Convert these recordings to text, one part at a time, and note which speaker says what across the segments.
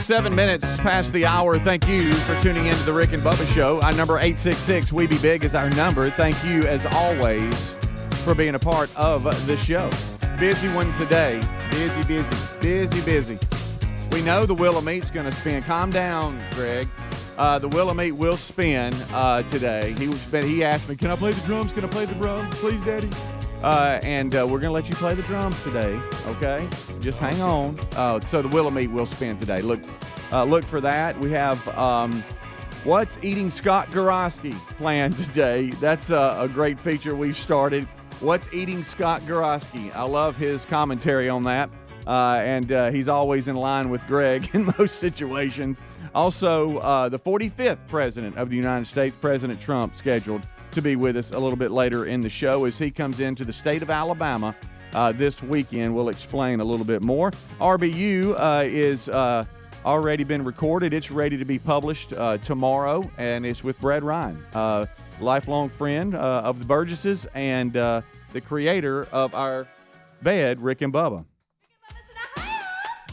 Speaker 1: 7 minutes past the hour. Thank you for tuning into the Rick and Bubba Show. Our number 866-WE-BE-BIG is our number. Thank you, as always, for being a part of the show. Busy one today. Busy. We know the wheel of meat's going to spin. Calm down, Greg. The wheel of meat will spin today. He asked me, can I play the drums? Can I play the drums? Please, Daddy. And we're going to let you play the drums today, okay? Just hang on. So the wheel of meat will spin today. Look for that. We have What's Eating Scott Gorosky planned today. That's a great feature we've started. What's Eating Scott Gorosky? I love his commentary on that. And he's always in line with Greg in most situations. Also, the 45th President of the United States, President Trump, scheduled to be with us a little bit later in the show as he comes into the state of Alabama this weekend. We'll explain a little bit more. RBU is already been recorded. It's ready to be published tomorrow, and it's with Brad Ryan, lifelong friend of the Burgesses and the creator of our bed, Rick and Bubba.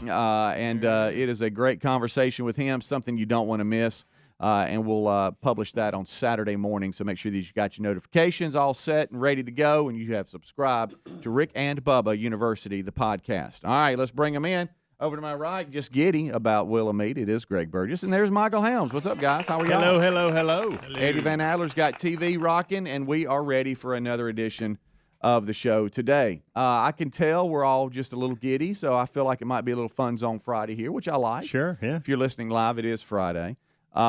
Speaker 1: It is a great conversation with him, something you don't want to miss. And we'll publish that on Saturday morning, so make sure that you got your notifications all set and ready to go, and you have subscribed to Rick and Bubba University, the podcast. All right, let's bring them in. Over to my right, just giddy about Wheel of Meat. It is Greg Burgess, and there's Michael Helms. What's up, guys? How are y'all?
Speaker 2: Hello.
Speaker 1: Eddie Van Adler's got TV rocking, and we are ready for another edition of the show today. I can tell we're all just a little giddy, so I feel like it might be a little Fun Zone Friday here, which I like.
Speaker 2: Sure, yeah.
Speaker 1: If you're listening live, it is Friday. We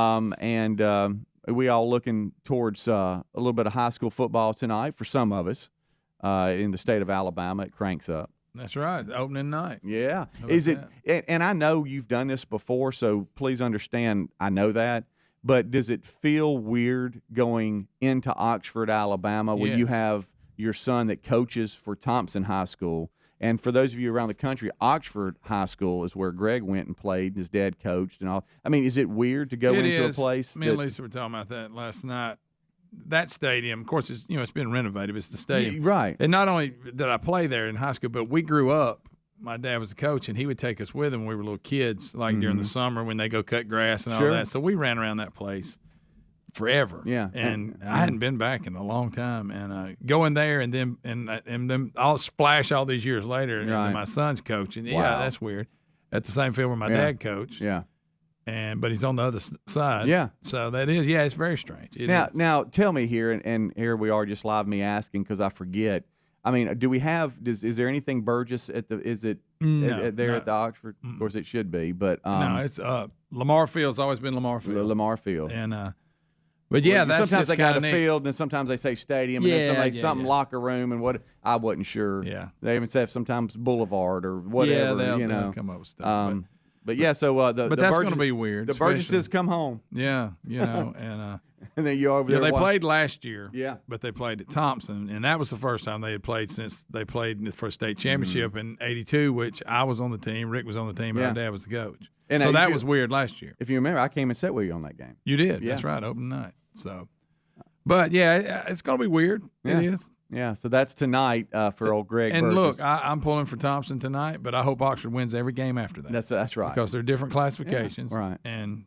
Speaker 1: all looking towards a little bit of high school football tonight for some of us in the state of Alabama. It cranks up.
Speaker 3: That's right, opening night.
Speaker 1: Yeah. Is it? And I know you've done this before, so please understand I know that. But does it feel weird going into Oxford, Alabama, when you have your son that coaches for Thompson High School? And for those of you around the country, Oxford High School is where Greg went and played, and his dad coached and all. I mean, is it weird to go into a place?
Speaker 3: Me and Lisa were talking about that last night. That stadium, of course, it's been renovated. It's the stadium,
Speaker 1: right?
Speaker 3: And not only did I play there in high school, but we grew up. My dad was a coach, and he would take us with him when we were little kids, like during the summer when they go cut grass and all that. So we ran around that place forever.
Speaker 1: Yeah.
Speaker 3: And I hadn't been back in a long time. And going there and then I'll splash all these years later and then my son's coaching. Yeah, that's weird. At the same field where my dad coached.
Speaker 1: Yeah.
Speaker 3: But he's on the other side.
Speaker 1: Yeah.
Speaker 3: So that is, it's very strange.
Speaker 1: Now tell me here, and here we are just live me asking because I forget. I mean, do we have? Is there anything Burgess at the? Is it at the Oxford? Of course, it should be, but
Speaker 3: no, it's Lamar Field's always been Lamar Field.
Speaker 1: Lamar Field,
Speaker 3: and but that's
Speaker 1: sometimes
Speaker 3: just
Speaker 1: they got a
Speaker 3: neat.
Speaker 1: field, and sometimes they say stadium, and then something locker room, and what I wasn't sure.
Speaker 3: Yeah,
Speaker 1: they even say sometimes boulevard or whatever.
Speaker 3: They'll come up with stuff.
Speaker 1: But that's
Speaker 3: going to be weird.
Speaker 1: The Burgesses come home.
Speaker 3: Yeah, and
Speaker 1: and then you're over there.
Speaker 3: They played last year.
Speaker 1: Yeah,
Speaker 3: but they played at Thompson, and that was the first time they had played since they played for a state championship in '82, which I was on the team, Rick was on the team, and our dad was the coach. And so that was weird last year.
Speaker 1: If you remember, I came and sat with you on that game.
Speaker 3: You did. Yeah. That's right, open night. So, but it's going to be weird.
Speaker 1: Yeah.
Speaker 3: It is.
Speaker 1: Yeah, so that's tonight for old Greg
Speaker 3: And
Speaker 1: Burgess.
Speaker 3: look, I'm pulling for Thompson tonight, but I hope Oxford wins every game after that.
Speaker 1: That's right.
Speaker 3: Because they're different classifications.
Speaker 1: Yeah, right.
Speaker 3: And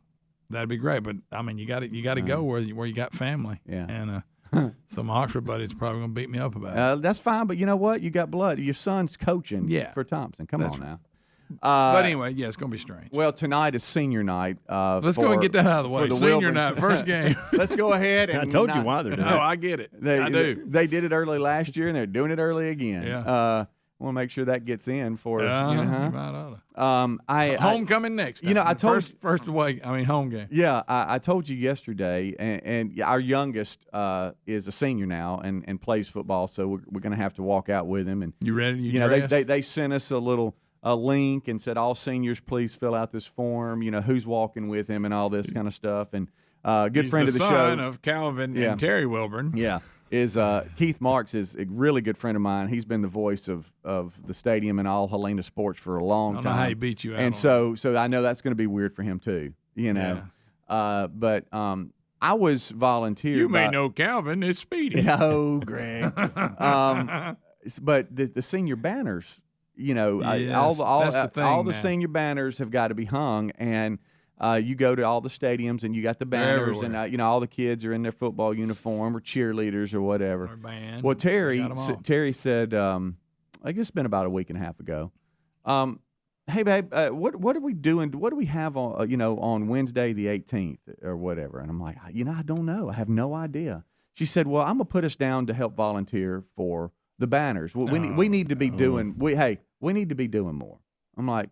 Speaker 3: that'd be great. But I mean, you got to go where you got family.
Speaker 1: Yeah.
Speaker 3: And some Oxford buddies are probably going to beat me up about it.
Speaker 1: That's fine, but you know what? You got blood. Your son's coaching for Thompson. Come on now.
Speaker 3: But anyway, it's going to be strange.
Speaker 1: Well, tonight is senior night.
Speaker 3: Let's go and get that out of the way. Senior night, first game.
Speaker 1: Let's go ahead. And
Speaker 2: I told you why they're doing it.
Speaker 3: No, I get it. I do.
Speaker 1: They did it early last year, and they're doing it early again.
Speaker 3: Yeah.
Speaker 1: Want to make sure that gets in for
Speaker 3: homecoming next time.
Speaker 1: I told
Speaker 3: first away. I mean, home game.
Speaker 1: Yeah, I told you yesterday, and our youngest is a senior now and plays football, so we're going to have to walk out with him. And
Speaker 3: you ready?
Speaker 1: They sent us a link and said all seniors please fill out this form. Who's walking with him and all this kind of stuff. And good friend of the show,
Speaker 3: son of Calvin and Terry Wilburn.
Speaker 1: Yeah. Is Keith Marks is a really good friend of mine. He's been the voice of the stadium and all Helena sports for a long time.
Speaker 3: I don't know how he beat you out.
Speaker 1: And so I know that's going to be weird for him too.
Speaker 3: Yeah.
Speaker 1: But I was volunteered.
Speaker 3: You may know Calvin is Speedy.
Speaker 1: No, Greg. But the senior banners, you know,
Speaker 3: Yes, that's the thing
Speaker 1: all the
Speaker 3: now.
Speaker 1: senior banners have got to be hung, and you go to all the stadiums and you got the banners, and you know, all the kids are in their football uniform or cheerleaders or whatever.
Speaker 3: Or band.
Speaker 1: Well, Terry
Speaker 3: Got 'em all.
Speaker 1: said, I guess it's been about a week and a half ago. Hey, babe, what are we doing? What do we have on, you know, on Wednesday the 18th or whatever? And I'm like, you know, I don't know. I have no idea. She said, well, I'm gonna put us down to help volunteer for the banners. We need to be doing. We need to be doing more. I'm like,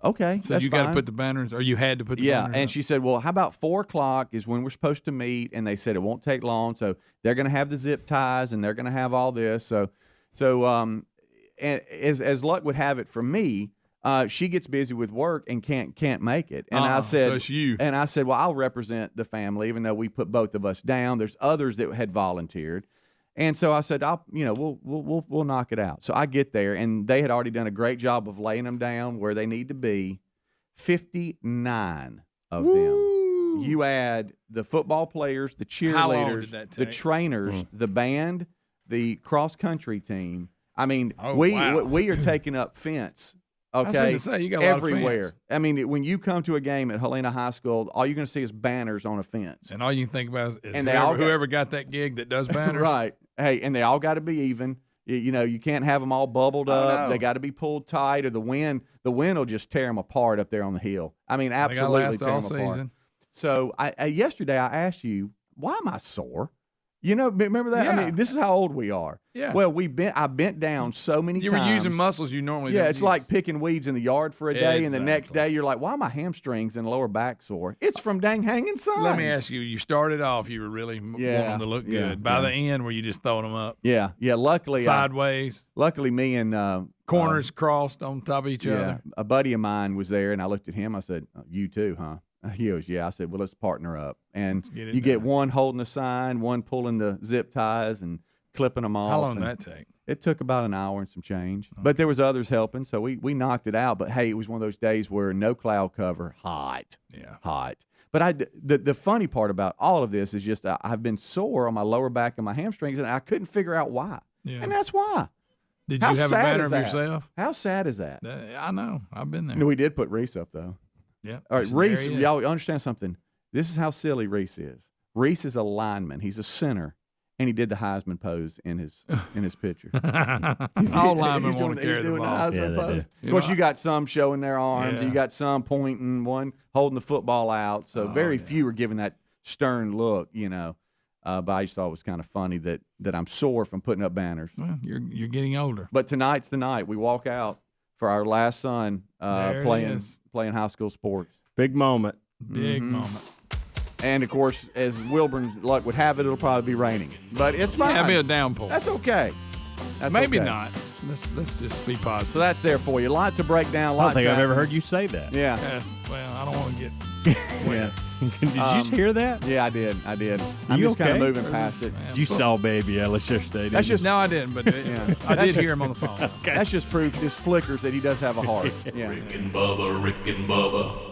Speaker 1: okay.
Speaker 3: So
Speaker 1: that's
Speaker 3: you got to
Speaker 1: fine.
Speaker 3: put the banners, or you had to put the banners
Speaker 1: And
Speaker 3: up?
Speaker 1: she said, well, how about 4 o'clock is when we're supposed to meet? And they said it won't take long. So they're going to have the zip ties and they're going to have all this. So and as luck would have it for me, she gets busy with work and can't make it. And I said,
Speaker 3: so it's you.
Speaker 1: And I said, well, I'll represent the family, even though we put both of us down. There's others that had volunteered. And so I said, we'll knock it out. So I get there, and they had already done a great job of laying them down where they need to be. 59 of them. You add the football players, the
Speaker 3: How long
Speaker 1: cheerleaders,
Speaker 3: did that
Speaker 1: the
Speaker 3: take?
Speaker 1: trainers, the band, the cross country team. I mean,
Speaker 3: Oh,
Speaker 1: we
Speaker 3: wow.
Speaker 1: are taking up fence.
Speaker 3: was
Speaker 1: Okay,
Speaker 3: gonna say, you got a lot of
Speaker 1: everywhere.
Speaker 3: fence.
Speaker 1: I mean, when you come to a game at Helena High School, all you're going to see is banners on a fence.
Speaker 3: And all you can think about is
Speaker 1: And they all
Speaker 3: whoever got that gig that does banners.
Speaker 1: Right. Hey, and they all got to be even. You know, you can't have them all bubbled up.
Speaker 3: no.
Speaker 1: They got to be pulled tight, or the wind will just tear them apart up there on the hill. I mean,
Speaker 3: They got to
Speaker 1: absolutely
Speaker 3: last
Speaker 1: tear
Speaker 3: all
Speaker 1: them apart.
Speaker 3: season.
Speaker 1: So yesterday I asked you, why am I sore? You know, remember that? I
Speaker 3: Yeah.
Speaker 1: mean, this is how old we are.
Speaker 3: Yeah.
Speaker 1: Well, I bent down so many
Speaker 3: You
Speaker 1: times.
Speaker 3: were using muscles you normally
Speaker 1: Yeah,
Speaker 3: don't
Speaker 1: it's
Speaker 3: use.
Speaker 1: like picking weeds in the yard for a day, and the next
Speaker 3: Exactly.
Speaker 1: day you're like, why are my hamstrings and lower back sore? It's from dang hanging signs.
Speaker 3: Let me ask you, you started off, you were really wanting them to look
Speaker 1: yeah,
Speaker 3: good. By
Speaker 1: yeah.
Speaker 3: the end, were you just throwing them up
Speaker 1: Yeah. Luckily,
Speaker 3: sideways,
Speaker 1: me and
Speaker 3: corners crossed on top of each other?
Speaker 1: a buddy of mine was there, and I looked at him. I said, "You too, huh?" He goes, "Yeah." I said, "Well, let's partner up." And
Speaker 3: get it
Speaker 1: you get
Speaker 3: done.
Speaker 1: one holding the sign, one pulling the zip ties and clipping them off.
Speaker 3: How long did
Speaker 1: and
Speaker 3: that take?
Speaker 1: It took about an hour and some change, but there was others helping, so we knocked it out. But hey, it was one of those days where no cloud cover, hot. But the funny part about all of this is just I've been sore on my lower back and my hamstrings, and I couldn't figure out why.
Speaker 3: Yeah.
Speaker 1: And that's why.
Speaker 3: Did
Speaker 1: How
Speaker 3: you have a
Speaker 1: sad
Speaker 3: banner
Speaker 1: is
Speaker 3: of
Speaker 1: that?
Speaker 3: yourself?
Speaker 1: How sad is that?
Speaker 3: I know. I've been there.
Speaker 1: No, we did put Reese up though.
Speaker 3: Yeah.
Speaker 1: All right,
Speaker 3: There
Speaker 1: Reese,
Speaker 3: he is.
Speaker 1: y'all understand something. This is how silly Reese is. Reese is a lineman. He's a center, and he did the Heisman pose in his picture.
Speaker 3: All linemen want to carry the
Speaker 1: doing
Speaker 3: ball.
Speaker 1: Heisman
Speaker 2: Yeah, they
Speaker 1: pose.
Speaker 3: do.
Speaker 1: Of course,
Speaker 3: You know,
Speaker 1: you got some showing their arms.
Speaker 3: Yeah.
Speaker 1: You got some pointing, one holding the football out. So very few are giving that stern look, you know. But I just thought it was kind of funny that I'm sore from putting up banners.
Speaker 3: Well, you're getting older.
Speaker 1: But tonight's the night we walk out for our last son
Speaker 3: There it
Speaker 1: playing
Speaker 3: is.
Speaker 1: high school sports.
Speaker 2: Big moment.
Speaker 3: Big
Speaker 1: Mm-hmm.
Speaker 3: moment.
Speaker 1: And of course, as Wilburn's luck would have it, it'll probably be raining. But it's fine.
Speaker 3: That'd be a downpour.
Speaker 1: That's okay. That's
Speaker 3: Maybe
Speaker 1: okay.
Speaker 3: not. Let's just be positive.
Speaker 1: So that's there for you. A lot to break down.
Speaker 2: I don't think I've ever heard you say that.
Speaker 1: Yeah.
Speaker 3: Yes. Well, I don't want to get.
Speaker 1: Yeah.
Speaker 2: Did you just hear that?
Speaker 1: Yeah, I did. I'm
Speaker 2: You
Speaker 1: just kind of
Speaker 2: okay?
Speaker 1: moving past it.
Speaker 2: You saw Baby Ellis yesterday.
Speaker 1: That's just
Speaker 3: No, I didn't. But I did hear him on the phone.
Speaker 1: that's just proof. This flickers that he does have a heart. Yeah.
Speaker 4: Rick and Bubba.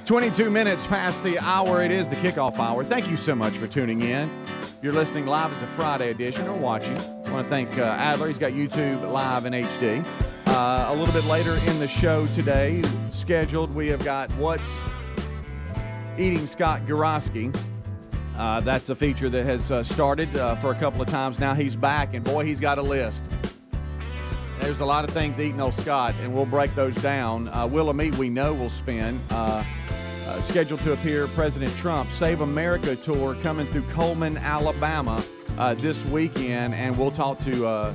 Speaker 1: 22 minutes past the hour. It is the kickoff hour. Thank you so much for tuning in. If you're listening live, it's a Friday edition, or watching. I want to thank Adler. He's got YouTube live in HD. A little bit later in the show today, scheduled, we have got What's Eating Scott Goroski. That's a feature that has started for a couple of times now. He's back, and boy, he's got a list. There's a lot of things eating old Scott, and we'll break those down. Wheel of Meat we know will spin. Scheduled to appear President Trump Save America tour coming through Coleman, Alabama this weekend, and we'll talk to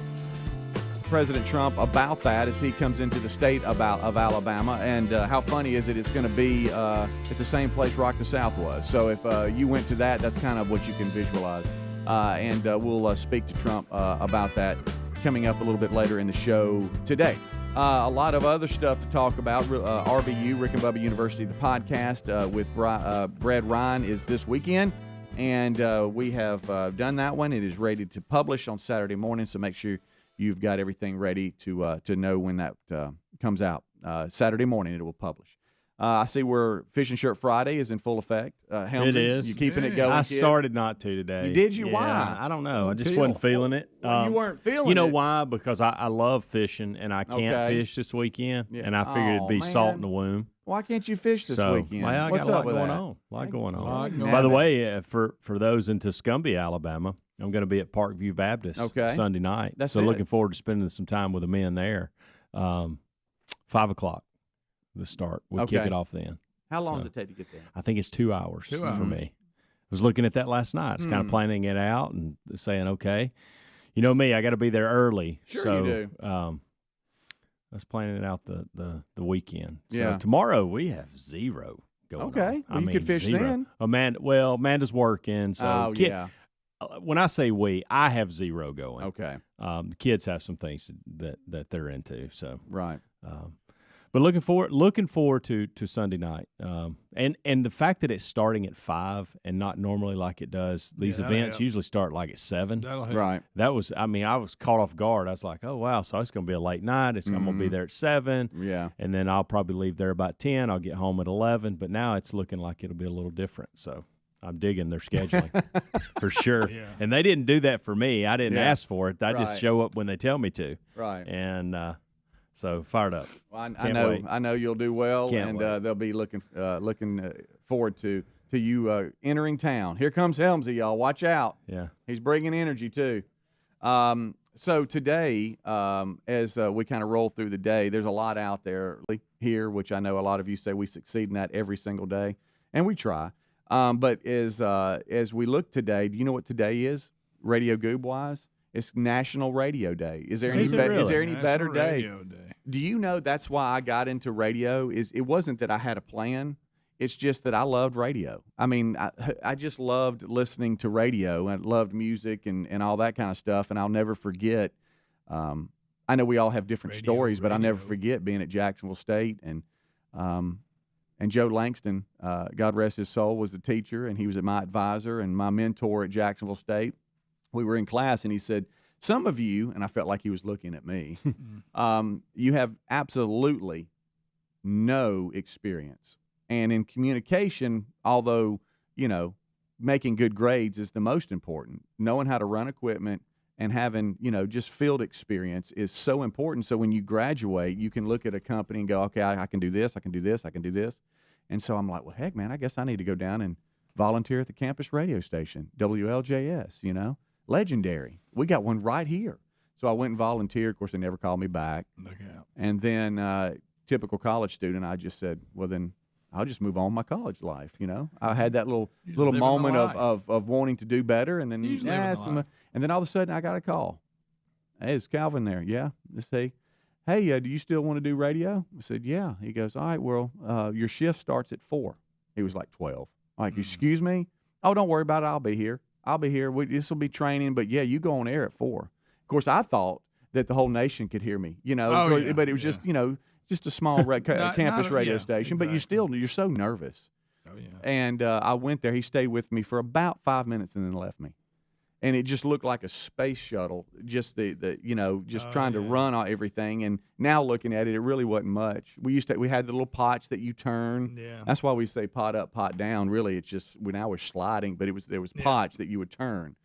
Speaker 1: President Trump about that as he comes into the state of Alabama. And how funny is it? It's going to be at the same place Rock the South was. So if you went to that, that's kind of what you can visualize. And we'll speak to Trump about that coming up a little bit later in the show today. A lot of other stuff to talk about. RBU, Rick and Bubba University, the podcast with Brad Ryan is this weekend. And we have done that one. It is ready to publish on Saturday morning, so make sure you've got everything ready to know when that comes out. Saturday morning it will publish. I see where Fishing Shirt Friday is in full effect. Helmsy,
Speaker 2: it is.
Speaker 1: You keeping it going,
Speaker 2: I
Speaker 1: kid?
Speaker 2: started not to today.
Speaker 1: You did? You?
Speaker 2: Yeah,
Speaker 1: Why?
Speaker 2: I don't know. I just wasn't feeling it.
Speaker 1: Well, you weren't feeling it.
Speaker 2: You know why? Because I love fishing, and I can't fish this weekend, and I figured it'd be salt in the womb.
Speaker 1: Why can't you fish this weekend?
Speaker 2: Well, I
Speaker 1: What's
Speaker 2: got a
Speaker 1: up
Speaker 2: lot
Speaker 1: with
Speaker 2: going
Speaker 1: that?
Speaker 2: on. A lot going on. By the way, for those in Tuscumbia, Alabama, I'm going to be at Parkview Baptist Sunday night. Looking forward to spending some time with the men there. 5 o'clock, the start. We'll kick it off then.
Speaker 1: How long does it take to get there?
Speaker 2: I think it's 2 hours for me. I was looking at that last night. It's kind of planning it out and saying, okay, you know me, I got to be there early.
Speaker 1: Sure,
Speaker 2: so,
Speaker 1: you do.
Speaker 2: I was planning it out the weekend. So
Speaker 1: Yeah.
Speaker 2: tomorrow we have zero going on.
Speaker 1: Okay. Well, you could fish
Speaker 2: zero.
Speaker 1: then.
Speaker 2: Amanda's working. So
Speaker 1: yeah.
Speaker 2: When I say we, I have zero going.
Speaker 1: Okay.
Speaker 2: The kids have some things that they're into. So
Speaker 1: Right.
Speaker 2: but looking forward to Sunday night, and the fact that it's starting at 5 and not normally like it does. These events usually start like at 7.
Speaker 1: Right.
Speaker 2: That was, I was caught off guard. I was like, oh wow, so it's going to be a late night. I'm going to be there at 7.
Speaker 1: Yeah.
Speaker 2: And then I'll probably leave there about 10. I'll get home at 11. But now it's looking like it'll be a little different. So I'm digging their scheduling for sure. Yeah. And they didn't do that for me. I didn't ask for it. I just show up when they tell me to.
Speaker 1: Right.
Speaker 2: And so fired up.
Speaker 1: Well,
Speaker 2: Wait.
Speaker 1: I know you'll do well,
Speaker 2: Can't wait.
Speaker 1: They'll be looking forward to you entering town. Here comes Helmsy, y'all. Watch out.
Speaker 2: Yeah.
Speaker 1: He's bringing energy too. So today, as we kind of roll through the day, there's a lot out there here, which I know a lot of you say we succeed in that every single day, and we try. But as we look today, do you know what today is, Radio Goob wise? It's National Radio Day. Is there any better day? Do you know that's why I got into radio? It wasn't that I had a plan. It's just that I loved radio. I mean, I just loved listening to radio and loved music and all that kind of stuff. And I'll never forget. I know we all have different stories, but I'll never forget being at Jacksonville State and Joe Langston, God rest his soul, was the teacher, and he was my advisor and my mentor at Jacksonville State. We were in class, and he said, some of you, and I felt like he was looking at me, you have absolutely no experience. And in communication, although, making good grades is the most important, knowing how to run equipment and having, just field experience is so important. So when you graduate, you can look at a company and go, okay, I can do this, I can do this, I can do this. And so I'm like, well, heck, man, I guess I need to go down and volunteer at the campus radio station, WLJS, legendary. We got one right here. So I went and volunteered. Of course, they never called me back.
Speaker 3: Look out.
Speaker 1: And then typical college student, I just said, well, then I'll just move on with my college life. I had that little moment of wanting to do better. And then, and then all of a sudden I got a call. Hey, is Calvin there? Yeah. Let's see. Hey, do you still want to do radio? I said, yeah. He goes, all right, well, your shift starts at 4. He was like 12. I'm like, excuse me? Oh, don't worry about it. I'll be here. This will be training, but yeah, you go on air at 4. Of course, I thought that the whole nation could hear me, but it was just a small campus radio station.
Speaker 3: Exactly.
Speaker 1: But you're so nervous.
Speaker 3: Oh yeah.
Speaker 1: And I went there. He stayed with me for about 5 minutes and then left me. and it just looked like a space shuttle. Just trying to run everything. And now looking at it, it really wasn't much. We had the little pots that you turn.
Speaker 3: Yeah.
Speaker 1: That's why we say pot up, pot down. Really, it's just now we're sliding, but there was pots that you would turn.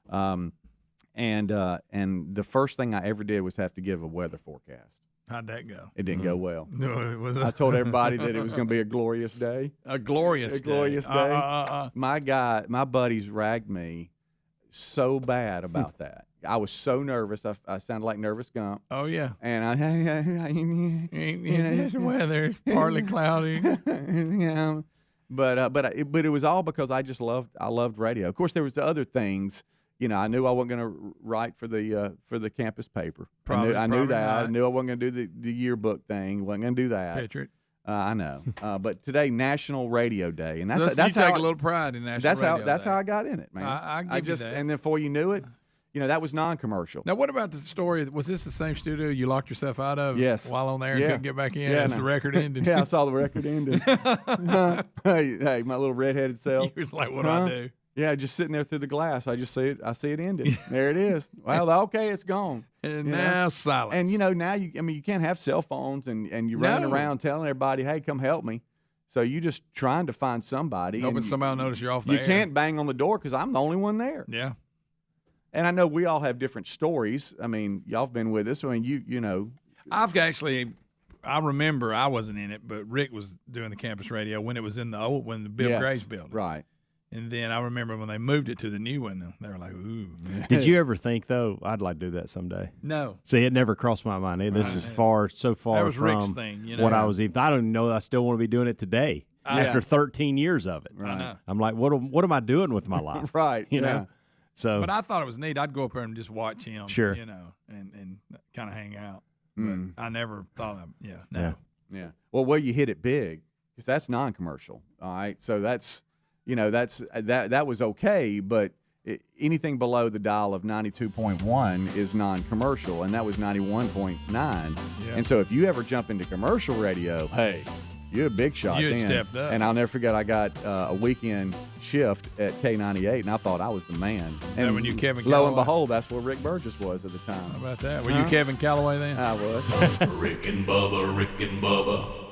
Speaker 1: And the first thing I ever did was have to give a weather forecast.
Speaker 3: How'd that go?
Speaker 1: It didn't go well.
Speaker 3: No, it was.
Speaker 1: I told everybody that it was going to be a glorious day.
Speaker 3: A glorious
Speaker 1: day. My buddies ragged me so bad about that. I was so nervous. I sounded like Nervous Gump.
Speaker 3: Oh yeah.
Speaker 1: And
Speaker 3: this weather is partly cloudy.
Speaker 1: Yeah. But it was all because I loved radio. Of course, there was the other things. I knew I wasn't going to write for the campus paper. I knew that. Not. I knew I wasn't going to do the yearbook thing. Wasn't going to do that.
Speaker 3: Picture it.
Speaker 1: I know. But today, National Radio Day, and that's
Speaker 3: you
Speaker 1: how
Speaker 3: take a little pride in National Radio Day.
Speaker 1: That's how I got in it, man.
Speaker 3: I give you that.
Speaker 1: And then before you knew it, that was non-commercial.
Speaker 3: Now, what about the story? Was this the same studio you locked yourself out of?
Speaker 1: Yes.
Speaker 3: While on there and couldn't get back in as the record ended?
Speaker 1: Yeah, I saw the record ended. Hey, my little redheaded self.
Speaker 3: He was like, "What do I do?"
Speaker 1: Yeah, just sitting there through the glass. I just see it. I see it ended. There it is. Well, okay, it's gone.
Speaker 3: And now silence.
Speaker 1: And now you can't have cell phones and you're running around telling everybody, "Hey, come help me." So you just trying to find somebody.
Speaker 3: Hoping somebody will notice you're off the air.
Speaker 1: You can't bang on the door because I'm the only one there.
Speaker 3: Yeah.
Speaker 1: And I know we all have different stories. I mean, y'all have been with us. I mean, you know.
Speaker 3: I remember I wasn't in it, but Rick was doing the campus radio when it was in when the Bill Gray's building.
Speaker 1: Right.
Speaker 3: And then I remember when they moved it to the new one, they were like, ooh.
Speaker 2: Did you ever think, though, I'd like to do that someday?
Speaker 3: No.
Speaker 2: See, it never crossed my mind. This is so far
Speaker 3: that was
Speaker 2: from
Speaker 3: Rick's thing,
Speaker 2: what I was even. I don't know I still want to be doing it today after 13 years of it.
Speaker 1: Right.
Speaker 3: I know.
Speaker 2: I'm like, what am I doing with my life?
Speaker 1: Right.
Speaker 2: You know? So,
Speaker 3: but I thought it was neat. I'd go up there and just watch him,
Speaker 2: sure.
Speaker 3: And kind of hang out. But I never thought
Speaker 1: Yeah. Well, you hit it big because that's non-commercial. All right. So that's, that was okay, but anything below the dial of 92.1 is non-commercial, and that was 91.9. Yeah. And so if you ever jump into commercial radio, hey, you're a big shot.
Speaker 3: You had stepped up.
Speaker 1: And I'll never forget, I got a weekend shift at K98, and I thought I was the man.
Speaker 3: And when you Kevin Calloway?
Speaker 1: Lo and behold, that's where Rick Burgess was at the time.
Speaker 3: How about that? Were you Kevin Calloway then?
Speaker 1: I was.
Speaker 4: Rick and Bubba.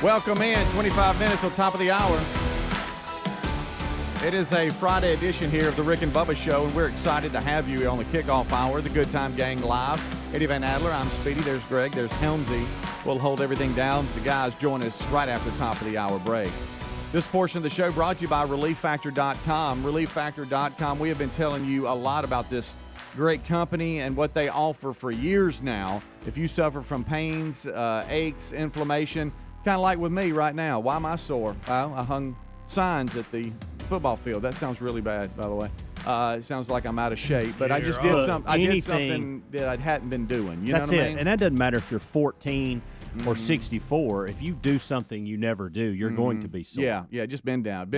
Speaker 1: Welcome in, 25 minutes on top of the hour. It is a Friday edition here of the Rick and Bubba Show, and we're excited to have you on the kickoff hour, the Good Time Gang Live. Eddie Van Adler, I'm Speedy, there's Greg, there's Helmsy. We'll hold everything down. The guys join us right after the top of the hour break. This portion of the show brought to you by ReliefFactor.com. ReliefFactor.com, we have been telling you a lot about this great company and what they offer for years now. If you suffer from pains, aches, inflammation, kind of like with me right now. Why am I sore? Well, I hung signs at the football field. That sounds really bad, by the way. It sounds like I'm out of shape, but I just did something. I did something that I hadn't been doing. You know what I mean?
Speaker 2: And that doesn't matter if you're 14 or 64. If you do something you never do, you're going to be sore.
Speaker 1: Yeah, just bend down.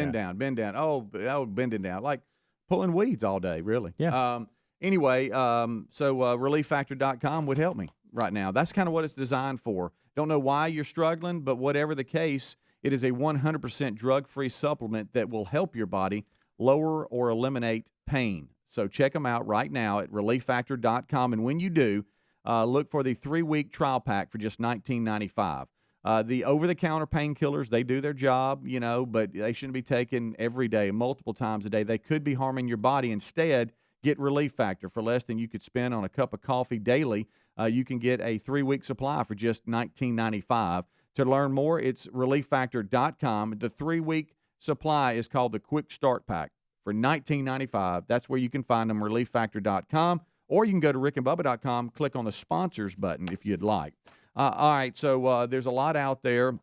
Speaker 1: Oh, bending down, like pulling weeds all day, really.
Speaker 2: Yeah.
Speaker 1: Anyway, so ReliefFactor.com would help me right now. That's kind of what it's designed for. Don't know why you're struggling, but whatever the case, it is a 100% drug-free supplement that will help your body lower or eliminate pain. So check them out right now at ReliefFactor.com. And when you do, look for the 3-week trial pack for just $19.95. The over-the-counter painkillers, they do their job, but they shouldn't be taken every day, multiple times a day. They could be harming your body. Instead, get Relief Factor for less than you could spend on a cup of coffee daily. You can get a 3-week supply for just $19.95. To learn more, it's ReliefFactor.com. The 3-week supply is called the Quick Start Pack for $19.95. That's where you can find them, ReliefFactor.com. Or you can go to rickandbubba.com, click on the sponsors button if you'd like. All right, so there's a lot out there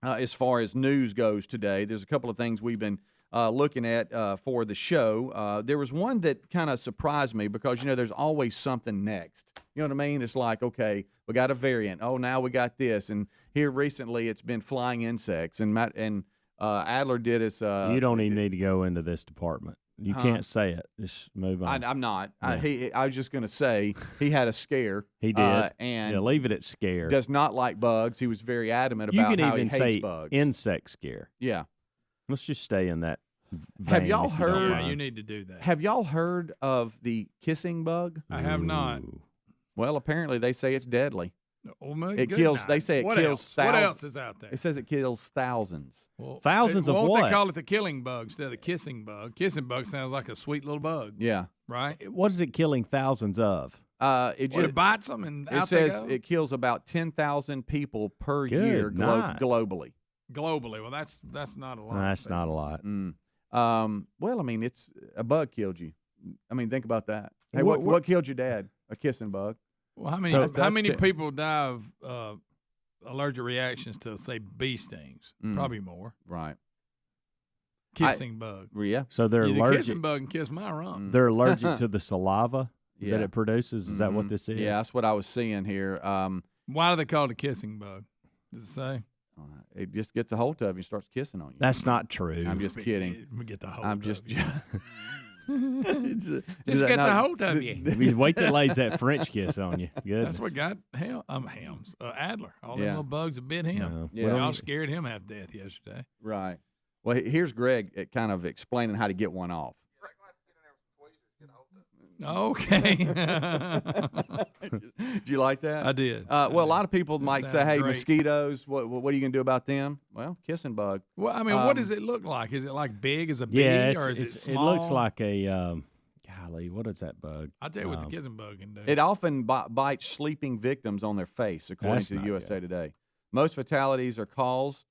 Speaker 1: as far as news goes today. There's a couple of things we've been looking at for the show. There was one that kind of surprised me because, there's always something next. You know what I mean? It's like, okay, we got a variant. Oh, now we got this. And here recently it's been flying insects. And Adler did his
Speaker 2: you don't even need to go into this department. You can't say it. Just move on.
Speaker 1: I'm not. Yeah. I was just going to say he had a scare.
Speaker 2: He did.
Speaker 1: And
Speaker 2: leave it at scare.
Speaker 1: Does not like bugs. He was very adamant about how he hates bugs. You can even say
Speaker 2: insect scare.
Speaker 1: Yeah.
Speaker 2: Let's just stay in that vein.
Speaker 1: Have y'all heard?
Speaker 3: Yeah, you need to do that.
Speaker 1: Have y'all heard of the kissing bug?
Speaker 3: I have not.
Speaker 1: Well, apparently they say it's deadly.
Speaker 3: Oh my
Speaker 1: it kills. Night. They say it kills thousands.
Speaker 3: What else is out there?
Speaker 1: It says it kills thousands.
Speaker 2: Well, thousands of what?
Speaker 3: Won't they call it the killing bug instead of the kissing bug? Kissing bug sounds like a sweet little bug.
Speaker 1: Yeah.
Speaker 3: Right.
Speaker 2: What is it killing thousands of?
Speaker 3: It bites them and
Speaker 1: it says it kills about 10,000 people per year globally.
Speaker 3: Globally. Well, that's not a lot.
Speaker 2: That's not a lot.
Speaker 1: Well, I mean, it's a bug killed you. I mean, think about that. Hey, what killed your dad? A kissing bug.
Speaker 3: Well, how many people die of allergic reactions to, say, bee stings? Probably more.
Speaker 1: Right.
Speaker 3: Kissing bug.
Speaker 1: Yeah.
Speaker 2: So they're allergic.
Speaker 3: The kissing bug can kiss my rump.
Speaker 2: They're allergic to the saliva that it produces. Is that what this is?
Speaker 1: Yeah, that's what I was seeing here.
Speaker 3: Why do they call it a kissing bug? Does it say?
Speaker 1: It just gets a hold of you and starts kissing on you.
Speaker 2: That's not true.
Speaker 1: I'm just kidding.
Speaker 3: We get the hold
Speaker 1: I'm just.
Speaker 3: Just gets a hold of you.
Speaker 2: Wait till it lays that French kiss on you. Good.
Speaker 3: That's what got Adler. All them little bugs that bit him.
Speaker 1: Yeah.
Speaker 3: Y'all scared him half to death yesterday.
Speaker 1: Right. Well, here's Greg kind of explaining how to get one off.
Speaker 3: Okay.
Speaker 1: Did you like that?
Speaker 3: I did.
Speaker 1: Well, a lot of people might say, hey,
Speaker 3: great.
Speaker 1: Mosquitoes, what are you going to do about them? Well, kissing bug.
Speaker 3: Well, I mean, what does it look like? Is it like big as a bee or is it small?
Speaker 2: It looks like a, golly, what is that bug?
Speaker 3: I'll tell you what the kissing bug can do.
Speaker 1: It often bites sleeping victims on their face, according to USA Today. Most fatalities are caused.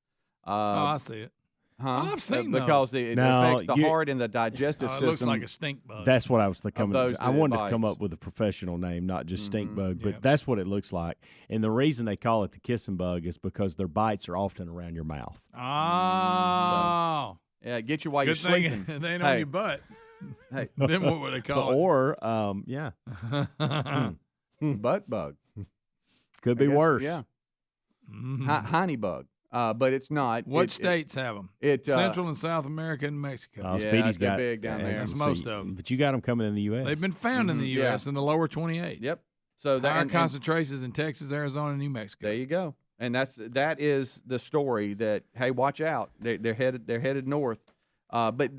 Speaker 3: I see it.
Speaker 1: Huh?
Speaker 3: Oh, I've seen
Speaker 1: because it affects the heart and the digestive system.
Speaker 3: It looks like a stink bug.
Speaker 2: That's what I was thinking. I wanted to come up with a professional name, not just stink bug, but that's what it looks like. And the reason they call it the kissing bug is because their bites are often around your mouth.
Speaker 3: Oh.
Speaker 1: So, yeah, get you while you're sleeping.
Speaker 3: They ain't on your butt.
Speaker 1: Hey.
Speaker 3: Then what would they call it?
Speaker 2: Or,
Speaker 1: butt bug.
Speaker 2: Could be worse.
Speaker 1: Yeah. Honey bug. But it's not.
Speaker 3: What states have them? Central and South America and Mexico.
Speaker 2: Oh, Speedy's got
Speaker 1: big down there.
Speaker 3: That's most of them.
Speaker 2: But you got them coming in the U.S.
Speaker 3: They've been found in the U.S. in the lower 28.
Speaker 1: Yep. So
Speaker 3: higher concentrations in Texas, Arizona, and New Mexico.
Speaker 1: There you go. And that is the story that, hey, watch out. They're headed north. But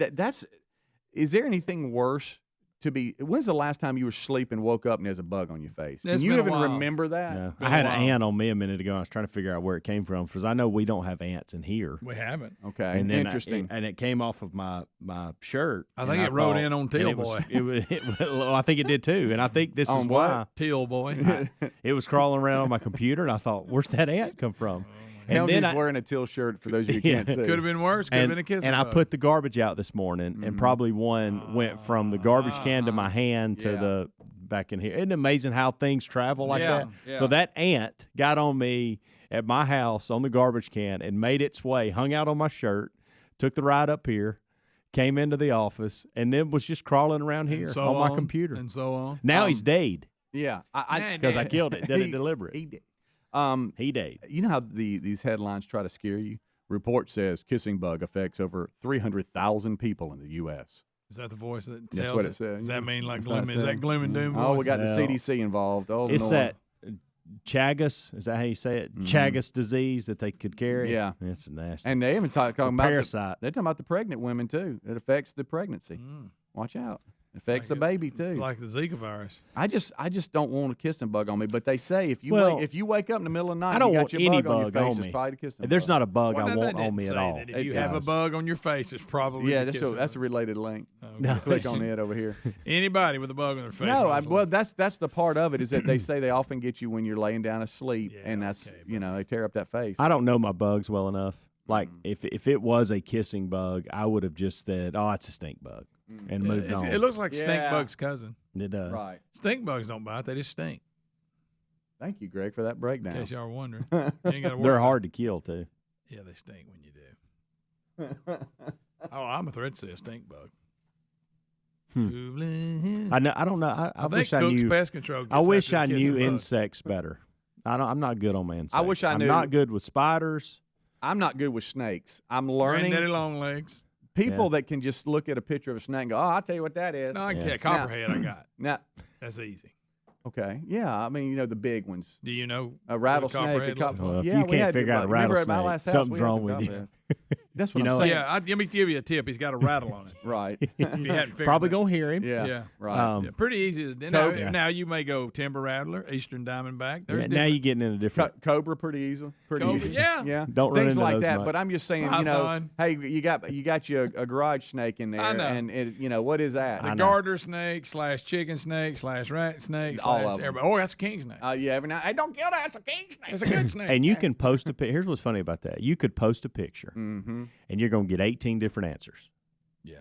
Speaker 1: is there anything worse when's the last time you were sleeping, woke up, and there's a bug on your face? Can you even remember that?
Speaker 2: Yeah. I had an ant on me a minute ago. I was trying to figure out where it came from because I know we don't have ants in here.
Speaker 3: We haven't.
Speaker 1: Okay,
Speaker 2: and then
Speaker 1: interesting.
Speaker 2: And it came off of my shirt.
Speaker 3: I think it rode in on Teal Boy.
Speaker 2: I think it did too. And I think this is why.
Speaker 3: Teal Boy.
Speaker 2: It was crawling around on my computer, and I thought, where's that ant come from?
Speaker 1: And then he's wearing a Teal shirt for those of you who can't see.
Speaker 3: Could have been worse. Could have been a kiss.
Speaker 2: And I put the garbage out this morning, and probably one went from the garbage can to my hand to the back in here. Isn't it amazing how things travel like that? Yeah. So that ant got on me at my house on the garbage can and made its way, hung out on my shirt, took the ride up here, came into the office, and then was just crawling around here on my computer.
Speaker 3: And so on.
Speaker 2: Now he's dead.
Speaker 1: Yeah.
Speaker 2: Because I killed it. Did it deliberate.
Speaker 1: He did.
Speaker 2: He did.
Speaker 1: You know how these headlines try to scare you? Report says kissing bug affects over 300,000 people in the U.S.
Speaker 3: Is that the voice that tells
Speaker 1: That's what it says.
Speaker 3: Does that mean like gloom? Is that gloom and doom voice?
Speaker 1: Oh, we got the CDC involved. Oh,
Speaker 2: it's that Chagas. Is that how you say it? Chagas disease that they could carry.
Speaker 1: Yeah,
Speaker 2: it's nasty.
Speaker 1: And they even talking about
Speaker 2: parasite.
Speaker 1: They're talking about the pregnant women too. It affects the pregnancy. Watch out. Affects the baby too.
Speaker 3: It's like the Zika virus.
Speaker 1: I just don't want a kissing bug on me. But they say if you wake up in the middle of the night,
Speaker 2: I don't
Speaker 1: you got
Speaker 2: want
Speaker 1: your
Speaker 2: any
Speaker 1: bug on your
Speaker 2: bug
Speaker 1: face,
Speaker 2: on
Speaker 1: it's
Speaker 2: me.
Speaker 1: probably the kissing
Speaker 2: There's
Speaker 1: bug.
Speaker 2: not a bug I want on me at all.
Speaker 3: That if you have a bug on your face, it's probably
Speaker 1: that's a related link. No, click on it over here.
Speaker 3: Anybody with a bug on their face.
Speaker 1: No, that's the part of it is that they say they often get you when you're laying down asleep, and that's they tear up that face.
Speaker 2: I don't know my bugs well enough. Like if it was a kissing bug, I would have just said, "Oh, it's a stink bug," and moved on.
Speaker 3: It looks like stink bug's cousin.
Speaker 2: It does.
Speaker 1: Right.
Speaker 3: Stink bugs don't bite; they just stink.
Speaker 1: Thank you, Greg, for that breakdown.
Speaker 3: In case y'all were wondering, you ain't gotta worry.
Speaker 2: They're hard to kill too.
Speaker 3: Yeah, they stink when you do. I'm a thread say a stink bug.
Speaker 2: I know. I don't know. I wish I
Speaker 3: Cook's
Speaker 2: knew.
Speaker 3: Pest Control
Speaker 2: I wish I knew insects better. I'm not good on my insects.
Speaker 1: I wish I knew.
Speaker 2: I'm not good with spiders.
Speaker 1: I'm not good with snakes. I'm learning.
Speaker 3: Granddaddy long legs.
Speaker 1: People that can just look at a picture of a snake and go, "Oh, I'll tell you what that is."
Speaker 3: No, I can tell you, copperhead I got.
Speaker 1: Now,
Speaker 3: that's easy.
Speaker 1: Okay. Yeah. I mean, the big ones.
Speaker 3: Do you know
Speaker 1: a rattlesnake?
Speaker 2: If you can't figure out a rattlesnake, something's wrong with you.
Speaker 1: That's what I'm saying.
Speaker 3: Yeah, let me give you a tip. He's got a rattle on it.
Speaker 1: Right.
Speaker 3: If you hadn't figured
Speaker 2: Probably going to hear him.
Speaker 1: Yeah. Right.
Speaker 3: Pretty easy. Now you may go timber rattler, eastern diamondback.
Speaker 2: Now you're getting into different.
Speaker 1: Cobra pretty easy.
Speaker 3: Yeah.
Speaker 1: Yeah.
Speaker 2: Don't run
Speaker 1: things
Speaker 2: into
Speaker 1: like
Speaker 2: those
Speaker 1: that.
Speaker 2: much.
Speaker 1: But I'm just saying, hey, you got you a garage snake in there.
Speaker 3: I know.
Speaker 1: And what is that?
Speaker 3: The garter snake / chicken snake / rat snake.
Speaker 1: All of them.
Speaker 3: Oh, that's a king snake.
Speaker 1: Yeah. Every now, hey, don't kill that. It's a king snake.
Speaker 3: It's a good snake.
Speaker 2: And you can post a picture. Here's what's funny about that. You could post a picture,
Speaker 1: and
Speaker 2: you're going to get 18 different answers.
Speaker 3: Yeah.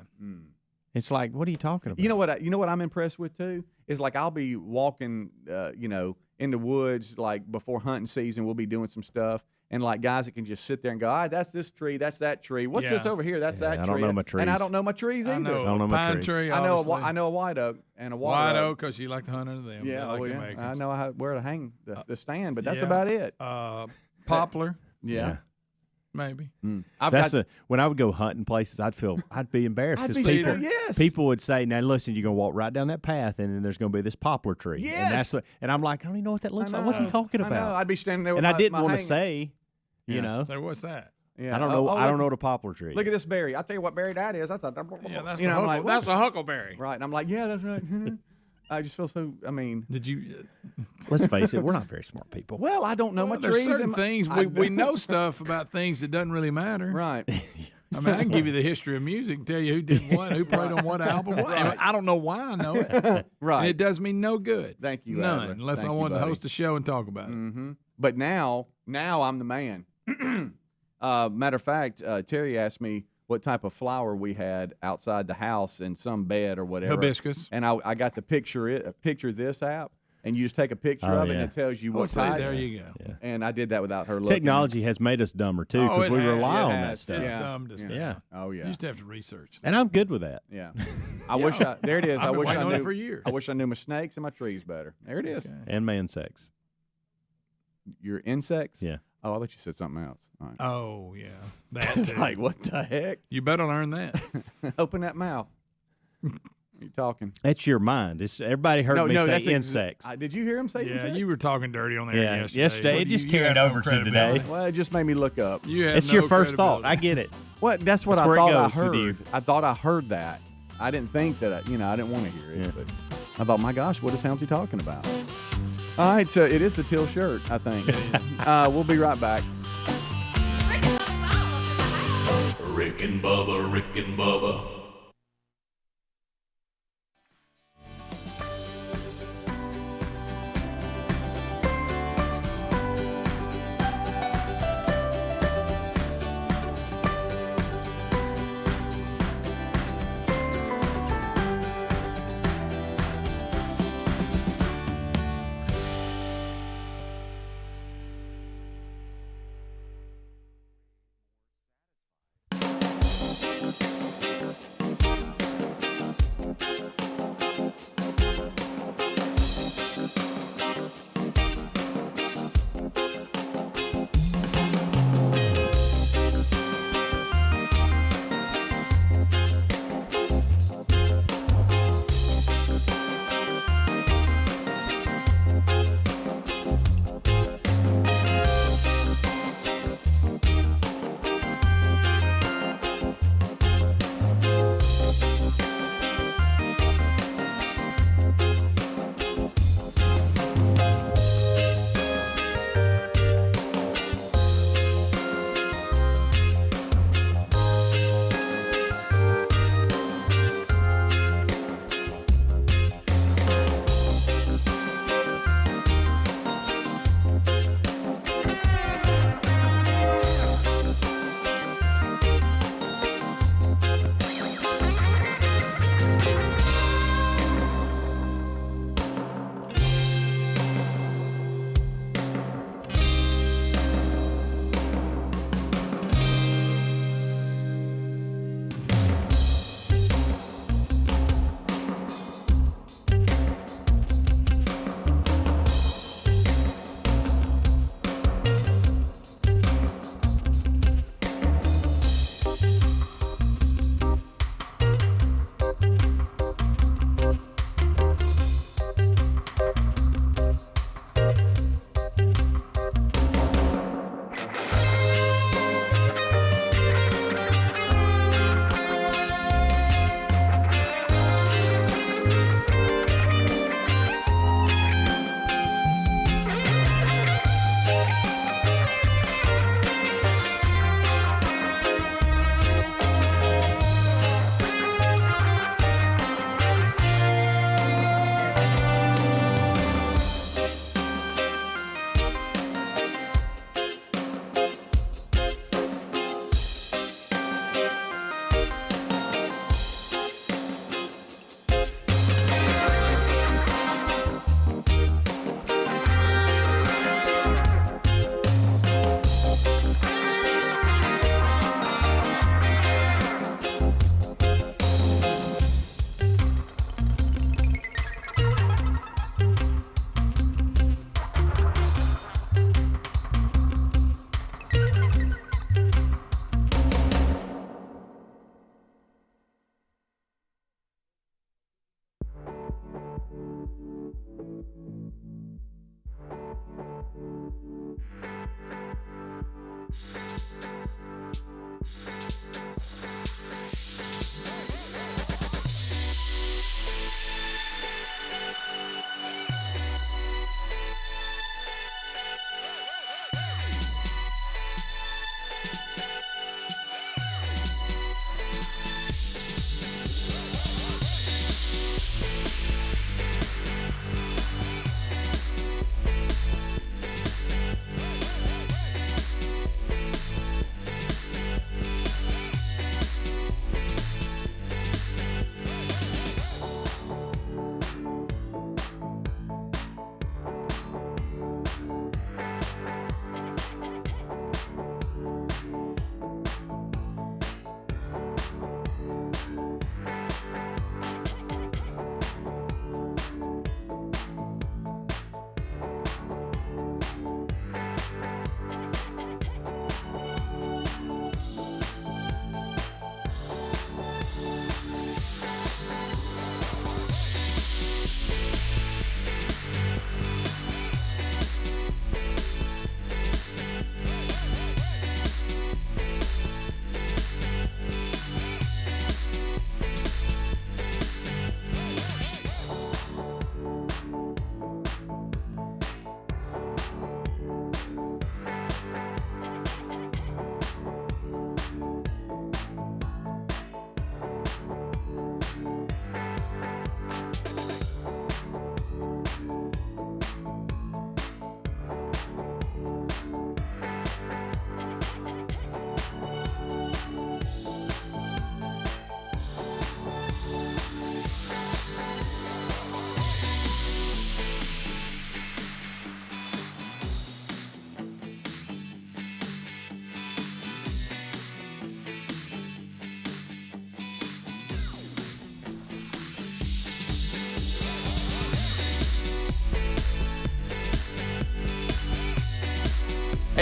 Speaker 2: It's like, what are you talking about?
Speaker 1: You know what I'm impressed with too is like I'll be walking, in the woods like before hunting season. We'll be doing some stuff, and like guys that can just sit there and go, that's this tree, that's that tree. What's this over here? That's that tree.
Speaker 2: I don't know my trees.
Speaker 1: And I don't know my trees either.
Speaker 3: I don't know my trees. Tree,
Speaker 1: I know a white oak and a
Speaker 3: white oak because you like to hunt under them.
Speaker 1: Yeah, I know where to hang the stand, but that's
Speaker 3: yeah.
Speaker 1: about it.
Speaker 3: Poplar.
Speaker 1: Yeah.
Speaker 3: Maybe.
Speaker 2: When I would go hunting places, I'd be embarrassed because people would say, "Now listen, you're gonna walk right down that path, and then there's gonna be this poplar tree."
Speaker 1: Yes.
Speaker 2: And I'm like, I don't even know what that looks like. What's he talking about?
Speaker 1: I know. I'd be standing there,
Speaker 2: and I didn't want to say,
Speaker 3: So what's that?
Speaker 2: Yeah. I don't know. I don't know what a poplar tree.
Speaker 1: Look at this berry. I'll tell you what berry that is. That's a
Speaker 3: that's a huckleberry.
Speaker 1: Right. And I'm like, yeah, that's right. I just feel so. I mean,
Speaker 3: did you?
Speaker 2: Let's face it, we're not very smart people.
Speaker 1: Well, I don't know my trees.
Speaker 3: There's certain things we know stuff about things that doesn't really matter.
Speaker 1: Right.
Speaker 3: I mean, I can give you the history of music and tell you who did what, who played on what album. Right. I don't know why I know it.
Speaker 1: Right.
Speaker 3: And it does me no good.
Speaker 1: Thank you.
Speaker 3: None,
Speaker 1: Adler.
Speaker 3: unless I wanted to host a show and talk about it.
Speaker 1: But now I'm the man. Matter of fact, Terry asked me what type of flower we had outside the house in some bed or whatever.
Speaker 3: Hibiscus.
Speaker 1: And I got the picture this app, and you just take a picture of it, and it tells you what type.
Speaker 3: There you go.
Speaker 1: Yeah. And I did that without her looking.
Speaker 2: Technology has made us dumber, too, because we rely on that stuff.
Speaker 3: It's dumb to stuff.
Speaker 2: Yeah.
Speaker 1: Oh, yeah.
Speaker 3: You used to have to research that.
Speaker 2: And I'm good with that.
Speaker 1: Yeah. There it is.
Speaker 3: I've been waiting on it for years.
Speaker 1: I wish I knew my snakes and my trees better. There it is.
Speaker 3: Okay.
Speaker 2: And my insects.
Speaker 1: Your insects?
Speaker 2: Yeah.
Speaker 1: Oh, I thought you said something else. All right.
Speaker 3: Oh, yeah. That too.
Speaker 1: Like, what the heck?
Speaker 3: You better learn that.
Speaker 1: Open that mouth. You're talking.
Speaker 2: That's your mind. Everybody heard me say insects.
Speaker 1: Did you hear him say insects?
Speaker 3: Yeah, you were talking dirty on there
Speaker 2: yesterday. It just carried over to today.
Speaker 1: Well, it just made me look up.
Speaker 2: It's your first thought. I get it.
Speaker 1: Well, that's what I thought I heard. I thought I heard that. I didn't think that, I didn't want to hear it. But I thought, my gosh, what is Helmsy talking about? All right, so it is the teal shirt, I think. We'll be right back.
Speaker 4: Rick and Bubba, Rick and Bubba.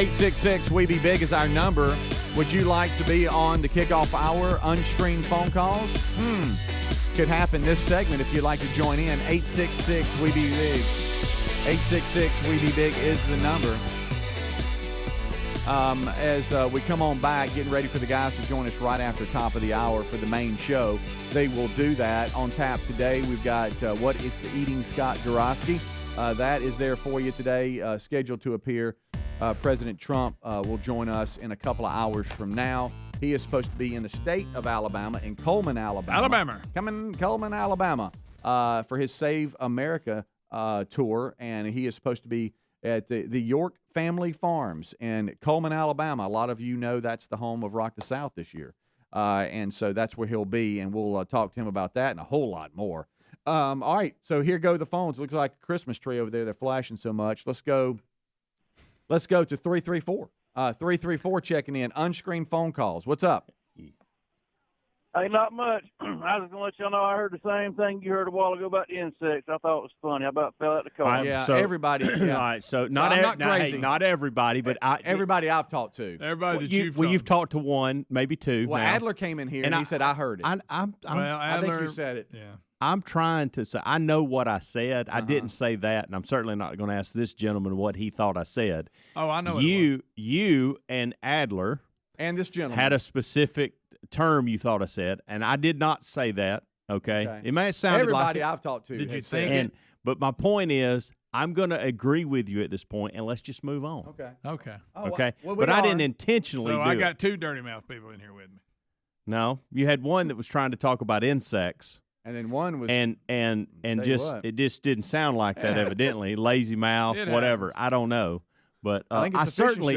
Speaker 1: 866-WE-BE-BIG is our number. Would you like to be on the kickoff hour unscreened phone calls? Could happen this segment if you'd like to join in. 866-WE-BE-BIG. 866-WE-BE-BIG is the number. As we come on back, getting ready for the guys to join us right after top of the hour for the main show. They will do that. On tap today, we've got What It's Eating Scott Gorosky. That is there for you today, scheduled to appear. President Trump will join us in a couple of hours from now. He is supposed to be in the state of Alabama, in Coleman, Alabama. Coleman, Alabama, for his Save America tour, and he is supposed to be at the York Family Farms in Coleman, Alabama. A lot of you know that's the home of Rock the South this year. And so that's where he'll be, and we'll talk to him about that and a whole lot more. All right, so here go the phones. It looks like a Christmas tree over there. They're flashing so much. Let's go to 334. 334 checking in. Unscreened phone calls. What's up?
Speaker 5: Hey, not much. I was going to let y'all know I heard the same thing you heard a while ago about the insects. I thought it was funny. I about fell out the car.
Speaker 1: Yeah, so, everybody. Yeah.
Speaker 2: All right, so not everybody, but
Speaker 1: everybody I've talked to.
Speaker 3: Everybody
Speaker 2: you've talked to one, maybe two.
Speaker 1: Well,
Speaker 2: now.
Speaker 1: Adler came in here and he said, I heard it. I think you said it.
Speaker 3: Yeah.
Speaker 2: I'm trying to say, I know what I said. I didn't say that, and I'm certainly not going to ask this gentleman what he thought I said.
Speaker 3: Oh, I know
Speaker 2: You and Adler
Speaker 1: and this gentleman
Speaker 2: had a specific term you thought I said, and I did not say that, okay? It may have sounded
Speaker 1: everybody
Speaker 2: like
Speaker 1: I've talked to.
Speaker 3: Did you think it?
Speaker 2: But my point is, I'm going to agree with you at this point, and let's just move on.
Speaker 3: Okay.
Speaker 2: Okay? But I didn't intentionally do
Speaker 3: I got
Speaker 2: it.
Speaker 3: two dirty mouth people in here with me.
Speaker 2: No, you had one that was trying to talk about insects.
Speaker 1: And then one was
Speaker 2: and it just didn't sound like that. Evidently, lazy mouth, whatever. I don't know, but I certainly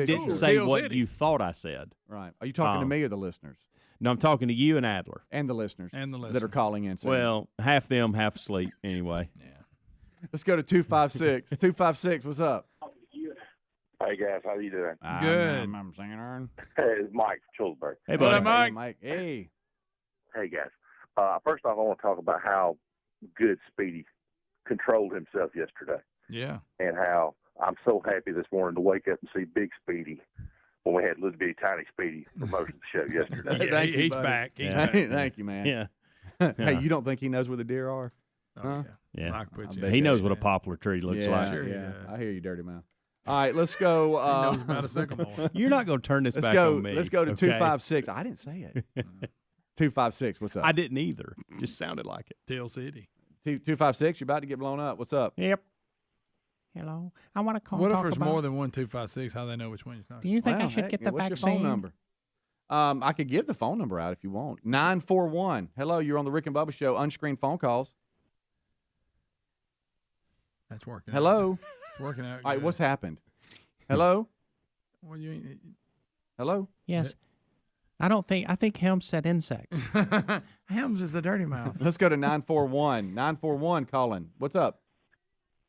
Speaker 2: didn't say what you thought I said.
Speaker 1: Right? Are you talking to me or the listeners?
Speaker 2: No, I'm talking to you and Adler
Speaker 1: and the listeners that are calling in.
Speaker 2: Well, half them, half asleep anyway.
Speaker 1: Yeah. Let's go to 256. 256. What's up?
Speaker 6: Hey guys, how you doing?
Speaker 3: Good.
Speaker 1: I'm singing Aaron.
Speaker 6: Hey, it's Mike Chilsburg.
Speaker 2: Hey, buddy.
Speaker 3: Hey, Mike.
Speaker 1: Hey.
Speaker 6: Hey guys. First off, I want to talk about how good Speedy controlled himself yesterday.
Speaker 3: Yeah.
Speaker 6: And how I'm so happy this morning to wake up and see Big Speedy when we had little bitty tiny Speedy for most of the show yesterday.
Speaker 3: Yeah, he's back. He's back.
Speaker 1: Thank you, man.
Speaker 2: Yeah.
Speaker 1: Hey, you don't think he knows where the deer are?
Speaker 2: Yeah.
Speaker 1: He
Speaker 2: knows what a poplar tree looks like.
Speaker 3: Sure
Speaker 1: yeah. I hear you, dirty mouth. All right, let's go.
Speaker 3: He knows about a sycamore.
Speaker 2: You're not going to turn this back on me.
Speaker 1: Let's go to 256. I didn't say it. 256. What's up?
Speaker 2: I didn't either. Just sounded like it.
Speaker 3: Teal City.
Speaker 1: 256. You're about to get blown up. What's up?
Speaker 7: Yep. Hello. I want to call.
Speaker 3: What if there's more than 1 256? How do they know which one you're talking?
Speaker 7: Do you think I should get the
Speaker 1: what's
Speaker 7: vaccine?
Speaker 1: Your phone number? I could give the phone number out if you want. 941. Hello, you're on the Rick and Bubba Show. Unscreened phone calls.
Speaker 3: That's working.
Speaker 1: Hello.
Speaker 3: It's working out.
Speaker 1: All right, what's happened? Hello.
Speaker 3: Well, you.
Speaker 1: Hello.
Speaker 7: Yes. I think Helms said insects.
Speaker 3: Helms is a dirty mouth.
Speaker 1: Let's go to 941. 941, Colin. What's up?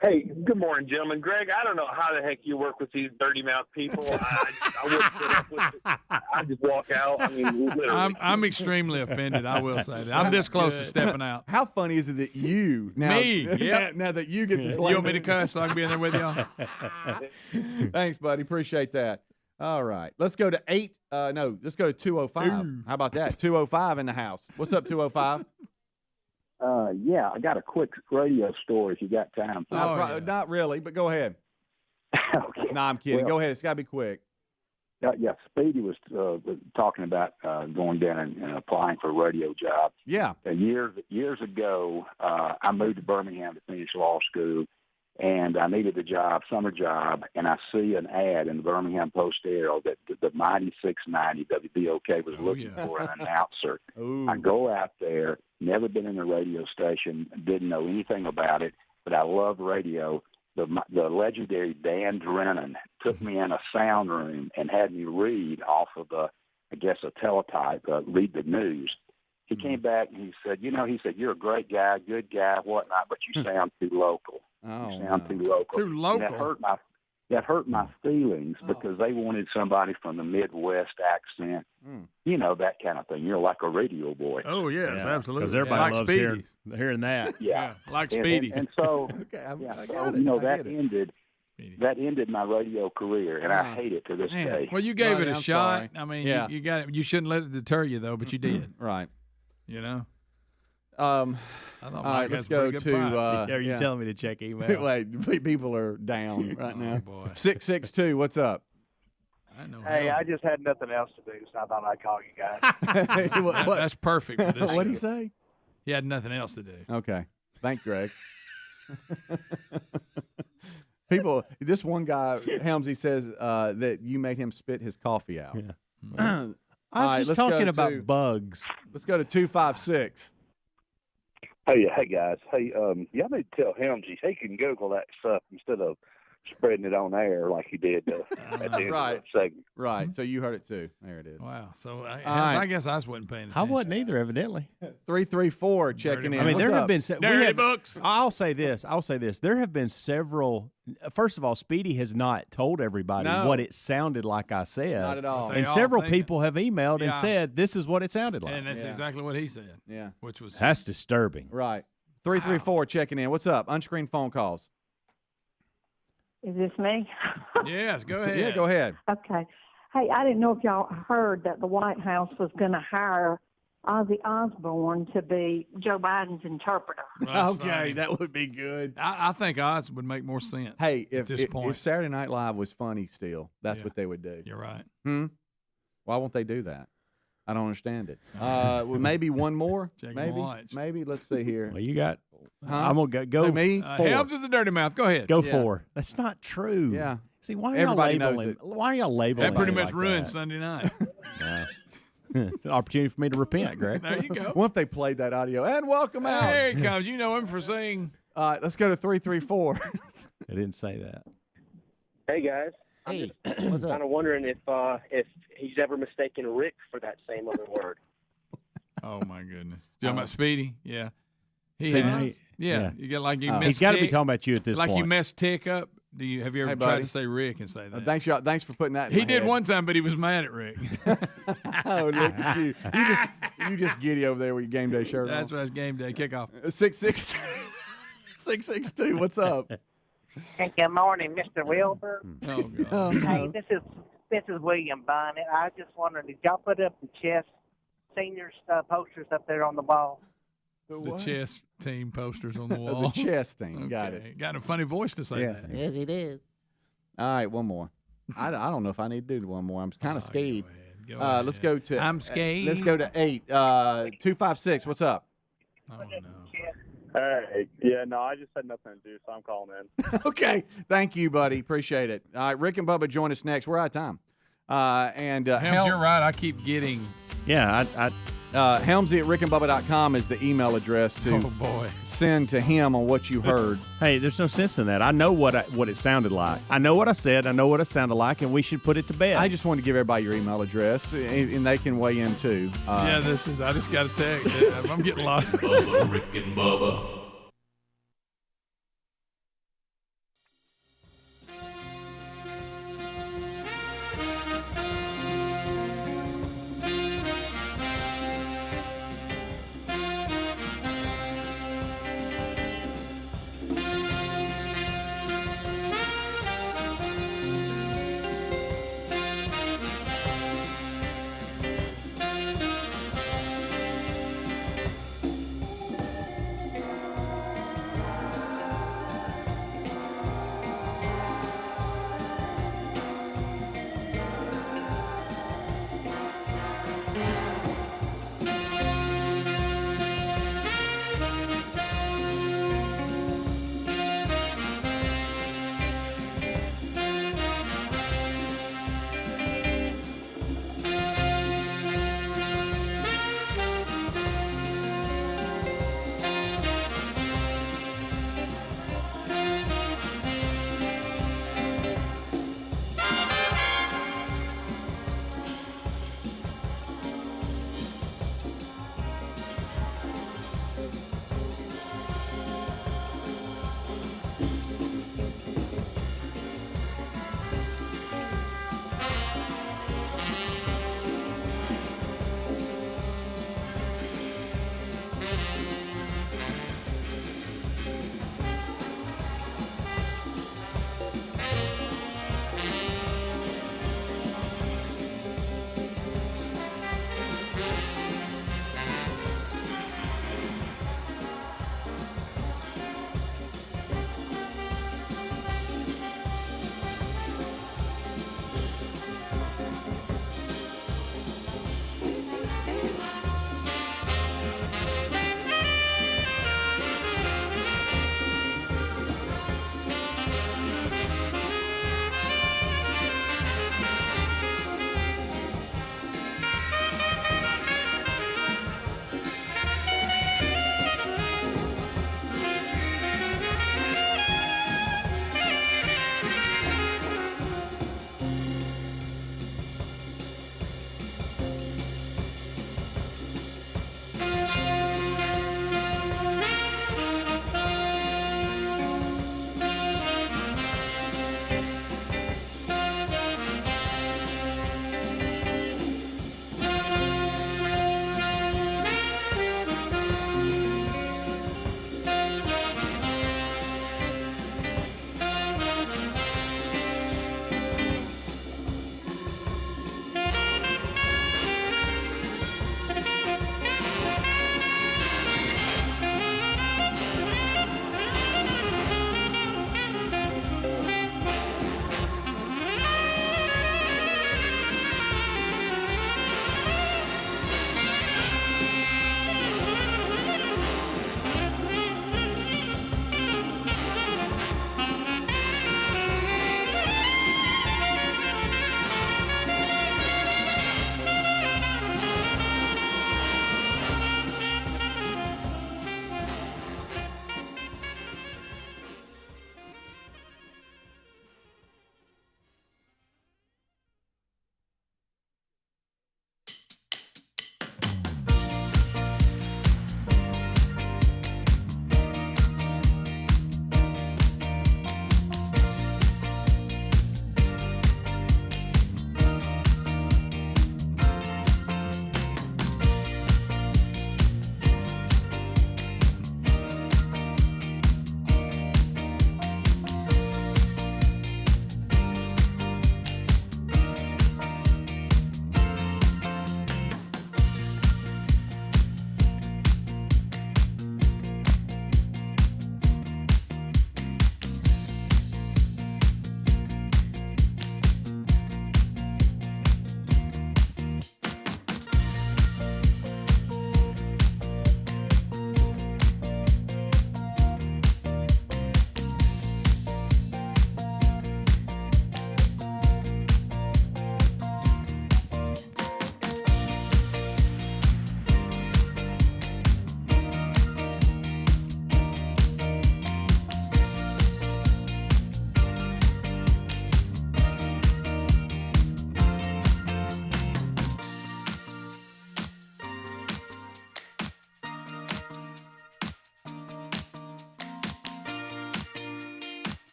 Speaker 8: Hey, good morning, gentlemen. Greg, I don't know how the heck you work with these dirty mouth people. I wouldn't put up with it. I just walk out. I mean, literally.
Speaker 3: I'm extremely offended. I will say that. I'm this close to stepping out.
Speaker 1: How funny is it that you now?
Speaker 3: Me? Yeah.
Speaker 1: Now that you get to play.
Speaker 3: You want me to cuss so I can be in there with y'all?
Speaker 1: Thanks, buddy. Appreciate that. All right. Let's go to let's go to 205. Ooh. How about that? 205 in the house. What's up, 205?
Speaker 9: Yeah, I got a quick radio story if you got time.
Speaker 1: Not really, but go ahead.
Speaker 9: Okay.
Speaker 1: No, I'm kidding. Go ahead. It's got to be quick.
Speaker 9: Yeah, Speedy was talking about going down and applying for a radio job.
Speaker 1: Yeah.
Speaker 9: Years ago, I moved to Birmingham to finish law school, and I needed a job, summer job, and I see an ad in the Birmingham Post-Herald that the Mighty 690 WBOK was looking for an announcer.
Speaker 1: Ooh.
Speaker 9: I go out there, never been in a radio station, didn't know anything about it, but I love radio. The legendary Dan Drennan took me in a sound room and had me read off of a teletype, read the news. He came back and he said, you're a great guy, good guy, whatnot, but you sound too local. You sound too local.
Speaker 3: Too local.
Speaker 9: And that hurt my feelings because they wanted somebody from the Midwest accent, that kind of thing. You're like a radio voice.
Speaker 3: Oh, yes, absolutely.
Speaker 2: Because everybody loves hearing that.
Speaker 3: Yeah, like Speedies.
Speaker 9: And so, that ended. That ended my radio career, and I hate it to this day.
Speaker 3: Well, you gave it a shot.
Speaker 1: Sorry.
Speaker 3: I mean, you got it. You shouldn't let it deter you, though, but you did.
Speaker 1: Right.
Speaker 3: You know?
Speaker 1: All right, let's go to.
Speaker 2: Are you telling me to check email?
Speaker 1: Wait, people are down right now.
Speaker 3: Boy.
Speaker 1: 662, what's up?
Speaker 5: Hey, I just had nothing else to do, so I thought I'd call you guys.
Speaker 3: That's perfect for this.
Speaker 1: What'd he say?
Speaker 3: He had nothing else to do.
Speaker 1: Okay. Thank Greg. People, this one guy, Helmsy, says that you made him spit his coffee out.
Speaker 2: Yeah. I was just talking about bugs.
Speaker 1: Let's go to 256.
Speaker 6: Hey guys. Hey, y'all need to tell Helmsy he can Google that stuff instead of spreading it on air like he did at the end of the segment.
Speaker 1: Right. So you heard it too. There it is.
Speaker 3: Wow. So I guess I wasn't paying attention.
Speaker 2: I wasn't either, evidently.
Speaker 1: 334 checking in.
Speaker 2: I mean,
Speaker 1: What's
Speaker 2: there
Speaker 1: up?
Speaker 2: have been
Speaker 3: Dirty books.
Speaker 2: I'll say this. There have been several. First of all, Speedy has not told everybody what it sounded like I said.
Speaker 1: Not at all.
Speaker 2: And several people have emailed and said this is what it sounded like.
Speaker 3: And that's exactly what he said.
Speaker 1: Yeah.
Speaker 3: Which was
Speaker 2: that's disturbing.
Speaker 1: Right. 334 checking in. What's up? Unscreened phone calls.
Speaker 10: Is this me?
Speaker 3: Yes, go ahead.
Speaker 1: Yeah, go ahead.
Speaker 10: Okay. Hey, I didn't know if y'all heard that the White House was going to hire Ozzy Osbourne to be Joe Biden's interpreter.
Speaker 1: Okay, that would be good.
Speaker 3: I think Oz would make more sense.
Speaker 1: Hey,
Speaker 3: at this point.
Speaker 1: If Saturday Night Live was funny still, that's what they would do.
Speaker 3: You're right.
Speaker 1: Why won't they do that? I don't understand it. Well, maybe one more. Maybe. Let's see here.
Speaker 2: Well, you got. I'm gonna go.
Speaker 1: Me.
Speaker 3: Helms is a dirty mouth. Go ahead.
Speaker 2: Go 4. That's not true.
Speaker 1: Yeah.
Speaker 2: See, why are
Speaker 1: Everybody
Speaker 2: y'all
Speaker 1: knows
Speaker 2: labeling?
Speaker 1: it.
Speaker 2: Why are y'all labeling?
Speaker 3: That pretty much
Speaker 2: like
Speaker 3: ruined
Speaker 2: that?
Speaker 3: Sunday night.
Speaker 2: It's an opportunity for me to repent, Greg.
Speaker 3: There you go.
Speaker 1: What if they played that audio? And welcome out.
Speaker 3: Here he comes. You know him for saying.
Speaker 1: All right, let's go to 334.
Speaker 2: I didn't say that.
Speaker 11: Hey guys.
Speaker 7: Hey,
Speaker 11: I'm
Speaker 7: what's up?
Speaker 11: kind of wondering if he's ever mistaken Rick for that same other word.
Speaker 3: Oh my goodness. You talking about Speedy? Yeah. He
Speaker 2: See,
Speaker 3: has.
Speaker 2: yeah.
Speaker 3: You get like you mess.
Speaker 2: He's got to be
Speaker 3: Tick-
Speaker 2: talking about you at this
Speaker 3: like
Speaker 2: point.
Speaker 3: you messed Tick up. Have you ever
Speaker 1: Hey,
Speaker 3: tried
Speaker 1: buddy.
Speaker 3: to say Rick and say that?
Speaker 1: Thanks for putting that. In
Speaker 3: He
Speaker 1: my
Speaker 3: did
Speaker 1: head.
Speaker 3: one time, but he was mad at Rick.
Speaker 1: Oh, look at you! You just giddy over there with your game day shirt
Speaker 3: That's
Speaker 1: on.
Speaker 3: right. It's game day kickoff.
Speaker 1: 662. What's up?
Speaker 12: Hey, good morning, Mr. Wilbur.
Speaker 3: Oh God.
Speaker 12: Hey, this is William Bonnet. I just wondered, did y'all put up the chess seniors posters up there on the wall?
Speaker 3: The chess team posters on the wall.
Speaker 1: The chess team. Got it.
Speaker 3: Got a funny voice to say that.
Speaker 7: Yes, he did.
Speaker 1: All right, one more. I don't know if I need to do one more. I'm kind of scared.
Speaker 3: Go ahead.
Speaker 1: Let's go to.
Speaker 3: I'm scared.
Speaker 1: Let's go to 8. 256. What's up?
Speaker 3: Oh no.
Speaker 13: Hey, yeah, no, I just had nothing to do, so I'm calling in.
Speaker 1: Okay, thank you, buddy. Appreciate it. All right, Rick and Bubba join us next. We're out of time.
Speaker 3: Helms, you're right. I keep getting.
Speaker 2: Yeah,
Speaker 1: Helmsy at rickandbubba.com is the email address to send to him on what you heard.
Speaker 2: Hey, there's no sense in that. I know what it sounded like. I know what I said. I know what it sounded like, and we should put it to bed.
Speaker 1: I just wanted to give everybody your email address, and they can weigh in too.
Speaker 3: I just got a text. I'm getting a lot.
Speaker 4: Bubba, Rick and Bubba.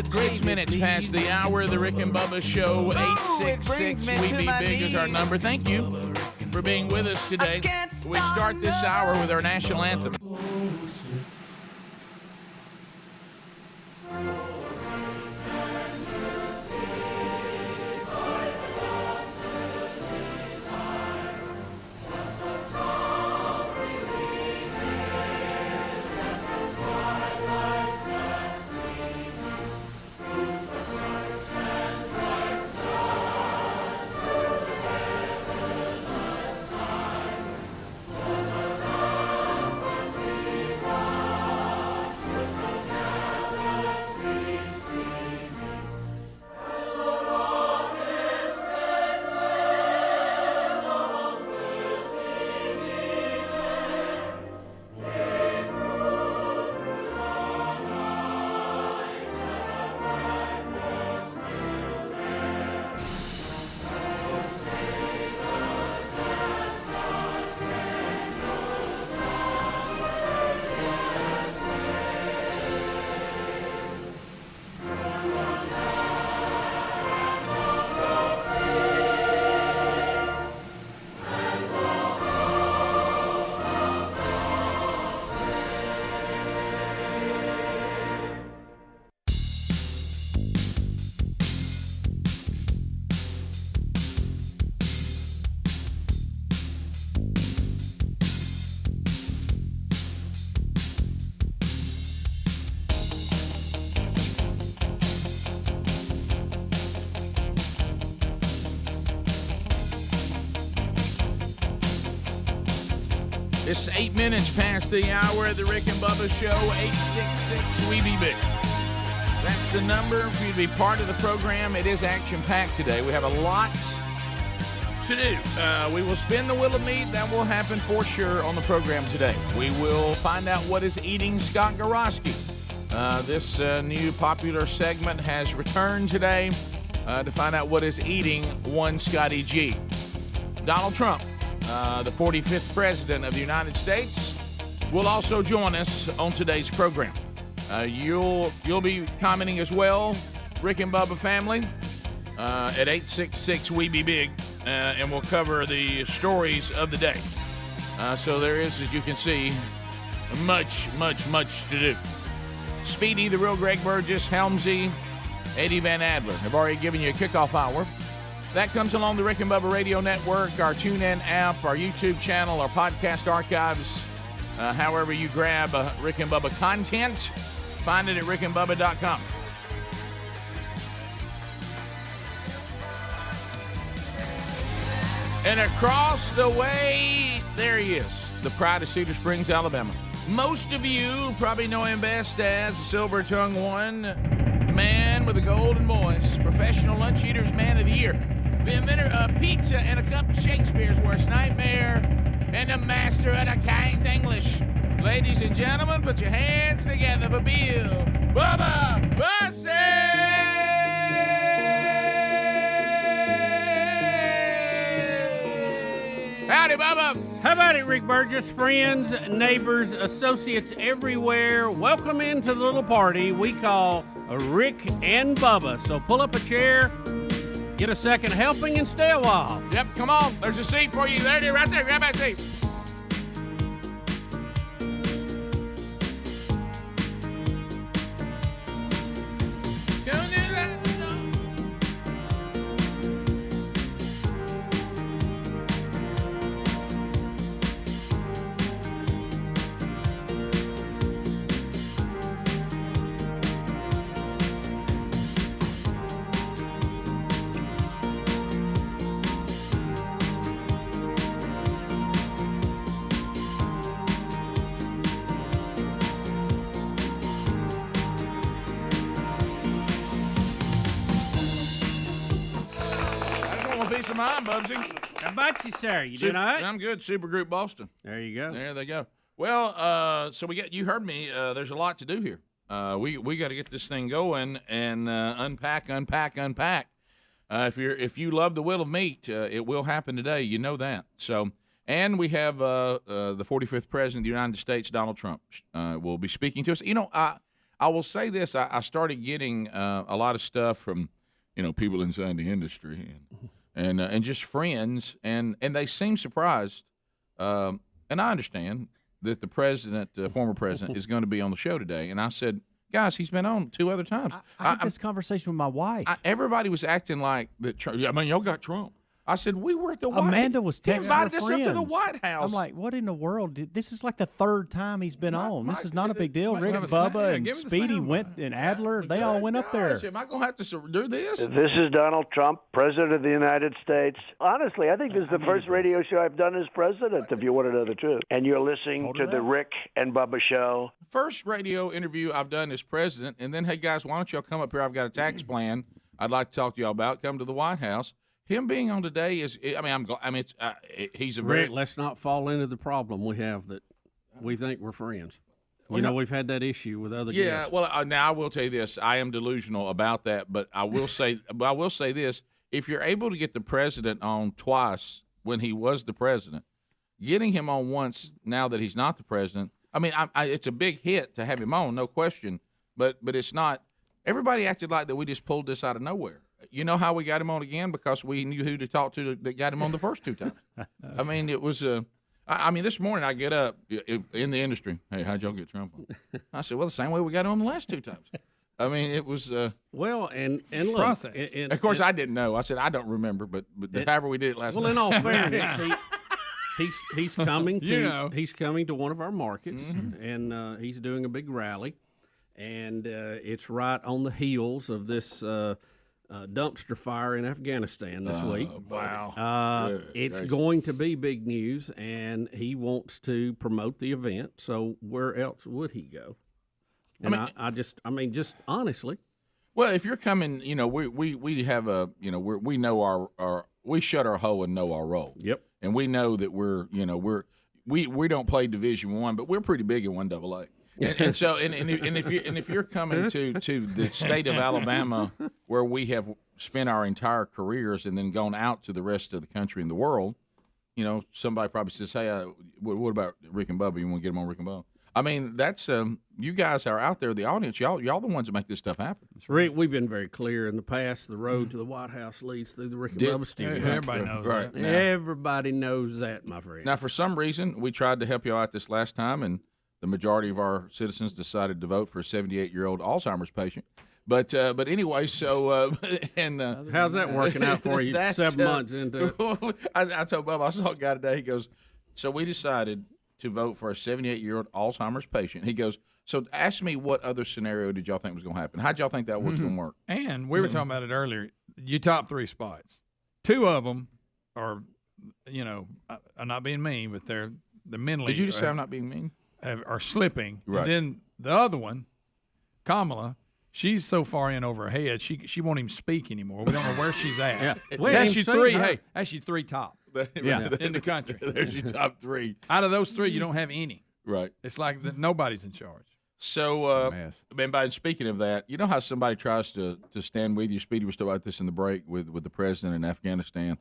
Speaker 14: 6 minutes past the hour of the Rick and Bubba Show. 866 We Be Big is our number. Thank you for being with us today. We start this hour with our national anthem. It's 8 minutes past the hour of the Rick and Bubba Show. 866 We Be Big. That's the number for you to be part of the program. It is action-packed today. We have a lot to do. We will spin the wheel of meat. That will happen for sure on the program today. We will find out what is eating Scott Gorosky. This new popular segment has returned today to find out what is eating one Scotty G. Donald Trump, the 45th President of the United States, will also join us on today's program. You'll be commenting as well, Rick and Bubba family, at 866 We Be Big, and we'll cover the stories of the day. So there is, as you can see, much to do. Speedy, the real Greg Burgess, Helmsy, Eddie Van Adler have already given you a kickoff hour. That comes along the Rick and Bubba Radio Network, our TuneIn app, our YouTube channel, our podcast archives. However you grab Rick and Bubba content, find it at rickandbubba.com. And across the way, there he is, the pride of Cedar Springs, Alabama. Most of you probably know him best as the Silver-Tongue One, man with a golden voice, Professional Lunch Eaters Man of the Year, the inventor of pizza and a cup of Shakespeare's worst nightmare, and the master of the King's English. Ladies and gentlemen, put your hands together for Bill Bubba Bussey! Howdy, Bubba.
Speaker 15: How about it, Rick Burgess? Friends, neighbors, associates everywhere, welcome into the little party we call Rick and Bubba. So pull up a chair, get a second helping, and stay a while.
Speaker 14: Yep, come on. There's a seat for you. There it is, right there. Grab that seat. Of mine, Bubsy.
Speaker 15: How about you, sir? You doing all right?
Speaker 14: I'm good. Supergroup Boston.
Speaker 15: There you go.
Speaker 14: There they go. Well, so you heard me. There's a lot to do here. We got to get this thing going and unpack. If you love the wheel of meat, it will happen today. You know that. So, and we have the 45th President of the United States, Donald Trump, will be speaking to us. You know, I I will say this: I started getting a lot of stuff from people inside the industry and just friends, and they seem surprised. And I understand that the president, former president, is going to be on the show today. And I said, guys, he's been on 2 other times.
Speaker 7: I had this conversation with my wife.
Speaker 14: Everybody was acting like that. Trump, y'all got Trump. I said, we were at the White House.
Speaker 7: Amanda was texting her
Speaker 14: invited us
Speaker 7: friends.
Speaker 14: up to the White House.
Speaker 7: I'm like, what in the world? This is like the 3rd time he's been on. This is not a big deal. Rick, Bubba, and Speedy went, and Adler, they all went up there.
Speaker 14: Am I going to have to do this?
Speaker 16: This is Donald Trump, President of the United States. Honestly, I think this is the first radio show I've done as president, if you want to know the truth. And you're listening to the Rick and Bubba Show.
Speaker 14: First radio interview I've done as president, and then, hey, guys, why don't y'all come up here? I've got a tax plan I'd like to talk to y'all about. Come to the White House. Him being on today is, he's a very.
Speaker 15: Rick, let's not fall into the problem we have that we think we're friends. We've had that issue with other guests.
Speaker 14: Yeah, well, now I will tell you this: I am delusional about that, but I will say, this: if you're able to get the president on twice when he was the president, getting him on once now that he's not the president, it's a big hit to have him on, no question. But it's not. Everybody acted like that we just pulled this out of nowhere. You know how we got him on again? Because we knew who to talk to that got him on the first 2 times. It was this morning I get up in the industry. Hey, how'd y'all get Trump on? I said, well, the same way we got him on the last 2 times. It was
Speaker 15: well, and look,
Speaker 14: process. Of course, I didn't know. I said I don't remember, but however we did it last night.
Speaker 15: Well, in all fairness, he's coming to he's coming to one of our markets, and he's doing a big rally, and it's right on the heels of this. Dumpster fire in Afghanistan this week.
Speaker 14: Wow.
Speaker 15: It's going to be big news, and he wants to promote the event. So where else would he go? And just honestly.
Speaker 14: Well, if you're coming, we have a, we know our we shut our hole and know our role.
Speaker 15: Yep.
Speaker 14: And we know that we don't play Division I, but we're pretty big in 1AA. And so if you're coming to the state of Alabama where we have spent our entire careers and then gone out to the rest of the country and the world, somebody probably says, hey, what about Rick and Bubba? You want to get them on Rick and Bubba? That's you guys are out there, the audience. Y'all the ones that make this stuff happen.
Speaker 15: Rick, we've been very clear in the past. The road to the White House leads through the Rick and Bubba studio.
Speaker 3: Everybody knows that.
Speaker 14: Now,
Speaker 15: everybody knows that, my friend.
Speaker 14: Now, for some reason, we tried to help you out this last time, and the majority of our citizens decided to vote for a 78-year-old Alzheimer's patient. But anyway, so
Speaker 15: how's that working out for you? 7 months into it.
Speaker 14: I told Bubba, I saw a guy today. He goes, so we decided to vote for a 78-year-old Alzheimer's patient. He goes, so ask me what other scenario did y'all think was going to happen? How'd y'all think that was going to work?
Speaker 3: And we were talking about it earlier. Your top 3 spots, 2 of them are, I'm not being mean, but they're mentally.
Speaker 14: Did you just say I'm not being mean?
Speaker 3: Are slipping.
Speaker 14: Right.
Speaker 3: And then the other one, Kamala, she's so far in over her head, she won't even speak anymore. We don't know where she's at.
Speaker 15: Yeah.
Speaker 3: That's your 3. Hey, that's your 3 top.
Speaker 14: Yeah.
Speaker 3: In the country.
Speaker 14: There's your top 3.
Speaker 3: Out of those 3, you don't have any.
Speaker 14: Right.
Speaker 3: It's like nobody's in charge.
Speaker 14: So, and speaking of that, you know how somebody tries to stand with you? Speedy was talking about this in the break with the president in Afghanistan.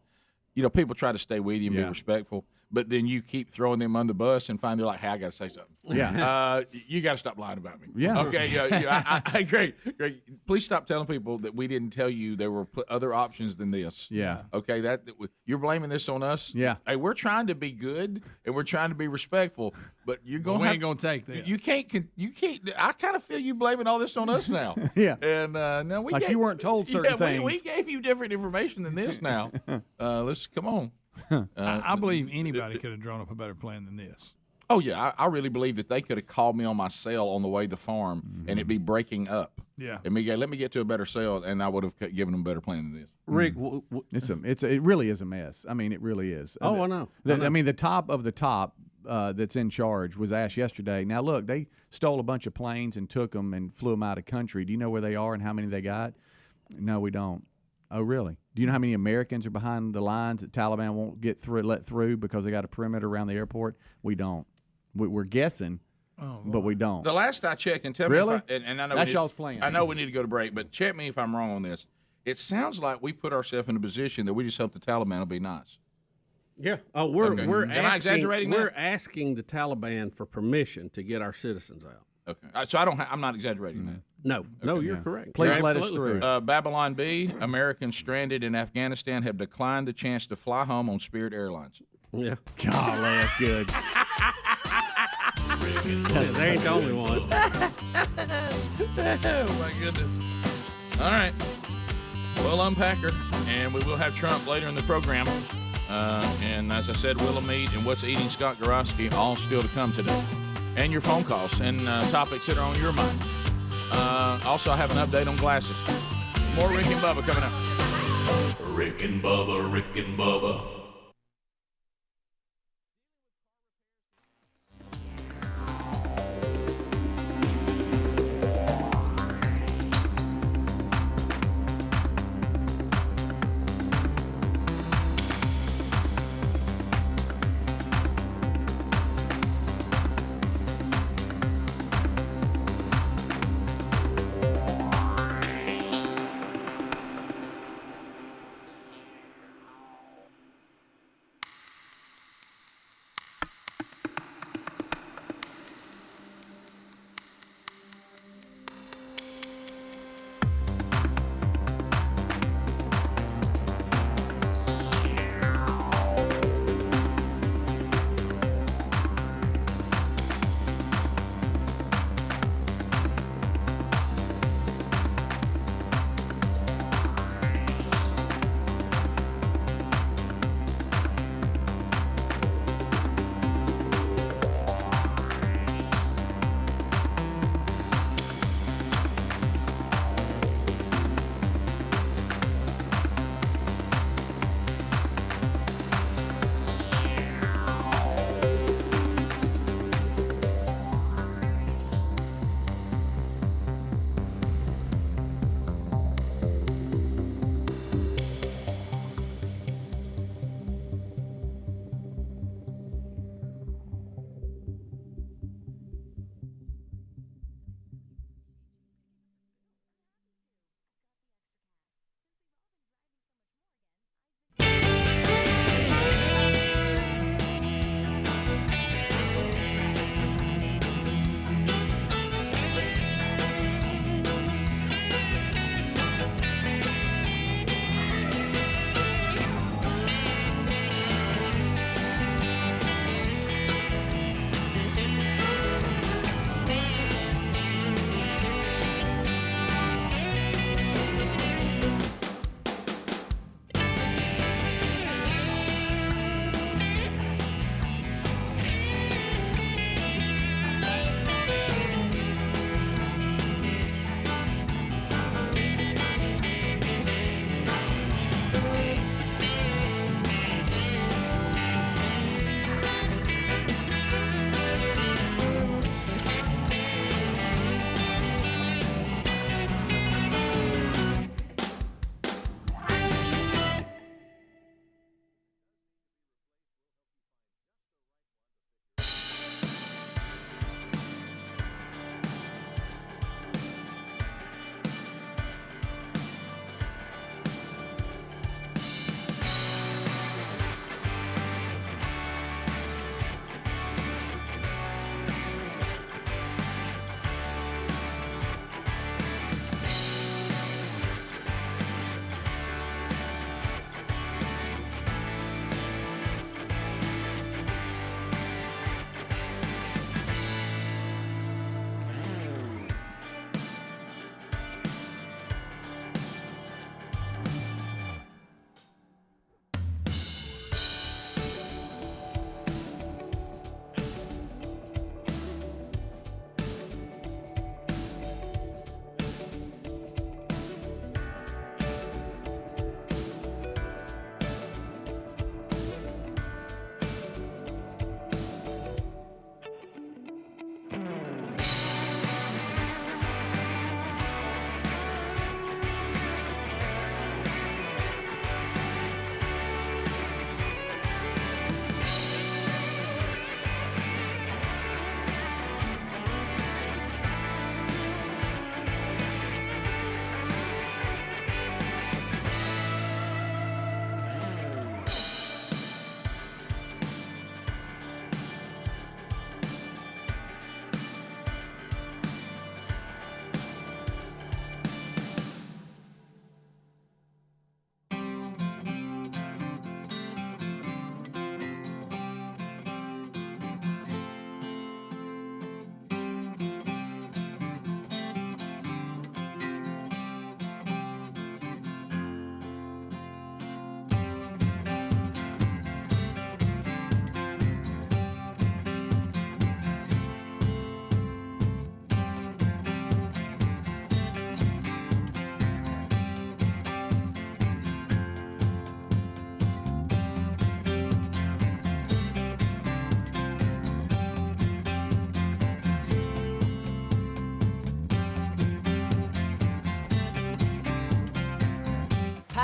Speaker 14: People try to stay with you and be respectful, but then you keep throwing them under the bus and find they're like, hey, I got to say something.
Speaker 7: Yeah.
Speaker 14: You got to stop lying about me.
Speaker 7: Yeah.
Speaker 14: Okay. I agree. Please stop telling people that we didn't tell you there were other options than this.
Speaker 7: Yeah.
Speaker 14: Okay. That you're blaming this on us.
Speaker 7: Yeah.
Speaker 14: Hey, we're trying to be good and we're trying to be respectful, but you're going.
Speaker 3: We ain't gonna take this.
Speaker 14: You can't. I kind of feel you blaming all this on us now.
Speaker 7: Yeah.
Speaker 14: And no, we
Speaker 7: you weren't told certain things.
Speaker 14: We gave you different information than this. Now, let's come on.
Speaker 3: I believe anybody could have drawn up a better plan than this.
Speaker 14: Oh, yeah. I really believe that they could have called me on my cell on the way to the farm, and it'd be breaking up.
Speaker 3: Yeah.
Speaker 14: And let me get to a better cell, and I would have given them a better plan than this.
Speaker 15: Rick,
Speaker 7: it really is a mess. It really is.
Speaker 15: Oh, I know.
Speaker 7: The top of the top that's in charge was asked yesterday. Now, look, they stole a bunch of planes and took them and flew them out of country. Do you know where they are and how many they got? No, we don't. Oh, really? Do you know how many Americans are behind the lines that Taliban won't let through because they got a perimeter around the airport? We don't. We're guessing, but we don't.
Speaker 14: The last I checked, and tell me
Speaker 7: really?
Speaker 14: if I know
Speaker 7: that's y'all's plan.
Speaker 14: I know we need to go to break, but check me if I'm wrong on this. It sounds like we put ourselves in a position that we just hope the Taliban will be nice.
Speaker 15: Yeah. Oh, we're
Speaker 14: Am I exaggerating that?
Speaker 15: We're asking the Taliban for permission to get our citizens out.
Speaker 14: Okay. So I'm not exaggerating that.
Speaker 15: No, you're correct.
Speaker 7: Please
Speaker 15: You're
Speaker 7: let us through.
Speaker 14: Babylon B, Americans stranded in Afghanistan have declined the chance to fly home on Spirit Airlines.
Speaker 15: Yeah.
Speaker 2: Golly, that's good.
Speaker 15: They ain't the only one.
Speaker 14: Oh, my goodness. All right. We'll unpack her, and we will have Trump later in the program. And as I said, Will'll Meet and What's Eating Scott Gorosky, all still to come today. And your phone calls and topics that are on your mind. Also, I have an update on glasses. More Rick and Bubba coming up.
Speaker 4: Rick and Bubba, Rick and Bubba.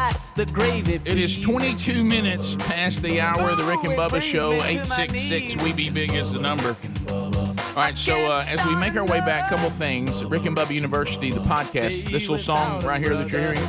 Speaker 17: pass the gravy.
Speaker 14: It is 22 minutes past the hour of the Rick and Bubba Show. 866-WE-BE-BIG is the number. All right, so as we make our way back, a couple things. Rick and Bubba University, the podcast, this little song right here that you're hearing,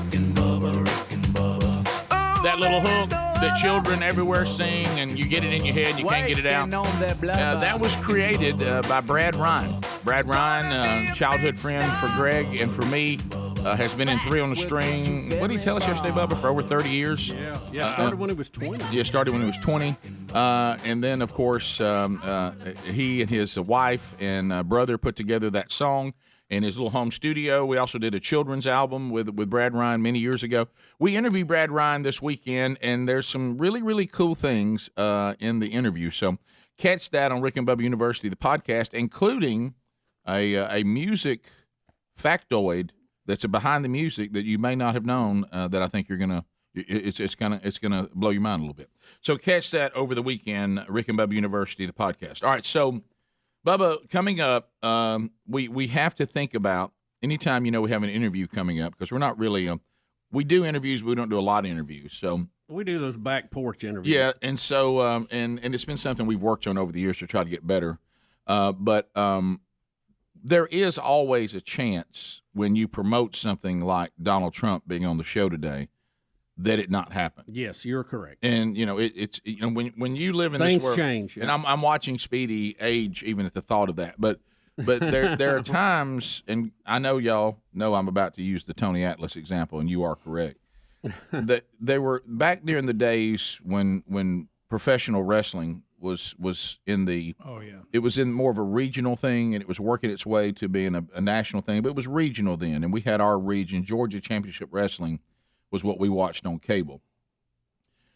Speaker 14: that little hook that children everywhere sing, and you get it in your head, you can't get it out. That was created by Brad Ryan. Brad Ryan, childhood friend for Greg and for me, has been in 3 on the String. What did he tell us yesterday, Bubba? For over 30 years.
Speaker 15: Yeah. Started when he was 20.
Speaker 14: Yeah, started when he was 20. And then, of course, he and his wife and brother put together that song in his little home studio. We also did a children's album with Brad Ryan many years ago. We interviewed Brad Ryan this weekend, and there's some really, really cool things in the interview. So catch that on Rick and Bubba University, the podcast, including a music factoid that's a behind the music that you may not have known that I think you're gonna. It's gonna blow your mind a little bit. So catch that over the weekend, Rick and Bubba University, the podcast. All right, so Bubba, coming up, we have to think about anytime we have an interview coming up, because we're not really we do interviews, but we don't do a lot of interviews. So
Speaker 15: we do those back porch interviews.
Speaker 14: Yeah, and so and it's been something we've worked on over the years to try to get better. But there is always a chance when you promote something like Donald Trump being on the show today that it not happen.
Speaker 15: Yes, you're correct.
Speaker 14: And it's when you live in
Speaker 15: things
Speaker 14: this world,
Speaker 15: change. Yeah.
Speaker 14: And I'm watching Speedy age even at the thought of that. But there are times, and I know y'all know I'm about to use the Tony Atlas example, and you are correct. That they were back during the days when professional wrestling was in the it was in more of a regional thing, and it was working its way to being a national thing, but it was regional then, and we had our region. Georgia Championship Wrestling was what we watched on cable.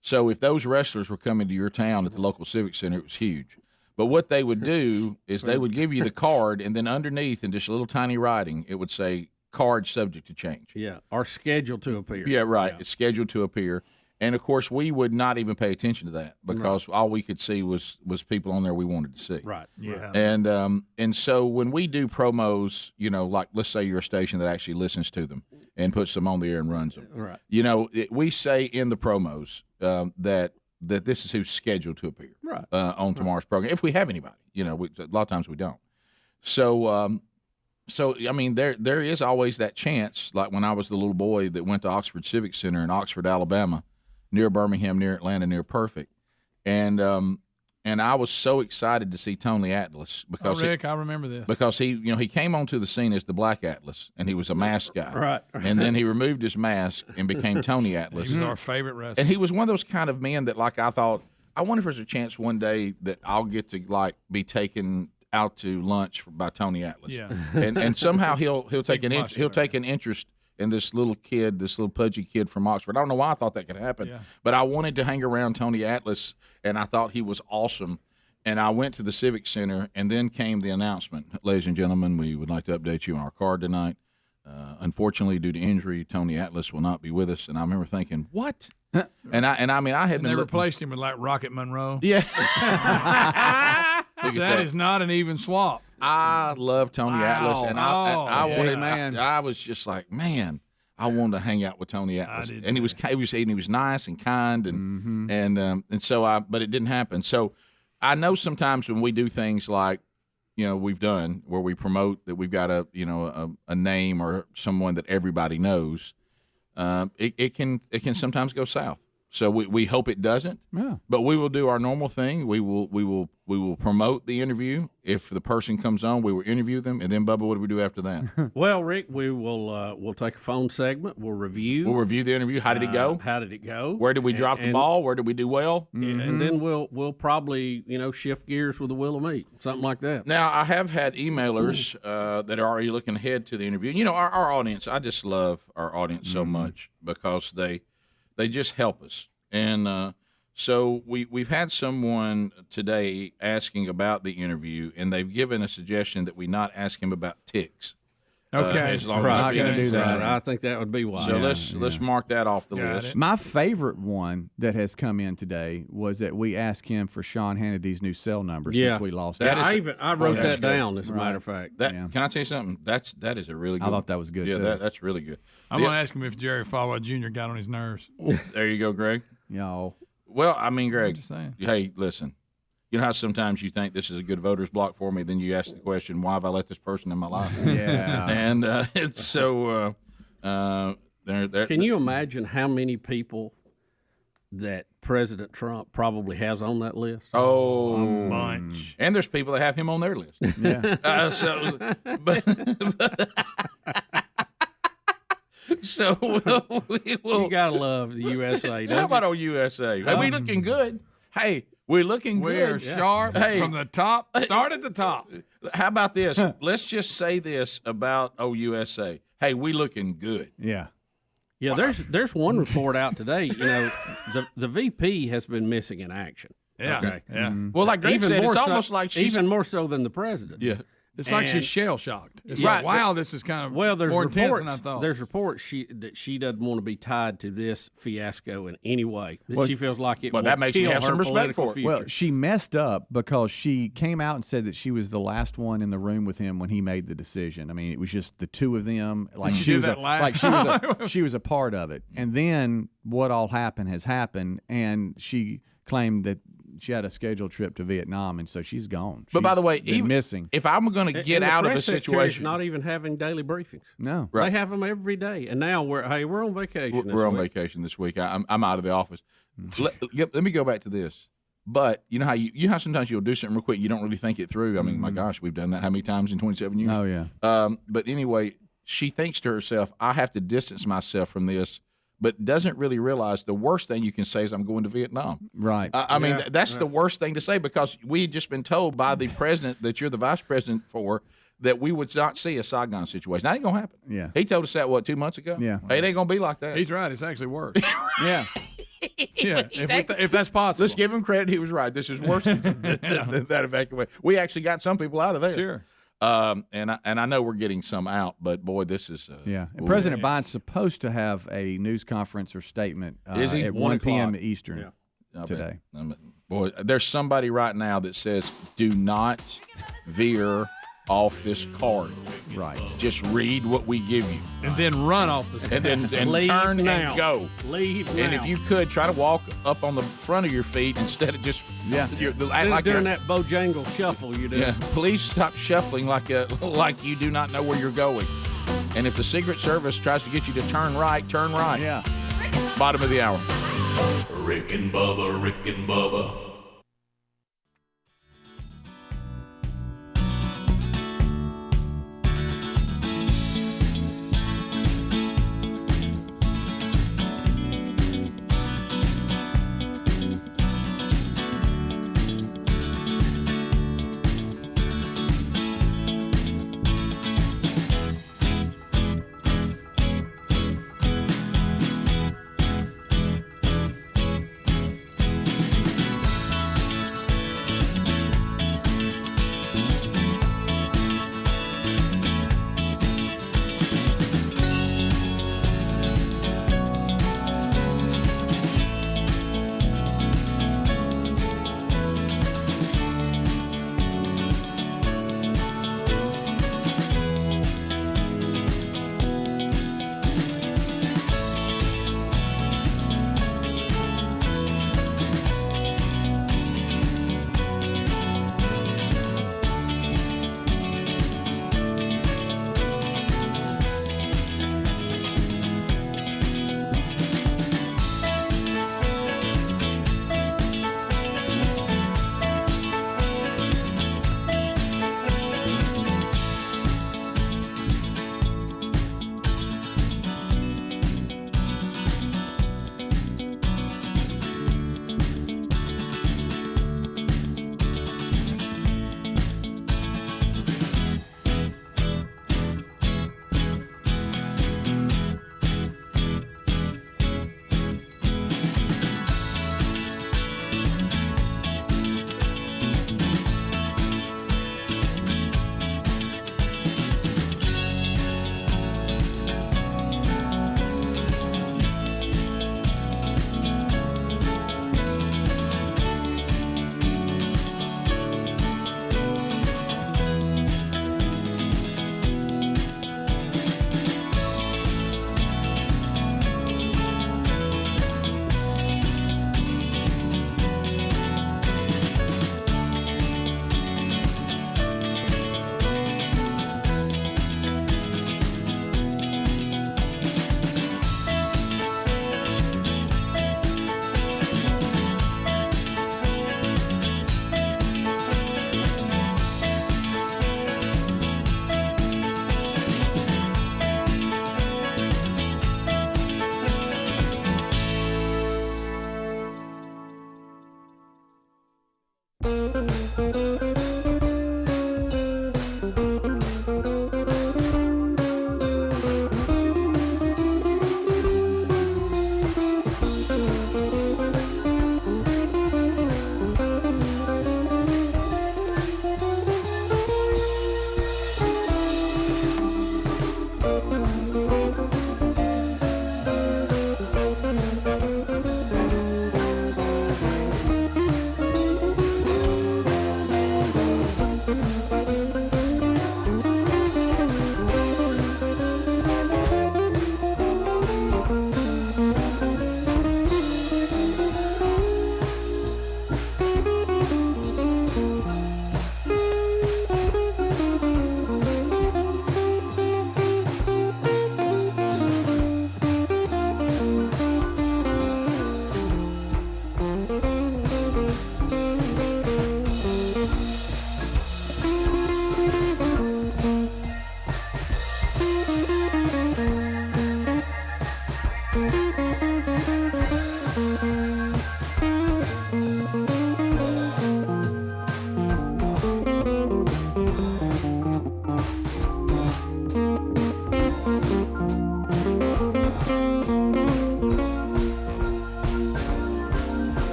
Speaker 14: So if those wrestlers were coming to your town at the local civic center, it was huge. But what they would do is they would give you the card, and then underneath in just a little tiny writing, it would say card subject to change.
Speaker 15: Yeah, or scheduled to appear.
Speaker 14: Yeah, right. Yeah. It's scheduled to appear. And, of course, we would not even pay attention to that because all we could see was people on there we wanted to see.
Speaker 15: Right.
Speaker 3: Yeah.
Speaker 14: And so when we do promos, like let's say you're a station that actually listens to them and puts them on the air and runs them.
Speaker 15: Right.
Speaker 14: We say in the promos that this is who's scheduled to appear on tomorrow's program. If we have anybody, a lot of times we don't. So I mean, there is always that chance, like when I was the little boy that went to Oxford Civic Center in Oxford, Alabama, near Birmingham, near Atlanta, near Perfect, and I was so excited to see Tony Atlas because
Speaker 3: Rick, I remember this
Speaker 14: because he came onto the scene as the Black Atlas, and he was a mask guy,
Speaker 15: right?
Speaker 14: And then he removed his mask and became Tony Atlas.
Speaker 3: He was our favorite wrestler,
Speaker 14: and he was one of those kind of men that, like, I thought, I wonder if there's a chance one day that I'll get to be taken out to lunch by Tony Atlas, and somehow he'll take an interest in this little pudgy kid from Oxford. I don't know why I thought that could happen, but I wanted to hang around Tony Atlas, and I thought he was awesome. And I went to the Civic Center, and then came the announcement, ladies and gentlemen, we would like to update you on our card tonight. Unfortunately, due to injury, Tony Atlas will not be with us. And I remember thinking, what? And I had been.
Speaker 3: They replaced him with like Rocket Monroe.
Speaker 14: Yeah.
Speaker 3: So that is not an even swap.
Speaker 14: I love Tony Atlas, and I wanted.
Speaker 7: Man.
Speaker 14: I was just like, man, I wanted to hang out with Tony Atlas, and he was nice and kind, and so but it didn't happen. So I know sometimes when we do things like we've done where we promote that we've got a name or someone that everybody knows, it can sometimes go south. So we hope it doesn't.
Speaker 7: Yeah.
Speaker 14: But we will do our normal thing. We will promote the interview. If the person comes on, we will interview them, and then Bubba, what do we do after that?
Speaker 15: Well, Rick, we will we'll take a phone segment. We'll review.
Speaker 14: We'll review the interview. How did it go?
Speaker 15: How did it go?
Speaker 14: Where did we drop the ball? Where did we do well?
Speaker 15: And then we'll probably shift gears with a wheel of meat, something like that.
Speaker 14: Now I have had emailers that are already looking ahead to the interview. Our audience. I just love our audience so much because they just help us. And so we've had someone today asking about the interview, and they've given a suggestion that we not ask him about ticks. Okay,
Speaker 3: as long as
Speaker 7: not going to do that.
Speaker 15: I think that would be wise.
Speaker 14: So let's mark that off the list.
Speaker 7: My favorite one that has come in today was that we asked him for Sean Hannity's new cell number since we lost it.
Speaker 15: I wrote that down, as a matter of fact.
Speaker 14: Can I tell you something? That is a really good
Speaker 7: I thought that was good,
Speaker 14: Yeah,
Speaker 7: too.
Speaker 14: that's really good.
Speaker 3: I'm going to ask him if Jerry Falwell Jr. got on his nerves.
Speaker 14: There you go, Greg.
Speaker 7: No.
Speaker 14: Well, I mean, Greg,
Speaker 3: just saying.
Speaker 14: Hey, listen. You know how sometimes you think this is a good voter's block for me, then you ask the question, why have I let this person in my life?
Speaker 7: Yeah.
Speaker 14: And it's so
Speaker 15: Can you imagine how many people that President Trump probably has on that list?
Speaker 14: Oh,
Speaker 3: a bunch.
Speaker 14: And there's people that have him on their list.
Speaker 7: Yeah.
Speaker 14: So
Speaker 15: you gotta love the USA.
Speaker 14: How about on USA? Hey, we looking good. Hey, we're looking good.
Speaker 3: We're sharp from the top. Start at the top.
Speaker 14: How about this? Let's just say this about USA. Hey, we looking good.
Speaker 7: Yeah.
Speaker 15: Yeah, there's one report out today. You know, the VP has been missing in action.
Speaker 3: Yeah.
Speaker 15: Okay.
Speaker 3: Yeah.
Speaker 14: Well, like Greg said, it's almost like she's
Speaker 15: even more so than the president.
Speaker 14: Yeah.
Speaker 3: It's like she's shell shocked. It's
Speaker 14: Right.
Speaker 3: like, wow, this is kind of
Speaker 15: there's
Speaker 3: more intense
Speaker 15: reports.
Speaker 3: than I thought.
Speaker 15: There's reports that she doesn't want to be tied to this fiasco in any way. That she feels like it.
Speaker 14: Well,
Speaker 15: will
Speaker 14: that makes me
Speaker 15: kill
Speaker 14: have
Speaker 15: her
Speaker 14: some respect
Speaker 15: political
Speaker 14: for it.
Speaker 15: future.
Speaker 7: Well, she messed up because she came out and said that she was the last one in the room with him when he made the decision. I mean, it was just the two of them. Like
Speaker 3: Did she
Speaker 7: she
Speaker 3: do
Speaker 7: was
Speaker 3: that live?
Speaker 7: she was a part of it. And then what all happened has happened, and she claimed that she had a scheduled trip to Vietnam, and so she's gone.
Speaker 14: But by the way,
Speaker 7: been
Speaker 14: even
Speaker 7: missing.
Speaker 14: If I'm going to get
Speaker 15: And the
Speaker 14: out of a
Speaker 15: press secretary's
Speaker 14: situation,
Speaker 15: not even having daily briefings.
Speaker 7: No,
Speaker 15: They have them every day, and now we're on vacation.
Speaker 14: we're on
Speaker 15: this week.
Speaker 14: vacation this week. I'm out of the office. Let me go back to this. But you know how sometimes you'll do something real quick, you don't really think it through. I mean, my gosh, we've done that how many times in 27 years?
Speaker 7: Oh yeah.
Speaker 14: But anyway, she thinks to herself, I have to distance myself from this, but doesn't really realize the worst thing you can say is I'm going to Vietnam.
Speaker 7: Right.
Speaker 14: I mean, that's the worst thing to say, because we had just been told by the president that you're the vice president for that we would not see a Saigon situation. That ain't going to happen.
Speaker 7: Yeah.
Speaker 14: He told us that, 2 months ago?
Speaker 7: Yeah.
Speaker 14: Hey, it ain't going to be like that.
Speaker 3: He's right. It's actually worse.
Speaker 7: Yeah.
Speaker 3: Yeah, if that's possible.
Speaker 14: Let's give him credit. He was right. This is worse than that evacuation. We actually got some people out of there.
Speaker 3: Sure.
Speaker 14: And I know we're getting some out, but boy, this is
Speaker 7: yeah. And President Biden's supposed to have a news conference or statement
Speaker 14: Is he?
Speaker 7: at 1 p.m. Eastern today.
Speaker 14: Boy, there's somebody right now that says, do not veer off this card.
Speaker 7: Right.
Speaker 14: Just read what we give you.
Speaker 3: And then run off the
Speaker 14: And then
Speaker 15: Leave
Speaker 14: turn
Speaker 15: now.
Speaker 14: and go.
Speaker 15: Leave
Speaker 14: And
Speaker 15: now.
Speaker 14: if you could, try to walk up on the front of your feet instead of just
Speaker 15: Instead of doing that Bojangle shuffle you do.
Speaker 14: Yeah, please stop shuffling like you do not know where you're going. And if the Secret Service tries to get you to turn right, turn right.
Speaker 7: Yeah.
Speaker 14: Bottom of the hour.
Speaker 4: Rick and Bubba, Rick and Bubba.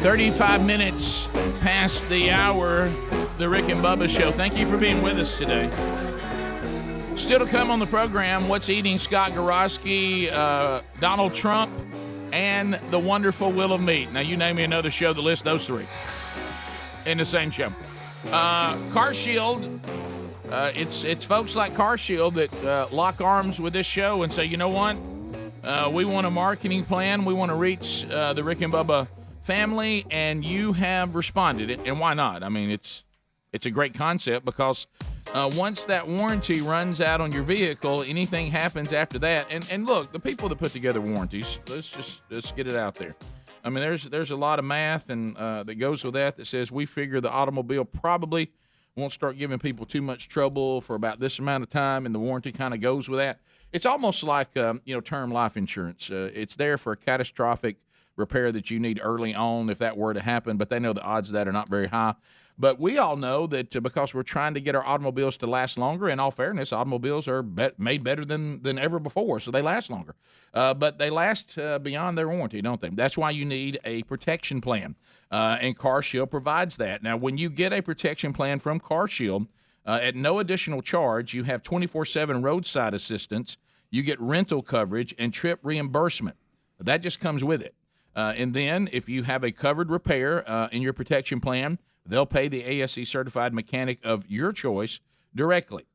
Speaker 14: 35 minutes past the hour, the Rick and Bubba Show. Thank you for being with us today. Still to come on the program, what's eating Scott Gorosky, Donald Trump, and the wonderful Wheel of Meat. Now, you name me another show that lists those three in the same show. Car Shield, it's folks like Car Shield that lock arms with this show and say, you know what? We want a marketing plan. We want to reach the Rick and Bubba family, and you have responded. And why not? I mean, it's a great concept because once that warranty runs out on your vehicle, anything happens after that. And look, the people that put together warranties, let's get it out there. I mean, there's a lot of math and that goes with that says we figure the automobile probably won't start giving people too much trouble for about this amount of time, and the warranty kind of goes with that. It's almost like term life insurance. It's there for a catastrophic repair that you need early on if that were to happen, but they know the odds of that are not very high. But we all know that because we're trying to get our automobiles to last longer, in all fairness, automobiles are made better than ever before, so they last longer. But they last beyond their warranty, don't they? That's why you need a protection plan, and Car Shield provides that. Now, when you get a protection plan from Car Shield, at no additional charge, you have 24/7 roadside assistance, you get rental coverage, and trip reimbursement. That just comes with it. And then if you have a covered repair in your protection plan, they'll pay the ASE certified mechanic of your choice directly.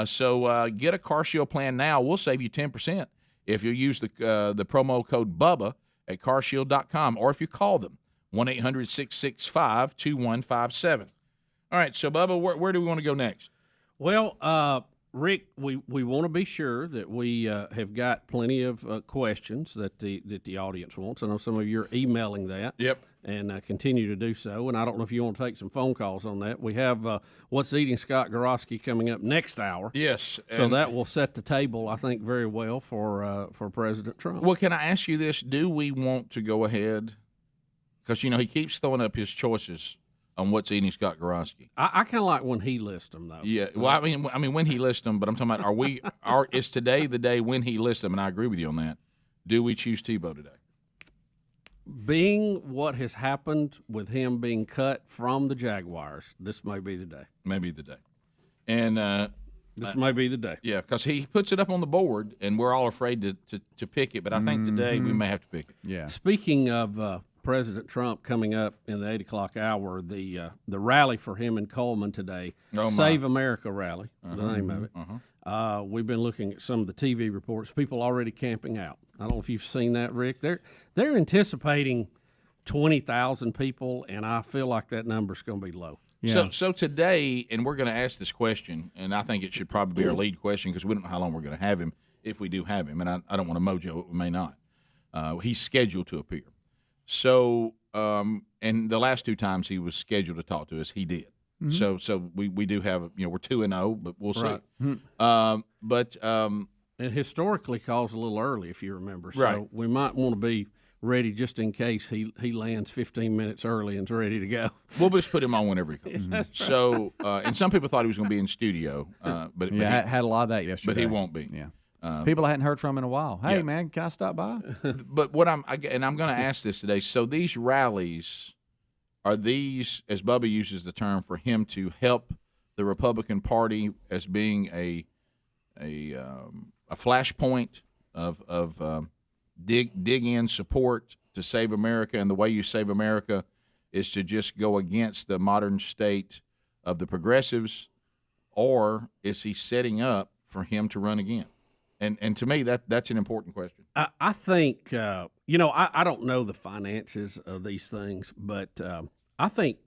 Speaker 14: So get a CarShield plan now. We'll save you 10% if you use the promo code Bubba at carshield.com, or if you call them 1-800-665-2157. All right, so Bubba, where do we want to go next?
Speaker 15: Well, Rick, we want to be sure that we have got plenty of questions that the audience wants. I know some of you are emailing that.
Speaker 14: Yep.
Speaker 15: And continue to do so. And I don't know if you want to take some phone calls on that. We have What's Eating Scott Gorosky coming up next hour.
Speaker 14: Yes.
Speaker 15: So that will set the table, I think, very well for President Trump.
Speaker 14: Well, can I ask you this? Do we want to go ahead? Because, he keeps throwing up his choices on What's Eating Scott Gorosky.
Speaker 15: I kind of like when he lists them, though.
Speaker 14: Yeah. Well, I mean, when he lists them, but I'm talking about is today the day when he lists them? And I agree with you on that. Do we choose Tebow today?
Speaker 15: Being what has happened with him being cut from the Jaguars, this may be the day.
Speaker 14: Maybe the day. And
Speaker 15: this may be the day.
Speaker 14: Yeah, because he puts it up on the board, and we're all afraid to pick it. But I think today we may have to pick it.
Speaker 7: Yeah.
Speaker 15: Speaking of President Trump coming up in the 8 o'clock hour, the rally for him in Coleman today, Save America Rally, the name of it. We've been looking at some of the TV reports. People already camping out. I don't know if you've seen that, Rick. They're anticipating 20,000 people, and I feel like that number's going to be low.
Speaker 14: Yeah. So today, and we're going to ask this question, and I think it should probably be our lead question because we don't know how long we're going to have him, if we do have him, and I don't want to mojo it. We may not. He's scheduled to appear. So, and the last two times he was scheduled to talk to us, he did. Mm-hmm. So we do have, we're 2-0, but we'll see.
Speaker 15: Right. And historically calls a little early, if you remember. So we might want to be ready just in case he lands 15 minutes early and's ready to go.
Speaker 14: We'll just put him on whenever he comes. Right. So, and some people thought he was going to be in studio. But
Speaker 7: he had a lot of that yesterday.
Speaker 14: But he won't be.
Speaker 7: Yeah. People I hadn't heard from in a while. Hey, man, can I stop by?
Speaker 14: But what I'm going to ask this today. So these rallies, are these, as Bubba uses the term, for him to help the Republican Party as being a flashpoint of dig in support to save America, and the way you save America is to just go against the modern state of the progressives, or is he setting up for him to run again? And to me, that's an important question.
Speaker 15: I think, I don't know the finances of these things, but I think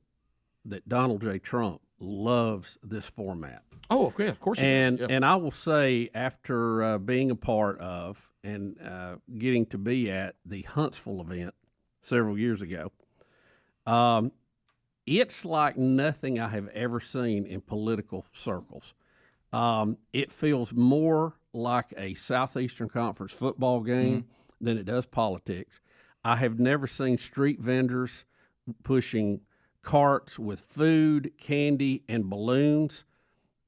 Speaker 15: that Donald J. Trump loves this format.
Speaker 14: Oh, okay, of course he does. Yeah.
Speaker 15: And I will say, after being a part of and getting to be at the Huntsville event several years ago, it's like nothing I have ever seen in political circles. It feels more like a Southeastern Conference football game than it does politics. I have never seen street vendors pushing carts with food, candy, and balloons.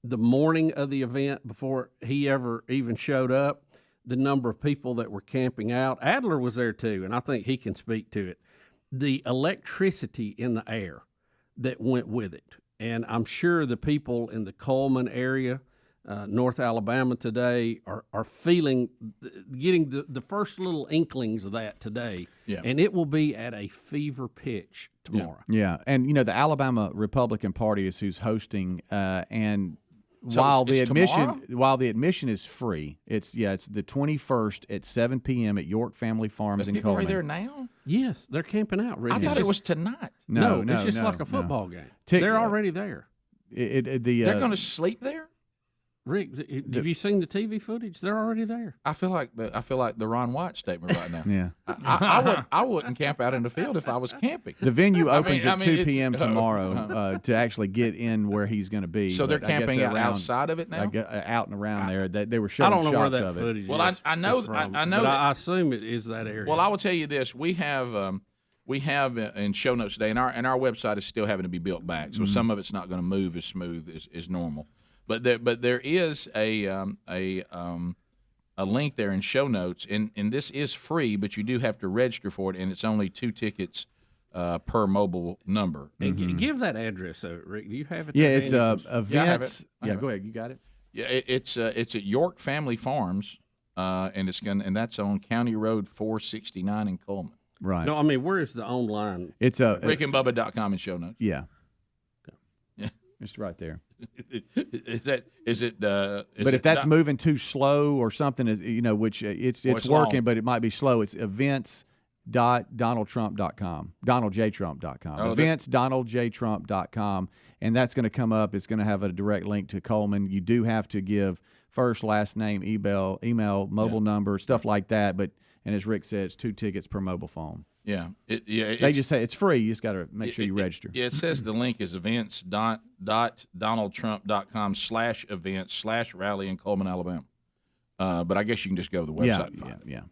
Speaker 15: The morning of the event, before he ever even showed up, the number of people that were camping out. Adler was there too, and I think he can speak to it. The electricity in the air that went with it. And I'm sure the people in the Coleman area, North Alabama today, are feeling, getting the first little inklings of that today. Yeah. And it will be at a fever pitch tomorrow.
Speaker 7: Yeah. And, the Alabama Republican Party is who's hosting, and
Speaker 14: so
Speaker 7: while
Speaker 14: it's
Speaker 7: the admission is free, it's the 21st at 7 p.m. at York Family Farms in Coleman.
Speaker 14: Are there now?
Speaker 15: Yes, they're camping out. Rick.
Speaker 14: I thought it was tonight.
Speaker 15: No, it's just like a football game. They're already there.
Speaker 14: They're going to sleep there?
Speaker 15: Rick, have you seen the TV footage? They're already there.
Speaker 14: I feel like the Ron White statement right now.
Speaker 7: Yeah,
Speaker 14: I wouldn't camp out in the field if I was camping.
Speaker 7: The venue opens at 2 p.m. tomorrow to actually get in where he's going to be.
Speaker 14: So they're camping outside of it now,
Speaker 7: out and around there. They were showing shots of it.
Speaker 15: I don't know where that footage is.
Speaker 14: Well, I know.
Speaker 15: But I assume it is that area.
Speaker 14: Well, I will tell you this: we have in show notes today, and our website is still having to be built back, so some of it's not going to move as smooth as normal. But there is a link there in show notes, and this is free, but you do have to register for it, and it's only 2 tickets per mobile number.
Speaker 15: And give that address, Rick. Do you have it?
Speaker 7: Yeah, it's events. Yeah, go ahead. You got it.
Speaker 14: Yeah, it's at York Family Farms, and that's on County Road 469 in Coleman.
Speaker 7: Right.
Speaker 15: No, I mean, where is the online?
Speaker 7: It's
Speaker 14: rickandbubba.com and show notes.
Speaker 7: Yeah.
Speaker 14: Yeah.
Speaker 7: It's right there.
Speaker 14: Is it?
Speaker 7: But if that's moving too slow or something, which it's working,
Speaker 14: long.
Speaker 7: but it might be slow. It's events.donaldtrump.com, donaldjtrump.com, events.donaldjtrump.com, and that's going to come up. It's going to have a direct link to Coleman. You do have to give first, last name, email, mobile number, stuff like that. But and as Rick said, it's 2 tickets per mobile phone.
Speaker 14: Yeah,
Speaker 7: they just say it's free. You just got to make sure you register.
Speaker 14: It says the link is events.donaldtrump.com/events/rally in Coleman, Alabama. But I guess you can just go to the website and find it.
Speaker 7: Yeah.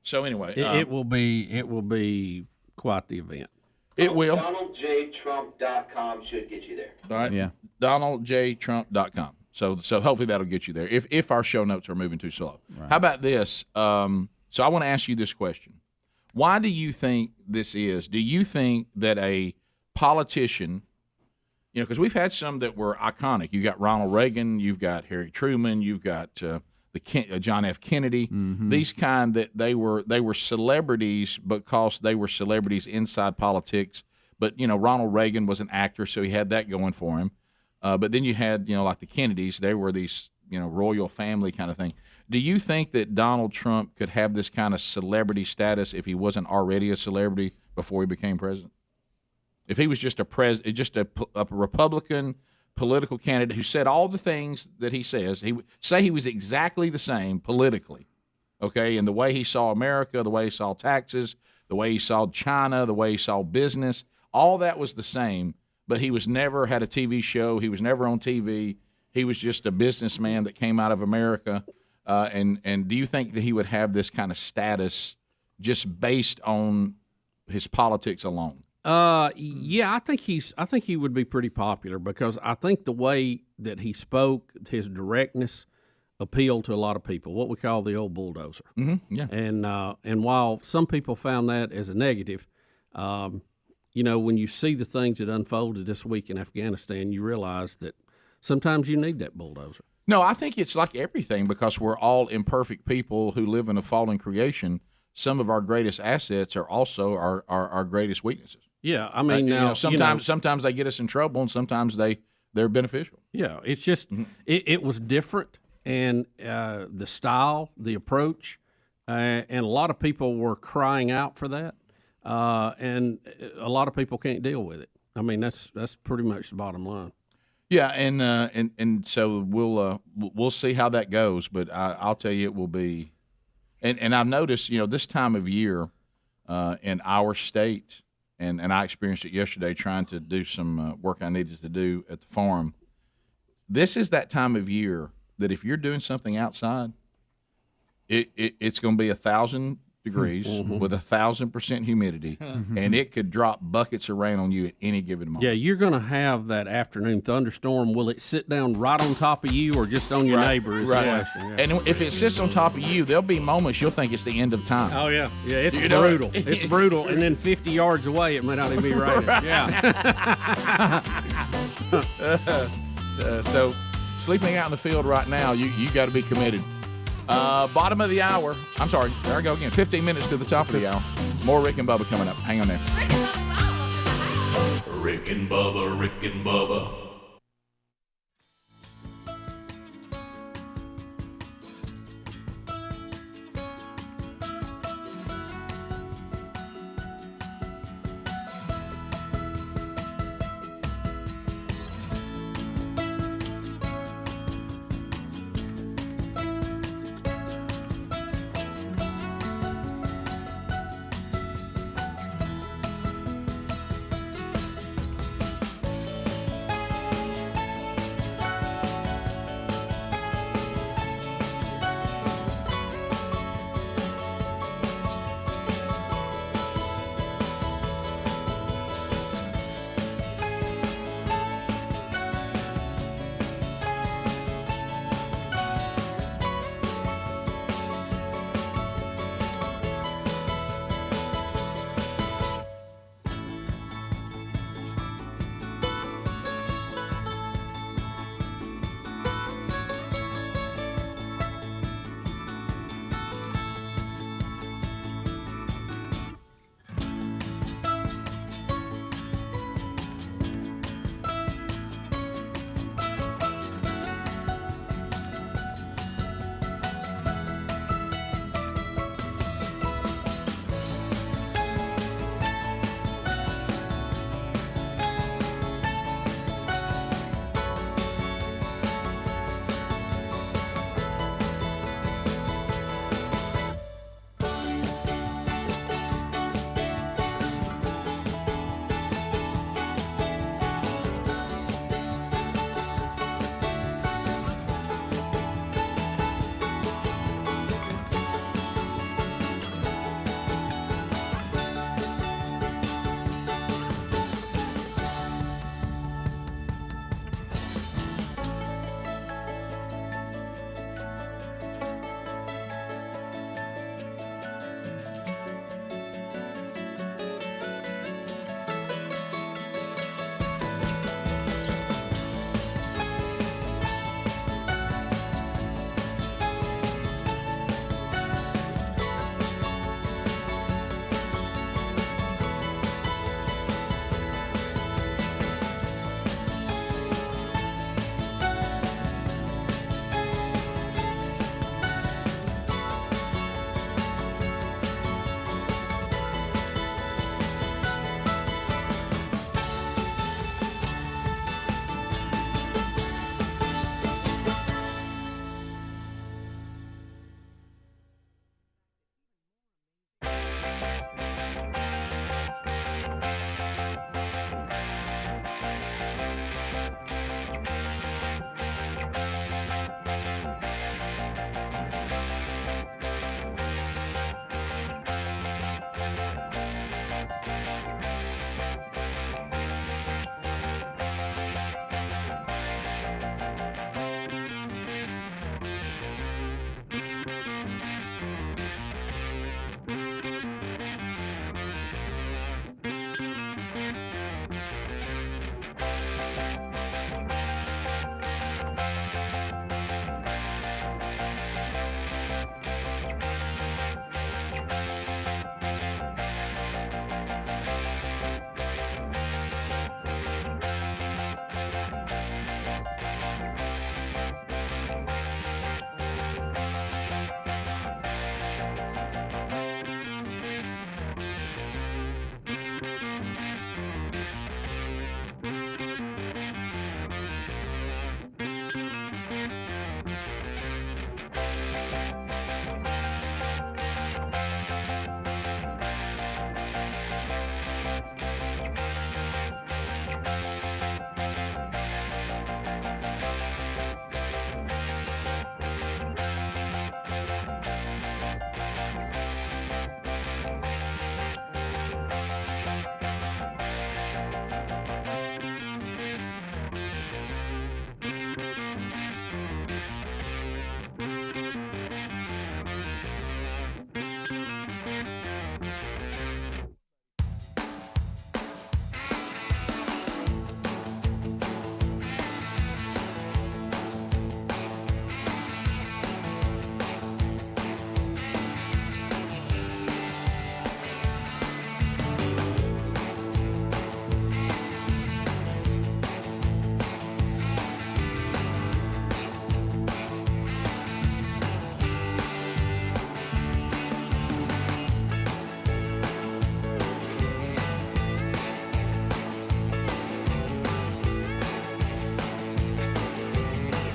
Speaker 14: So anyway,
Speaker 15: it will be quite the event.
Speaker 14: It will.
Speaker 17: DonaldJTrump.com should get you there.
Speaker 14: All right.
Speaker 7: Yeah.
Speaker 14: DonaldJTrump.com. So hopefully that'll get you there. If our show notes are moving too slow.
Speaker 7: Right.
Speaker 14: How about this? So I want to ask you this question. Why do you think this is? Do you think that a politician, because we've had some that were iconic. You got Ronald Reagan, you've got Harry Truman, you've got John F. Kennedy.
Speaker 7: Mm-hmm.
Speaker 14: These kind that they were celebrities because they were celebrities inside politics. But Ronald Reagan was an actor, so he had that going for him. But then you had like the Kennedys. They were these royal family kind of thing. Do you think that Donald Trump could have this kind of celebrity status if he wasn't already a celebrity before he became president? If he was just a Republican political candidate who said all the things that he says, he was exactly the same politically, okay, in the way he saw America, the way he saw taxes, the way he saw China, the way he saw business, all that was the same, but he was never had a TV show. He was never on TV. He was just a businessman that came out of America. And do you think that he would have this kind of status just based on his politics alone?
Speaker 15: Yeah, I think he would be pretty popular because I think the way that he spoke, his directness, appealed to a lot of people. What we call the old bulldozer.
Speaker 14: Mm-hmm. Yeah.
Speaker 15: And while some people found that as a negative, when you see the things that unfolded this week in Afghanistan, you realize that sometimes you need that bulldozer.
Speaker 14: No, I think it's like everything because we're all imperfect people who live in a fallen creation. Some of our greatest assets are also our greatest weaknesses.
Speaker 15: Yeah, I mean, now
Speaker 14: sometimes they get us in trouble, and sometimes they're beneficial.
Speaker 15: Yeah, it's just it was different, and the style, the approach, and a lot of people were crying out for that, and a lot of people can't deal with it. I mean, that's pretty much the bottom line.
Speaker 14: Yeah, and so we'll see how that goes, but I'll tell you it will be, and I've noticed this time of year in our state, and I experienced it yesterday trying to do some work I needed to do at the farm. This is that time of year that if you're doing something outside, it's going to be 1,000 degrees with 1,000% humidity, and it could drop buckets of rain on you at any given moment.
Speaker 15: Yeah, you're going to have that afternoon thunderstorm. Will it sit down right on top of you or just on your neighbor? Is the question. Yeah.
Speaker 14: And if it sits on top of you, there'll be moments you'll think it's the end of time.
Speaker 15: Oh, yeah. Yeah, it's brutal. It's brutal. And then 50 yards away, it may not even be raining.
Speaker 14: Right.
Speaker 15: Yeah.
Speaker 14: So sleeping out in the field right now, you got to be committed. Bottom of the hour. I'm sorry. There I go again. 15 minutes to the top of the hour. More Rick and Bubba coming up. Hang on there.
Speaker 4: Rick and Bubba, Rick and Bubba.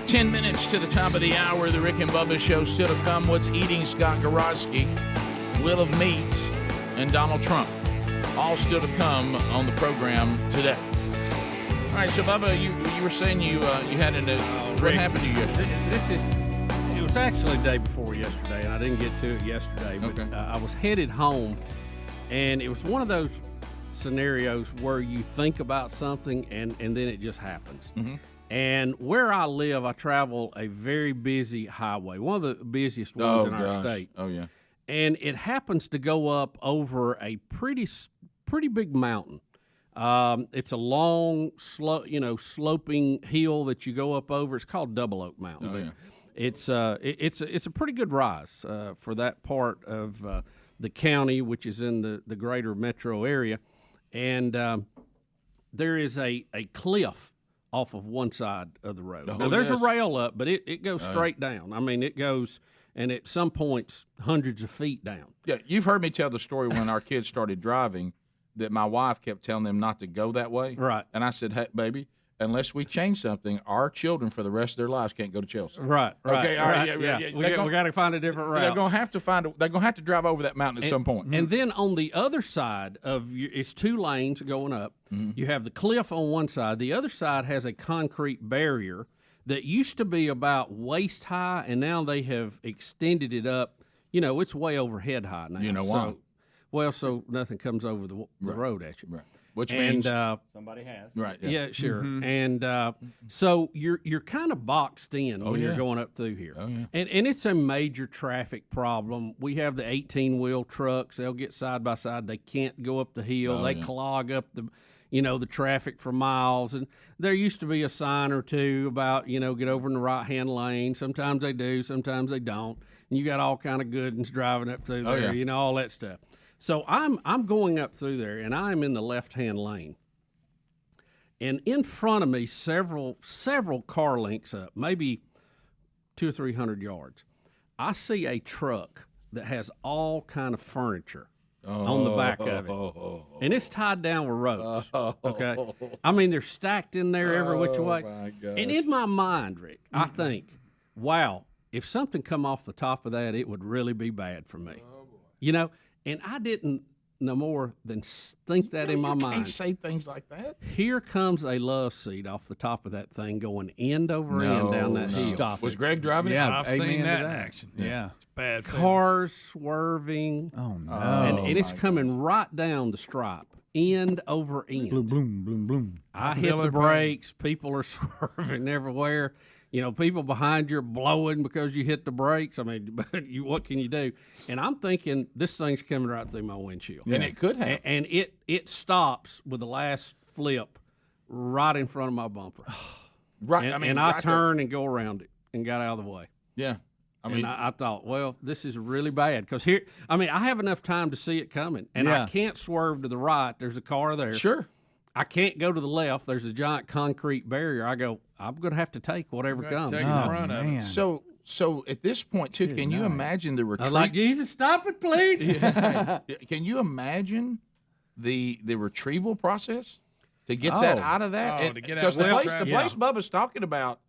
Speaker 14: 10 minutes to the top of the hour. The Rick and Bubba Show still to come. What's eating Scott Gorosky, Will of Meat, and Donald Trump. All still to come on the program today. All right, so Bubba, you were saying you had what happened to you yesterday?
Speaker 15: It was actually the day before yesterday, and I didn't get to it yesterday. But
Speaker 14: Okay.
Speaker 15: I was headed home, and it was one of those scenarios where you think about something and then it just happens.
Speaker 14: Mm-hmm.
Speaker 15: And where I live, I travel a very busy highway, one of the busiest ones in our state.
Speaker 14: Oh, yeah.
Speaker 15: And it happens to go up over a pretty big mountain. It's a long, sloping hill that you go up over. It's called Double Oak Mountain.
Speaker 14: Oh, yeah.
Speaker 15: It's a pretty good rise for that part of the county, which is in the greater metro area. And there is a cliff off of one side of the road. Now, there's a rail up, but it goes straight down. I mean, it goes, and at some points, hundreds of feet down.
Speaker 14: Yeah, you've heard me tell the story when our kids started driving that my wife kept telling them not to go that way.
Speaker 15: Right.
Speaker 14: And I said, hey, baby, unless we change something, our children for the rest of their lives can't go to Chelsea.
Speaker 15: Right.
Speaker 14: Okay. All right. Yeah.
Speaker 15: We got to find a different route.
Speaker 14: They're going to have to drive over that mountain at some point.
Speaker 15: And then on the other side it's 2 lanes going up.
Speaker 14: Mm-hmm.
Speaker 15: You have the cliff on one side. The other side has a concrete barrier that used to be about waist high, and now they have extended it up. It's way over head high now.
Speaker 14: You know why?
Speaker 15: So nothing comes over the road at you.
Speaker 14: Right. Which means
Speaker 2: somebody has.
Speaker 14: Right.
Speaker 15: Yeah, sure. Mm-hmm. And so you're kind of boxed in when you're going up through here.
Speaker 14: Oh, yeah.
Speaker 15: And it's a major traffic problem. We have the 18-wheel trucks. They'll get side by side. They can't go up the hill. They clog up the traffic for miles. And there used to be a sign or two about, get over in the right-hand lane. Sometimes they do, sometimes they don't. And you got all kind of good ones driving up through there, all that stuff. So I'm going up through there, and I'm in the left-hand lane. And in front of me, several car lengths up, maybe 200 or 300 yards, I see a truck that has all kind of furniture on the back of it. And it's tied down with ropes, okay? I mean, they're stacked in there every which way.
Speaker 14: My gosh.
Speaker 15: And in my mind, Rick, I think, wow, if something come off the top of that, it would really be bad for me. And I didn't no more than think that in my mind.
Speaker 14: You can't say things like that.
Speaker 15: Here comes a love seat off the top of that thing going end over end down that hill.
Speaker 14: Stop. Was Greg driving?
Speaker 3: Yeah,
Speaker 14: it?
Speaker 3: I've seen that in action. Yeah. It's bad.
Speaker 15: Cars swerving.
Speaker 7: Oh, no.
Speaker 15: And it's coming right down the stripe, end over end.
Speaker 7: Bloom, bloom, bloom, bloom.
Speaker 15: I hit the brakes. People are swerving everywhere. People behind you are blowing because you hit the brakes. I mean, what can you do? And I'm thinking this thing's coming right through my windshield.
Speaker 14: Yeah. And it could have.
Speaker 15: And it stops with the last flip right in front of my bumper.
Speaker 14: Right.
Speaker 15: And I turned and go around it and got out of the way.
Speaker 14: Yeah.
Speaker 15: I thought, well, this is really bad because I have enough time to see it coming. And I can't swerve to the right. There's a car there.
Speaker 14: Sure.
Speaker 15: I can't go to the left. There's a giant concrete barrier. I'm going to have to take whatever comes.
Speaker 3: Take the run of it.
Speaker 14: So at this point, too, can you imagine the retreat?
Speaker 15: I'm like, Jesus, stop it, please.
Speaker 14: Can you imagine the retrieval process to get that out of that?
Speaker 3: To get out of
Speaker 14: the place Bubba's talking about,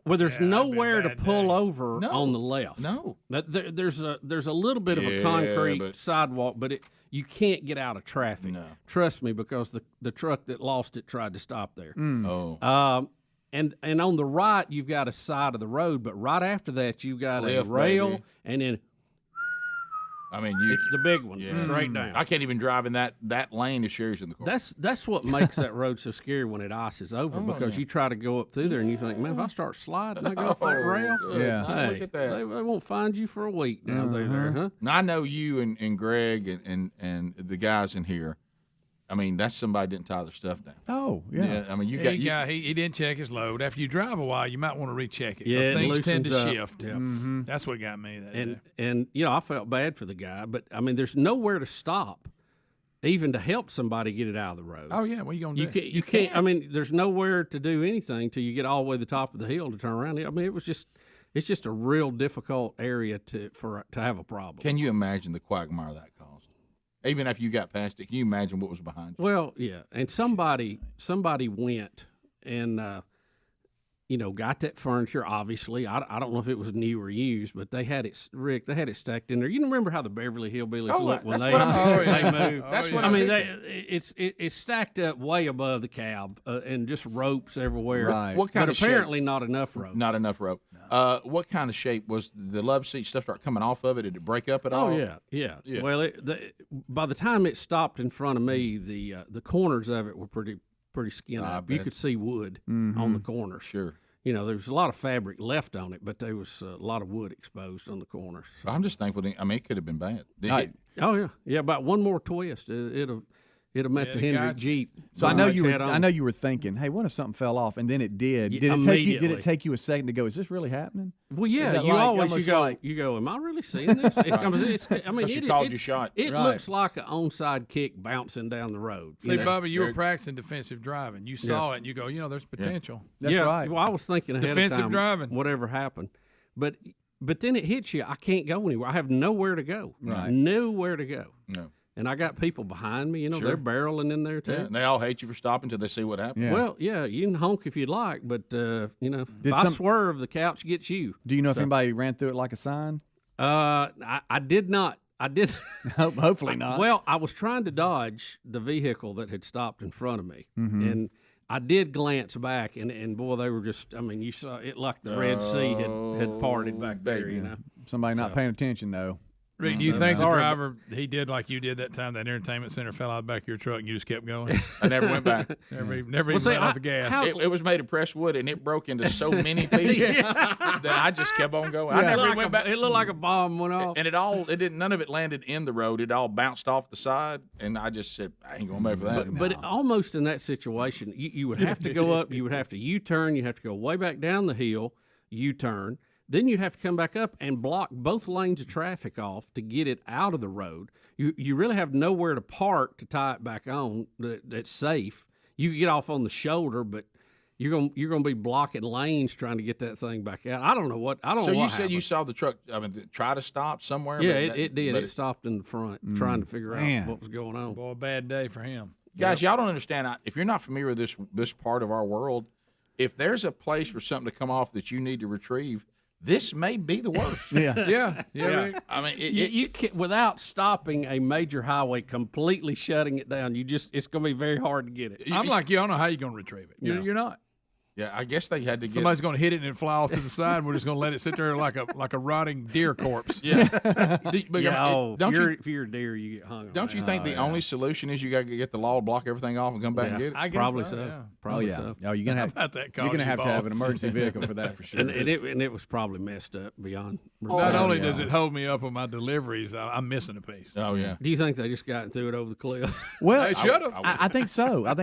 Speaker 15: there's nowhere to pull over on the left.
Speaker 14: No.
Speaker 15: There's a little bit of a concrete sidewalk, but you can't get out of traffic.
Speaker 14: No.
Speaker 15: Trust me, because the truck that lost it tried to stop there.
Speaker 14: Oh.
Speaker 15: And on the right, you've got a side of the road, but right after that, you've got
Speaker 14: Cliff,
Speaker 15: a rail,
Speaker 14: baby.
Speaker 15: and then
Speaker 14: I mean,
Speaker 15: it's the big one, straight down.
Speaker 14: I can't even drive in that lane if Sherry's in the car.
Speaker 15: That's what makes that road so scary when it ices over, because you try to go up through there and you think, man, if I start sliding, I go off that rail,
Speaker 14: look at that.
Speaker 15: They won't find you for a week down through there, huh?
Speaker 14: Now, I know you and Greg and the guys in here. I mean, that's somebody didn't tie their stuff down.
Speaker 7: Oh, yeah.
Speaker 14: I mean,
Speaker 3: he didn't check his load. After you drive a while, you might want to recheck it.
Speaker 15: Yeah, it
Speaker 3: things tend to
Speaker 15: loosens up.
Speaker 3: shift.
Speaker 15: Yeah.
Speaker 3: Mm-hmm. That's what got me.
Speaker 15: And I felt bad for the guy, but I mean, there's nowhere to stop, even to help somebody get it out of the road.
Speaker 3: Oh yeah, what are you gonna do?
Speaker 15: You can't. I mean, there's nowhere to do anything till you get all the way to the top of the hill to turn around. I mean, it's just a real difficult area to have a problem.
Speaker 14: Can you imagine the quagmire that caused? Even after you got past it, can you imagine what was behind you?
Speaker 15: Well, yeah, and somebody went and got that furniture. Obviously, I don't know if it was new or used, but they had it, Rick. They had it stacked in there. You remember how the Beverly Hillbillies look when they move?
Speaker 14: That's what
Speaker 15: I mean. It's stacked up way above the cab and just ropes everywhere.
Speaker 14: Right. What kind
Speaker 15: but
Speaker 14: of
Speaker 15: apparently
Speaker 14: shape?
Speaker 15: not enough rope.
Speaker 14: Not enough rope. What kind of shape was the love seat stuff? Start coming off of it? Did it break up at all?
Speaker 15: Oh yeah. Well, by the time it stopped in front of me, the corners of it were pretty skin up. You could see wood on the corners.
Speaker 14: Sure.
Speaker 15: There was a lot of fabric left on it, but there was a lot of wood exposed on the corners.
Speaker 14: So. I'm just thankful. I mean, it could have been bad.
Speaker 15: Oh yeah. About one more twist, it'll met the Hendrick Jeep.
Speaker 7: So I know you were thinking, hey, what if something fell off? And then it did. Did it take you a second to go, is this really happening?
Speaker 15: Well, yeah. You always go, am I really seeing this? It
Speaker 14: called your shot.
Speaker 15: It looks like an onside kick bouncing down the road.
Speaker 3: See, Bubba, you were practicing defensive driving. You saw it, and you go, there's potential.
Speaker 7: That's right.
Speaker 15: Well, I was thinking ahead
Speaker 3: defensive
Speaker 15: of time,
Speaker 3: driving.
Speaker 15: Whatever happened, but then it hits you. I can't go anywhere. I have nowhere to go.
Speaker 7: Right.
Speaker 15: Nowhere to go.
Speaker 14: No.
Speaker 15: And I got people behind me,
Speaker 14: Sure.
Speaker 15: they're barreling in there too.
Speaker 14: Yeah, and they all hate you for stopping until they see what happens.
Speaker 7: Yeah.
Speaker 15: Well, yeah, you can honk if you'd like, but if I swerve, the couch gets you.
Speaker 7: Do you know if anybody ran through it like a sign?
Speaker 15: I did not. I did.
Speaker 7: Hopefully not.
Speaker 15: Well, I was trying to dodge the vehicle that had stopped in front of me,
Speaker 7: Mm-hmm.
Speaker 15: and I did glance back, and boy, they were just. I mean, you saw it like the Red Sea had parted back there.
Speaker 7: Somebody not paying attention though.
Speaker 3: Rick, do you think the driver, he did like you did that time, that entertainment center fell out of the back of your truck and you just kept going?
Speaker 14: I never went back.
Speaker 3: Never even went off the gas.
Speaker 14: It was made of pressed wood, and it broke into so many pieces that I just kept on going.
Speaker 15: Yeah.
Speaker 14: I never went back.
Speaker 15: It looked like a bomb went off.
Speaker 14: And none of it landed in the road. It all bounced off the side, and I just said, I ain't going back for that.
Speaker 15: But almost in that situation, you would have to go up, you would have to U-turn, you have to go way back down the hill, U-turn. Then you'd have to come back up and block both lanes of traffic off to get it out of the road. You really have nowhere to park to tie it back on that's safe. You can get off on the shoulder, but you're gonna be blocking lanes trying to get that thing back out. I don't know what.
Speaker 14: So you said you saw the truck try to stop somewhere?
Speaker 15: Yeah, it did. It stopped in the front, trying to figure out what was going on.
Speaker 3: Boy, a bad day for him.
Speaker 14: Guys, y'all don't understand. If you're not familiar with this part of our world, if there's a place for something to come off that you need to retrieve, this may be the worst.
Speaker 3: Yeah.
Speaker 14: I mean,
Speaker 15: you can't, without stopping a major highway, completely shutting it down. It's going to be very hard to get it.
Speaker 3: I'm like you. I don't know how you're going to retrieve it.
Speaker 15: No.
Speaker 3: You're not.
Speaker 14: Yeah, I guess they had to get.
Speaker 3: Somebody's going to hit it and it fly off to the side. And we're just going to let it sit there like a rotting deer corpse.
Speaker 14: Yeah.
Speaker 15: If you're a deer, you get hung.
Speaker 14: Don't you think the only solution is you got to get the law to block everything off and come back and get it?
Speaker 15: I guess Probably so.
Speaker 7: Probably so. Oh, you're gonna have to have an emergency vehicle for that for sure.
Speaker 15: And it was probably messed up beyond.
Speaker 3: Not only does it hold me up on my deliveries, I'm missing a piece.
Speaker 14: Oh yeah.
Speaker 15: Do you think they just got and threw it over the cliff?
Speaker 7: Well,
Speaker 3: they should have.
Speaker 7: I think so. I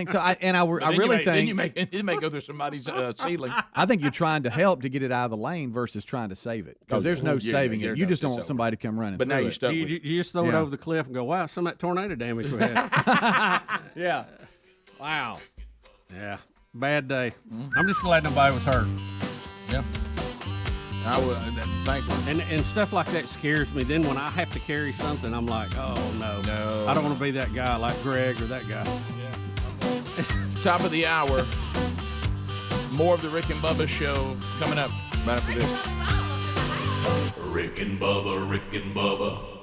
Speaker 7: really think
Speaker 14: it may go through somebody's ceiling.
Speaker 7: I think you're trying to help to get it out of the lane versus trying to save it, because there's no saving it. You just don't want somebody to come running.
Speaker 14: But now you're stuck.
Speaker 15: You just throw it over the cliff and go, wow, some of that tornado damage we had.
Speaker 7: Yeah.
Speaker 15: Wow. Yeah. Bad day. I'm just glad nobody was hurt.
Speaker 14: Yeah. I would. Thankfully.
Speaker 15: And stuff like that scares me. Then when I have to carry something, I'm like, oh no. I don't want to be that guy like Greg or that guy.
Speaker 14: Yeah. Top of the hour. More of the Rick and Bubba show coming up right after this.
Speaker 4: Rick and Bubba, Rick and Bubba.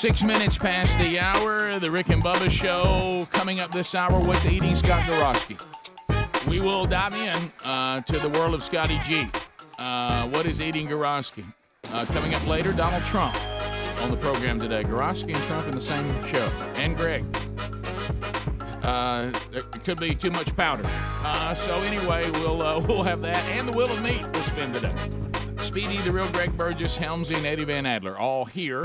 Speaker 14: 6 minutes past the hour, the Rick and Bubba Show. Coming up this hour, what's eating Scott Gorosky? We will dive in to the world of Scotty G. What is eating Gorosky? Coming up later, Donald Trump on the program today. Gorosky and Trump in the same show. And Greg. It could be too much powder. So anyway, we'll have that. And the Wheel of Meat we'll spin today. Speedy, the real Greg Burgess, Helmsy, and Eddie Van Adler all here.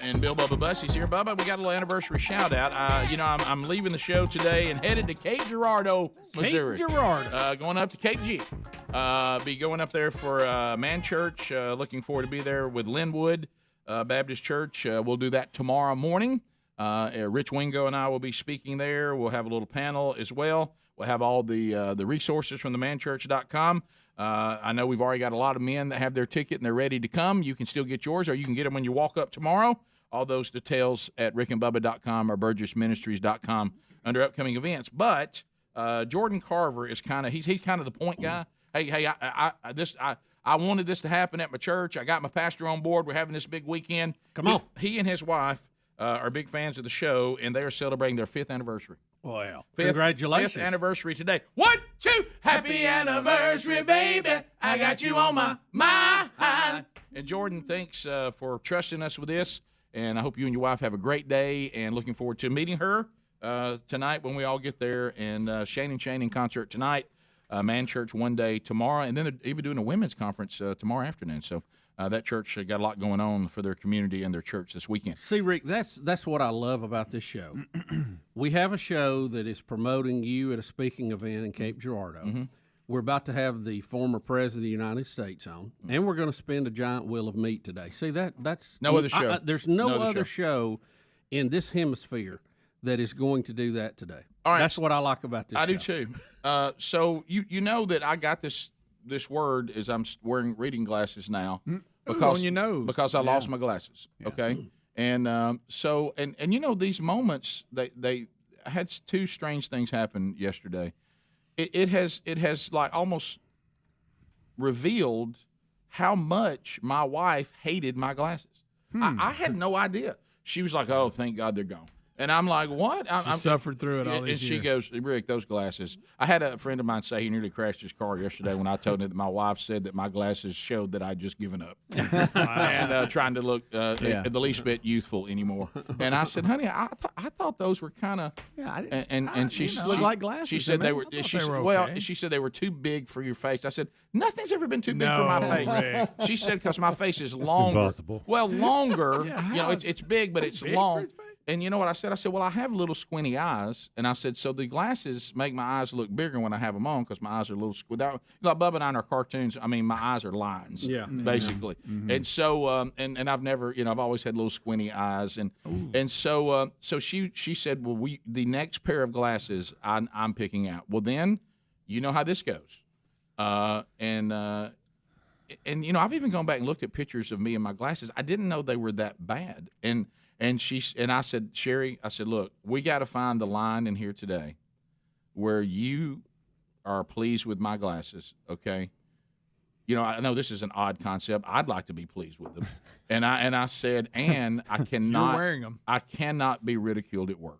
Speaker 14: And Bill Bubba Bussey's here. Bubba, we got a little anniversary shout out. I'm leaving the show today and headed to Cape Girardeau, Missouri.
Speaker 15: Cape Girardeau.
Speaker 14: Going up to Cape G. Be going up there for Man Church. Looking forward to be there with Linwood Baptist Church. We'll do that tomorrow morning. Rich Wingo and I will be speaking there. We'll have a little panel as well. We'll have all the resources from themanchurch.com. I know we've already got a lot of men that have their ticket and they're ready to come. You can still get yours, or you can get them when you walk up tomorrow. All those details at rickandbubba.com or burgessministries.com under upcoming events. But Jordan Carver is kind of he's kind of the point guy. Hey, I wanted this to happen at my church. I got my pastor on board. We're having this big weekend.
Speaker 15: Come on.
Speaker 14: He and his wife are big fans of the show, and they are celebrating their 5th anniversary.
Speaker 15: Well, congratulations.
Speaker 14: 5th anniversary today. 1, 2, happy anniversary, baby. I got you on my mind. And Jordan, thanks for trusting us with this. And I hope you and your wife have a great day, and looking forward to meeting her tonight when we all get there. And Shane and Shane in concert tonight, Man Church one day tomorrow, and then they're even doing a women's conference tomorrow afternoon. So that church got a lot going on for their community and their church this weekend.
Speaker 15: See, Rick, that's what I love about this show. We have a show that is promoting you at a speaking event in Cape Girardeau. Mm-hmm. We're about to have the former president of the United States on, and we're going to spin a giant wheel of meat today. See, that's
Speaker 14: no other show.
Speaker 15: There's no other show in this hemesphere that is going to do that today.
Speaker 14: All right,
Speaker 15: that's what I like about this show.
Speaker 14: I do too. So you know that I got this word as I'm wearing reading glasses now
Speaker 3: on your nose
Speaker 14: because I lost my glasses. Yeah. Okay, and so you know these moments they had two strange things happen yesterday. It has like almost revealed how much my wife hated my glasses. I had no idea. She was like, "Oh, thank God they're gone." And I'm like, what?
Speaker 3: She suffered through it all these
Speaker 14: years.
Speaker 3: And
Speaker 14: she goes, Rick, those glasses. I had a friend of mine say he nearly crashed his car yesterday when I told him that my wife said that my glasses showed that I'd just given up and trying to look the least bit youthful anymore. And I said, honey, I thought those were kind of and she
Speaker 7: look like glasses.
Speaker 14: She said they were. She said they were too big for your face. I said nothing's ever been too big for my face.
Speaker 3: Rick.
Speaker 14: She said because my face is longer.
Speaker 2: Impossible.
Speaker 14: Well, longer. It's big, but it's long. And you know what I said? I said, well, I have little squinty eyes. And I said, so the glasses make my eyes look bigger when I have them on because my eyes are a little squinty. Like Bubba and I in our cartoons, I mean, my eyes are lines, basically. Mm-hmm. And so, and I've never, I've always had little squinty eyes. And so she said, well, the next pair of glasses I'm picking out. Well, then, you know how this goes. And I've even gone back and looked at pictures of me and my glasses. I didn't know they were that bad. And I said, Sherry, I said, look, we got to find the line in here today where you are pleased with my glasses, okay? I know this is an odd concept. I'd like to be pleased with them. And I said, and I cannot.
Speaker 3: You're wearing them.
Speaker 14: I cannot be ridiculed at work.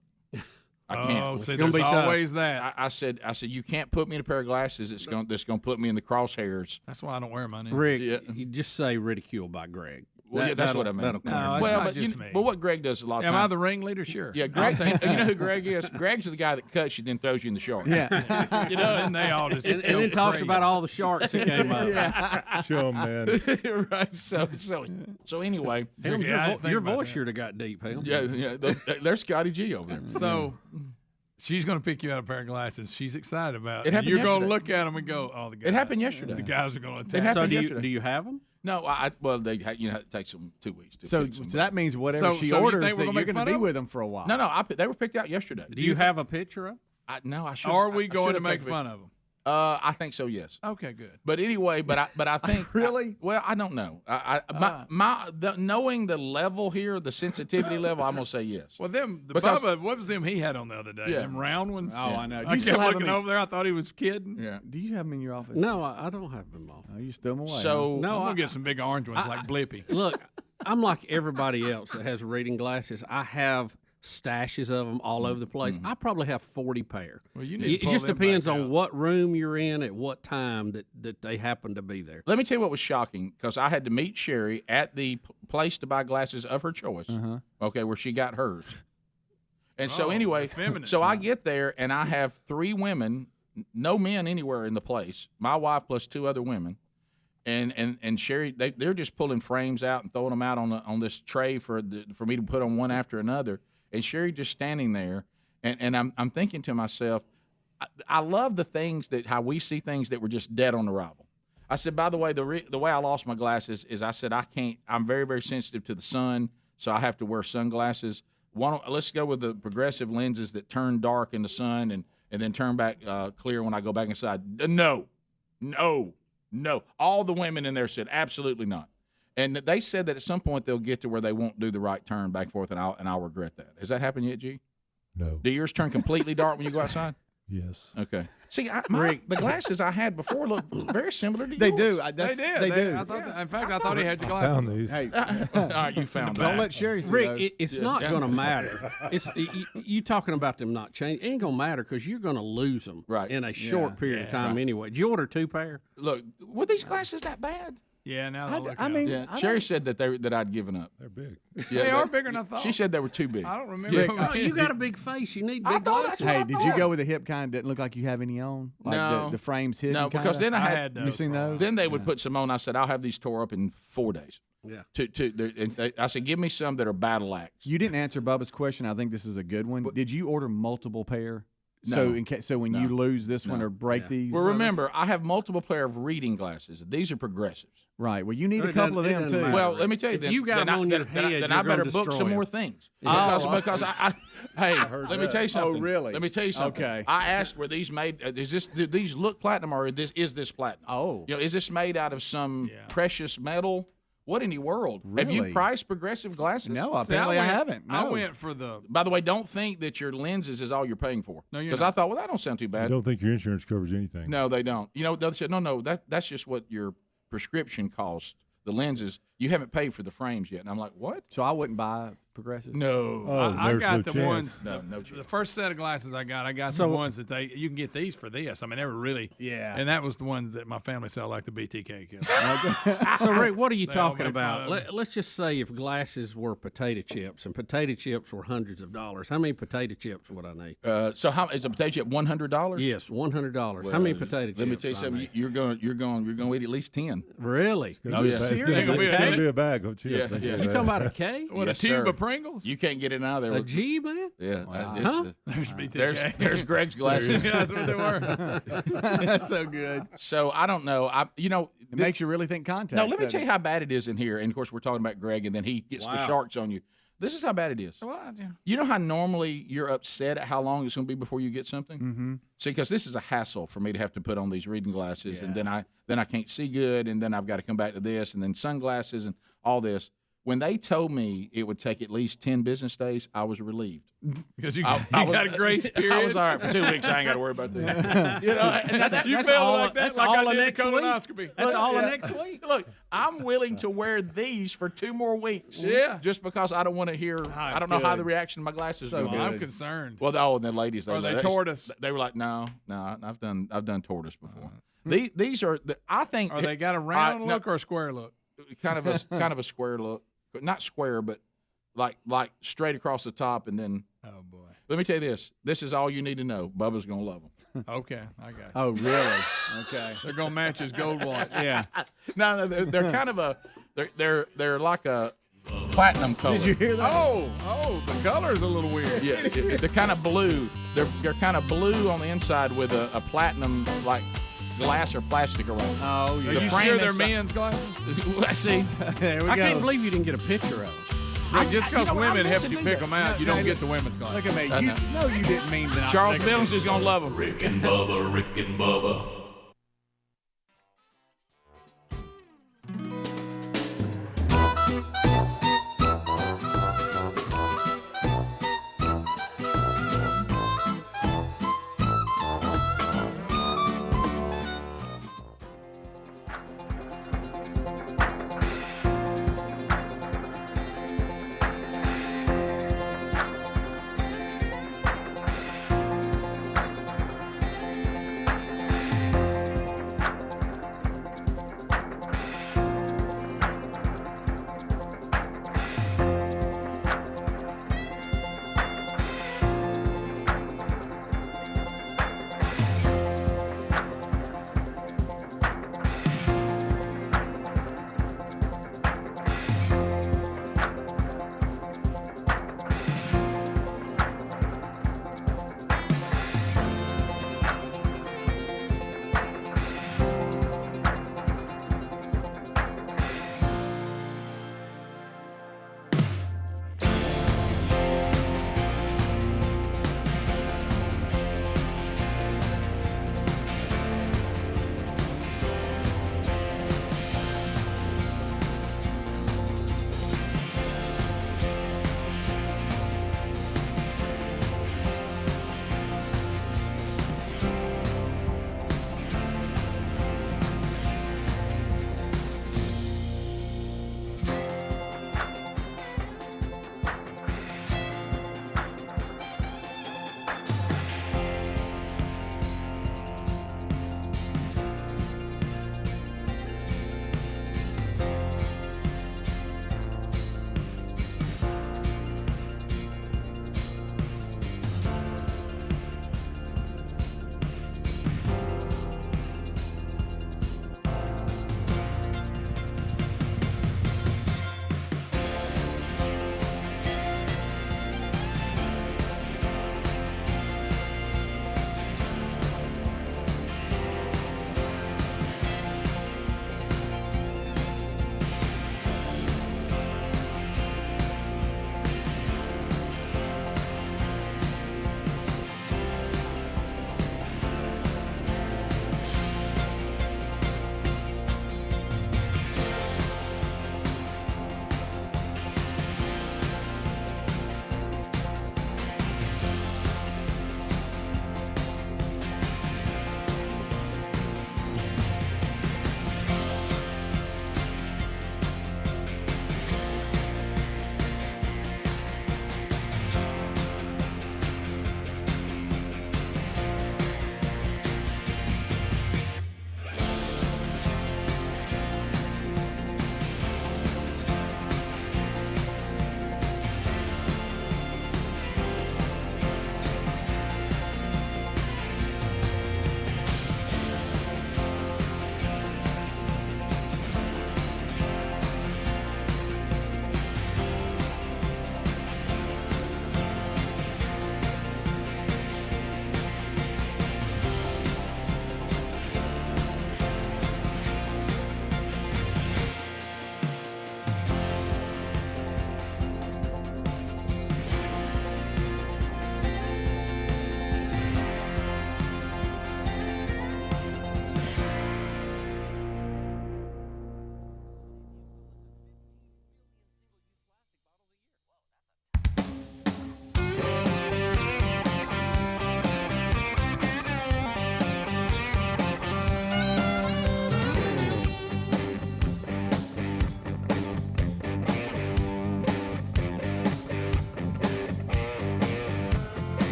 Speaker 14: I can't.
Speaker 3: Oh, so there's always that.
Speaker 14: I said, you can't put me in a pair of glasses that's going to put me in the crosshairs.
Speaker 3: That's why I don't wear mine.
Speaker 15: Rick, you just say ridicule by Greg.
Speaker 14: Well, that's what I meant.
Speaker 3: No, not just me.
Speaker 14: But what Greg does a lot of times.
Speaker 3: Am I the ringleader? Sure.
Speaker 14: Yeah, Greg. You know who Greg is? Greg's the guy that cuts you then throws you in the shark.
Speaker 3: Yeah. And they all just
Speaker 15: and then talks about all the sharks that came up.
Speaker 2: Yeah. Show 'em, man.
Speaker 14: Right. So anyway,
Speaker 15: your voice sure got deep, Helms.
Speaker 14: Yeah. There's Scotty G over there.
Speaker 3: So she's going to pick you out a pair of glasses. She's excited about it.
Speaker 14: It happened
Speaker 3: You're going to
Speaker 14: yesterday.
Speaker 3: look at them and go, oh, the guys.
Speaker 14: It happened yesterday.
Speaker 3: The guys are going to
Speaker 14: It
Speaker 3: attack.
Speaker 14: happened
Speaker 15: So
Speaker 14: yesterday.
Speaker 15: do you have them?
Speaker 14: No, they it takes them 2 weeks to
Speaker 7: So
Speaker 14: fix them.
Speaker 7: that means whatever she
Speaker 3: so you
Speaker 7: orders,
Speaker 3: think we're
Speaker 7: that
Speaker 3: gonna
Speaker 7: you're
Speaker 3: make
Speaker 7: going to
Speaker 3: fun
Speaker 7: be
Speaker 3: of
Speaker 7: with them for a while.
Speaker 14: No, they were picked out yesterday.
Speaker 15: Do you have a picture of?
Speaker 14: No, I should.
Speaker 3: Or are we going to make fun of them?
Speaker 14: I think so. Yes.
Speaker 3: Okay, good.
Speaker 14: But anyway, but I think
Speaker 7: Really?
Speaker 14: I don't know. Knowing the level here, the sensitivity level, I'm gonna say yes.
Speaker 3: Well,
Speaker 14: Because-
Speaker 3: Bubba, what was them he had on the other day?
Speaker 14: Yeah.
Speaker 3: Them round ones?
Speaker 7: Oh, I know. Do
Speaker 3: I
Speaker 7: you still
Speaker 3: kept
Speaker 7: have
Speaker 3: looking
Speaker 7: them in-
Speaker 3: over there. I thought he was kidding.
Speaker 14: Yeah.
Speaker 7: Do you have them in your office?
Speaker 15: No, I don't have them all.
Speaker 7: Oh, you still them away.
Speaker 14: So
Speaker 3: I'm
Speaker 15: No,
Speaker 3: going to get some big orange ones like Blippy.
Speaker 15: Look, I'm like everybody else that has reading glasses. I have stashes of them all over the place. I probably have 40 pair.
Speaker 14: Well, you need to
Speaker 15: it just depends on what room you're in at what time that they happen to be there.
Speaker 14: Let me tell you what was shocking, because I had to meet Sherry at the place to buy glasses of her choice, okay, where she got hers. And so anyway, so I get there, and I have 3 women, no men anywhere in the place, my wife plus 2 other women. And Sherry, they're just pulling frames out and throwing them out on this tray for me to put on one after another. And Sherry just standing there, and I'm thinking to myself, I love the things how we see things that were just dead on arrival. I said, by the way, the way I lost my glasses is I said I'm very, very sensitive to the sun, so I have to wear sunglasses. Let's go with the progressive lenses that turn dark in the sun and then turn back clear when I go back inside. No. All the women in there said absolutely not. And they said that at some point they'll get to where they won't do the right turn back and forth, and I'll regret that. Has that happened yet, G?
Speaker 18: No.
Speaker 14: Do yours turn completely dark when you go outside?
Speaker 18: Yes.
Speaker 14: Okay. See, the glasses I had before look very similar to yours.
Speaker 7: They do.
Speaker 3: They do. In fact, I thought he had your glasses.
Speaker 18: Found these.
Speaker 7: Hey,
Speaker 14: all right, you found that.
Speaker 7: Don't let Sherry see
Speaker 15: Rick,
Speaker 7: those.
Speaker 15: it's not going to matter. It's you talking about them not changing. It ain't going to matter because you're going to lose them in a short period of time anyway. Did you order 2 pair?
Speaker 14: Look, were these glasses that bad?
Speaker 3: Yeah, now I look
Speaker 7: I mean,
Speaker 14: Yeah, Sherry said that I'd given up.
Speaker 18: They're big.
Speaker 14: Yeah,
Speaker 3: they are bigger than I thought.
Speaker 14: She said they were too big.
Speaker 3: I don't remember.
Speaker 15: You got a big face. You need big glasses.
Speaker 7: Hey, did you go with the hip kind that didn't look like you have any on? Like
Speaker 14: No.
Speaker 7: The frames hidden?
Speaker 14: No, because then I had
Speaker 7: you seen those?
Speaker 14: Then they would put some on. I said, I'll have these tore up in 4 days.
Speaker 15: Yeah.
Speaker 14: I said, give me some that are battle axe.
Speaker 7: You didn't answer Bubba's question. I think this is a good one. Did you order multiple pair?
Speaker 14: No.
Speaker 7: So when you lose this one or break these.
Speaker 14: Well, remember, I have multiple pair of reading glasses. These are progressives.
Speaker 7: Right. Well, you need a couple of them too.
Speaker 14: Well, let me tell you,
Speaker 15: if you got them on your head,
Speaker 14: then I better book some more things. Because hey, let me tell you something.
Speaker 7: Oh, really?
Speaker 14: Let me tell you something.
Speaker 7: Okay.
Speaker 14: I asked, were these made? Do these look platinum, or is this platinum?
Speaker 7: Oh.
Speaker 14: Is this made out of some precious metal? What in the world?
Speaker 7: Really?
Speaker 14: Have you priced progressive glasses?
Speaker 7: No, apparently I haven't. No.
Speaker 3: I went for the.
Speaker 14: By the way, don't think that your lenses is all you're paying for.
Speaker 3: No, you're
Speaker 14: because
Speaker 3: not.
Speaker 14: I thought, well, that don't sound too bad.
Speaker 18: I don't think your insurance covers anything.
Speaker 14: No, they don't. They said, no, that's just what your prescription costs. The lenses, you haven't paid for the frames yet. And I'm like, what?
Speaker 7: So I wouldn't buy progressive?
Speaker 14: No.
Speaker 3: I got the ones.
Speaker 14: No
Speaker 3: the first set of glasses I got some ones that you can get these for this. I mean, they were really.
Speaker 7: Yeah.
Speaker 3: And that was the ones that my family said, like the BTK kid.
Speaker 15: So, Rick, what are you
Speaker 3: They all
Speaker 15: talking
Speaker 3: make fun
Speaker 15: about?
Speaker 3: of
Speaker 15: Let's just say if glasses were potato chips and potato chips were hundreds of dollars, how many potato chips would I need?
Speaker 14: So how is a potato chip $100?
Speaker 15: Yes, $100. How many potato chips?
Speaker 14: Let me tell you something. You're going to eat at least 10.
Speaker 15: Really?
Speaker 14: Oh yeah.
Speaker 18: It's going to be a bag of chips.
Speaker 14: Yeah.
Speaker 15: You talking about a K?
Speaker 3: What,
Speaker 14: Yes,
Speaker 3: a tube
Speaker 14: sir.
Speaker 3: of Pringles?
Speaker 14: You can't get it out of there.
Speaker 15: A G, man?
Speaker 14: Yeah.
Speaker 15: Huh?
Speaker 3: There's BTK.
Speaker 14: There's Greg's glasses.
Speaker 3: Yeah, that's what they were.
Speaker 7: That's so good.
Speaker 14: So I don't know.
Speaker 7: It makes you really think contact.
Speaker 14: No, let me tell you how bad it is in here. And of course, we're talking about Greg, and then he gets the sharks on you. This is how bad it is. You know how normally you're upset at how long it's going to be before you get something?
Speaker 7: Mm-hmm.
Speaker 14: See, because this is a hassle for me to have to put on these reading glasses, and then I can't see good, and then I've got to come back to this, and then sunglasses and all this. When they told me it would take at least 10 business days, I was relieved.
Speaker 3: Because you got a grace period.
Speaker 14: I was all right for 2 weeks. I ain't got to worry about that.
Speaker 3: You felt like that, like I did the colonoscopy.
Speaker 15: That's all the next week.
Speaker 14: Look, I'm willing to wear these for 2 more weeks.
Speaker 3: Yeah.
Speaker 14: Just because I don't want to hear. I don't know how the reaction of my glasses
Speaker 3: So
Speaker 14: will be.
Speaker 3: I'm concerned.
Speaker 14: Well, and the ladies,
Speaker 3: they tortoise?
Speaker 14: They were like, no, I've done tortoise before. These are. I think.
Speaker 3: Are they got a round look or a square look?
Speaker 14: Kind of a square look, not square, but like straight across the top, and then.
Speaker 3: Oh boy.
Speaker 14: Let me tell you this. This is all you need to know. Bubba's gonna love them.
Speaker 3: Okay, I got you.
Speaker 7: Oh, really? Okay.
Speaker 3: They're gonna match his gold watch.
Speaker 7: Yeah.
Speaker 14: No, they're kind of they're like a platinum color.
Speaker 7: Did you hear that?
Speaker 3: Oh, the color's a little weird.
Speaker 14: Yeah, they're kind of blue. They're kind of blue on the inside with a platinum like glass or plastic around.
Speaker 7: Oh, yeah.
Speaker 3: Are you sure they're men's glasses?
Speaker 14: I see.
Speaker 7: There we
Speaker 15: I
Speaker 7: go.
Speaker 15: can't believe you didn't get a picture of them.
Speaker 3: Rick, just because women help
Speaker 14: meant
Speaker 3: you
Speaker 14: to
Speaker 3: pick
Speaker 14: do
Speaker 3: them out, you don't get the women's glasses.
Speaker 7: Look at me. You didn't mean that.
Speaker 14: Charles Billings is gonna love them.
Speaker 4: Rick and Bubba.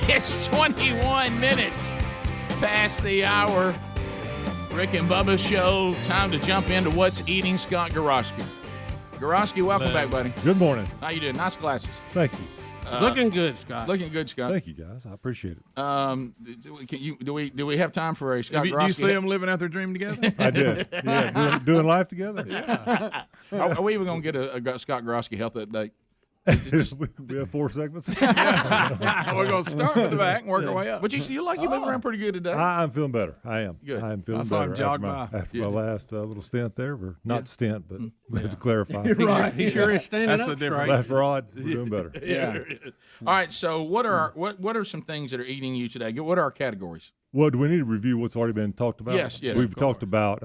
Speaker 14: It's 21 minutes past the hour. Rick and Bubba show. Time to jump into what's eating Scott Gorosky. Gorosky, welcome back, buddy.
Speaker 18: Good morning.
Speaker 14: How you doing? Nice glasses.
Speaker 18: Thank you.
Speaker 15: Looking good, Scott.
Speaker 14: Looking good, Scott.
Speaker 18: Thank you, guys. I appreciate it.
Speaker 14: Do we have time for a Scott Gorosky?
Speaker 3: Do you see them living out their dream together?
Speaker 18: I did. Yeah, doing life together.
Speaker 14: Yeah. Are we even going to get a Scott Gorosky health update?
Speaker 18: We have 4 segments.
Speaker 3: We're going to start with the back and work our way up.
Speaker 14: But you look like you move around pretty good today.
Speaker 18: I'm feeling better. I am.
Speaker 14: Good.
Speaker 18: I am feeling
Speaker 3: I saw
Speaker 18: better
Speaker 3: him jog
Speaker 18: after my last little stint there. Or not stint, but to clarify.
Speaker 15: Right. He sure is standing
Speaker 3: That's
Speaker 15: up
Speaker 3: the difference.
Speaker 15: straight.
Speaker 18: Last rod, we're doing better.
Speaker 14: Yeah. All right. So what are some things that are eating you today? What are our categories?
Speaker 18: Well, do we need to review what's already been talked about?
Speaker 14: Yes.
Speaker 18: We've talked about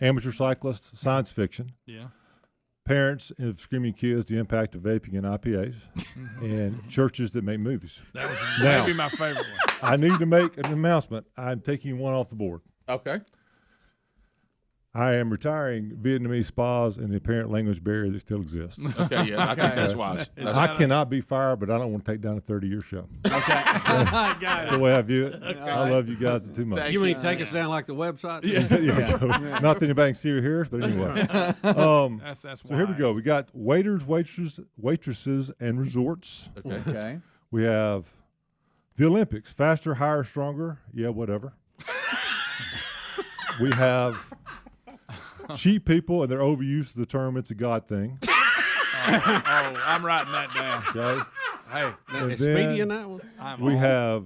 Speaker 18: amateur cyclists, science fiction.
Speaker 3: Yeah.
Speaker 18: Parents of screaming kids, the impact of vaping and IPAs, and churches that make movies.
Speaker 3: That was
Speaker 18: Now,
Speaker 3: maybe my favorite one.
Speaker 18: I need to make an announcement. I'm taking one off the board.
Speaker 14: Okay.
Speaker 18: I am retiring Vietnamese spas and the apparent language barrier that still exists.
Speaker 14: Okay, yeah, I think that's wise.
Speaker 18: I cannot be fired, but I don't want to take down a 30-year show.
Speaker 3: Okay.
Speaker 18: That's the way I view it. Okay. I love you guys too much.
Speaker 15: You mean take us down like the website?
Speaker 18: Yeah. Not that anybody can see or hear us, but anyway.
Speaker 3: That's
Speaker 18: so here we go. We got waiters, waitresses, and resorts.
Speaker 7: Okay.
Speaker 18: We have the Olympics, faster, higher, stronger. Yeah, whatever. We have cheap people and their overuse of the term "it's a God thing."
Speaker 3: I'm writing that down.
Speaker 18: Okay.
Speaker 15: Hey, is Speedy in that one?
Speaker 18: We have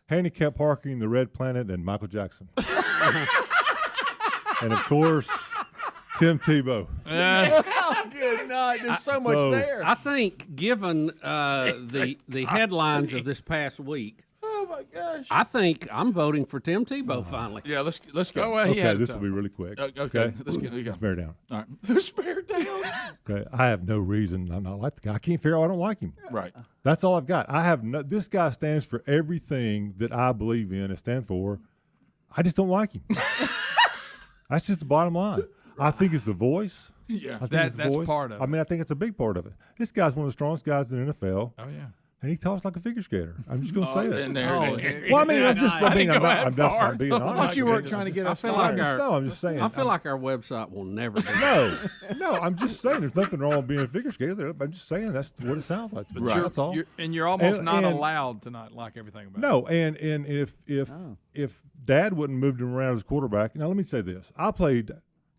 Speaker 18: handicap parking, the Red Planet, and Michael Jackson. And of course, Tim Tebow.
Speaker 14: Oh, good night. There's so much there.
Speaker 15: I think, given the headlines of this past week,
Speaker 14: oh my gosh!
Speaker 15: I think I'm voting for Tim Tebow finally.
Speaker 14: Yeah, let's go.
Speaker 3: Oh, well,
Speaker 18: Okay, this will be really quick.
Speaker 14: Okay, let's go.
Speaker 18: Let's bear down.
Speaker 14: All right, let's bear down.
Speaker 18: Okay, I have no reason. I'm not like the guy. I can't figure out why I don't like him.
Speaker 14: Right.
Speaker 18: That's all I've got. I have no. This guy stands for everything that I believe in and stand for. I just don't like him. That's just the bottom line. I think it's the voice.
Speaker 14: Yeah,
Speaker 18: I think it's the
Speaker 3: that's
Speaker 18: voice.
Speaker 3: part of it.
Speaker 18: I mean, I think it's a big part of it. This guy's one of the strongest guys in the NFL.
Speaker 3: Oh, yeah.
Speaker 18: And he talks like a figure skater. I'm just going to say it.
Speaker 14: Well,
Speaker 18: I mean, I'm being honest.
Speaker 3: What you weren't trying to get us
Speaker 18: I'm just saying.
Speaker 15: I feel like our website will never be.
Speaker 18: No, I'm just saying there's nothing wrong with being a figure skater. I'm just saying that's what it sounds like.
Speaker 14: Right.
Speaker 18: That's all.
Speaker 3: You're almost not allowed to not like everything about it.
Speaker 18: No, and if Dad wouldn't have moved him around as quarterback. Now, let me say this. I played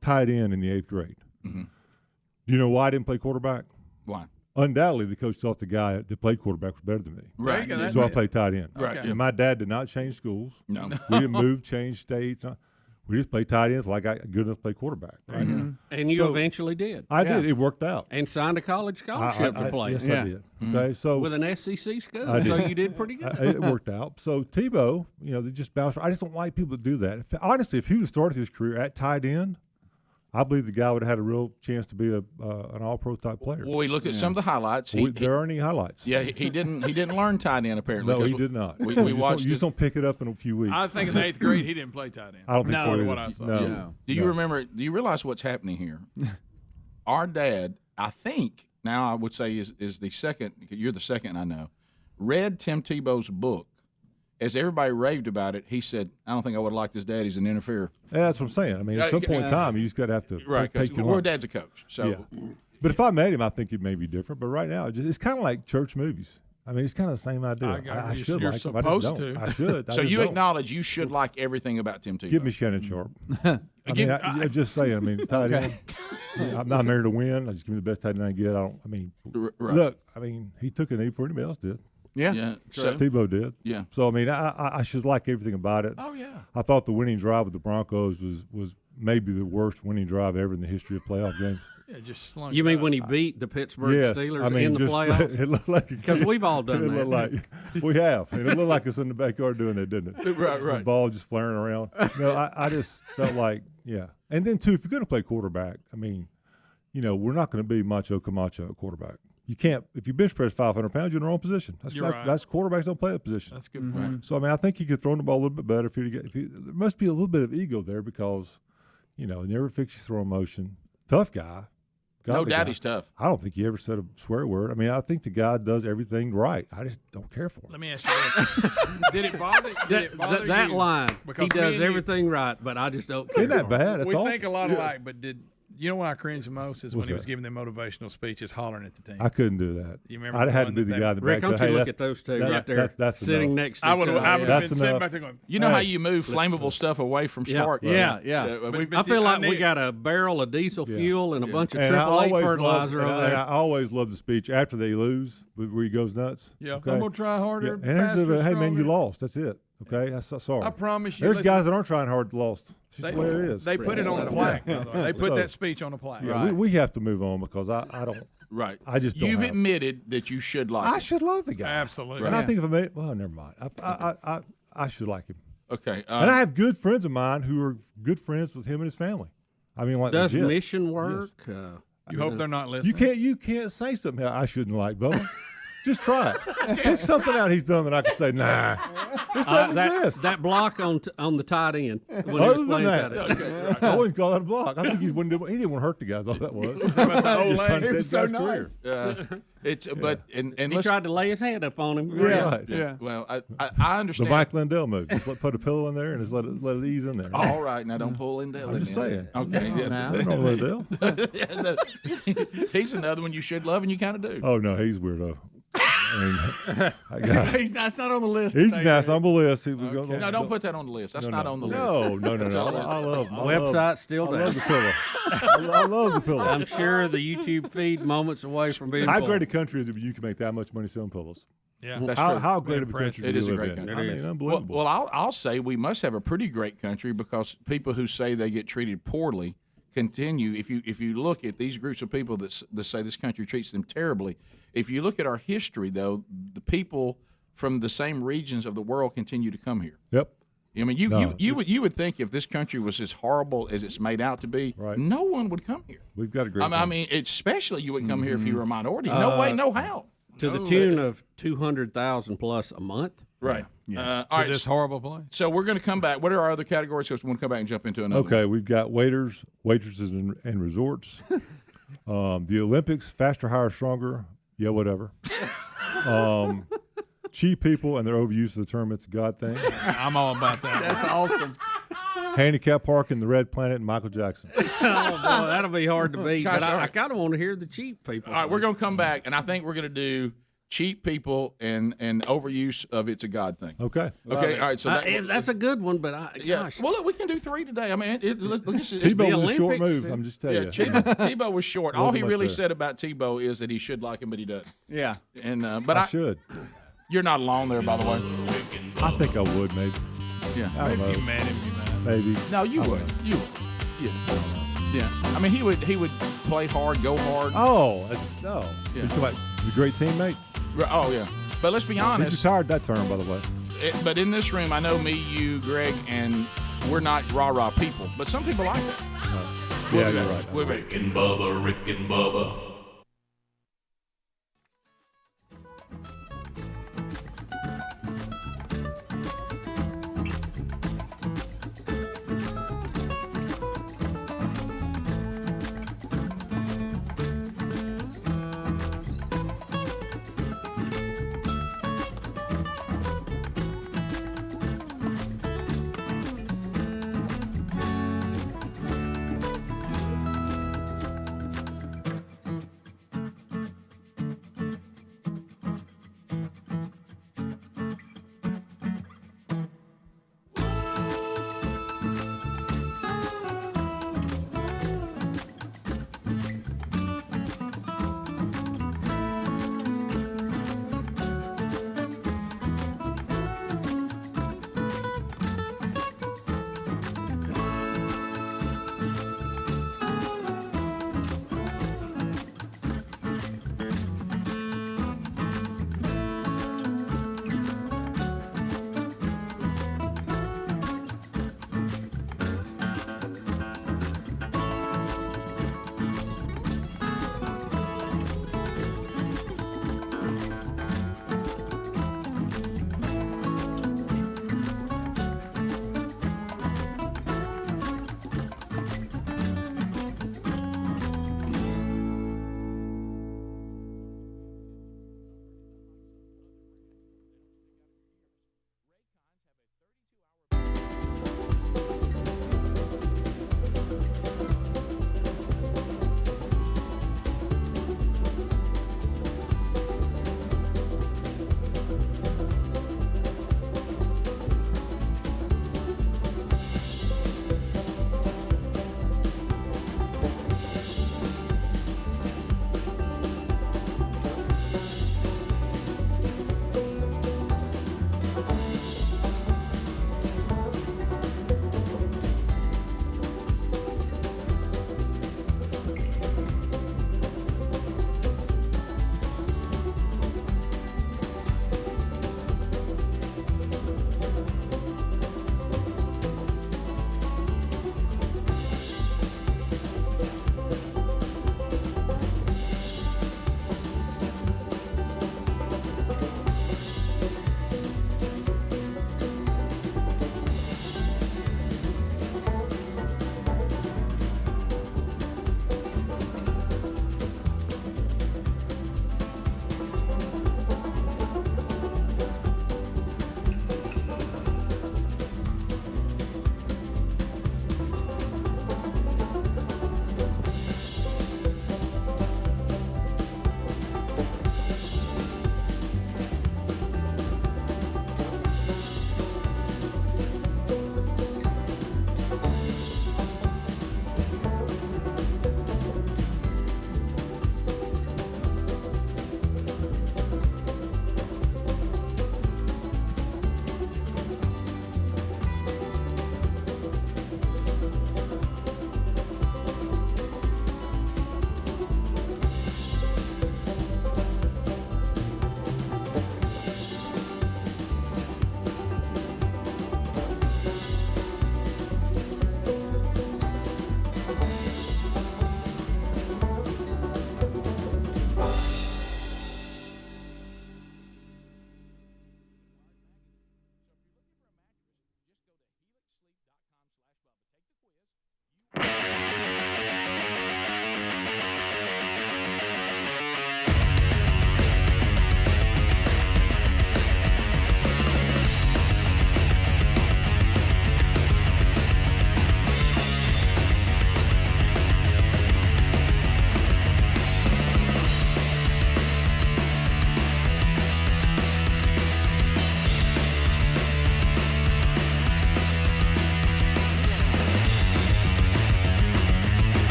Speaker 18: tight end in the 8th grade.
Speaker 14: Mm-hmm.
Speaker 18: Do you know why I didn't play quarterback?
Speaker 14: Why?
Speaker 18: Undoubtedly, the coach thought the guy that played quarterback was better than me.
Speaker 14: Right.
Speaker 18: So I played tight end.
Speaker 14: Right.
Speaker 18: And my dad did not change schools.
Speaker 14: No.
Speaker 18: We didn't move, change states. We just played tight ends like I good enough to play quarterback. Right?
Speaker 15: Mm-hmm. And you eventually did.
Speaker 18: I did. It worked out.
Speaker 15: And signed a college scholarship to play.
Speaker 18: Yes, I did. Okay, so
Speaker 15: with an SEC school, so you did pretty good.
Speaker 18: It worked out. So Tebow, they just bounced. I just don't like people that do that. Honestly, if he would have started his career at tight end, I believe the guy would have had a real chance to be an all-pro type player.
Speaker 14: Well, we looked at some of the highlights.
Speaker 18: There aren't any highlights.
Speaker 14: Yeah, he didn't learn tight end apparently.
Speaker 18: No, he did not.
Speaker 14: We watched.
Speaker 18: You just don't pick it up in a few weeks.
Speaker 3: I think in the 8th grade he didn't play tight end.
Speaker 18: I don't think so.
Speaker 3: No, what I saw.
Speaker 18: No.
Speaker 14: Do you remember? Do you realize what's happening here? Our dad, I think now I would say is the second. You're the second I know. Read Tim Tebow's book. As everybody raved about it, he said, "I don't think I would have liked his dad. He's an interferer."
Speaker 18: Yeah, that's what I'm saying. I mean, at some point in time, you just got to have to take your lumps.
Speaker 14: Dad's a coach, so.
Speaker 18: Yeah. But if I met him, I think it may be different. But right now, it's kind of like church movies. I mean, it's kind of the same idea. I should
Speaker 3: you're
Speaker 18: like him.
Speaker 3: supposed
Speaker 18: I just don't.
Speaker 3: to.
Speaker 18: I should.
Speaker 14: So you acknowledge you should like everything about Tim Tebow.
Speaker 18: Give me Shannon Sharp. I'm just saying. I mean, tight end. I'm not married to win. I just give me the best tight end I can get. Look. I mean, he took a knee before anybody else did.
Speaker 14: Yeah.
Speaker 18: So Tebow did.
Speaker 14: Yeah.
Speaker 18: So I mean, I should like everything about it.
Speaker 14: Oh yeah.
Speaker 18: I thought the winning drive with the Broncos was maybe the worst winning drive ever in the history of playoff games.
Speaker 3: Yeah, just slung.
Speaker 15: You mean when he beat the Pittsburgh Steelers in the playoffs?
Speaker 18: It looked like
Speaker 15: because we've all done
Speaker 18: that. Looked like, we have. It looked like us in the backyard doing that, didn't it?
Speaker 14: Right.
Speaker 18: The ball just flaring around. No, I just felt like And then too, if you're going to play quarterback, I mean, we're not going to be Macho Camacho quarterback. You can't. If you bench press 500 pounds, you're in the wrong position. That's quarterbacks don't play that position.
Speaker 3: That's a good point.
Speaker 18: So I mean, I think he could throw the ball a little bit better. There must be a little bit of ego there because, he never fixes throwing motion. Tough guy,
Speaker 14: No daddy stuff.
Speaker 18: I don't think he ever said a swear word. I mean, I think the guy does everything right. I just don't care for him.
Speaker 3: Let me ask you this: Did it bother
Speaker 15: that
Speaker 3: you?
Speaker 15: line?
Speaker 3: Because
Speaker 15: he does everything right, but I just don't care.
Speaker 18: Isn't that bad? That's
Speaker 3: we
Speaker 18: awful.
Speaker 3: think a lot alike, but did you know why I cringe the most is when he was giving them motivational speeches, hollering at the team.
Speaker 18: I couldn't do that.
Speaker 3: You remember?
Speaker 18: I had to be the guy in the
Speaker 15: Rick,
Speaker 18: back.
Speaker 15: don't you look at those two right there,
Speaker 18: that's
Speaker 15: sitting
Speaker 18: enough.
Speaker 15: next to each other.
Speaker 3: I would have been sitting back there going,
Speaker 14: you know how you move flammable stuff away from spark?
Speaker 15: Yeah. I feel like we got a barrel of diesel fuel and a bunch of AAA fertilizer over there.
Speaker 18: And I always love the speech after they lose, where he goes nuts.
Speaker 3: Yeah, okay? I'm gonna try harder.
Speaker 18: Yeah. And
Speaker 3: faster,
Speaker 18: hey man, you
Speaker 3: stronger.
Speaker 18: lost. That's it. Okay, that's sorry.
Speaker 3: I promise you.
Speaker 18: There's guys that aren't trying hard lost. It's just the way it is.
Speaker 3: They put it on the plaque. By the way. They put that speech on the plaque.
Speaker 18: Yeah, right. we have to move on because I don't.
Speaker 14: Right.
Speaker 18: I just don't.
Speaker 14: You've admitted that you should like him.
Speaker 18: I should love the guy.
Speaker 3: Absolutely.
Speaker 18: And I think if I made well, never mind. I should like him.
Speaker 14: Okay.
Speaker 18: And I have good friends of mine who are good friends with him and his family. I mean, like
Speaker 15: does
Speaker 18: legit.
Speaker 15: mission work?
Speaker 18: Yes.
Speaker 3: You hope they're not listening.
Speaker 18: You can't say something I shouldn't like, Bubba. Just try it. Pick something out he's done that I can say, nah. This doesn't exist.
Speaker 15: That block on the tight end.
Speaker 18: Other than that, I wouldn't call that a block. I think he didn't want to hurt the guys. All that was. He was trying to save the guy's career.
Speaker 14: But
Speaker 15: he tried to lay his hand up on him.
Speaker 18: Yeah.
Speaker 14: Well, I understand.
Speaker 18: The Mike Lindell move. Just put a pillow in there and just let it ease in there.
Speaker 14: All right, now don't pull Lindell.
Speaker 18: I'm just saying.
Speaker 14: Okay.
Speaker 18: Lindell.
Speaker 14: He's another one you should love, and you kind of do.
Speaker 18: Oh no, he's weirdo.
Speaker 3: He's not on the list.
Speaker 18: He's not on the list.
Speaker 14: No, don't put that on the list. That's not on the list.
Speaker 18: No. I love
Speaker 15: website still there.
Speaker 18: I love the pillow. I love the pillow.
Speaker 15: I'm sure the YouTube feed moments away from being.
Speaker 18: How great a country is it if you can make that much money selling pillows?
Speaker 3: Yeah,
Speaker 14: that's true.
Speaker 18: How great of a country
Speaker 14: it
Speaker 18: do
Speaker 14: is
Speaker 18: we
Speaker 14: a
Speaker 18: live
Speaker 14: great
Speaker 18: in?
Speaker 14: country.
Speaker 18: I mean, unbelievable.
Speaker 14: Well, I'll say we must have a pretty great country because people who say they get treated poorly continue. If you look at these groups of people that say this country treats them terribly, if you look at our history, though, the people from the same regions of the world continue to come here.
Speaker 18: Yep.
Speaker 14: I mean, you would think if this country was as horrible as it's made out to be, no one would come here.
Speaker 18: We've got a great.
Speaker 14: I mean, especially you wouldn't come here if you were a minority. No way, no how.
Speaker 15: To the tune of 200,000 plus a month.
Speaker 14: Right.
Speaker 3: Yeah.
Speaker 14: All right.
Speaker 3: This horrible place.
Speaker 14: So we're going to come back. What are our other categories? Because we want to come back and jump into another.
Speaker 18: Okay,
Speaker 14: one.
Speaker 18: we've got waiters, waitresses, and resorts. The Olympics, faster, higher, stronger. Yeah, whatever. Cheap people and their overuse of the term "it's a God thing."
Speaker 3: I'm all about that.
Speaker 15: That's awesome.
Speaker 18: Handicap parking, the Red Planet, and Michael Jackson.
Speaker 15: Oh, boy, that'll be hard to beat. But I kind of want to hear the cheap people.
Speaker 14: All right, we're going to come back, and I think we're going to do cheap people and overuse of "it's a God thing."
Speaker 18: Okay.
Speaker 14: Okay. All right. So
Speaker 15: that's a good one, but gosh.
Speaker 14: Well, look, we can do 3 today. I mean,
Speaker 18: Tebow was a short move. I'm just telling you.
Speaker 14: Tebow was short. All he really said about Tebow is that he should like him, but he doesn't.
Speaker 7: Yeah.
Speaker 14: And but I
Speaker 18: should.
Speaker 14: You're not alone there, by the way.
Speaker 18: I think I would maybe.
Speaker 14: Yeah.
Speaker 18: I don't know.
Speaker 3: If you met him,
Speaker 18: maybe.
Speaker 14: No, you would. You would. Yeah. Yeah. I mean, he would play hard, go hard.
Speaker 18: Oh, no.
Speaker 14: Yeah.
Speaker 18: You're talking about he's a great teammate.
Speaker 14: Oh yeah. But let's be honest.
Speaker 18: He's retired that term, by the way.
Speaker 14: But in this room, I know me, you, Greg, and we're not rah-rah people. But some people like that.
Speaker 18: Yeah, you're right.
Speaker 4: Rick and Bubba, Rick and Bubba.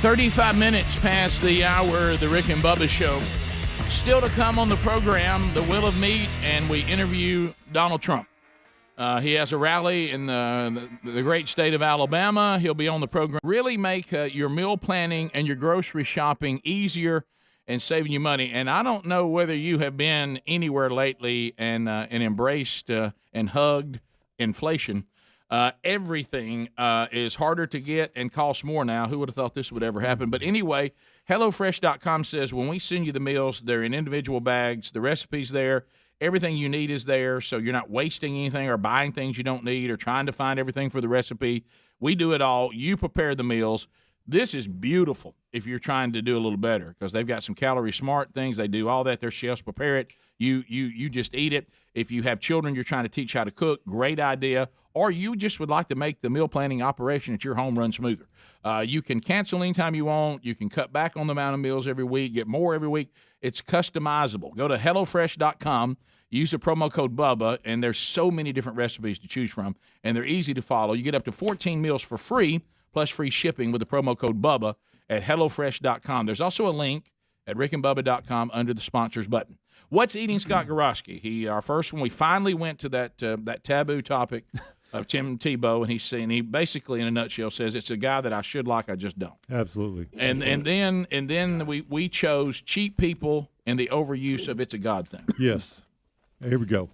Speaker 14: 35 minutes past the hour of the Rick and Bubba Show. Still to come on the program, the Wheel of Meat, and we interview Donald Trump. He has a rally in the great state of Alabama. He'll be on the program. Really make your meal planning and your grocery shopping easier and saving you money. And I don't know whether you have been anywhere lately and embraced and hugged inflation. Everything is harder to get and costs more now. Who would have thought this would ever happen? But anyway, HelloFresh.com says when we send you the meals, they're in individual bags. The recipe's there. Everything you need is there, so you're not wasting anything or buying things you don't need or trying to find everything for the recipe. We do it all. You prepare the meals. This is beautiful if you're trying to do a little better because they've got some calorie smart things. They do all that. Their chefs prepare it. You just eat it. If you have children you're trying to teach how to cook, great idea. Or you just would like to make the meal planning operation at your home run smoother. You can cancel anytime you want. You can cut back on the amount of meals every week, get more every week. It's customizable. Go to HelloFresh.com, use the promo code Bubba, and there's so many different recipes to choose from, and they're easy to follow. You get up to 14 meals for free, plus free shipping with the promo code Bubba at HelloFresh.com. There's also a link at RickandBubba.com under the sponsors button. What's eating Scott Gorosky? Our first one, we finally went to that taboo topic of Tim Tebow, and he basically, in a nutshell, says it's a guy that I should like, I just don't.
Speaker 18: Absolutely.
Speaker 14: And then we chose cheap people and the overuse of it's a God thing.
Speaker 18: Yes. Here we go.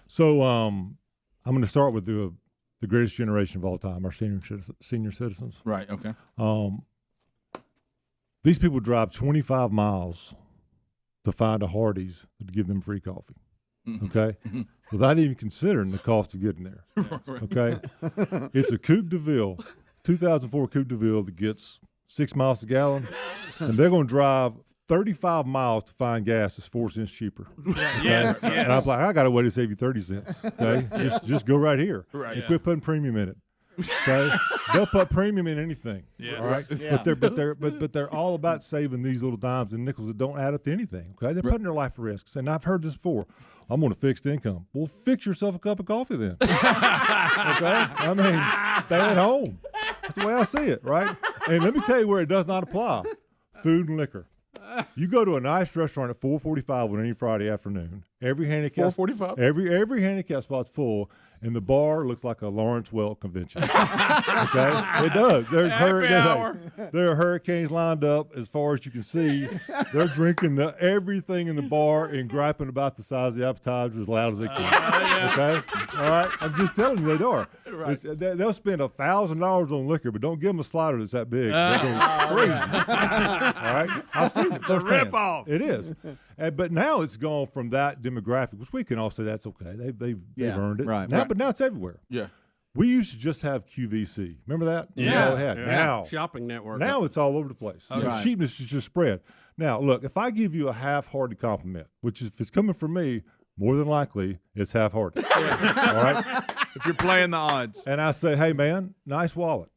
Speaker 18: So I'm going to start with the greatest generation of all time, our senior citizens.
Speaker 14: Right. Okay.
Speaker 18: These people drive 25 miles to find a Hardee's to give them free coffee. Okay, without even considering the cost of getting there. Okay, it's a Coupe de Ville, 2004 Coupe de Ville that gets 6 miles a gallon, and they're going to drive 35 miles to find gas that's 4 cents cheaper. Okay?
Speaker 14: Yes.
Speaker 18: And I'm like, I got a way to save you 30 cents. Okay, just go right here and quit putting premium in it. Okay, they'll put premium in anything.
Speaker 14: Yes.
Speaker 18: All right,
Speaker 14: Yeah.
Speaker 18: but they're all about saving these little dimes and nickels that don't add up to anything. Okay, they're putting their life at risk. And I've heard this before. I'm on a fixed income. Well, fix yourself a cup of coffee then. Okay, I mean, stay at home. That's the way I see it, right? And let me tell you where it does not apply: food and liquor. You go to a nice restaurant at 4:45 on any Friday afternoon. Every handicap
Speaker 14: 4:45.
Speaker 18: Every handicap spot's full, and the bar looks like a Lawrence Welk convention. Okay, it does. There are hurricanes lined up as far as you can see. They're drinking everything in the bar and griping about the size of the appetizer as loud as they can. Okay, all right. I'm just telling you, they are. Right. They'll spend $1,000 on liquor, but don't give them a slider that's that big. They're going crazy. All right, I've seen it firsthand.
Speaker 14: Rip off.
Speaker 18: It is. But now it's gone from that demographic, which we can all say that's okay. They've earned it.
Speaker 7: Right.
Speaker 18: Now, but now it's everywhere.
Speaker 14: Yeah.
Speaker 18: We used to just have QVC. Remember that?
Speaker 15: Yeah.
Speaker 18: That's all it had.
Speaker 15: Yeah.
Speaker 18: Now,
Speaker 15: Shopping network.
Speaker 18: Now it's all over the place.
Speaker 15: Okay.
Speaker 18: So cheapness is just spread. Now, look, if I give you a half-hearted compliment, which is, if it's coming from me, more than likely it's half-hearted. All right?
Speaker 3: If you're playing the odds.
Speaker 18: And I say, hey, man, nice wallet.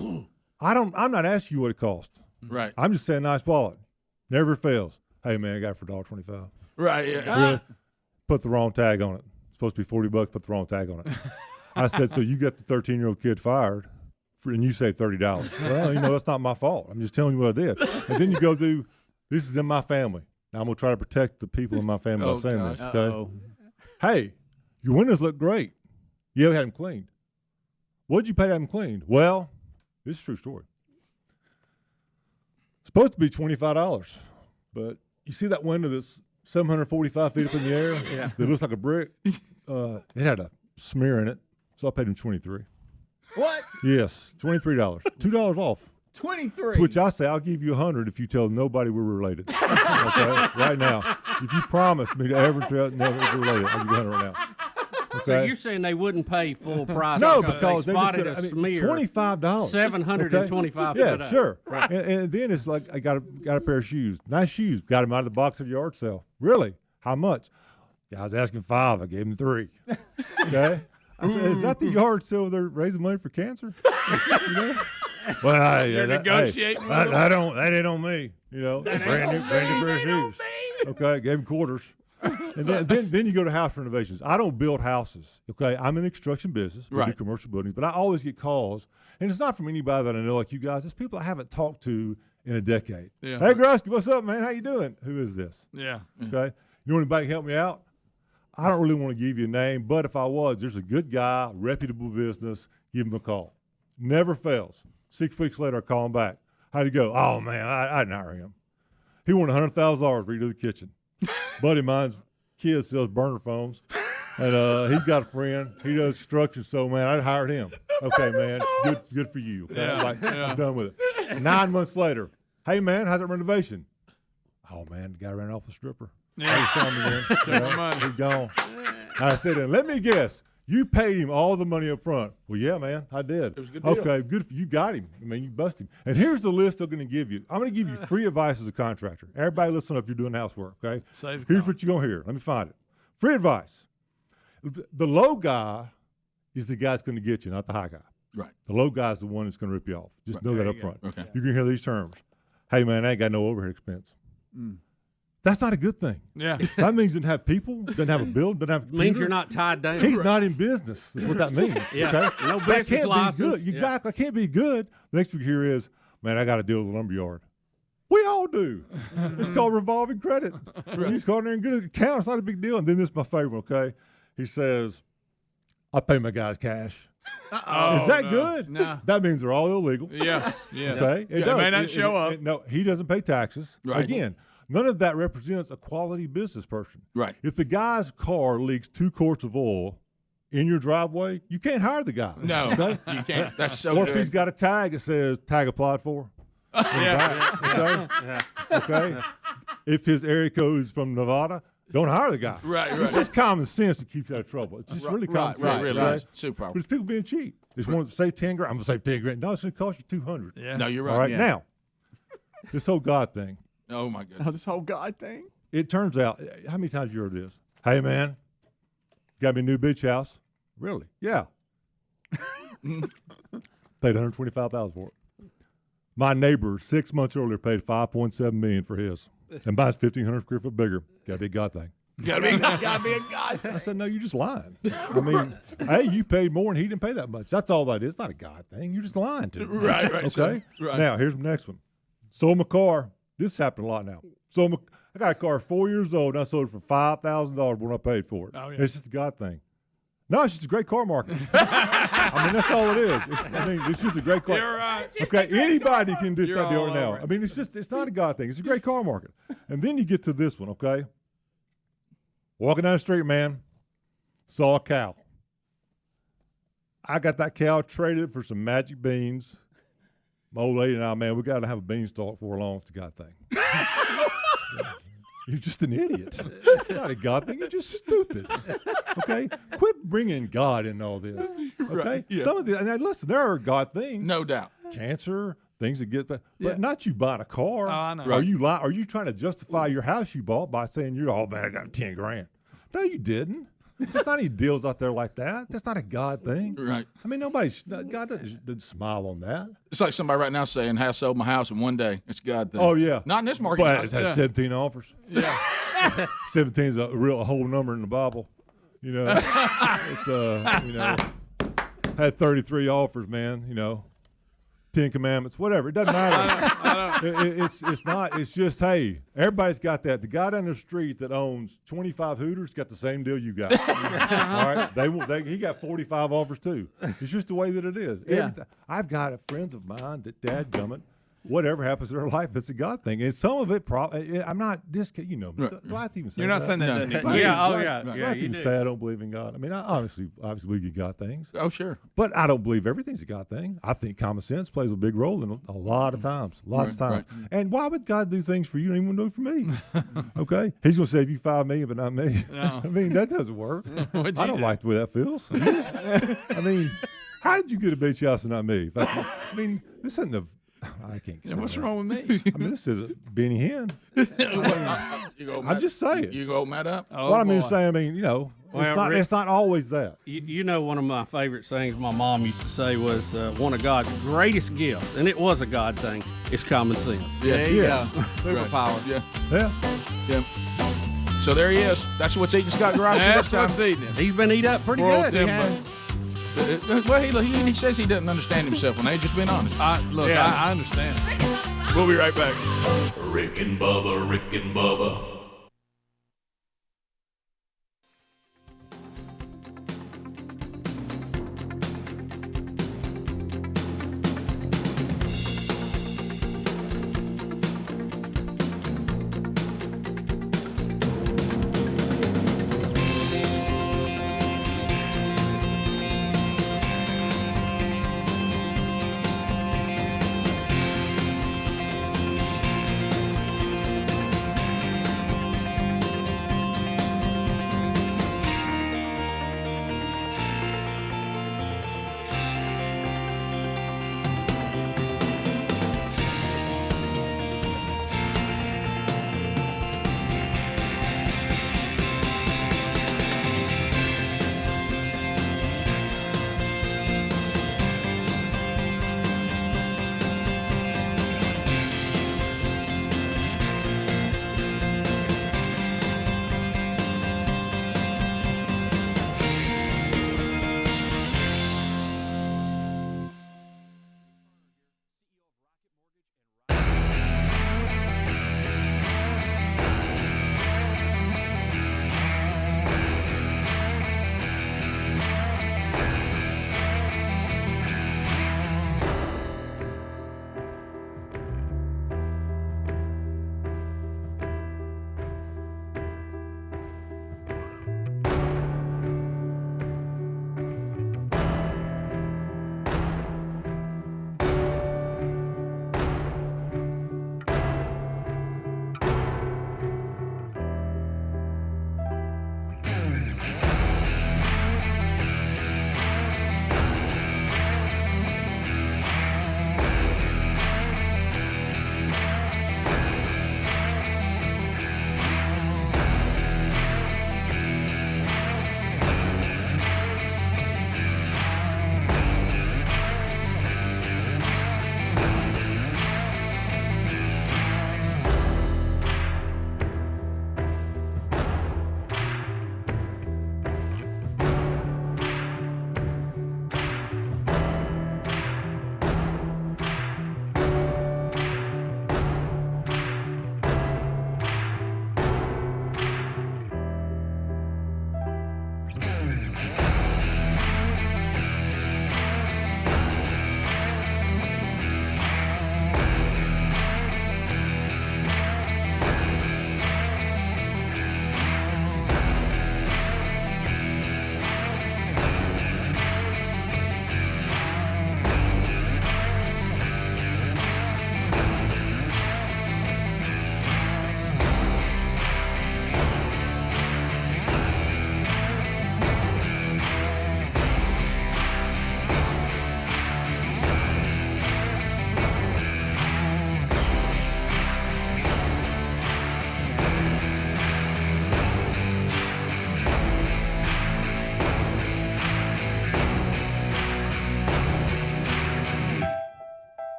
Speaker 18: I'm not asking you what it cost.
Speaker 14: Right.
Speaker 18: I'm just saying nice wallet. Never fails. Hey, man, I got it for $1.25.
Speaker 14: Right. Yeah.
Speaker 18: Really? Put the wrong tag on it. It's supposed to be $40. Put the wrong tag on it. I said, so you got the 13-year-old kid fired, and you say $30. Well, that's not my fault. I'm just telling you what I did. And then you go do, this is in my family. Now I'm going to try to protect the people in my family by saying this. Okay.
Speaker 15: Uh-oh.
Speaker 18: Hey, your windows look great. You haven't had them cleaned. What'd you pay to have them cleaned? Well, this is a true story. It's supposed to be $25, but you see that window that's 745 feet up in the air that looks like a brick? It had a smear in it, so I paid him $23.
Speaker 14: What?
Speaker 18: Yes, $23. $2 off.
Speaker 14: 23.
Speaker 18: To which I say, I'll give you $100 if you tell nobody we're related. Okay, right now. If you promise me to ever tell never we're related, I'll give you $100 right now. Okay?
Speaker 15: So you're saying they wouldn't pay full price?
Speaker 18: No, because
Speaker 15: they spotted a smear.
Speaker 18: $25.
Speaker 15: $725.
Speaker 18: Yeah, sure.
Speaker 15: Right.
Speaker 18: And then it's like I got a pair of shoes, nice shoes. Got them out of the box at the yard sale. Really? How much? Guy's asking $5. I gave him $3. Okay. I said, is that the yard sale they're raising money for cancer? Well,
Speaker 14: You're negotiating.
Speaker 18: That ain't on me. Brand new pair of shoes. Okay, gave him quarters. And then you go to house renovations. I don't build houses, okay? I'm in the construction business. We do commercial buildings. But I always get calls, and it's not from anybody that I know like you guys. It's people I haven't talked to in a decade.
Speaker 3: Yeah.
Speaker 18: Hey, Grusky, what's up, man? How you doing? Who is this?
Speaker 3: Yeah.
Speaker 18: Okay? You know anybody can help me out? I don't really want to give you a name, but if I was, there's a good guy, reputable business, give him a call. Never fails. 6 weeks later, I call him back. How'd it go? Oh, man, I didn't hire him. He wanted $100,000 to redo the kitchen. Buddy of mine's kid sells burner phones, and he's got a friend. He does construction, so, man, I hired him. Okay, man, good for you. Okay? I'm done with it. 9 months later, hey, man, how's that renovation? Oh, man, the guy ran off the stripper.
Speaker 3: Yeah.
Speaker 18: He's gone. I said, and let me guess, you paid him all the money up front. Well, yeah, man, I did.
Speaker 3: It was a good deal.
Speaker 18: Okay, good for you. Got him. I mean, you busted him. And here's the list I'm going to give you. I'm going to give you free advice as a contractor. Everybody listen up if you're doing housework, okay? Here's what you're going to hear. Let me find it. Free advice. The low guy is the guy that's going to get you, not the high guy.
Speaker 14: Right.
Speaker 18: The low guy is the one that's going to rip you off. Just know that up front.
Speaker 14: Okay.
Speaker 18: You're going to hear these terms. Hey, man, I ain't got no overhead expense. That's not a good thing.
Speaker 3: Yeah.
Speaker 18: That means doesn't have people, doesn't have a building, doesn't have a computer.
Speaker 15: Means you're not tied down.
Speaker 18: He's not in business. That's what that means.
Speaker 15: Yeah.
Speaker 18: Okay?
Speaker 15: No
Speaker 18: that
Speaker 15: business
Speaker 18: can't
Speaker 15: license.
Speaker 18: be good. Exactly. I can't be good. The next we hear is, man, I got to deal with the lumberyard. We all do. It's called revolving credit. He's called there and get an account. It's not a big deal. And then this is my favorite, okay? He says, I pay my guys cash. Is that good?
Speaker 3: No.
Speaker 18: That means they're all illegal.
Speaker 3: Yes.
Speaker 18: Okay?
Speaker 3: It may not show up.
Speaker 18: No, he doesn't pay taxes.
Speaker 14: Right.
Speaker 18: Again, none of that represents a quality business person.
Speaker 14: Right.
Speaker 18: If the guy's car leaks 2 quarts of oil in your driveway, you can't hire the guy.
Speaker 14: No,
Speaker 18: okay?
Speaker 14: you can't. That's so
Speaker 18: Or
Speaker 14: good.
Speaker 18: if he's got a tag that says tag applied for. Okay? If his area code is from Nevada, don't hire the guy.
Speaker 14: Right.
Speaker 18: It's just common sense that keeps you out of trouble. It's just really common sense.
Speaker 14: Right, really
Speaker 18: okay?
Speaker 14: is. Super
Speaker 18: But it's people being cheap. They just want to save 10 grand. I'm going to save 10 grand. No, it's going to cost you 200.
Speaker 3: Yeah.
Speaker 14: No, you're right.
Speaker 18: All right,
Speaker 14: Yeah.
Speaker 18: now, this whole God thing.
Speaker 14: Oh, my goodness.
Speaker 1: This whole God thing.
Speaker 18: It turns out, how many times you heard this? Hey, man, got me a new beach house. Really? Yeah. Paid $125,000 for it. My neighbor 6 months earlier paid $5.7 million for his, and mine's 1,500 square foot bigger. Got to be a God thing.
Speaker 14: Gotta be a God.
Speaker 18: I said, no, you're just lying. I mean, hey, you paid more and he didn't pay that much. That's all that is. It's not a God thing. You're just lying to me.
Speaker 14: Right.
Speaker 18: Okay.
Speaker 14: So, right.
Speaker 18: Now here's the next one. Sold my car. This happened a lot now. I got a car 4 years old, and I sold it for $5,000 when I paid for it.
Speaker 3: Oh, yeah.
Speaker 18: It's just a God thing. No, it's just a great car market. I mean, that's all it is. It's just a great car.
Speaker 3: You're right.
Speaker 18: Okay, anybody can do
Speaker 3: You're
Speaker 18: that deal
Speaker 3: all
Speaker 18: now.
Speaker 3: over it.
Speaker 18: I mean, it's not a God thing. It's a great car market. And then you get to this one, okay? Walking down the street, man, saw a cow. I got that cow traded for some magic beans. My old lady and I, man, we got to have a beanstalk before long. It's a God thing. You're just an idiot. You're not a God thing. You're just stupid. Okay? Quit bringing God in all this. Okay?
Speaker 14: Right, yeah.
Speaker 18: Some of the, and listen, there are God things.
Speaker 14: No doubt.
Speaker 18: Cancer, things that get, but
Speaker 3: Yeah.
Speaker 18: not you buying a car.
Speaker 3: Oh, I know.
Speaker 18: Are you trying to justify your house you bought by saying oh man, I got 10 grand? No, you didn't. There's not any deals out there like that. That's not a God thing.
Speaker 14: Right.
Speaker 18: I mean, God doesn't smile on that.
Speaker 14: It's like somebody right now saying, "I sold my house in one day." It's a God thing.
Speaker 18: Oh yeah.
Speaker 14: Not in this market.
Speaker 18: But it has 17 offers.
Speaker 3: Yeah.
Speaker 18: 17 is a whole number in the Bible. You know, it's had 33 offers, man. 10 commandments, whatever. It doesn't matter. It's not. It's just, hey, everybody's got that. The guy down the street that owns 25 Hooters got the same deal you got. All right, he got 45 offers too. It's just the way that it is.
Speaker 15: Yeah.
Speaker 18: I've got friends of mine that dadgummit. Whatever happens in their life, it's a God thing. And some of it, I'm not discounting,
Speaker 14: Right.
Speaker 18: do I have to even say
Speaker 3: You're not
Speaker 18: that?
Speaker 3: saying that. doesn't
Speaker 14: No.
Speaker 3: exist.
Speaker 15: Yeah, oh,
Speaker 18: Do
Speaker 15: yeah.
Speaker 18: I
Speaker 15: Yeah,
Speaker 18: have to
Speaker 15: you
Speaker 18: even
Speaker 15: do.
Speaker 18: say I don't believe in God? I mean, I obviously believe in God things.
Speaker 14: Oh, sure.
Speaker 18: But I don't believe everything's a God thing. I think common sense plays a big role in a lot of times. Lots of times.
Speaker 14: Right.
Speaker 18: And why would God do things for you and he wouldn't do it for me? Okay? He's going to save you $5 million, but not me.
Speaker 3: No.
Speaker 18: I mean, that doesn't work.
Speaker 3: What'd
Speaker 18: I
Speaker 3: you
Speaker 18: don't
Speaker 3: do?
Speaker 18: like the way that feels. I mean, how did you get a beach house and not me? I mean, this isn't I can't.
Speaker 3: Yeah, what's wrong with me?
Speaker 18: I mean, this isn't Benny Hinn. I'm just saying.
Speaker 14: You go mad up?
Speaker 3: Oh,
Speaker 18: What I mean
Speaker 3: boy.
Speaker 18: to say, it's not always that.
Speaker 15: You know, one of my favorite things my mom used to say was one of God's greatest gifts, and it was a God thing, is common sense.
Speaker 14: Yeah.
Speaker 1: There you go. Superpower.
Speaker 14: Yeah.
Speaker 18: Yeah.
Speaker 14: Yeah. So there he is. That's what's eating Scott Grosky.
Speaker 3: That's what's eating him.
Speaker 15: He's been eat up pretty
Speaker 3: Poor
Speaker 15: good.
Speaker 14: Well, he says he doesn't understand himself, and he's just being honest.
Speaker 3: I understand.
Speaker 14: We'll be right back.
Speaker 4: Rick and Bubba, Rick and Bubba.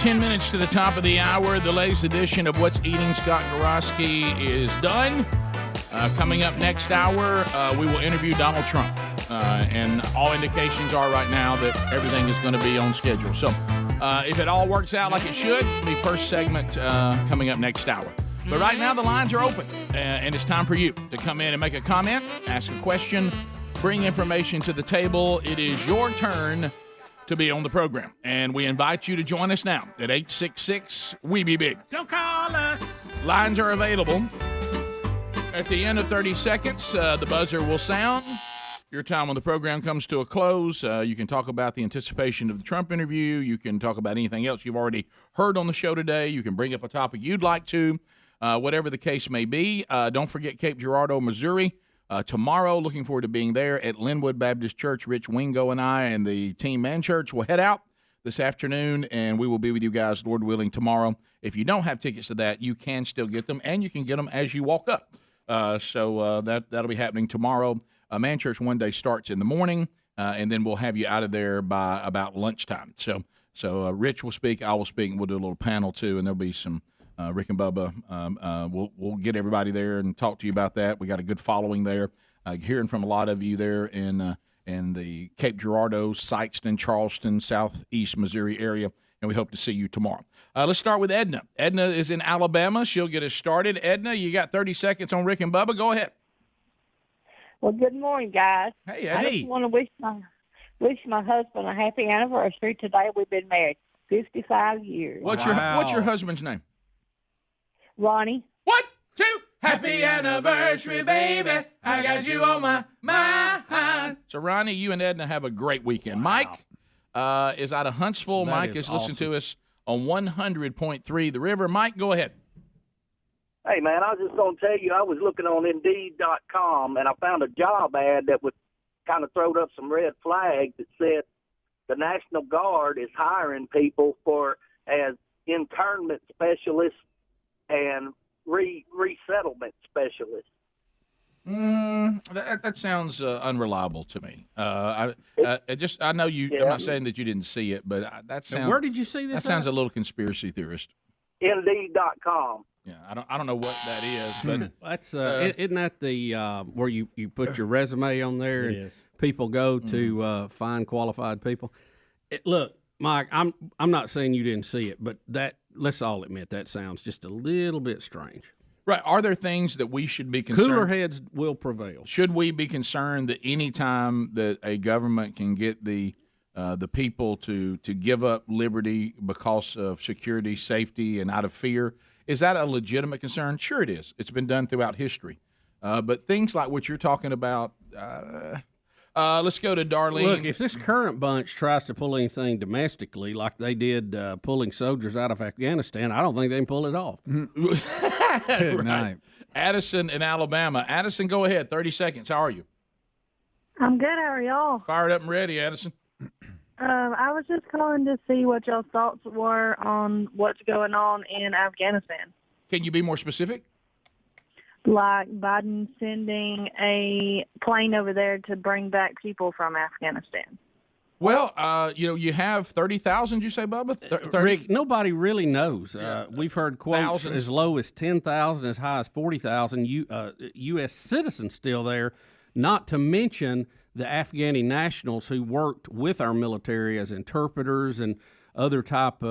Speaker 14: 10 minutes to the top of the hour. The latest edition of What's Eating Scott Gorosky is done. Coming up next hour, we will interview Donald Trump. And all indications are right now that everything is going to be on schedule. So if it all works out like it should, the first segment coming up next hour. But right now, the lines are open, and it's time for you to come in and make a comment, ask a question, bring information to the table. It is your turn to be on the program, and we invite you to join us now at 866-WE-BE-BIG.
Speaker 15: Don't call us.
Speaker 14: Lines are available. At the end of 30 seconds, the buzzer will sound. Your time on the program comes to a close. You can talk about the anticipation of the Trump interview. You can talk about anything else you've already heard on the show today. You can bring up a topic you'd like to. Whatever the case may be. Don't forget Cape Girardeau, Missouri. Tomorrow, looking forward to being there at Linwood Baptist Church. Rich Wingo and I and the team and church will head out this afternoon, and we will be with you guys, Lord willing, tomorrow. If you don't have tickets to that, you can still get them, and you can get them as you walk up. So that'll be happening tomorrow. Man Church one day starts in the morning, and then we'll have you out of there by about lunchtime. So Rich will speak, I will speak, and we'll do a little panel too, and there'll be some Rick and Bubba. We'll get everybody there and talk to you about that. We got a good following there. Hearing from a lot of you there in the Cape Girardeau, Sikeston, Charleston, southeast Missouri area, and we hope to see you tomorrow. Let's start with Edna. Edna is in Alabama. She'll get us started. Edna, you got 30 seconds on Rick and Bubba. Go ahead.
Speaker 19: Well, good morning, guys.
Speaker 14: Hey, Edna.
Speaker 19: I just want to wish my husband a happy anniversary today. We've been married 55 years.
Speaker 14: What's your husband's name?
Speaker 19: Ronnie.
Speaker 14: 1, 2, happy anniversary, baby. I got you on my mind. So, Ronnie, you and Edna have a great weekend. Wow. Mike is out of Huntsville.
Speaker 7: That
Speaker 14: Mike is listening to us on 100.3 The River. Mike, go ahead.
Speaker 5: Hey, man, I was just going to tell you, I was looking on Indeed.com, and I found a job ad that would kind of throw up some red flags that said the National Guard is hiring people as internment specialists and resettlement specialist.
Speaker 14: That sounds unreliable to me. I know you. Yeah. I'm not saying that you didn't see it, but that sounds.
Speaker 15: Where did you see this?
Speaker 14: That sounds a little conspiracy theorist.
Speaker 5: Indeed.com.
Speaker 14: Yeah, I don't know what that is, but
Speaker 15: that's isn't that the where you put your resume on there and
Speaker 2: is.
Speaker 15: People go to find qualified people. Look, Mike, I'm not saying you didn't see it, but let's all admit that sounds just a little bit strange.
Speaker 14: Right. Are there things that we should be concerned?
Speaker 15: Cooler heads will prevail.
Speaker 14: Should we be concerned that any time that a government can get the people to give up liberty because of security, safety, and out of fear, is that a legitimate concern? Sure it is. It's been done throughout history. But things like what you're talking about, let's go to Darlene.
Speaker 15: Look, if this current bunch tries to pull anything domestically like they did pulling soldiers out of Afghanistan, I don't think they can pull it off.
Speaker 7: Good
Speaker 14: right.
Speaker 7: night.
Speaker 14: Addison in Alabama. Addison, go ahead. 30 seconds. How are you?
Speaker 10: I'm good. How are y'all?
Speaker 14: Fired up and ready, Addison.
Speaker 10: I was just calling to see what y'all's thoughts were on what's going on in Afghanistan.
Speaker 14: Can you be more specific?
Speaker 10: Like Biden sending a plane over there to bring back people from Afghanistan.
Speaker 14: Well, you have 30,000, you say, Bubba?
Speaker 15: Rick, nobody really knows. We've heard quotes as low as 10,000, as high as 40,000 U.S. citizens still there, not to mention the Afghani nationals who worked with our military as interpreters and other type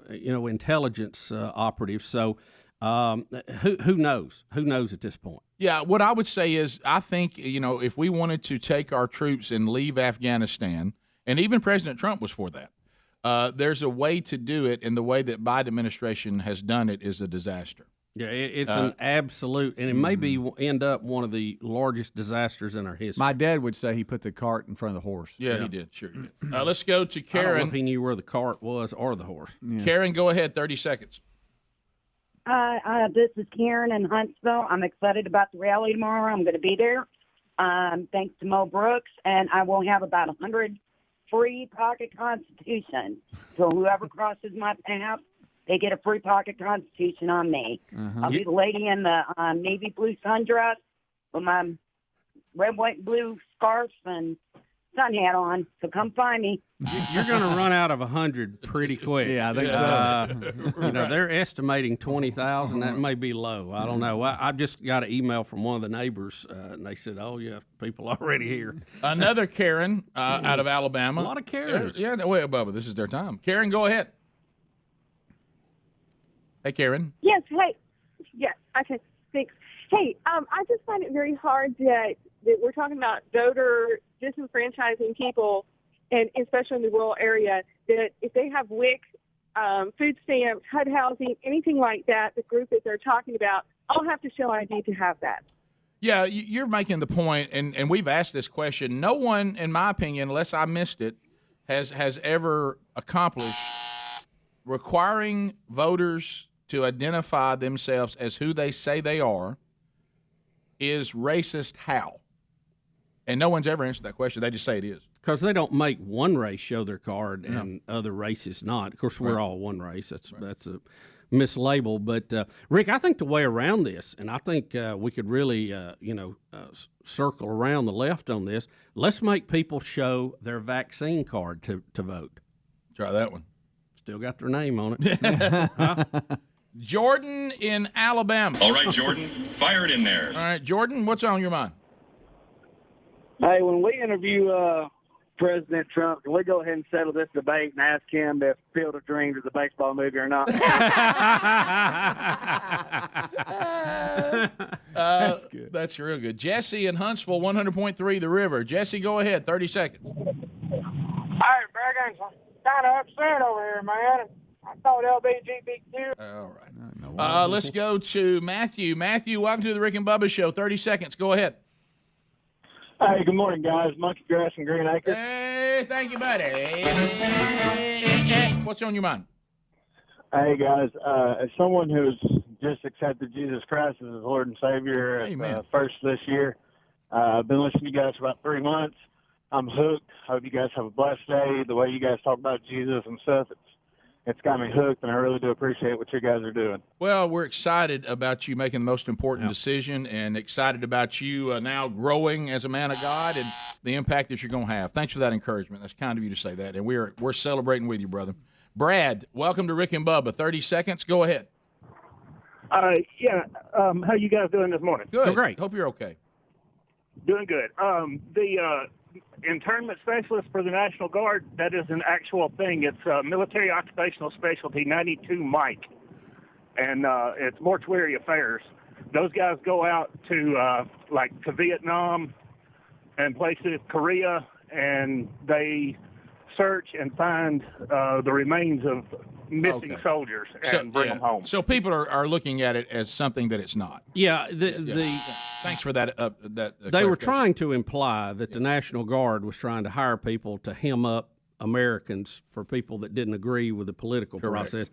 Speaker 15: intelligence operatives. So who knows? Who knows at this point?
Speaker 14: Yeah, what I would say is I think, if we wanted to take our troops and leave Afghanistan, and even President Trump was for that, there's a way to do it, and the way that Biden administration has done it is a disaster.
Speaker 15: Yeah, it's an absolute, and it may end up one of the largest disasters in our history.
Speaker 7: My dad would say he put the cart in front of the horse.
Speaker 14: Yeah, he did. Sure he did. Let's go to Karen.
Speaker 15: I don't know if he knew where the cart was or the horse.
Speaker 14: Yeah. Karen, go ahead, 30 seconds.
Speaker 20: This is Karen in Huntsville. I'm excited about the rally tomorrow. I'm going to be there. Thanks to Mo Brooks, and I will have about 100 free pocket Constitutions. So whoever crosses my path, they get a free pocket Constitution on me. I'll be the lady in the navy blue sundress with my red, white, blue scarf and sun hat on, so come find me.
Speaker 15: You're going to run out of 100 pretty quick.
Speaker 7: Yeah, I think so.
Speaker 15: They're estimating 20,000. That may be low. I don't know. I just got an email from one of the neighbors, and they said, "Oh yeah, people already here."
Speaker 14: Another Karen out of Alabama.
Speaker 15: A lot of Karens.
Speaker 14: Yeah, wait, Bubba, this is their time. Karen, go ahead. Hey, Karen.
Speaker 21: Yes. Hey. Yeah. Okay. Thanks. Hey, I just find it very hard that we're talking about voter disenfranchising people, and especially in the rural area, that if they have WIC, food stamps, HUD housing, anything like that, the group that they're talking about, I'll have to show ID to have that.
Speaker 14: Yeah, you're making the point, and we've asked this question. No one, in my opinion, unless I missed it, has ever accomplished requiring voters to identify themselves as who they say they are is racist how? And no one's ever answered that question. They just say it is.
Speaker 15: Because they don't make one race show their card and other races not. Of course, we're all one race. That's a mislabel. But, Rick, I think the way around this, and I think we could really, circle around the left on this, let's make people show their vaccine card to vote.
Speaker 14: Try that one.
Speaker 15: Still got their name on it. Huh?
Speaker 14: Jordan in Alabama.
Speaker 22: All right, Jordan, fire it in there.
Speaker 14: All right, Jordan, what's on your mind?
Speaker 23: Hey, when we interview President Trump, can we go ahead and settle this debate and ask him if Field of Dreams is a baseball movie or not?
Speaker 14: That's good. That's real good. Jesse in Huntsville, 100.3 The River. Jesse, go ahead. 30 seconds.
Speaker 24: All right, Burgess, I'm kind of upset over here, man. I thought LBGTQ.
Speaker 14: All right. Let's go to Matthew. Matthew, welcome to the Rick and Bubba Show. 30 seconds. Go ahead.
Speaker 23: Hey, good morning, guys. Monkey Grass and Green Acres.
Speaker 14: Hey, thank you, buddy. What's on your mind?
Speaker 23: Hey, guys. As someone who's just accepted Jesus Christ as his Lord and Savior first this year, I've been listening to you guys for about 3 months. I'm hooked. Hope you guys have a blessed day. The way you guys talk about Jesus and stuff, it's got me hooked, and I really do appreciate what you guys are doing.
Speaker 14: Well, we're excited about you making the most important decision, and excited about you now growing as a man of God and the impact that you're going to have. Thanks for that encouragement. That's kind of you to say that, and we're celebrating with you, brother. Brad, welcome to Rick and Bubba. 30 seconds. Go ahead.
Speaker 23: How you guys doing this morning?
Speaker 14: Good. Great. Hope you're okay.
Speaker 23: Doing good. The internment specialist for the National Guard, that is an actual thing. It's military occupational specialty 92 Mike, and it's mortuary affairs. Those guys go out to Vietnam and places, Korea, and they search and find the remains of missing soldiers and bring them home.
Speaker 14: So people are looking at it as something that it's not.
Speaker 15: Yeah.
Speaker 14: Thanks for that.
Speaker 15: They were trying to imply that the National Guard was trying to hire people to hem up Americans for people that didn't agree with the political process.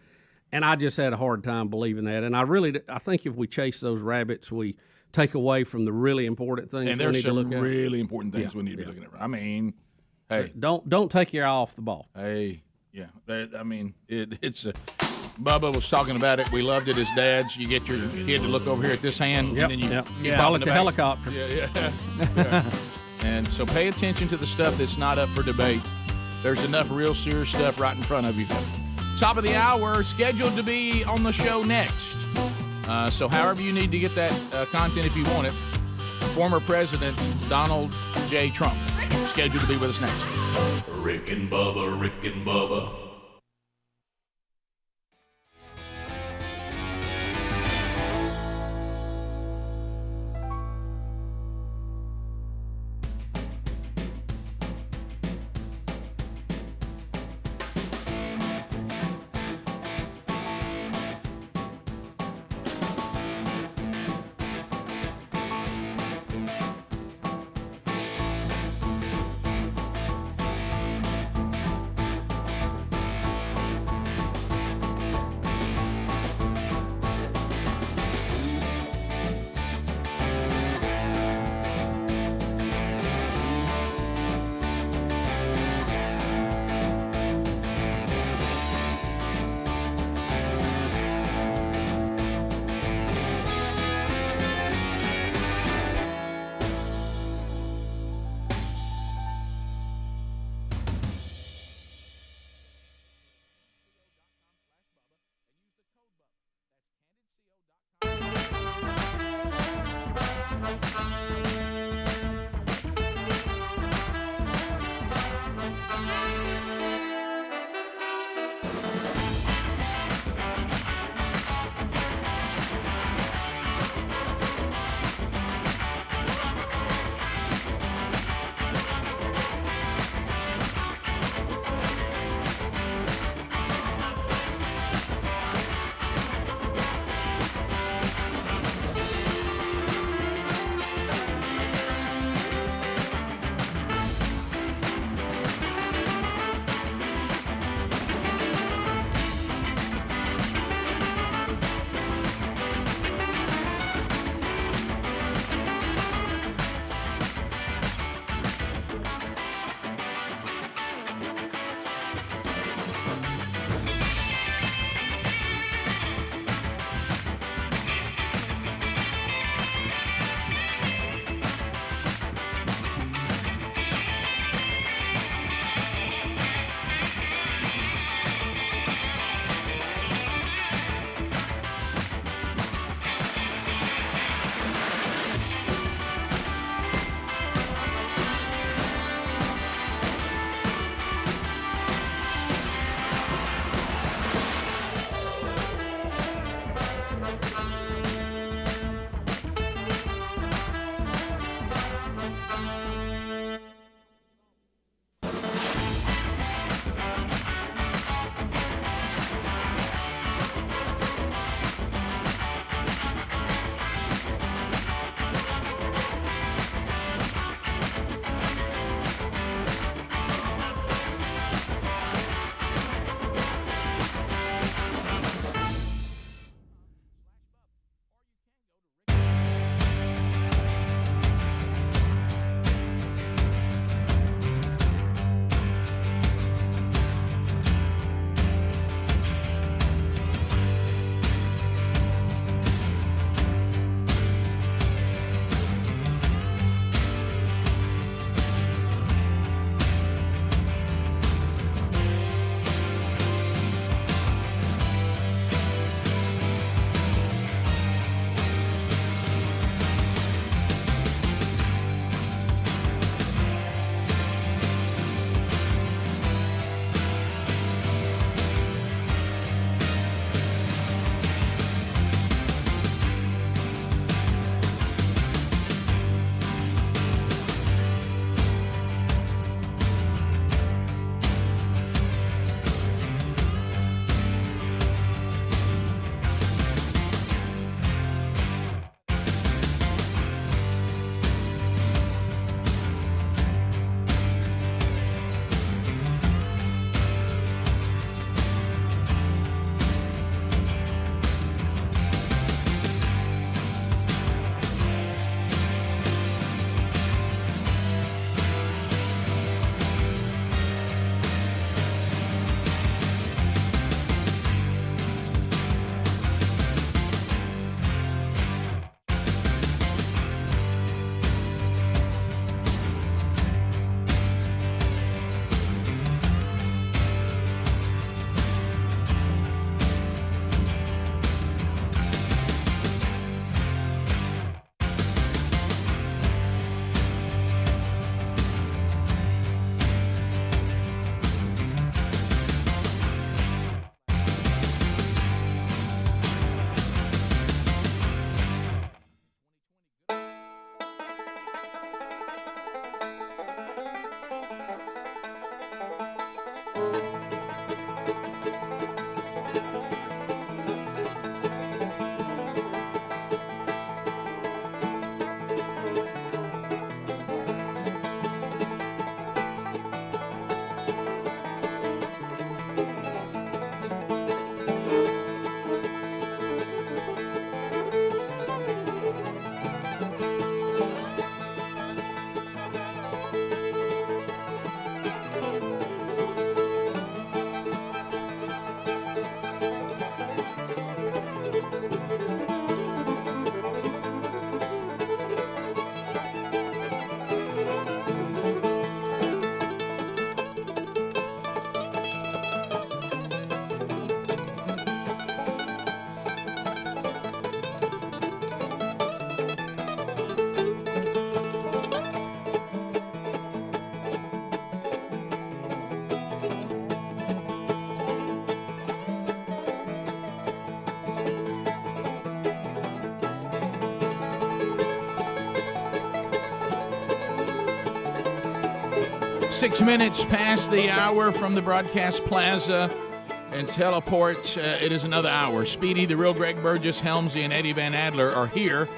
Speaker 15: And I just had a hard time believing that. And I think if we chase those rabbits, we take away from the really important things
Speaker 14: and
Speaker 15: we need to look at.
Speaker 14: there's some really important things we need to be looking at. I mean, hey.
Speaker 15: Don't take your eye off the ball.
Speaker 14: Hey, yeah. It's a... Bubba was talking about it. We loved it as dads. You get your kid to look over here at this hand, and then you
Speaker 15: call it the helicopter.
Speaker 14: Yeah. And so pay attention to the stuff that's not up for debate. There's enough real serious stuff right in front of you. Top of the hour, scheduled to be on the show next. So however you need to get that content if you want it, former President Donald J. Trump, scheduled to be with us next.
Speaker 4: Rick and Bubba, Rick and Bubba.
Speaker 14: 6 minutes past the hour from the broadcast plaza and teleport. It is another hour. Speedy, the real Greg Burgess, Helmsy, and Eddie Van Adler are here.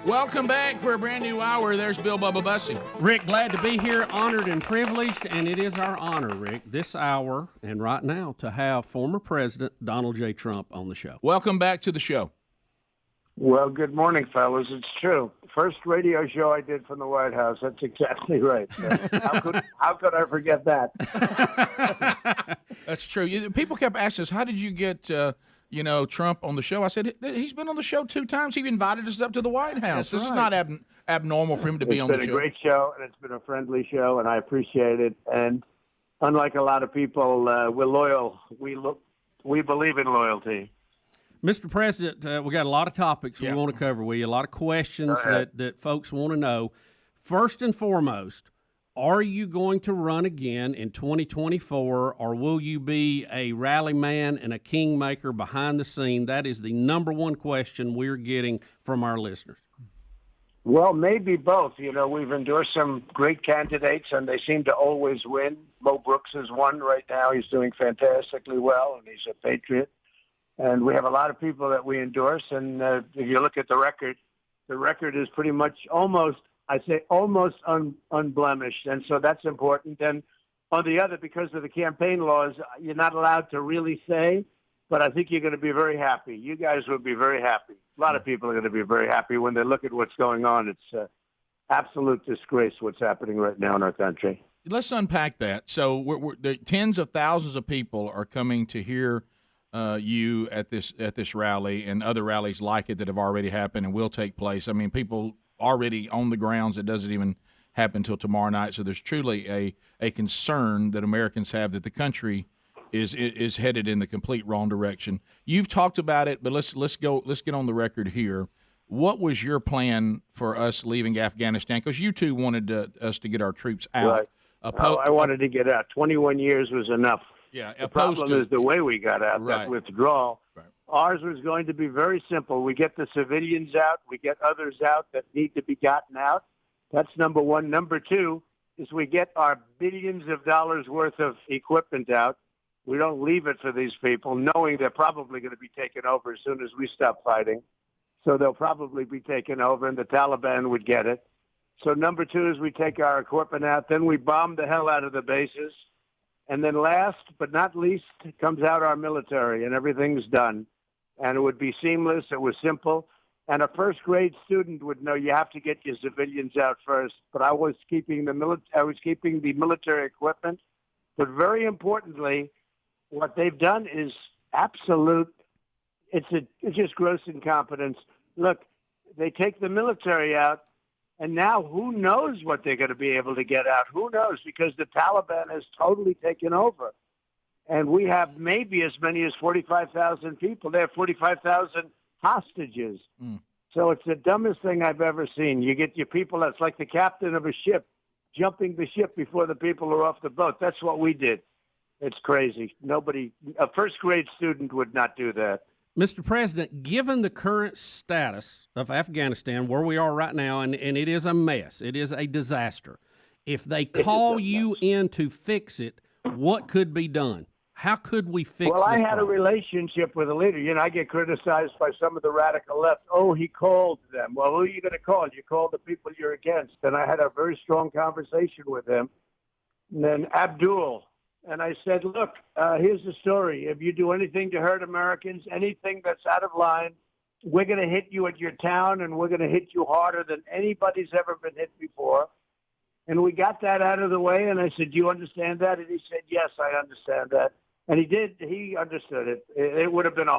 Speaker 14: Welcome back for a brand new hour. There's Bill Bubba Bussey.
Speaker 15: Rick, glad to be here, honored and privileged, and it is our honor, Rick, this hour and right now to have former President Donald J. Trump on the show.
Speaker 14: Welcome back to the show.
Speaker 16: Well, good morning, fellas. It's true. First radio show I did from the White House. That's exactly right. How could I forget that?
Speaker 14: That's true. People kept asking us, how did you get Trump on the show? I said, he's been on the show 2 times. He invited us up to the White House. This is not abnormal for him to be on the show.
Speaker 16: It's been a great show, and it's been a friendly show, and I appreciate it. And unlike a lot of people, we're loyal. We believe in loyalty.
Speaker 15: Mr. President, we got a lot of topics we want to cover with you, a lot of questions that folks want to know. First and foremost, are you going to run again in 2024, or will you be a rally man and a kingmaker behind the scene? That is the number one question we're getting from our listeners.
Speaker 16: Well, maybe both. We've endorsed some great candidates, and they seem to always win. Mo Brooks is one right now. He's doing fantastically well, and he's a patriot. And we have a lot of people that we endorse. And if you look at the record is pretty much almost unblemished. And so that's important. And on the other, because of the campaign laws, you're not allowed to really say, but I think you're going to be very happy. You guys will be very happy. A lot of people are going to be very happy when they look at what's going on. It's absolute disgrace what's happening right now in our country.
Speaker 14: Let's unpack that. So the tens of thousands of people are coming to hear you at this rally and other rallies like it that have already happened and will take place. I mean, people already on the grounds. It doesn't even happen until tomorrow night. So there's truly a concern that Americans have that the country is headed in the complete wrong direction. You've talked about it, but let's get on the record here. What was your plan for us leaving Afghanistan? Because you two wanted us to get our troops out.
Speaker 16: Right. I wanted to get out. 21 years was enough.
Speaker 14: Yeah,
Speaker 16: the problem is the way we got out, that withdrawal. Right. Ours was going to be very simple. We get the civilians out. We get others out that need to be gotten out. That's number one. Number two is we get our billions of dollars worth of equipment out. We don't leave it for these people, knowing they're probably going to be taken over as soon as we stop fighting. So they'll probably be taken over, and the Taliban would get it. So number two is we take our equipment out. Then we bomb the hell out of the bases. And then last but not least comes out our military, and everything's done. And it would be seamless. It was simple. And a first-grade student would know you have to get your civilians out first. But I was keeping the military equipment. But very importantly, what they've done is absolute. It's just gross incompetence. Look, they take the military out. And now who knows what they're going to be able to get out? Who knows? Because the Taliban has totally taken over. And we have maybe as many as 45,000 people. They have 45,000 hostages. So it's the dumbest thing I've ever seen. You get your people, that's like the captain of a ship, jumping the ship before the people are off the boat. That's what we did. It's crazy. A first-grade student would not do that.
Speaker 15: Mr. President, given the current status of Afghanistan, where we are right now, and it is a mess, it is a disaster, if they call you in to fix it, what could be done? How could we fix this?
Speaker 16: Well, I had a relationship with a leader. I get criticized by some of the radical left. Oh, he called them. Well, who are you going to call? You call the people you're against. And I had a very strong conversation with him. And then Abdul. And I said, look, here's the story. If you do anything to hurt Americans, anything that's out of line, we're going to hit you at your town, and we're going to hit you harder than anybody's ever been hit before. And we got that out of the way. And I said, do you understand that? And he said, yes, I understand that. And he did. He understood it. It would have been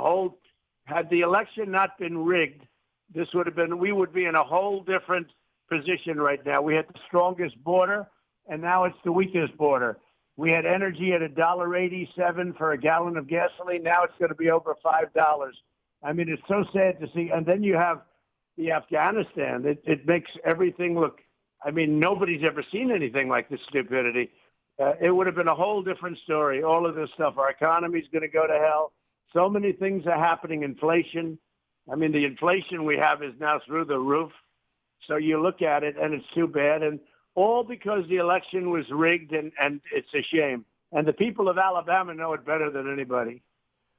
Speaker 16: had the election not been rigged, we would be in a whole different position right now. We had the strongest border, and now it's the weakest border. We had energy at $1.87 for a gallon of gasoline. Now it's going to be over $5. I mean, it's so sad to see. And then you have the Afghanistan. It makes everything look, I mean, nobody's ever seen anything like this stupidity. It would have been a whole different story, all of this stuff. Our economy's going to go to hell. So many things are happening. Inflation. I mean, the inflation we have is now through the roof. So you look at it, and it's too bad. And all because the election was rigged, and it's a shame. And the people of Alabama know it better than anybody.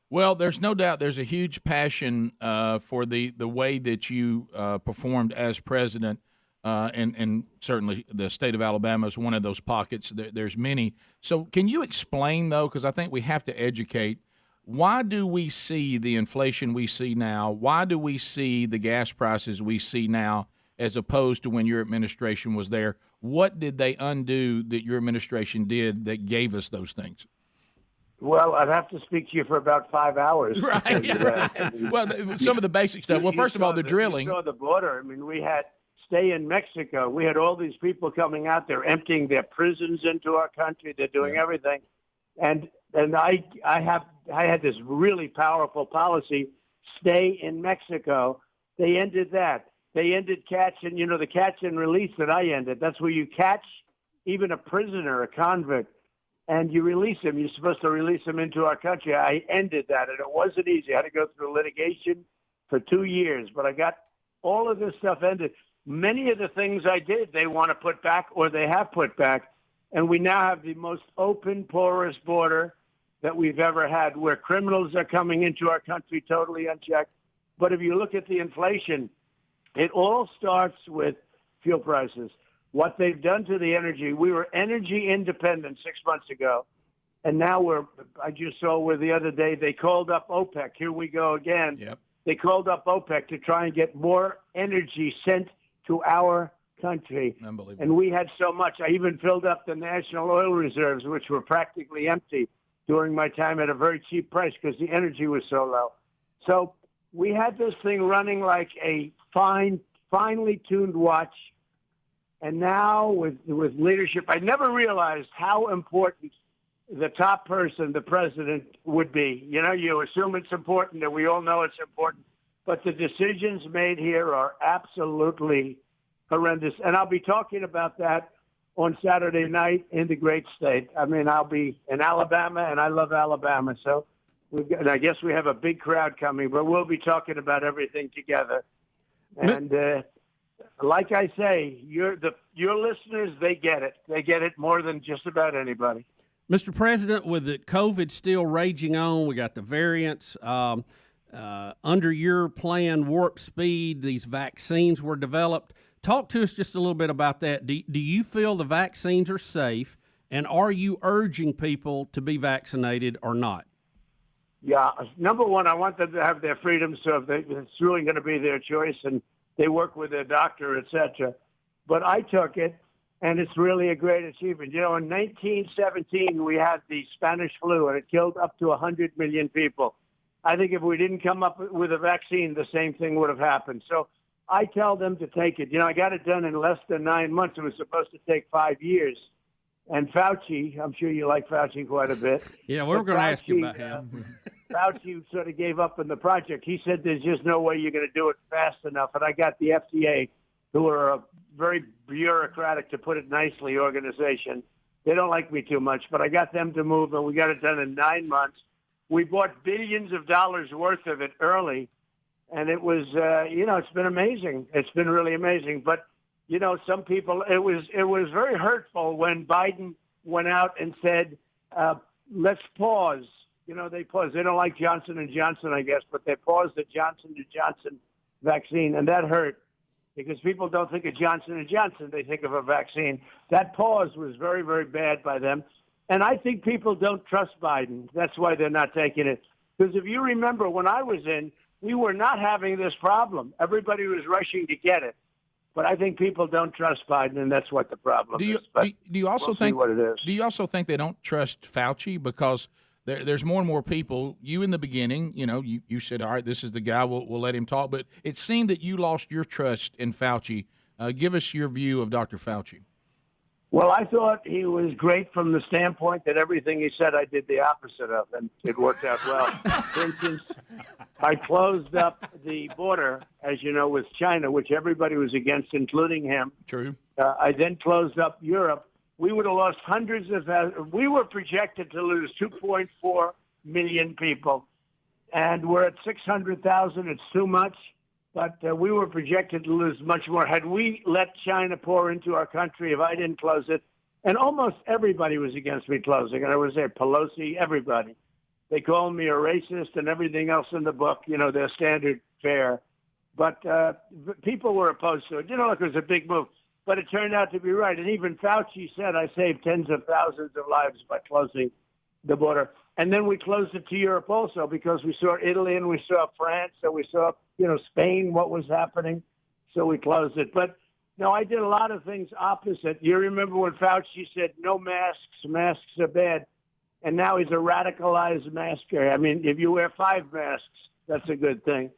Speaker 14: Well, there's no doubt there's a huge passion for the way that you performed as president, and certainly the state of Alabama is one of those pockets. There's many. So can you explain, though, because I think we have to educate, why do we see the inflation we see now? Why do we see the gas prices we see now as opposed to when your administration was there? What did they undo that your administration did that gave us those things?
Speaker 16: Well, I'd have to speak to you for about 5 hours.
Speaker 14: Right. Well, some of the basic stuff. Well, first of all, the drilling.
Speaker 16: You saw the border. I mean, we had stay in Mexico. We had all these people coming out there emptying their prisons into our country. They're doing everything. And I had this really powerful policy, stay in Mexico. They ended that. They ended catch and, the catch and release that I ended. That's where you catch even a prisoner, a convict, and you release him. You're supposed to release him into our country. I ended that, and it wasn't easy. I had to go through litigation for 2 years, but I got all of this stuff ended. Many of the things I did, they want to put back, or they have put back, and we now have the most open, porous border that we've ever had, where criminals are coming into our country totally unchecked. But if you look at the inflation, it all starts with fuel prices. What they've done to the energy, we were energy independent 6 months ago, and now I just saw where the other day they called up OPEC. Here we go again.
Speaker 14: Yep.
Speaker 16: They called up OPEC to try and get more energy sent to our country.
Speaker 14: Unbelievable.
Speaker 16: And we had so much. I even filled up the national oil reserves, which were practically empty during my time at a very cheap price because the energy was so low. So we had this thing running like a finely tuned watch. And now with leadership, I never realized how important the top person, the president, would be. You assume it's important, and we all know it's important. But the decisions made here are absolutely horrendous. And I'll be talking about that on Saturday night in the great state. I mean, I'll be in Alabama, and I love Alabama. So and I guess we have a big crowd coming, but we'll be talking about everything together. And like I say, your listeners, they get it. They get it more than just about anybody.
Speaker 15: Mr. President, with the COVID still raging on, we got the variants. Under your plan, Warp Speed, these vaccines were developed. Talk to us just a little bit about that. Do you feel the vaccines are safe, and are you urging people to be vaccinated or not?
Speaker 16: Yeah, number one, I want them to have their freedom, so it's really going to be their choice, and they work with their doctor, etc. But I took it, and it's really a great achievement. In 1917, we had the Spanish flu, and it killed up to 100 million people. I think if we didn't come up with a vaccine, the same thing would have happened. So I tell them to take it. I got it done in less than 9 months. It was supposed to take 5 years. And Fauci, I'm sure you like Fauci quite a bit.
Speaker 15: Yeah, we were going to ask you about him.
Speaker 16: Fauci sort of gave up on the project. He said there's just no way you're going to do it fast enough. And I got the FDA, who are a very bureaucratic, to put it nicely, organization. They don't like me too much, but I got them to move, and we got it done in 9 months. We bought billions of dollars worth of it early, and it was, it's been amazing. It's been really amazing. But, some people, it was very hurtful when Biden went out and said, let's pause. They paused. They don't like Johnson & Johnson, I guess, but they paused the Johnson & Johnson vaccine, and that hurt because people don't think of Johnson & Johnson. They think of a vaccine. That pause was very, very bad by them. And I think people don't trust Biden. That's why they're not taking it. Because if you remember, when I was in, we were not having this problem. Everybody was rushing to get it. But I think people don't trust Biden, and that's what the problem is. But
Speaker 14: do you also think what it is? Do you also think they don't trust Fauci because there's more and more people? You in the beginning, you said, all right, this is the guy. We'll let him talk. But it seemed that you lost your trust in Fauci. Give us your view of Dr. Fauci.
Speaker 16: Well, I thought he was great from the standpoint that everything he said I did the opposite of, and it worked out well. For instance, I closed up the border, as you know, with China, which everybody was against, including him.
Speaker 14: True.
Speaker 16: I then closed up Europe. We would have lost hundreds of thousands. We were projected to lose 2.4 million people, and we're at 600,000. It's too much. but we were projected to lose much more. Had we let China pour into our country, if I didn't close it, and almost everybody was against me closing, and I was there, Pelosi, everybody. They called me a racist and everything else in the book, their standard fare. But people were opposed to it. It was a big move. But it turned out to be right. And even Fauci said, I saved tens of thousands of lives by closing the border. And then we closed it to Europe also because we saw Italy and we saw France and we saw, Spain, what was happening. So we closed it. But, no, I did a lot of things opposite. You remember when Fauci said, no masks, masks are bad. And now he's a radicalized masker. I mean, if you wear 5 masks, that's a good thing.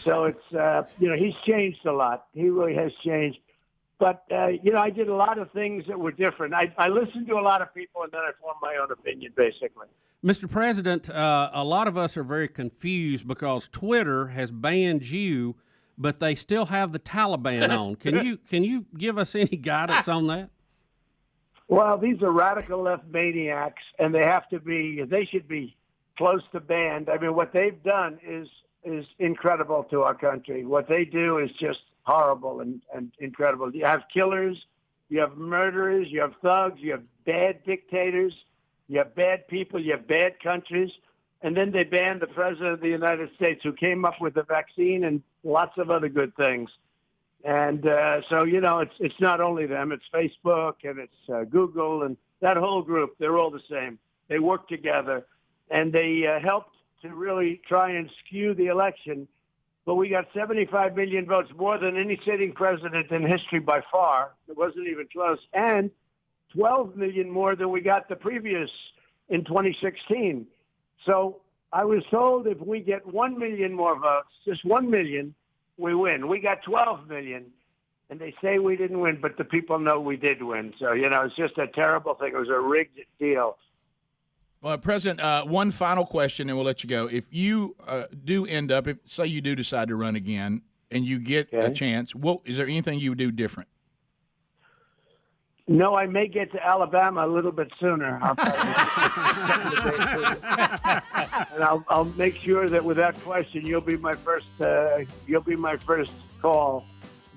Speaker 16: So it's, he's changed a lot. He really has changed. But, I did a lot of things that were different. I listened to a lot of people, and then I formed my own opinion, basically.
Speaker 15: Mr. President, a lot of us are very confused because Twitter has banned you, but they still have the Taliban on. Can you give us any guidance on that?
Speaker 16: Well, these are radical left maniacs, and they should be close to banned. I mean, what they've done is incredible to our country. What they do is just horrible and incredible. You have killers, you have murderers, you have thugs, you have bad dictators, you have bad people, you have bad countries, and then they banned the President of the United States who came up with the vaccine and lots of other good things. And so, it's not only them, it's Facebook and it's Google and that whole group. They're all the same. They work together, and they helped to really try and skew the election. But we got 75 million votes, more than any sitting president in history by far. It wasn't even close. And 12 million more than we got the previous in 2016. So I was told if we get 1 million more votes, just 1 million, we win. We got 12 million. And they say we didn't win, but the people know we did win. So, it's just a terrible thing. It was a rigged deal.
Speaker 14: Well, President, one final question, and we'll let you go. If you do end up, say you do decide to run again, and you get a chance, is there anything you would do different?
Speaker 16: No, I may get to Alabama a little bit sooner. And I'll make sure that without question, you'll be my first call.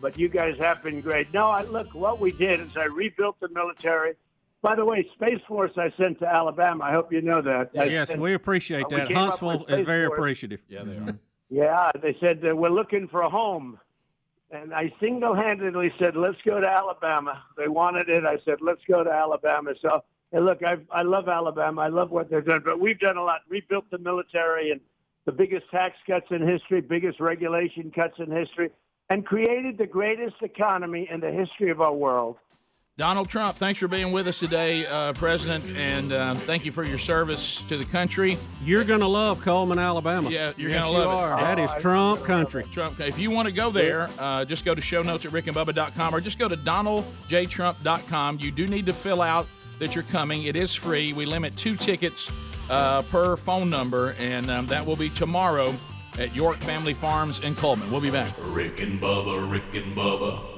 Speaker 16: But you guys have been great. No, look, what we did is I rebuilt the military. By the way, Space Force I sent to Alabama. I hope you know that.
Speaker 15: Yes, we appreciate that. Huntsville is very appreciative.
Speaker 14: Yeah, they are.
Speaker 16: Yeah, they said we're looking for a home. And I single-handedly said, let's go to Alabama. They wanted it. I said, let's go to Alabama. So, hey, look, I love Alabama. I love what they're doing. But we've done a lot. Rebuilt the military and the biggest tax cuts in history, biggest regulation cuts in history, and created the greatest economy in the history of our world.
Speaker 14: Donald Trump, thanks for being with us today, President, and thank you for your service to the country.
Speaker 15: You're going to love Coleman, Alabama.
Speaker 14: Yeah, you're going to love it.
Speaker 15: That is Trump country.
Speaker 14: Trump. If you want to go there, just go to show notes at rickandbubba.com or just go to donaldjtrump.com. You do need to fill out that you're coming. It is free. We limit 2 tickets per phone number, and that will be tomorrow at York Family Farms in Coleman. We'll be back.
Speaker 4: Rick and Bubba, Rick and Bubba.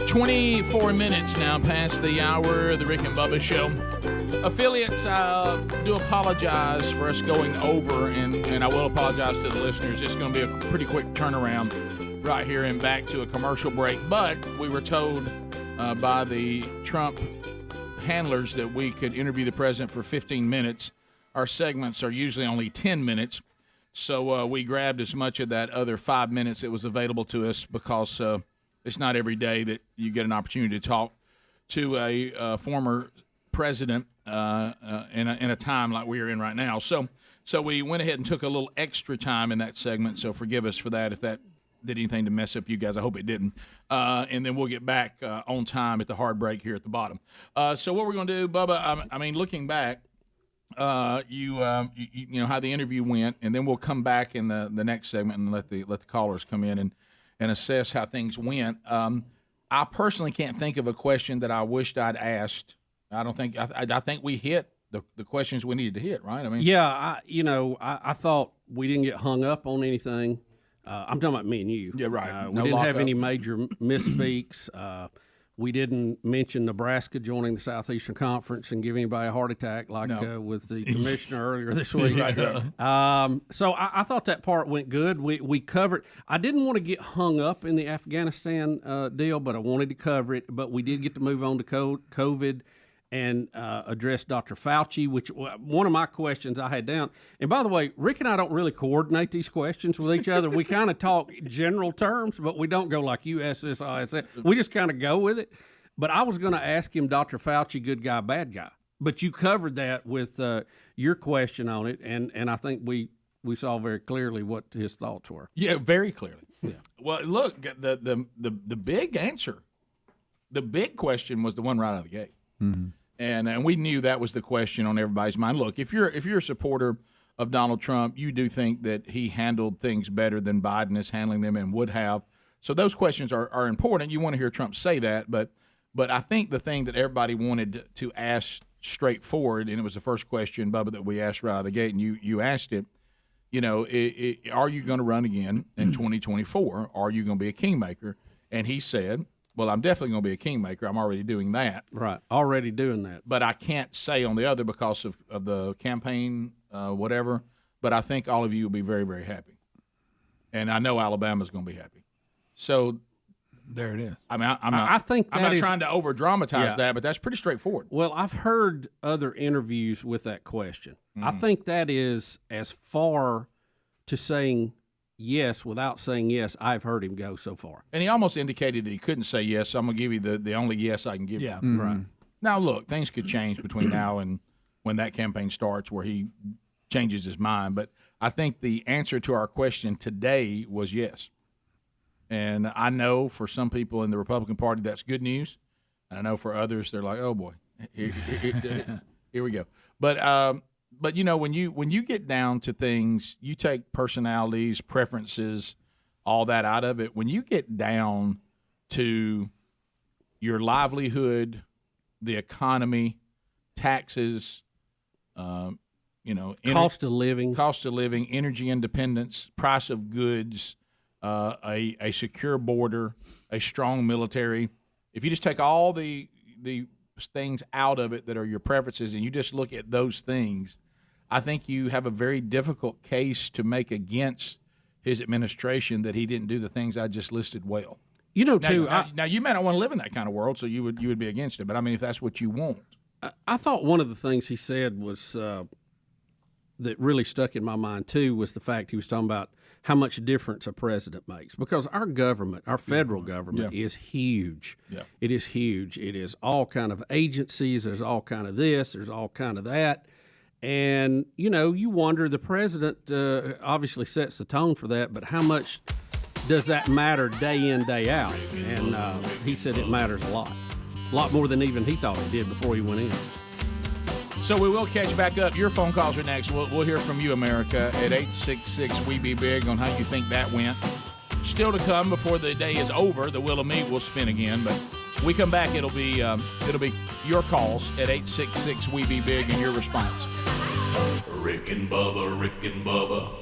Speaker 14: 24 minutes now past the hour of the Rick and Bubba Show. Affiliates, do apologize for us going over, and I will apologize to the listeners. It's going to be a pretty quick turnaround right here and back to a commercial break. But we were told by the Trump handlers that we could interview the president for 15 minutes. Our segments are usually only 10 minutes. So we grabbed as much of that other 5 minutes that was available to us because it's not every day that you get an opportunity to talk to a former president in a time like we are in right now. So we went ahead and took a little extra time in that segment, so forgive us for that if that did anything to mess up you guys. I hope it didn't. And then we'll get back on time at the hard break here at the bottom. So what we're going to do, Bubba, I mean, looking back, you know how the interview went, and then we'll come back in the next segment and let the callers come in and assess how things went. I personally can't think of a question that I wished I'd asked. I don't think I think we hit the questions we needed to hit, right? I mean,
Speaker 15: yeah, I thought we didn't get hung up on anything. I'm talking about me and you.
Speaker 14: Yeah, right.
Speaker 15: We didn't have any major misspeaks. We didn't mention Nebraska joining the Southeastern Conference and give anybody a heart attack like with the commissioner earlier this week.
Speaker 14: Right.
Speaker 15: So I thought that part went good. We covered. I didn't want to get hung up in the Afghanistan deal, but I wanted to cover it. But we did get to move on to COVID and address Dr. Fauci, which one of my questions I had down. And by the way, Rick and I don't really coordinate these questions with each other. We kind of talk general terms, but we don't go like you ask this, I ask that. We just kind of go with it. But I was going to ask him, Dr. Fauci, good guy, bad guy. But you covered that with your question on it, and I think we saw very clearly what his thoughts were.
Speaker 14: Yeah, very clearly. Yeah. Well, look, the big answer, the big question was the one right out of the gate.
Speaker 7: Mm-hmm.
Speaker 14: And we knew that was the question on everybody's mind. Look, if you're a supporter of Donald Trump, you do think that he handled things better than Biden is handling them and would have. So those questions are important. You want to hear Trump say that, but I think the thing that everybody wanted to ask straightforward, and it was the first question, Bubba, that we asked right out of the gate, and you asked it. You know, are you going to run again in 2024? Are you going to be a kingmaker? And he said, well, I'm definitely going to be a kingmaker. I'm already doing that.
Speaker 15: Right, already doing that.
Speaker 14: But I can't say on the other because of the campaign, whatever. But I think all of you will be very, very happy. And I know Alabama's going to be happy. So there it is. I mean, I'm not trying to over-dramatize that, but that's pretty straightforward.
Speaker 15: Well, I've heard other interviews with that question.
Speaker 14: Mm.
Speaker 15: I think that is as far to saying yes without saying yes I've heard him go so far.
Speaker 14: And he almost indicated that he couldn't say yes, so I'm going to give you the only yes I can give you.
Speaker 15: Mm-hmm.
Speaker 14: Right. Now, look, things could change between now and when that campaign starts where he changes his mind. But I think the answer to our question today was yes. And I know for some people in the Republican Party that's good news. And I know for others they're like, oh, boy, here we go. But you know, when you get down to things, you take personalities, preferences, all that out of it. When you get down to your livelihood, the economy, taxes,
Speaker 15: cost of living,
Speaker 14: energy independence, price of goods, a secure border, a strong military. If you just take all the things out of it that are your preferences and you just look at those things, I think you have a very difficult case to make against his administration that he didn't do the things I just listed well.
Speaker 15: You know,
Speaker 14: now you may not want to live in that kind of world, so you would be against it. But I mean, if that's what you want,
Speaker 15: I thought one of the things he said was that really stuck in my mind too was the fact he was talking about how much difference a president makes, because our government, our federal government, is huge.
Speaker 14: Yeah.
Speaker 15: It is huge. It is all kind of agencies. There's all kind of this. There's all kind of that. And, you know, you wonder, the president obviously sets the tone for that, but how much does that matter day in, day out? And he said it matters a lot more than even he thought it did before he went in.
Speaker 14: So we will catch back up. Your phone calls are next. We'll hear from you, America, at 866-WE-BE-BIG on how you think that went. Still to come before the day is over, the wheel of meat will spin again, but we come back, it'll be your calls at 866-WE-BE-BIG and your response.
Speaker 4: Rick and Bubba, Rick and Bubba.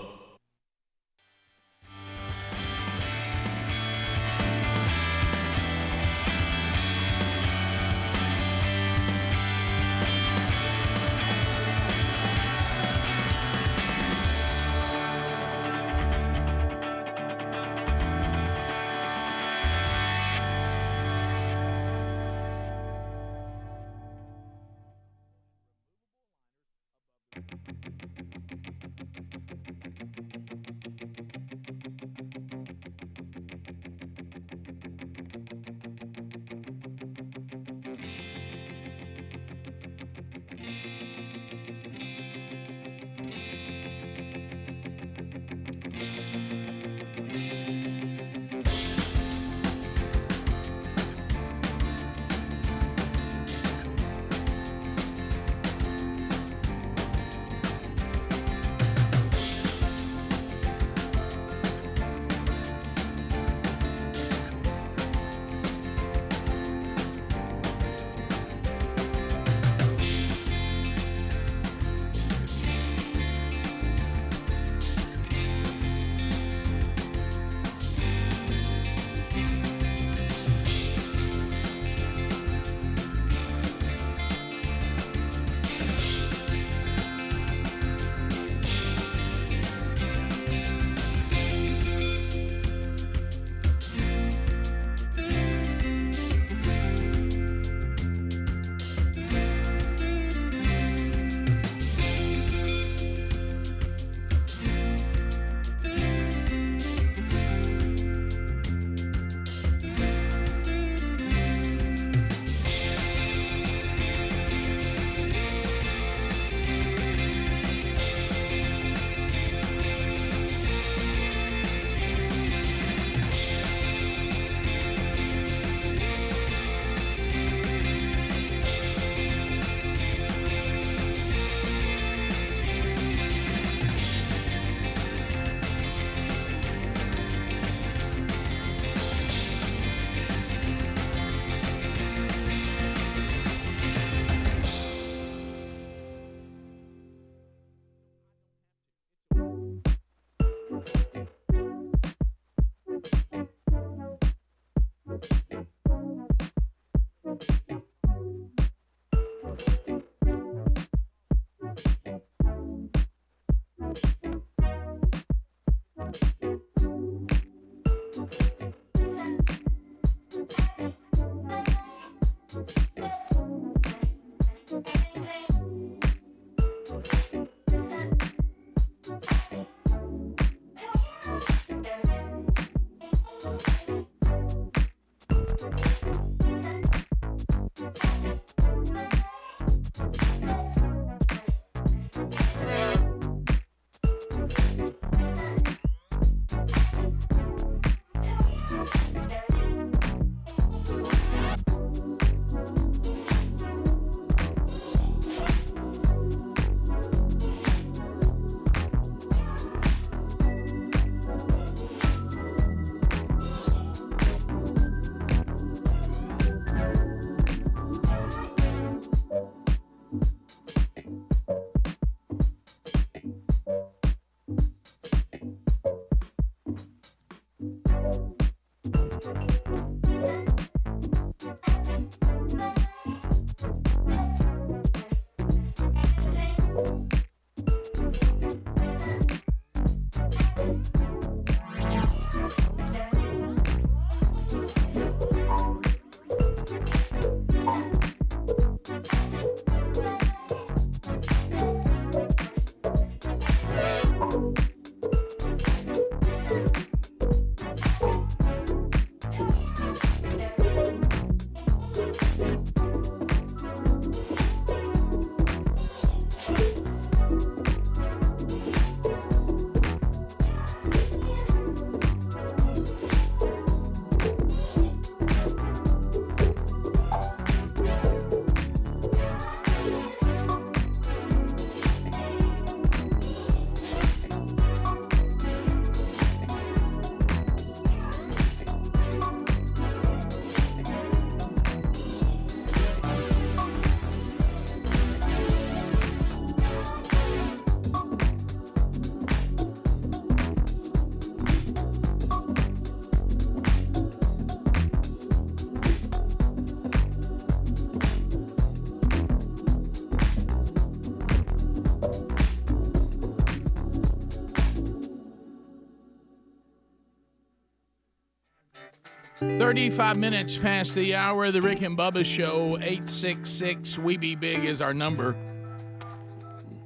Speaker 14: 35 minutes past the hour of the Rick and Bubba Show. 866-WE-BE-BIG is our number.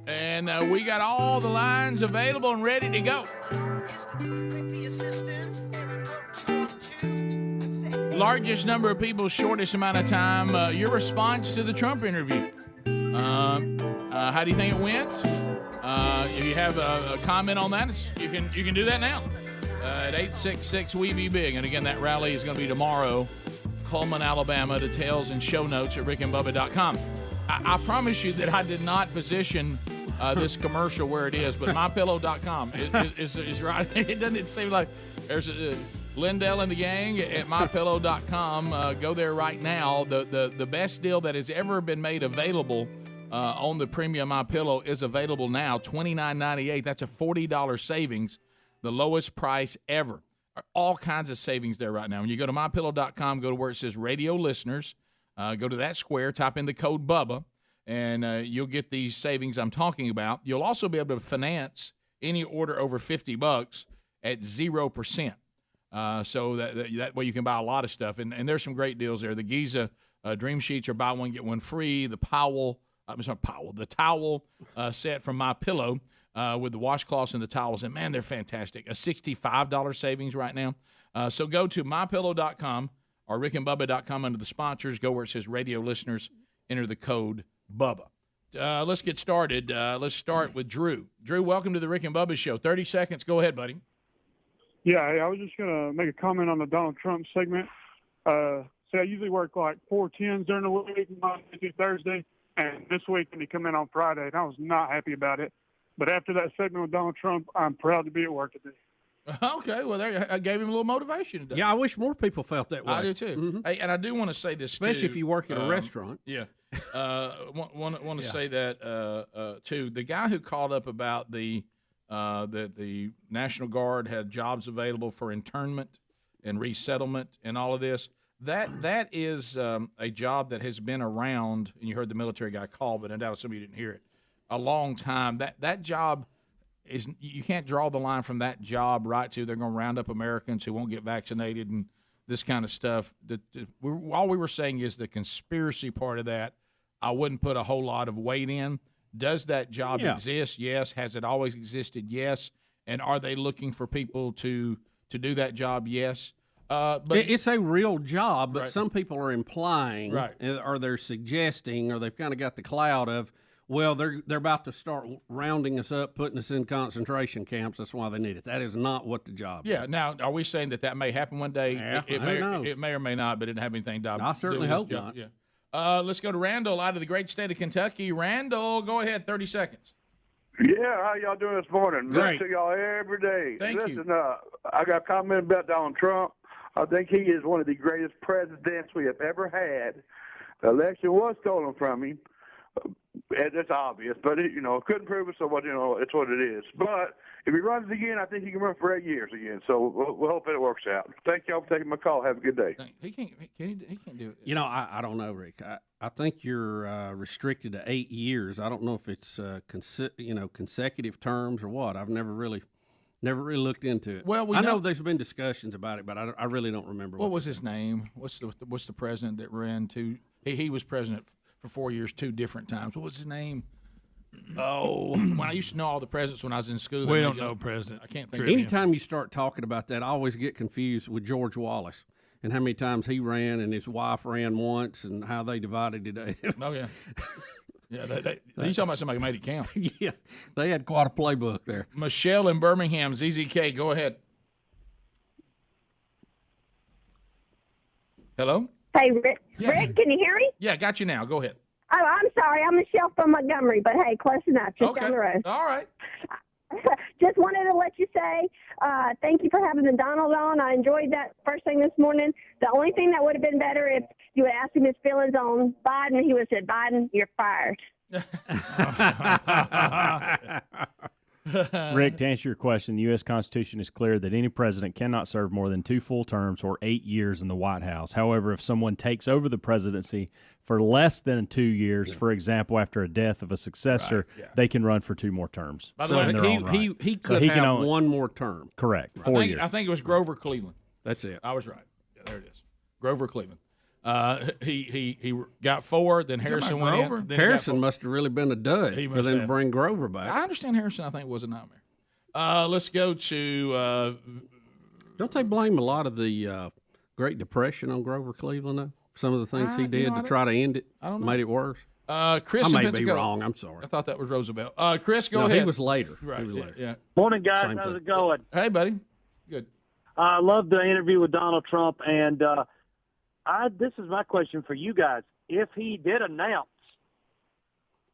Speaker 14: And we got all the lines available and ready to go. Largest number of people, shortest amount of time. Your response to the Trump interview. How do you think it went? If you have a comment on that, you can do that now. At 866-WE-BE-BIG. And again, that rally is going to be tomorrow, Cullman, Alabama. Details and show notes at rickandbubba.com. I promise you that I did not position this commercial where it is, but mypillow.com is right. It doesn't seem like there's Lindell and the gang at mypillow.com. Go there right now. The best deal that has ever been made available on the premium MyPillow is available now, $29.98. That's a $40 savings. The lowest price ever. All kinds of savings there right now. When you go to mypillow.com, go to where it says radio listeners, go to that square, type in the code BUBBA, and you'll get these savings I'm talking about. You'll also be able to finance any order over $50 at 0%. So that way you can buy a lot of stuff. And there's some great deals there. The Giza Dream Sheets are buy one, get one free. The the towel set from MyPillow. With the washcloths and the towels, and man, they're fantastic. A $65 savings right now. So go to mypillow.com or rickandbubba.com under the sponsors. Go where it says radio listeners. Enter the code BUBBA. Let's get started. Let's start with Drew. Drew, welcome to the Rick and Bubba Show. 30 seconds. Go ahead, buddy.
Speaker 6: Yeah, I was just going to make a comment on the Donald Trump segment. I usually work like 4 10s during the week, Monday through Thursday, and this week when he come in on Friday, and I was not happy about it. But after that segment with Donald Trump, I'm proud to be at work today.
Speaker 14: Okay, well, I gave him a little motivation today.
Speaker 15: Yeah, I wish more people felt that way.
Speaker 14: I do too.
Speaker 15: Mm-hmm.
Speaker 14: Hey, and I do want to say this
Speaker 15: especially
Speaker 14: too.
Speaker 15: if you work at a restaurant.
Speaker 14: Yeah, want to say that too. The guy who called up about the National Guard had jobs available for internment and resettlement and all of this. That is a job that has been around, and you heard the military guy call, but I doubt some of you didn't hear it. A long time. That job is, you can't draw the line from that job right to they're going to round up Americans who won't get vaccinated and this kind of stuff. All we were saying is the conspiracy part of that. I wouldn't put a whole lot of weight in. Does that job exist? Yes. Has it always existed? Yes. And are they looking for people to do that job? Yes. But
Speaker 15: it's a real job, but right. Some people are implying,
Speaker 14: right.
Speaker 15: Or they're suggesting, or they've kind of got the cloud of, well, they're about to start rounding us up, putting us in concentration camps. That's why they need it. That is not what the job is.
Speaker 14: Yeah. Now, are we saying that may happen one day?
Speaker 15: Yeah,
Speaker 14: it may or may not, but it didn't have anything to do with
Speaker 15: I certainly hope
Speaker 14: job.
Speaker 15: not.
Speaker 14: Yeah. Let's go to Randall out of the great state of Kentucky. Randall, go ahead, 30 seconds.
Speaker 8: Yeah, how y'all doing this morning?
Speaker 14: Great.
Speaker 8: Listen to y'all every day.
Speaker 14: Thank you.
Speaker 8: Listen, I got a comment about Donald Trump. I think he is one of the greatest presidents we have ever had. The election was stolen from him. It's obvious, but couldn't prove it, so it's what it is. But if he runs again, I think he can run for 8 years again. So we'll hope it works out. Thank y'all for taking my call. Have a good day.
Speaker 14: He can't do it.
Speaker 15: I don't know, Rick. I think you're restricted to 8 years. I don't know if it's consecutive terms or what. I've never really looked into it.
Speaker 14: Well,
Speaker 15: I know there's been discussions about it, but I really don't remember.
Speaker 14: What was his name? What's the president that ran two? He was president for 4 years, 2 different times. What was his name? Oh, when I used to know all the presidents when I was in school.
Speaker 3: We don't know president.
Speaker 14: I can't think.
Speaker 15: Anytime you start talking about that, I always get confused with George Wallace and how many times he ran and his wife ran once and how they divided it.
Speaker 14: Oh yeah. Yeah, you talking about somebody who made it count.
Speaker 15: Yeah, they had quite a playbook there.
Speaker 14: Michelle in Birmingham, ZZK, go ahead. Hello?
Speaker 9: Hey, Rick.
Speaker 14: Yes.
Speaker 9: Rick, can you hear me?
Speaker 14: Yeah, got you now. Go ahead.
Speaker 9: Oh, I'm sorry. I'm Michelle from Montgomery, but hey, close enough. Just down the road.
Speaker 14: All right.
Speaker 9: Just wanted to let you say thank you for having the Donald on. I enjoyed that first thing this morning. The only thing that would have been better if you had asked him his feelings on Biden, he would have said, Biden, you're fired.
Speaker 2: Rick, to answer your question, the U.S. Constitution is clear that any president cannot serve more than 2 full terms or 8 years in the White House. However, if someone takes over the presidency for less than 2 years, for example, after a death of a successor, they can run for 2 more terms.
Speaker 15: By the way, he could have one more term.
Speaker 2: Correct, 4 years.
Speaker 14: I think it was Grover Cleveland.
Speaker 15: That's it.
Speaker 14: I was right. there it is. Grover Cleveland. He got 4, then Harrison went
Speaker 15: Grover?
Speaker 14: in. Then
Speaker 15: Harrison must have really been a dud
Speaker 14: He
Speaker 15: for
Speaker 14: must
Speaker 15: them to
Speaker 14: have.
Speaker 15: bring Grover back.
Speaker 14: I understand Harrison, I think, was a nightmare. Let's go to.
Speaker 15: Don't they blame a lot of the Great Depression on Grover Cleveland, though? Some of the things he did to try to end it
Speaker 14: I don't know.
Speaker 15: made it worse.
Speaker 14: Chris,
Speaker 15: I
Speaker 14: in
Speaker 15: may be
Speaker 14: Pensacola.
Speaker 15: wrong. I'm sorry.
Speaker 14: I thought that was Roosevelt. Chris, go
Speaker 15: No,
Speaker 14: ahead.
Speaker 15: he was later.
Speaker 14: Right.
Speaker 15: He was later.
Speaker 14: Yeah.
Speaker 11: Morning, guys.
Speaker 15: Same
Speaker 11: How's
Speaker 15: thing.
Speaker 11: it going?
Speaker 14: Hey, buddy. Good.
Speaker 11: I love the interview with Donald Trump, and this is my question for you guys. If he did announce,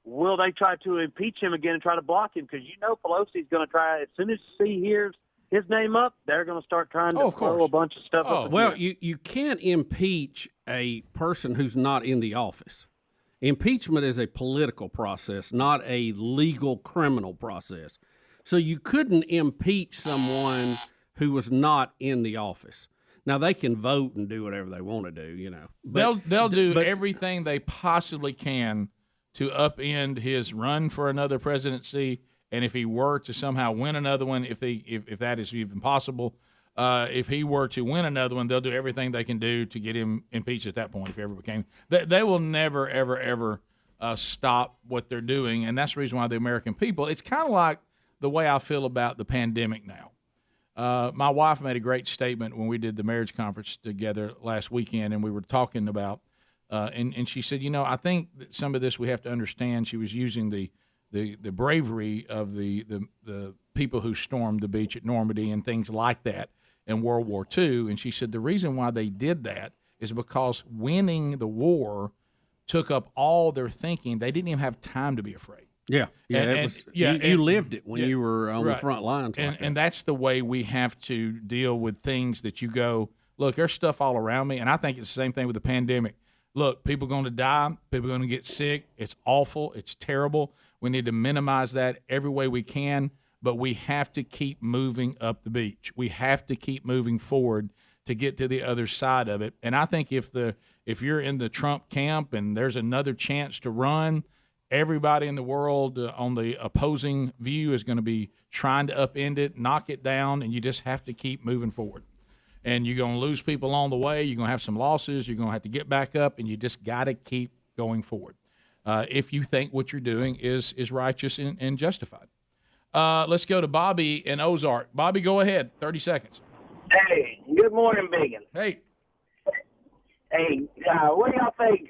Speaker 11: will they try to impeach him again and try to block him? Because you know Pelosi's going to try, as soon as he hears his name up, they're going to start trying to throw a bunch of stuff up.
Speaker 15: Well, you can't impeach a person who's not in the office. Impeachment is a political process, not a legal criminal process. So you couldn't impeach someone who was not in the office. Now, they can vote and do whatever they want to do, you know.
Speaker 14: They'll do everything they possibly can to upend his run for another presidency, and if he were to somehow win another one, if that is even possible, if he were to win another one, they'll do everything they can do to get him impeached at that point if he ever became. They will never, ever, ever stop what they're doing, and that's the reason why the American people, it's kind of like the way I feel about the pandemic now. My wife made a great statement when we did the marriage conference together last weekend, and we were talking about, and she said, I think that some of this we have to understand. She was using the bravery of the people who stormed the beach at Normandy and things like that in World War II, and she said the reason why they did that is because winning the war took up all their thinking. They didn't even have time to be afraid.
Speaker 15: Yeah, you lived it when you were on the front lines.
Speaker 14: And that's the way we have to deal with things that you go, look, there's stuff all around me, and I think it's the same thing with the pandemic. Look, people are going to die. People are going to get sick. It's awful. It's terrible. We need to minimize that every way we can, but we have to keep moving up the beach. We have to keep moving forward to get to the other side of it. And I think if you're in the Trump camp and there's another chance to run, everybody in the world on the opposing view is going to be trying to upend it, knock it down, and you just have to keep moving forward. And you're going to lose people along the way. You're going to have some losses. You're going to have to get back up, and you just got to keep going forward if you think what you're doing is righteous and justified. Let's go to Bobby in Ozark. Bobby, go ahead. 30 seconds.
Speaker 5: Hey, good morning, Biggin.
Speaker 14: Hey.
Speaker 5: Hey, what do y'all think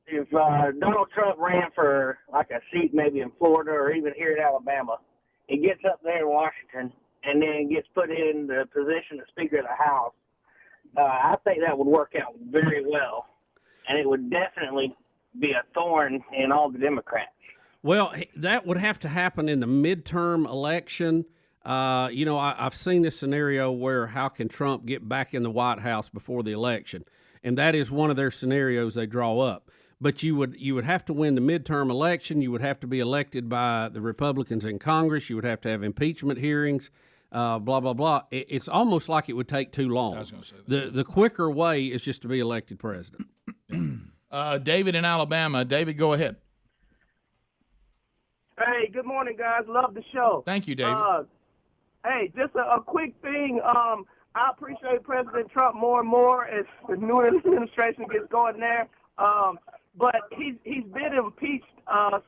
Speaker 5: if Donald Trump ran for like a seat maybe in Florida or even here in Alabama? He gets up there in Washington and then gets put in the position of Speaker of the House. I think that would work out very well, and it would definitely be a thorn in all the Democrats.
Speaker 15: Well, that would have to happen in the midterm election. I've seen this scenario where how can Trump get back in the White House before the election? And that is one of their scenarios they draw up. But you would have to win the midterm election. You would have to be elected by the Republicans in Congress. You would have to have impeachment hearings, blah, blah, blah. It's almost like it would take too long.
Speaker 14: I was going to say that.
Speaker 15: The quicker way is just to be elected president.
Speaker 14: David in Alabama. David, go ahead.
Speaker 24: Hey, good morning, guys. Love the show.
Speaker 14: Thank you, David.
Speaker 24: Hey, just a quick thing. I appreciate President Trump more and more as the new administration gets going there. But he's been impeached,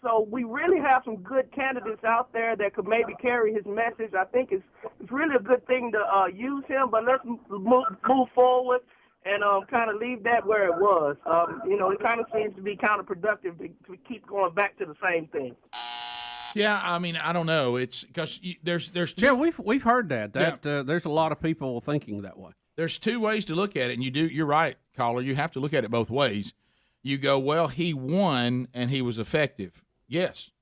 Speaker 24: so we really have some good candidates out there that could maybe carry his message. I think it's really a good thing to use him, but let's move forward and kind of leave that where it was. It kind of seems to be counterproductive to keep going back to the same thing.
Speaker 14: Yeah, I mean, I don't know. It's because there's two.
Speaker 15: Yeah, we've heard that. There's a lot of people thinking that way.
Speaker 14: There's two ways to look at it, and you're right, caller. You have to look at it both ways. You go, well, he won and he was effective. Yes.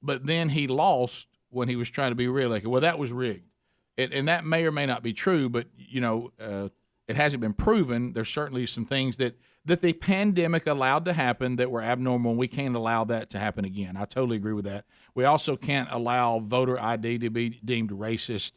Speaker 14: But then he lost when he was trying to be reelected. Well, that was rigged. And that may or may not be true, but, it hasn't been proven. There's certainly some things that the pandemic allowed to happen that were abnormal, and we can't allow that to happen again. I totally agree with that. We also can't allow voter ID to be deemed racist.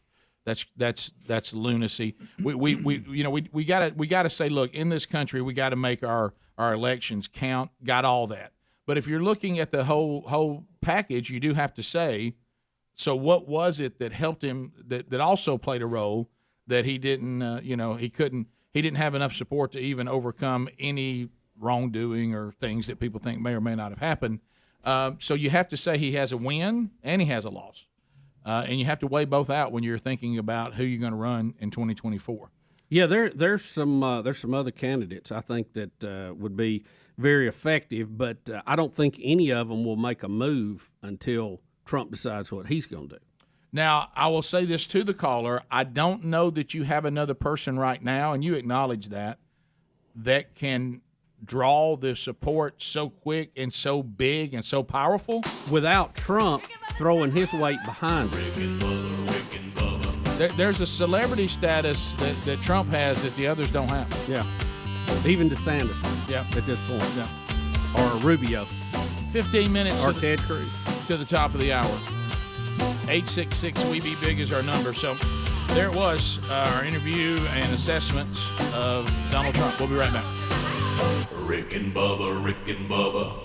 Speaker 14: That's lunacy. We gotta say, look, in this country, we got to make our elections count. Got all that. But if you're looking at the whole package, you do have to say, so what was it that helped him? That also played a role that he didn't. he didn't have enough support to even overcome any wrongdoing or things that people think may or may not have happened. So you have to say he has a win and he has a loss. And you have to weigh both out when you're thinking about who you're going to run in 2024.
Speaker 15: Yeah, there's some other candidates I think that would be very effective, but I don't think any of them will make a move until Trump decides what he's going to do.
Speaker 14: Now, I will say this to the caller. I don't know that you have another person right now, and you acknowledge that can draw the support so quick and so big and so powerful
Speaker 15: without Trump throwing his weight behind it.
Speaker 14: There's a celebrity status that Trump has that the others don't have.
Speaker 15: Yeah, even DeSantis.
Speaker 14: Yeah,
Speaker 15: at this point. Yeah, or Rubio.
Speaker 14: 15 minutes
Speaker 15: or Ted Cruz
Speaker 14: to the top of the hour. 866 We Be Big is our number. So there it was, our interview and assessment of Donald Trump. We'll be right back.
Speaker 4: Rick and Bubba, Rick and Bubba.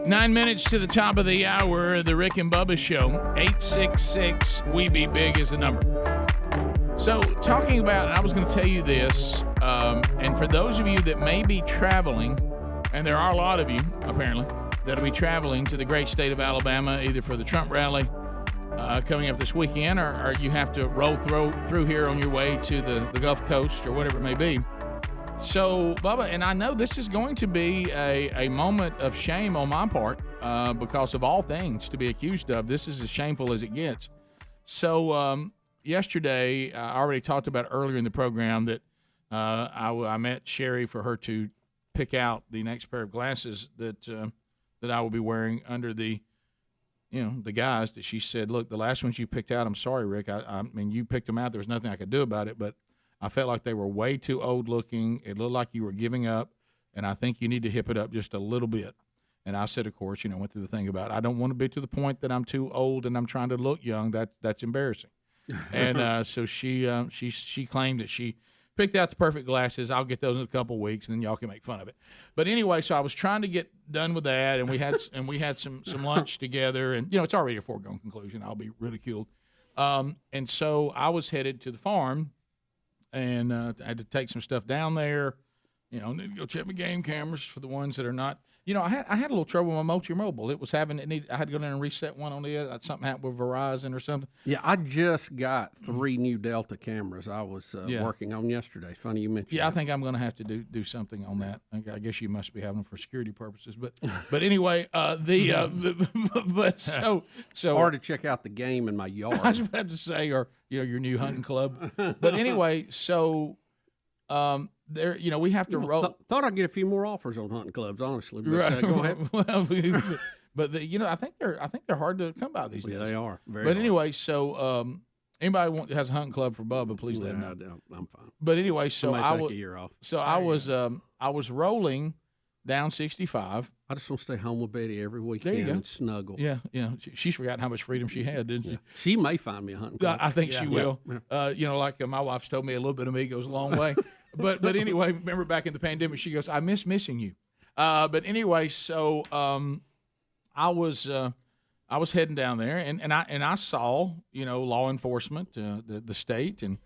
Speaker 14: 9 minutes to the top of the hour, the Rick and Bubba Show. 866-WE-BE-BIG is the number. So, talking about, I was going to tell you this, and for those of you that may be traveling, and there are a lot of you, apparently, that'll be traveling to the great state of Alabama, either for the Trump rally coming up this weekend, or you have to roll through here on your way to the Gulf Coast or whatever it may be. So, Bubba, and I know this is going to be a moment of shame on my part because of all things to be accused of. This is as shameful as it gets. So, yesterday, I already talked about earlier in the program that I met Sherry for her to pick out the next pair of glasses that I will be wearing under the guise that she said, look, the last ones you picked out, I'm sorry, Rick. I mean, you picked them out. There was nothing I could do about it, but I felt like they were way too old looking. It looked like you were giving up, and I think you need to hip it up just a little bit. And I said, of course, went through the thing about I don't want to be to the point that I'm too old and I'm trying to look young. That's embarrassing. And so she claimed that she picked out the perfect glasses. I'll get those in a couple of weeks, and then y'all can make fun of it. But anyway, so I was trying to get done with that, and we had some lunch together, and it's already a foregone conclusion. I'll be ridiculed. And so I was headed to the farm. And I had to take some stuff down there, need to go check my game cameras for the ones that are not. I had a little trouble with my Motorola. It was I had to go down and reset one on it. Something happened with Verizon or something.
Speaker 15: Yeah, I just got 3 new Delta cameras I was working on yesterday. Funny you mentioned.
Speaker 14: Yeah, I think I'm going to have to do something on that. I guess you must be having them for security purposes, but anyway, so
Speaker 15: or to check out the game in my yard.
Speaker 14: I was about to say, or your new hunting club. But anyway, so. There, we have to roll.
Speaker 15: Thought I'd get a few more offers on hunting clubs, honestly. But,
Speaker 14: right.
Speaker 15: Go ahead.
Speaker 14: But I think they're hard to come by these days.
Speaker 15: Yeah, they are. Very
Speaker 14: but
Speaker 15: hard.
Speaker 14: Anyway, so anybody has a hunting club for Bubba, please let me know.
Speaker 15: I'm fine.
Speaker 14: But anyway, so
Speaker 15: I take a year off.
Speaker 14: So I was rolling down 65.
Speaker 15: I just want to stay home with Betty every weekend and snuggle.
Speaker 14: Yeah. She's forgotten how much freedom she had, didn't she?
Speaker 15: Yeah. She may find me a hunting club.
Speaker 14: I think she will. Yeah. Like my wife's told me, a little bit of me goes a long way. But anyway, remember back in the pandemic, she goes, I miss missing you. But anyway, so I was heading down there, and I saw law enforcement, the state, and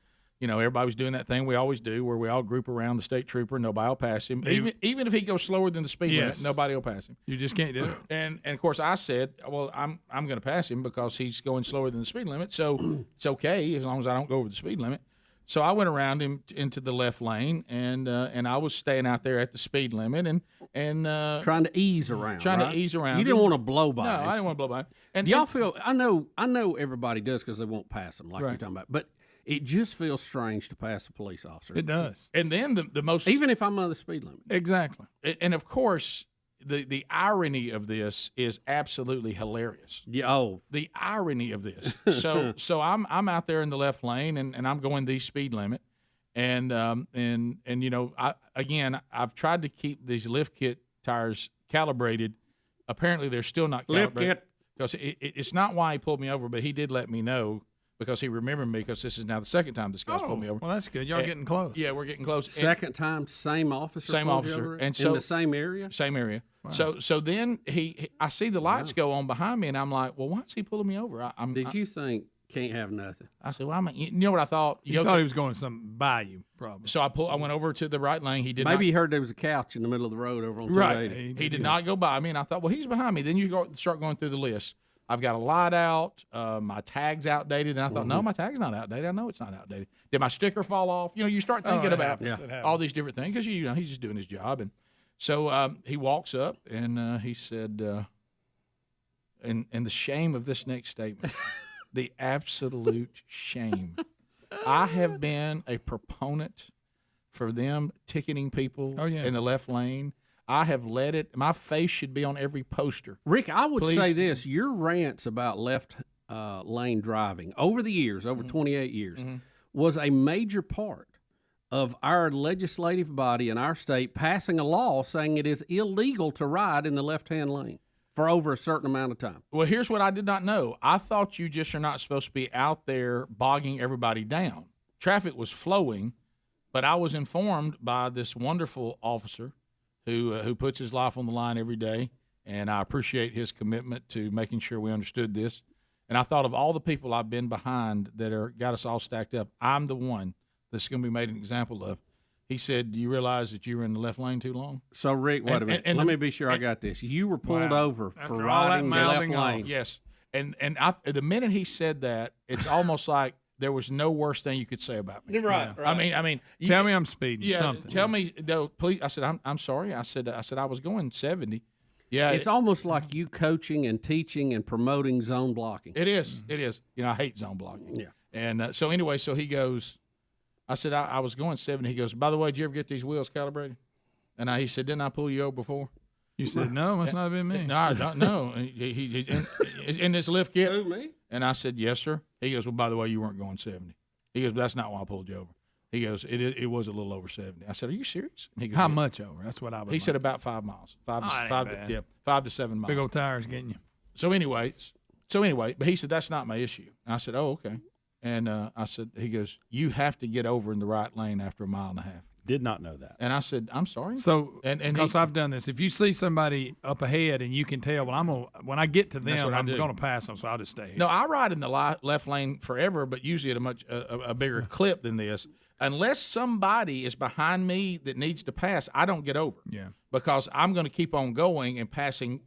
Speaker 14: everybody was doing that thing we always do, where we all group around the state trooper, and nobody will pass him. Even if he goes slower than the speed limit, nobody will pass him.
Speaker 3: You just can't do it.
Speaker 14: And of course, I said, well, I'm going to pass him because he's going slower than the speed limit, so it's okay as long as I don't go over the speed limit. So I went around him into the left lane, and I was staying out there at the speed limit and
Speaker 15: trying to ease around.
Speaker 14: To ease around.
Speaker 15: You didn't want to blow by.
Speaker 14: No, I didn't want to blow by him.
Speaker 15: And y'all feel? I know everybody does because they won't pass them, like you're talking about. But it just feels strange to pass a police officer.
Speaker 3: It does.
Speaker 14: And then the most,
Speaker 15: even if I'm on the speed limit.
Speaker 14: Exactly. And of course, the irony of this is absolutely hilarious.
Speaker 15: Yeah. Oh,
Speaker 14: the irony of this. So I'm out there in the left lane, and I'm going the speed limit, and I've tried to keep these lift kit tires calibrated. Apparently, they're still not calibrated.
Speaker 15: Lift kit.
Speaker 14: Because it's not why he pulled me over, but he did let me know. Because he remembered me, because this is now the second time this guy's pulled me over.
Speaker 3: Well, that's good. Y'all getting close.
Speaker 14: Yeah, we're getting close.
Speaker 15: Second time, same officer.
Speaker 14: Same officer, and so
Speaker 15: in the same area.
Speaker 14: Same area.
Speaker 15: Wow.
Speaker 14: So then I see the lights go on behind me, and I'm like, well, why is he pulling me over?
Speaker 15: Did you think can't have nothing?
Speaker 14: I said, well, you know what I thought?
Speaker 3: You thought he was going something by you, probably.
Speaker 14: So I went over to the right lane. He did.
Speaker 15: Maybe he heard there was a couch in the middle of the road over on 280.
Speaker 14: Right. He did not go by me, and I thought, well, he's behind me. Then you start going through the list. I've got a light out. My tag's outdated. And I thought, no, my tag's not outdated. I know it's not outdated. Did my sticker fall off? You start thinking about all these different things because, he's just doing his job. And so he walks up and he said, and the shame of this next statement, the absolute shame. I have been a proponent for them ticketing people in the left lane. I have let it. My face should be on every poster.
Speaker 15: Rick, I would say this. Your rants about left lane driving over the years, over 28 years, was a major part of our legislative body in our state passing a law saying it is illegal to ride in the left-hand lane for over a certain amount of time.
Speaker 14: Well, here's what I did not know. I thought you just are not supposed to be out there bogging everybody down. Traffic was flowing, but I was informed by this wonderful officer who puts his life on the line every day, and I appreciate his commitment to making sure we understood this. And I thought of all the people I've been behind that got us all stacked up. I'm the one that's going to be made an example of. He said, "Do you realize that you were in the left lane too long?"
Speaker 15: So, Rick, wait a minute. Let me be sure I got this. You were pulled over for riding the left lane.
Speaker 14: Yes. And the minute he said that, it's almost like there was no worse thing you could say about me.
Speaker 15: Right.
Speaker 3: I mean, tell me I'm speeding.
Speaker 14: Yeah,
Speaker 3: something.
Speaker 14: Tell me, though, please. I said, I'm sorry. I said I was going 70. Yeah,
Speaker 15: it's almost like you coaching and teaching and promoting zone blocking.
Speaker 14: It is. It is. I hate zone blocking.
Speaker 15: Yeah.
Speaker 14: And so anyway, so he goes, I said I was going 70. He goes, by the way, did you ever get these wheels calibrated? And he said, didn't I pull you over before?
Speaker 3: You said no, must not have been me.
Speaker 14: No, I don't know. He in this lift kit.
Speaker 15: Who, me?
Speaker 14: And I said, yes, sir. He goes, well, by the way, you weren't going 70. He goes, but that's not why I pulled you over. He goes, it was a little over 70. I said, are you serious? He goes,
Speaker 3: how much over? That's what I was.
Speaker 14: He said about 5 miles. 5 to 7 miles.
Speaker 3: Big old tires getting you.
Speaker 14: So anyway, but he said, that's not my issue. And I said, oh, okay. And I said, he goes, you have to get over in the right lane after a mile and a half.
Speaker 2: Did not know that.
Speaker 14: And I said, I'm sorry.
Speaker 3: So, because I've done this, if you see somebody up ahead and you can tell, well, when I get to them, I'm going to pass them, so I'll just stay here.
Speaker 14: No, I ride in the left lane forever, but usually at a much a bigger clip than this. Unless somebody is behind me that needs to pass, I don't get over.
Speaker 3: Yeah.
Speaker 14: Because I'm going to keep on going and passing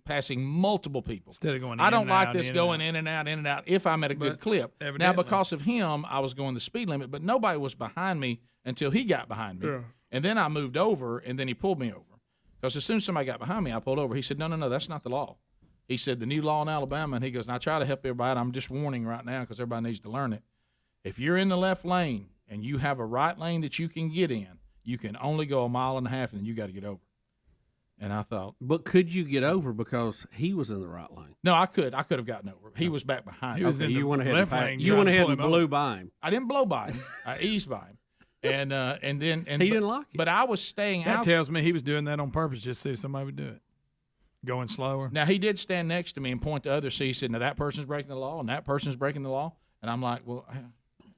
Speaker 14: multiple people.
Speaker 3: Instead of going in
Speaker 14: I don't
Speaker 3: and
Speaker 14: like
Speaker 3: out,
Speaker 14: this going in and out if I'm at a good clip. Now, because of him, I was going the speed limit, but nobody was behind me until he got behind me.
Speaker 3: Yeah.
Speaker 14: And then I moved over, and then he pulled me over. Because as soon as somebody got behind me, I pulled over. He said, no, that's not the law. He said, the new law in Alabama, and he goes, and I try to help everybody. I'm just warning right now because everybody needs to learn it. If you're in the left lane and you have a right lane that you can get in, you can only go a mile and a half, and then you got to get over. And I thought,
Speaker 15: but could you get over because he was in the right lane?
Speaker 14: No, I could have gotten over. He was back behind.
Speaker 3: He was in
Speaker 15: you
Speaker 3: the
Speaker 15: went ahead
Speaker 3: left
Speaker 15: and
Speaker 3: lane.
Speaker 15: you went ahead and blew by him.
Speaker 14: I didn't blow by him. I eased by him. And then
Speaker 15: he didn't like it.
Speaker 14: But I was staying
Speaker 3: that
Speaker 14: out.
Speaker 3: That tells me he was doing that on purpose just to see if somebody would do it. Going slower.
Speaker 14: Now, he did stand next to me and point to others. So he said, now that person's breaking the law and that person's breaking the law. And I'm like, well,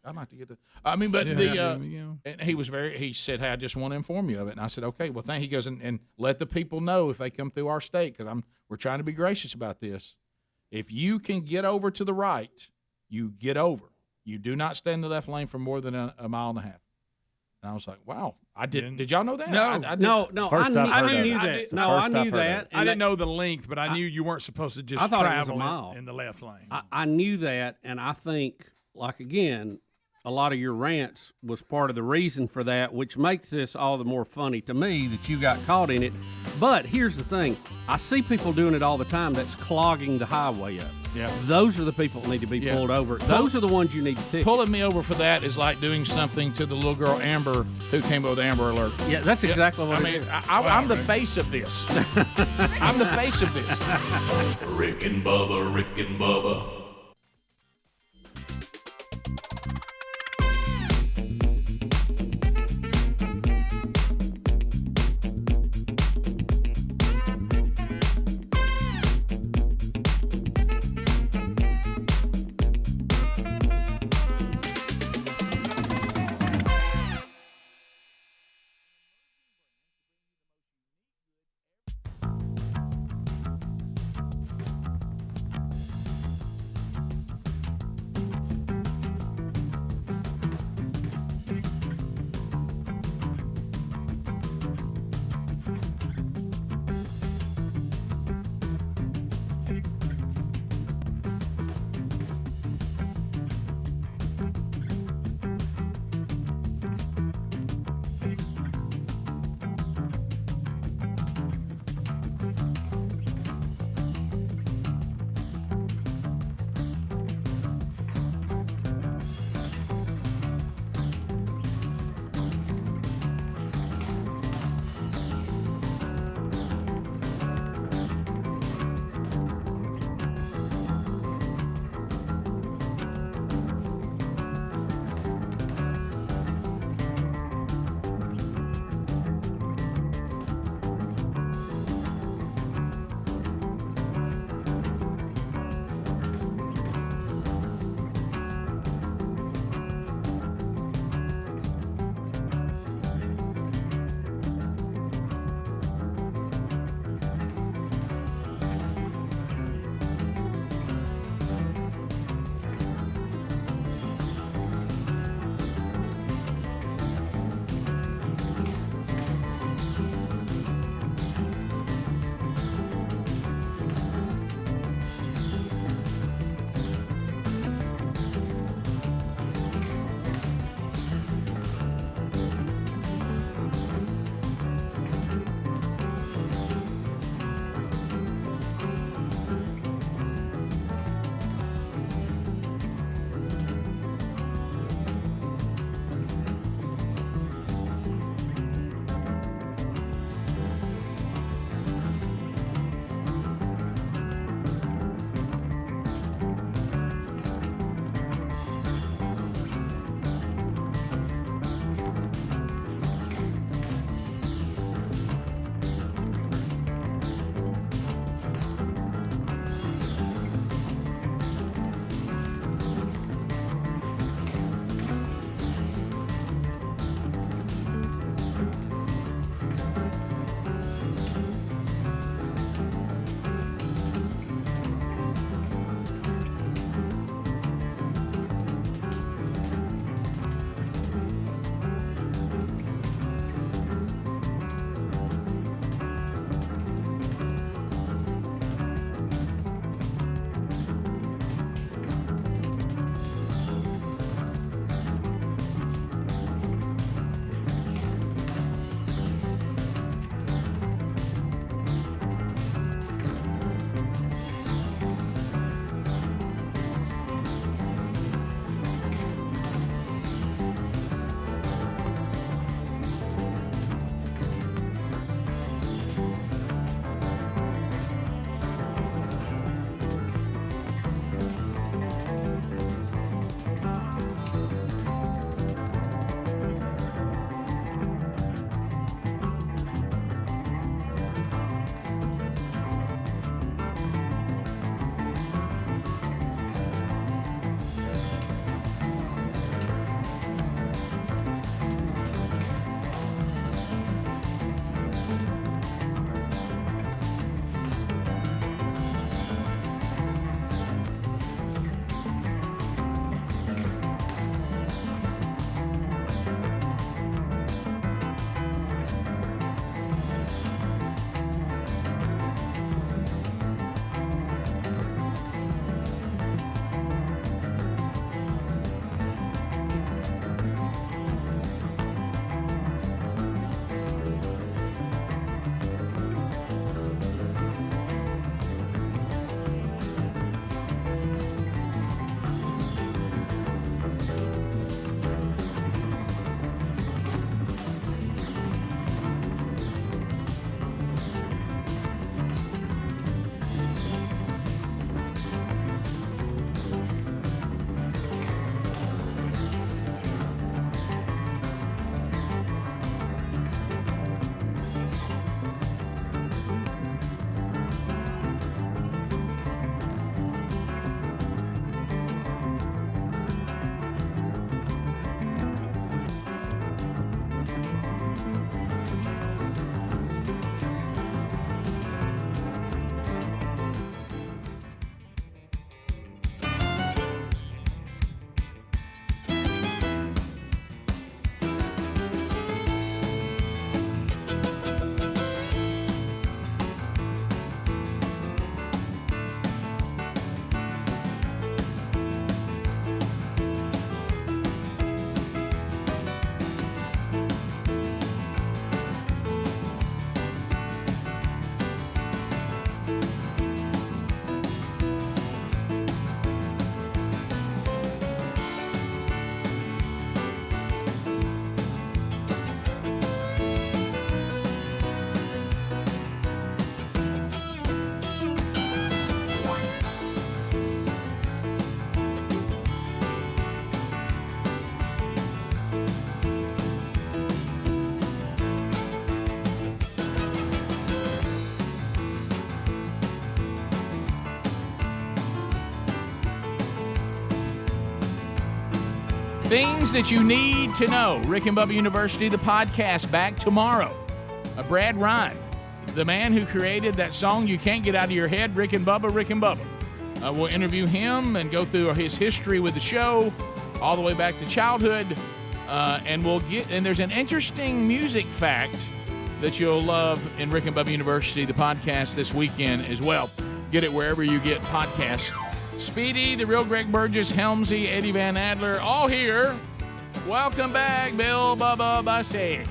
Speaker 14: I'd like to get the. I mean, but and he was he said, hey, I just want to inform you of it. And I said, okay, well, thank you. He goes, and let the people know if they come through our state, because we're trying to be gracious about this. If you can get over to the right, you get over. You do not stay in the left lane for more than a mile and a half. And I was like, wow, I didn't. Did y'all know that?
Speaker 3: No,
Speaker 15: no. I knew that. No, I knew that.
Speaker 3: I didn't know the length, but I knew you weren't supposed to just travel in the left lane.
Speaker 15: I knew that, and I think, like, again, a lot of your rants was part of the reason for that, which makes this all the more funny to me that you got caught in it. But here's the thing. I see people doing it all the time that's clogging the highway up.
Speaker 14: Yeah.
Speaker 15: Those are the people that need to be pulled over. Those are the ones you need to ticket.
Speaker 14: Pulling me over for that is like doing something to the little girl Amber who came over with Amber Alert.
Speaker 15: Yeah, that's exactly what
Speaker 14: I mean. I'm the face of this. I'm the face of this.
Speaker 4: Rick and Bubba, Rick and Bubba.
Speaker 14: Things that you need to know. Rick and Bubba University, the podcast, back tomorrow. Brad Ryan, the man who created that song you can't get out of your head, Rick and Bubba, Rick and Bubba. We'll interview him and go through his history with the show, all the way back to childhood. And there's an interesting music fact that you'll love in Rick and Bubba University, the podcast, this weekend as well. Get it wherever you get podcasts. Speedy, the real Greg Burgess, Helmsy, Eddie Van Adler, all here. Welcome back, Bill Bubba Bussey.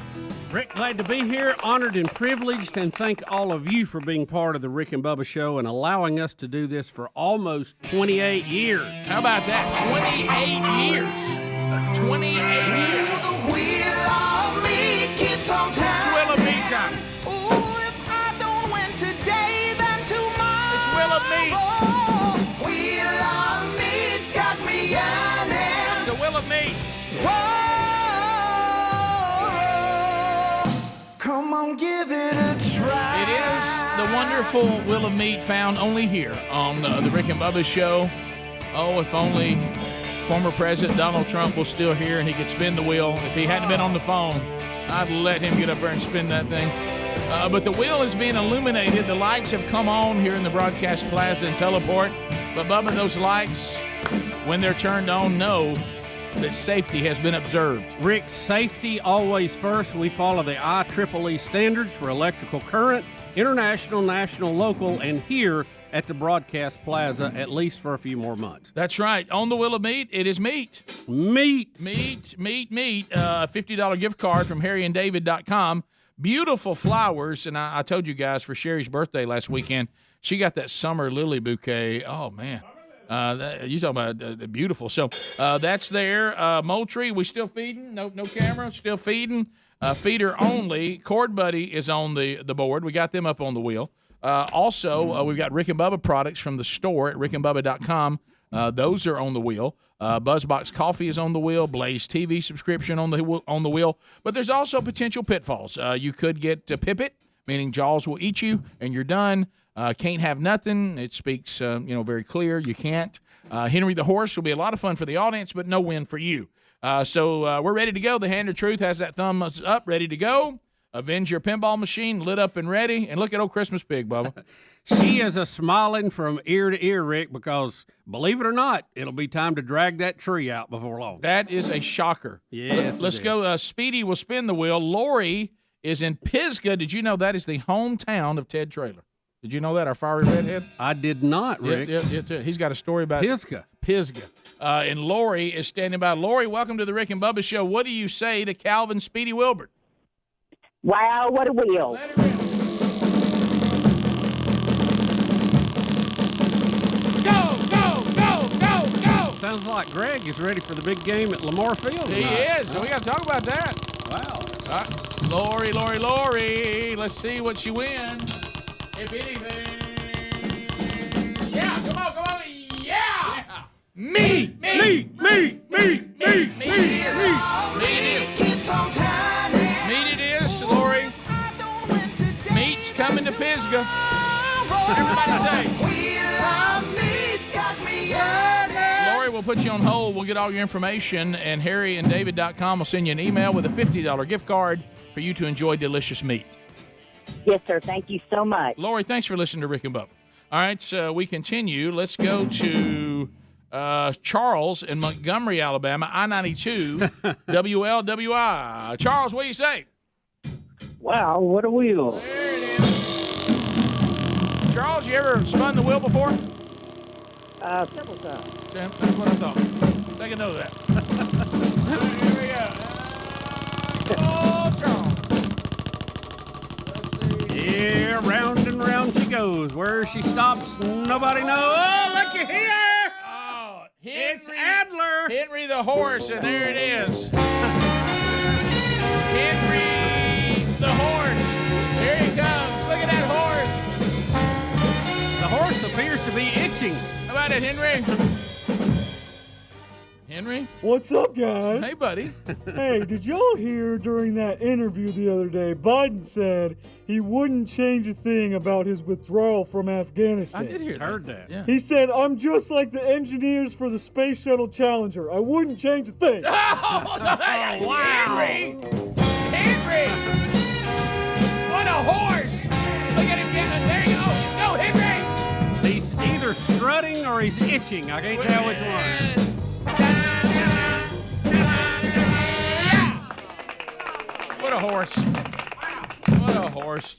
Speaker 15: Rick, glad to be here, honored and privileged, and thank all of you for being part of the Rick and Bubba Show and allowing us to do this for almost 28 years.
Speaker 14: How about that? 28 years. 28 years.
Speaker 1: The wheel of me keeps on time.
Speaker 14: It's Wheel of Me time.
Speaker 1: Ooh, if I don't win today, then tomorrow.
Speaker 14: It's Wheel of Me.
Speaker 1: Wheel of Me's got me yearning.
Speaker 14: It's the Wheel of Me.
Speaker 1: Whoa. Come on, give it a try.
Speaker 14: It is the wonderful Wheel of Meat found only here on the Rick and Bubba Show. Oh, if only former President Donald Trump was still here and he could spin the wheel. If he hadn't been on the phone, I'd let him get up there and spin that thing. But the wheel is being illuminated. The lights have come on here in the broadcast plaza and teleport. But Bubba, those lights, when they're turned on, know that safety has been observed.
Speaker 15: Rick, safety always first. We follow the IEEE standards for electrical current, international, national, local, and here at the broadcast plaza, at least for a few more months.
Speaker 14: That's right. On the Wheel of Meat, it is meat.
Speaker 15: Meat.
Speaker 14: Meat. $50 gift card from harryanddavid.com. Beautiful flowers. And I told you guys for Sherry's birthday last weekend, she got that summer lily bouquet. Oh, man. You talking about beautiful. So that's there. Moultrie, we still feeding? No camera, still feeding. Feeder only. Cord Buddy is on the board. We got them up on the wheel. Also, we've got Rick and Bubba products from the store at rickandbubba.com. Those are on the wheel. BuzzBox Coffee is on the wheel. Blaze TV subscription on the wheel. But there's also potential pitfalls. You could get Pip-It, meaning Jaws will eat you, and you're done. Can't have nothing. It speaks, very clear. You can't. Henry the Horse will be a lot of fun for the audience, but no win for you. So we're ready to go. The Hand of Truth has that thumbs up, ready to go. Avenger pinball machine lit up and ready. And look at old Christmas Pig, Bubba.
Speaker 15: She is a smiling from ear to ear, Rick, because believe it or not, it'll be time to drag that tree out before long.
Speaker 14: That is a shocker.
Speaker 15: Yes.
Speaker 14: Let's go. Speedy will spin the wheel. Lori is in Pisgah. Did you know that is the hometown of Ted Traylor? Did you know that, our fiery redhead?
Speaker 15: I did not, Rick.
Speaker 14: Yeah. He's got a story about
Speaker 15: Pisgah.
Speaker 14: And Lori is standing by. Lori, welcome to the Rick and Bubba Show. What do you say to Calvin Speedy Wilbert?
Speaker 19: Wow, what a wheel.
Speaker 14: Go.
Speaker 15: Sounds like Greg is ready for the big game at Lamar Field tonight.
Speaker 14: He is. So we got to talk about that.
Speaker 15: Wow.
Speaker 14: All right. Lori. Let's see what she wins. If anything. Yeah, come on. Yeah. Meat it is, Lori. Meat's coming to Pisgah. Everybody say. Lori, we'll put you on hold. We'll get all your information, and harryanddavid.com will send you an email with a $50 gift card for you to enjoy delicious meat.
Speaker 19: Yes, sir. Thank you so much.
Speaker 14: Lori, thanks for listening to Rick and Bubba. All right, so we continue. Let's go to Charles in Montgomery, Alabama, I-92, WLWI. Charles, what do you say?
Speaker 12: Wow, what a wheel.
Speaker 14: There it is. Charles, you ever spun the wheel before?
Speaker 12: Several times.
Speaker 14: That's what I thought. Take a note of that. Here we go. Oh, Charles.
Speaker 15: Yeah, round and round she goes. Where she stops, nobody knows. Oh, looky here!
Speaker 14: Oh,
Speaker 15: it's Adler.
Speaker 14: Henry the Horse, and there it is. Henry the Horse. Here he comes. Look at that horse.
Speaker 15: The horse appears to be itching.
Speaker 14: How about it, Henry? Henry?
Speaker 10: What's up, guys?
Speaker 14: Hey, buddy.
Speaker 10: Hey, did y'all hear during that interview the other day, Biden said he wouldn't change a thing about his withdrawal from Afghanistan?
Speaker 14: I did hear that.
Speaker 15: Heard that.
Speaker 14: Yeah.
Speaker 10: He said, I'm just like the engineers for the Space Shuttle Challenger. I wouldn't change a thing.
Speaker 14: Wow. Henry! What a horse! Look at him getting there you go. Go, Henry!
Speaker 15: He's either strutting or he's itching. I can't tell which one.
Speaker 14: What a horse. What a horse.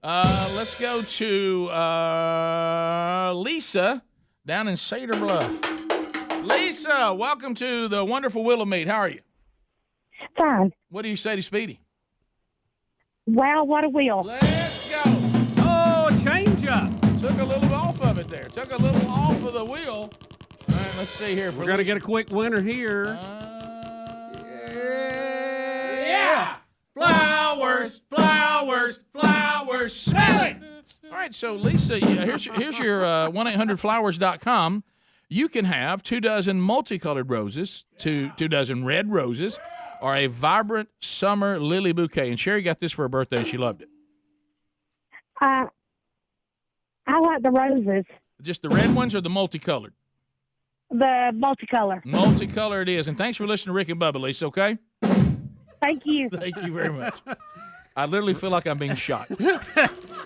Speaker 14: Let's go to Lisa down in Cedar Bluff. Lisa, welcome to the wonderful Wheel of Meat. How are you?
Speaker 19: Fine.
Speaker 14: What do you say to Speedy?
Speaker 19: Wow, what a wheel.
Speaker 14: Let's go.
Speaker 15: Oh, change up.
Speaker 14: Took a little off of it there. Took a little off of the wheel. All right, let's see here.
Speaker 15: We're going to get a quick winner here.
Speaker 14: Yeah. Flowers, flowers, flowers. Smell it. All right, so Lisa, here's your 1-800-Flowers.com. You can have 2 dozen multicolored roses, two dozen red roses, or a vibrant summer lily bouquet. And Sherry got this for her birthday, and she loved it.
Speaker 19: I like the roses.
Speaker 14: Just the red ones or the multicolored?
Speaker 19: The multicolor.
Speaker 14: Multicolor it is. And thanks for listening to Rick and Bubba, Lisa, okay?
Speaker 19: Thank you.
Speaker 14: Thank you very much. I literally feel like I'm being shot.
Speaker 15: Rick,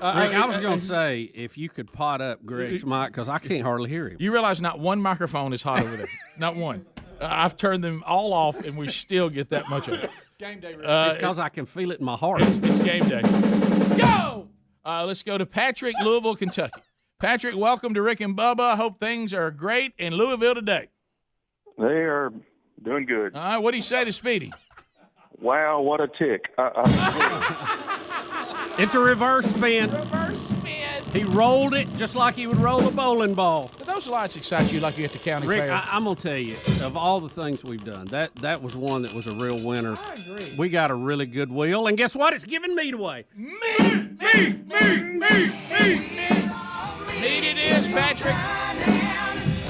Speaker 15: I was going to say, if you could pot up Greg's mic, because I can't hardly hear him.
Speaker 14: You realize not one microphone is hot over there. Not one. I've turned them all off, and we still get that much of it.
Speaker 7: It's game day, Rick.
Speaker 15: It's because I can feel it in my heart.
Speaker 14: It's game day. Go! Let's go to Patrick, Louisville, Kentucky. Patrick, welcome to Rick and Bubba. I hope things are great in Louisville today.
Speaker 13: They are doing good.
Speaker 14: All right, what do you say to Speedy?
Speaker 13: Wow, what a tick.
Speaker 15: It's a reverse spin.
Speaker 14: Reverse spin.
Speaker 15: He rolled it just like he would roll a bowling ball.
Speaker 14: Do those lights excite you like you at the county
Speaker 15: Rick,
Speaker 14: fair?
Speaker 15: I'm going to tell you, of all the things we've done, that was one that was a real winner.
Speaker 14: I agree.
Speaker 15: We got a really good wheel, and guess what? It's giving meat away.
Speaker 14: Meat it is, Patrick.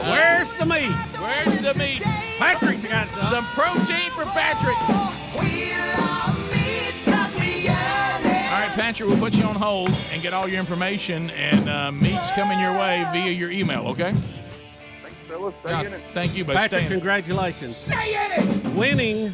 Speaker 15: Where's the meat?
Speaker 14: Where's the meat?
Speaker 15: Patrick's got some
Speaker 14: protein for Patrick. All right, Patrick, we'll put you on hold and get all your information, and meat's coming your way via your email, okay?
Speaker 13: Thanks, fellas. Stay in it.
Speaker 14: Thank you, buddy.
Speaker 15: Patrick,
Speaker 14: Stay in it.
Speaker 15: congratulations.
Speaker 14: Stay in it.
Speaker 15: Winning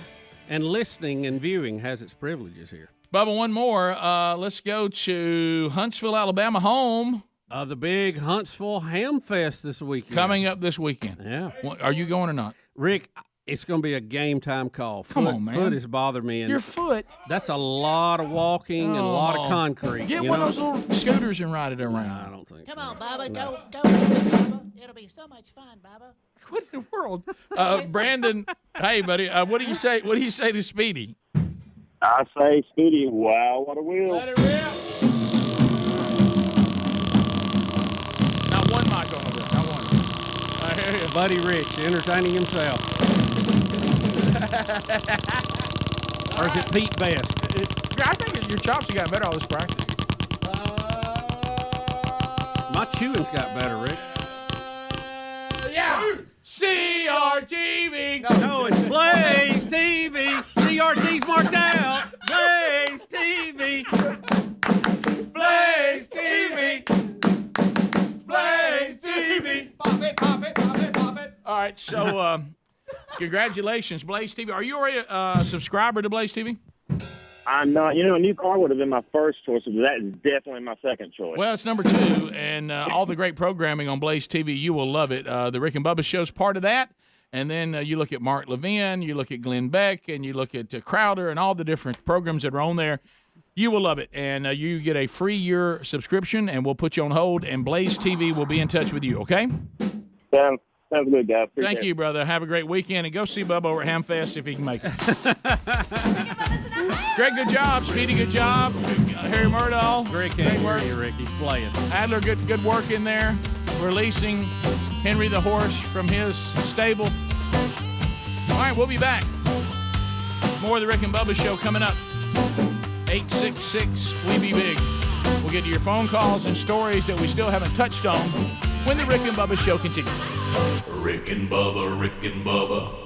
Speaker 15: and listening and viewing has its privileges here.
Speaker 14: Bubba, one more. Let's go to Huntsville, Alabama, home.
Speaker 15: The big Huntsville Ham Fest this weekend.
Speaker 14: Coming up this weekend.
Speaker 15: Yeah.
Speaker 14: Are you going or not?
Speaker 15: Rick, it's going to be a game time call.
Speaker 14: Come on, man.
Speaker 15: Foot has bothered me. And
Speaker 14: Your foot?
Speaker 15: That's a lot of walking and a lot of concrete.
Speaker 14: Get
Speaker 15: you
Speaker 14: one
Speaker 15: know?
Speaker 14: of those little scooters and ride it around.
Speaker 15: I don't think
Speaker 17: Come on, Bubba. Go, Bubba. It'll be so much fun, Bubba.
Speaker 14: What in the world? Brandon, hey, buddy, what do you say? What do you say to Speedy?
Speaker 13: I say, Speedy, wow, what a wheel.
Speaker 14: Let it rip. Not one mic on over there. Not one. I hear you.
Speaker 15: Buddy Rich entertaining himself. Or is it Pete Best?
Speaker 14: I think your chops have got better all this practice.
Speaker 15: My chewing's got better, Rick.
Speaker 14: Yeah. CRTV.
Speaker 15: No, it's Blaze TV. CRT's marked out. Blaze TV.
Speaker 14: Blaze TV. Blaze TV. Pop it, pop it, pop it, pop it. All right, so congratulations, Blaze TV. Are you already a subscriber to Blaze TV?
Speaker 13: I'm not. A new car would have been my first choice, but that is definitely my second choice.
Speaker 14: Well, it's number 2, and all the great programming on Blaze TV, you will love it. The Rick and Bubba Show's part of that, and then you look at Mark Levin, you look at Glenn Beck, and you look at Crowder and all the different programs that are on there. You will love it, and you get a free year subscription, and we'll put you on hold, and Blaze TV will be in touch with you, okay?
Speaker 13: Sounds good, guys.
Speaker 14: Thank you, brother. Have a great weekend, and go see Bubba over at Hamfest if he can make it. Greg, good job. Speedy, good job. Harry Murdahl.
Speaker 15: Greg can't hear you, Rick. He's playing.
Speaker 14: Adler, good work in there. Releasing Henry the horse from his stable. All right, we'll be back. More of the Rick and Bubba Show coming up. 866-WE-BE-BIG. We'll get to your phone calls and stories that we still haven't touched on when the Rick and Bubba Show continues.
Speaker 4: Rick and Bubba, Rick and Bubba.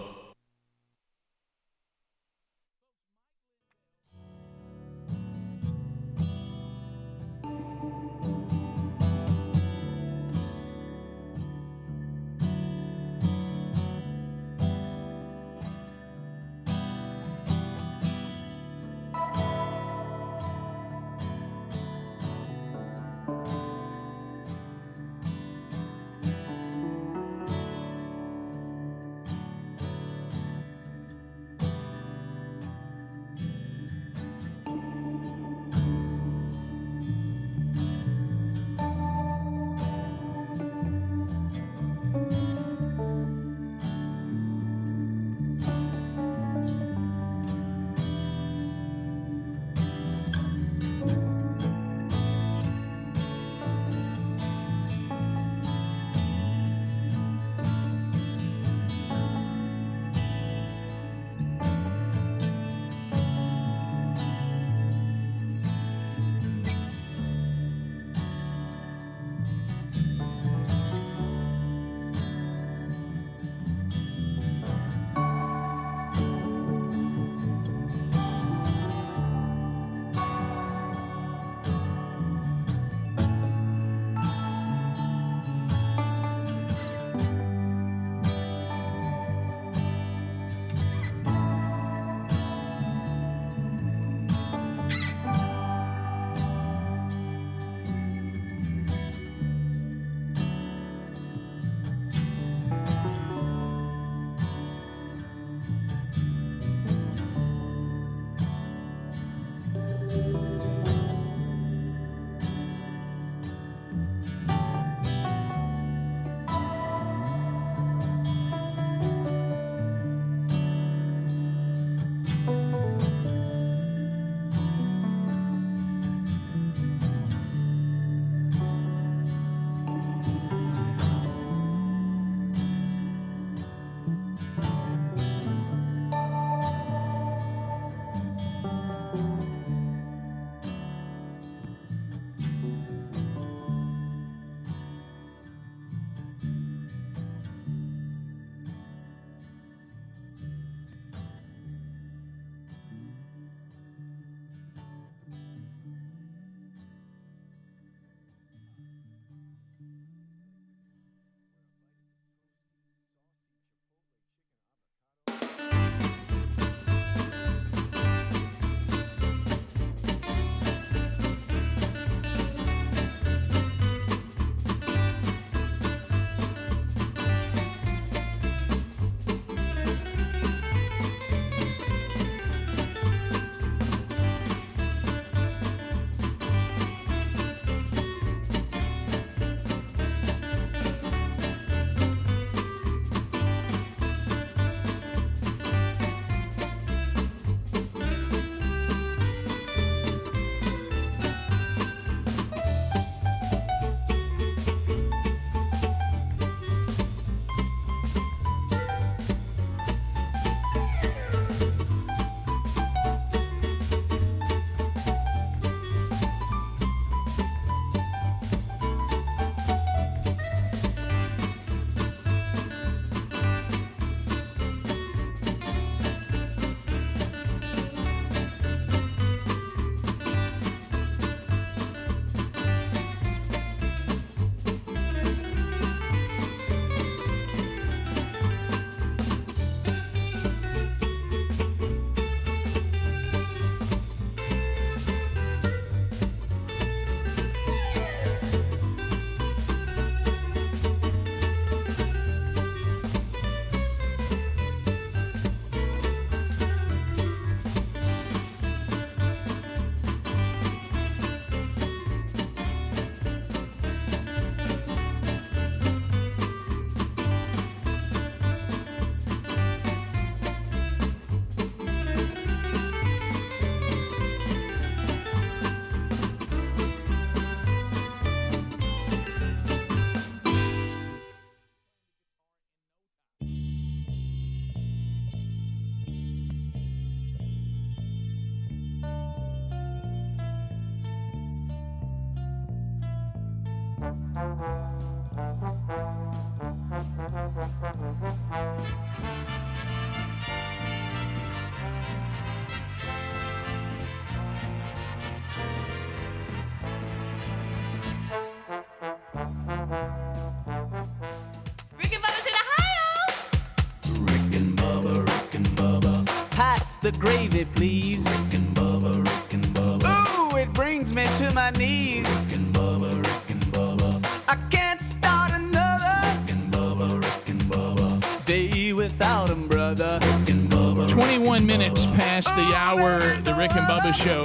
Speaker 1: the gravy, please. Rick and Bubba, Rick and Bubba. Ooh, it brings me to my knees. Rick and Bubba, Rick and Bubba. I can't start another. Rick and Bubba, Rick and Bubba. Day without 'em, brother. Rick and Bubba.
Speaker 14: 21 minutes past the hour, the Rick and Bubba Show.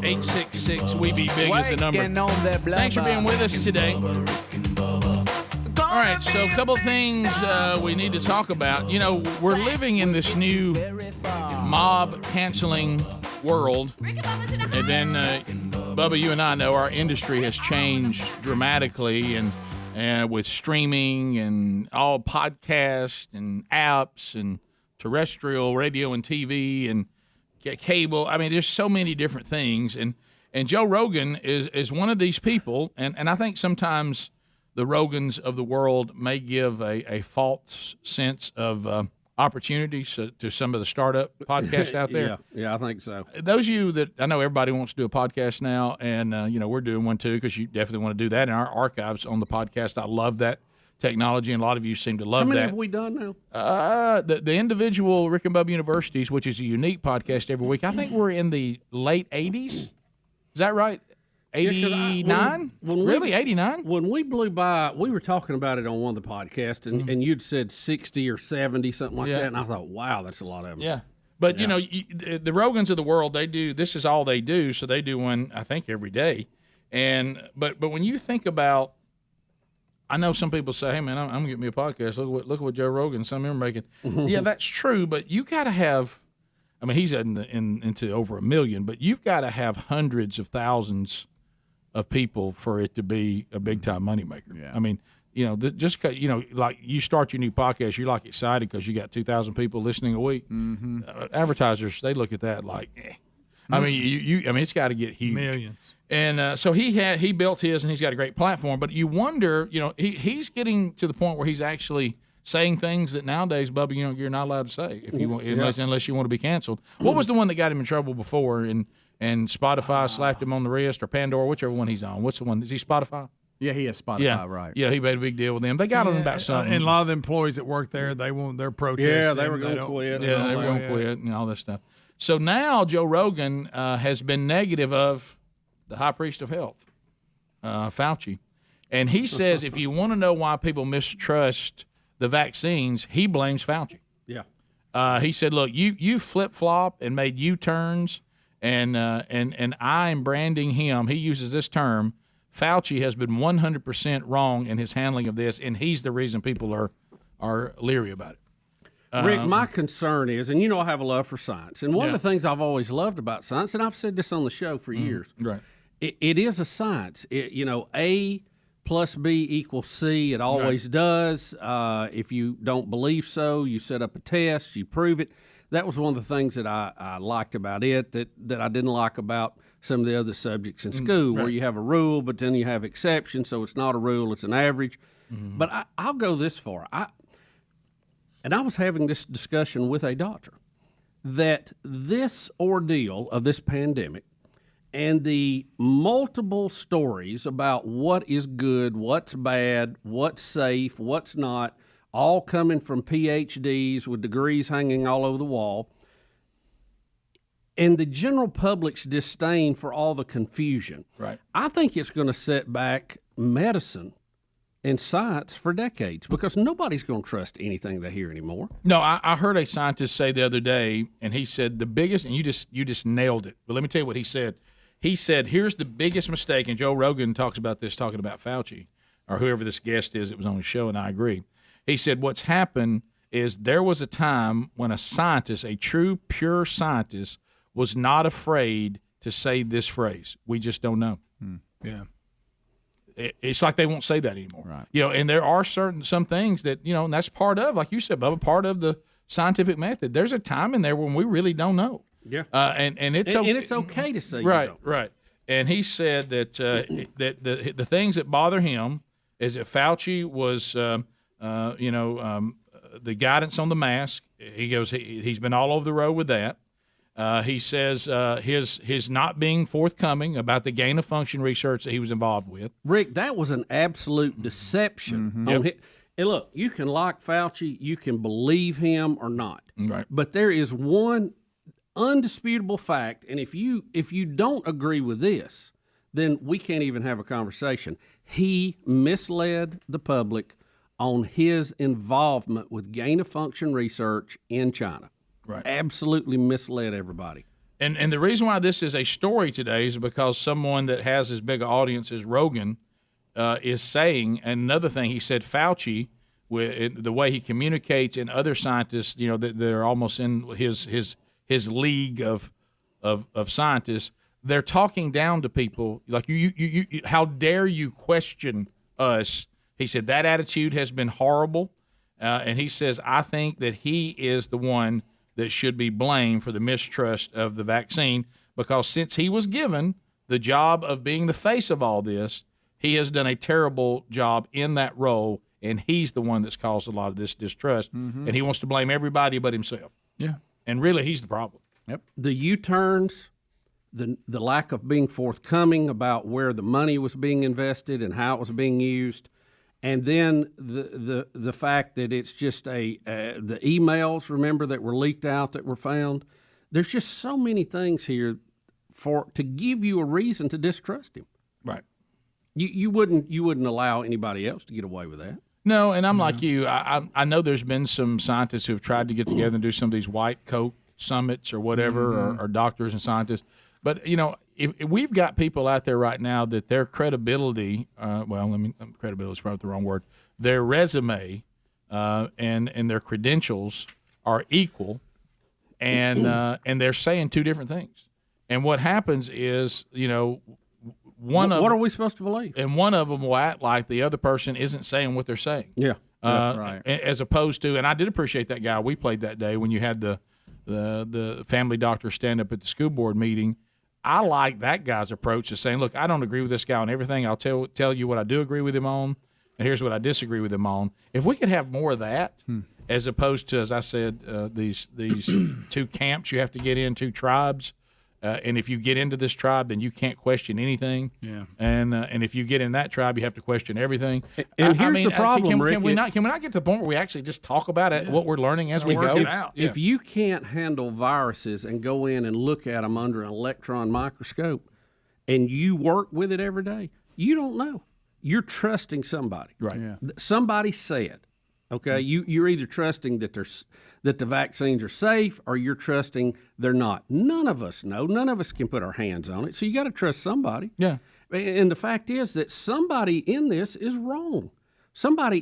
Speaker 14: 866-WE-BE-BIG is the number. Thanks for being with us today. All right, so a couple things we need to talk about. You know, we're living in this new mob-canceling world. And then, Bubba, you and I know our industry has changed dramatically, and with streaming and all podcasts and apps and terrestrial radio and TV and cable. I mean, there's so many different things. And Joe Rogan is one of these people, and I think sometimes the Rogans of the world may give a false sense of opportunities to some of the startup podcasts out there.
Speaker 15: Yeah, I think so.
Speaker 14: Those of you that, I know everybody wants to do a podcast now, and we're doing one too, because you definitely want to do that in our archives on the podcast. I love that technology, and a lot of you seem to love that.
Speaker 15: How many have we done now?
Speaker 14: The individual Rick and Bubba Universities, which is a unique podcast every week. I think we're in the late 80s. Is that right? 89? Really, 89?
Speaker 15: When we blew by, we were talking about it on one of the podcasts, and you'd said 60 or 70, something like that, and I thought, wow, that's a lot of them.
Speaker 14: Yeah. But, the Rogans of the world, this is all they do, so they do one, I think, every day. But when you think about, I know some people say, hey, man, I'm going to get me a podcast. Look at what Joe Rogan, some of them are making. Yeah, that's true, but you got to have, I mean, he's into over 1 million, but you've got to have hundreds of thousands of people for it to be a big-time moneymaker. Yeah. I mean, just like you start your new podcast, you're like excited because you got 2,000 people listening a week. Mm-hmm. Advertisers, they look at that like, eh. I mean, I mean, it's got to get huge.
Speaker 3: Millions.
Speaker 14: And so he built his, and he's got a great platform. But you wonder, he's getting to the point where he's actually saying things that nowadays, Bubba, you're not allowed to say if you want, unless you want to be canceled. What was the one that got him in trouble before? And Spotify slapped him on the wrist, or Pandora, whichever one he's on. What's the one? Is he Spotify?
Speaker 7: Yeah, he has Spotify, right.
Speaker 14: Yeah, he made a big deal with them. They got him about something.
Speaker 3: And a lot of the employees that work there, they're protesting.
Speaker 15: Yeah, they were going to quit.
Speaker 14: Yeah, they were going to quit and all this stuff. So now Joe Rogan has been negative of the high priest of health, Fauci. And he says if you want to know why people mistrust the vaccines, he blames Fauci.
Speaker 15: Yeah.
Speaker 14: He said, look, you flip-flop and made U-turns, and I'm branding him. He uses this term. Fauci has been 100% wrong in his handling of this, and he's the reason people are leery about it.
Speaker 15: Rick, my concern is, and I have a love for science, and one of the things I've always loved about science, and I've said this on the show for years,
Speaker 14: right?
Speaker 15: It is a science. A plus B equals C. It always does. If you don't believe so, you set up a test, you prove it. That was one of the things that I liked about it that I didn't like about some of the other subjects in school, where you have a rule, but then you have exceptions, so it's not a rule, it's an average. Mm-hmm. But I'll go this far. And I was having this discussion with a doctor that this ordeal of this pandemic and the multiple stories about what is good, what's bad, what's safe, what's not, all coming from PhDs with degrees hanging all over the wall, and the general public's disdain for all the confusion.
Speaker 14: Right.
Speaker 15: I think it's going to set back medicine and science for decades, because nobody's going to trust anything they hear anymore.
Speaker 14: No, I heard a scientist say the other day, and he said the biggest, and you just nailed it. But let me tell you what he said. He said, here's the biggest mistake, and Joe Rogan talks about this, talking about Fauci, or whoever this guest is that was on his show, and I agree. He said what's happened is there was a time when a scientist, a true, pure scientist, was not afraid to say this phrase, we just don't know.
Speaker 3: Yeah.
Speaker 14: It's like they won't say that anymore.
Speaker 7: Right.
Speaker 14: And there are some things that, and that's part of, like you said, Bubba, part of the scientific method. There's a time in there when we really don't know.
Speaker 15: Yeah.
Speaker 14: And it's
Speaker 15: okay to say
Speaker 14: right,
Speaker 15: you don't.
Speaker 14: Right. And he said that that the things that bother him is that Fauci was, the guidance on the mask. He goes, he's been all over the road with that. He says his not being forthcoming about the gain of function research that he was involved with.
Speaker 15: Rick, that was an absolute deception.
Speaker 14: Mm-hmm.
Speaker 15: And look, you can like Fauci, you can believe him or not.
Speaker 14: Right.
Speaker 15: But there is one undisputable fact, and if you don't agree with this, then we can't even have a conversation. He misled the public on his involvement with gain-of-function research in China.
Speaker 14: Right.
Speaker 15: Absolutely misled everybody.
Speaker 14: And the reason why this is a story today is because someone that has as big an audience as Rogan is saying another thing. He said Fauci, with the way he communicates, and other scientists, that are almost in his league of scientists, they're talking down to people like you. How dare you question us? He said that attitude has been horrible, and he says I think that he is the one that should be blamed for the mistrust of the vaccine, because since he was given the job of being the face of all this, he has done a terrible job in that role, and he's the one that's caused a lot of this distrust, and he wants to blame everybody but himself.
Speaker 3: Yeah.
Speaker 14: And really, he's the problem.
Speaker 15: Yep. The U-turns, the lack of being forthcoming about where the money was being invested and how it was being used, and then the fact that it's just the emails, remember, that were leaked out that were found. There's just so many things here to give you a reason to distrust him.
Speaker 14: Right.
Speaker 15: You wouldn't allow anybody else to get away with that.
Speaker 14: No, and I'm like you. I know there's been some scientists who have tried to get together and do some of these white coat summits or whatever, or doctors and scientists. But, if we've got people out there right now that their credibility, credibility is probably the wrong word, their resume and their credentials are equal, and they're saying two different things. And what happens is, what
Speaker 15: are we supposed to believe?
Speaker 14: And one of them will act like the other person isn't saying what they're saying.
Speaker 15: Yeah.
Speaker 14: Right. As opposed to, and I did appreciate that guy we played that day when you had the family doctor stand up at the school board meeting. I like that guy's approach to saying, look, I don't agree with this guy on everything. I'll tell you what I do agree with him on, and here's what I disagree with him on. If we could have more of that, as opposed to, as I said, these two camps you have to get in, two tribes, and if you get into this tribe, then you can't question anything.
Speaker 3: Yeah.
Speaker 14: And if you get in that tribe, you have to question everything.
Speaker 15: And here's the problem, Rick.
Speaker 14: Can we not get to the point where we actually just talk about it, what we're learning as we go?
Speaker 15: If you can't handle viruses and go in and look at them under an electron microscope, and you work with it every day, you don't know. You're trusting somebody.
Speaker 14: Right. Yeah.
Speaker 15: Somebody said. Okay, you're either trusting that the vaccines are safe, or you're trusting they're not. None of us know. None of us can put our hands on it. So you got to trust somebody.
Speaker 14: Yeah.
Speaker 15: And the fact is that somebody in this is wrong. Somebody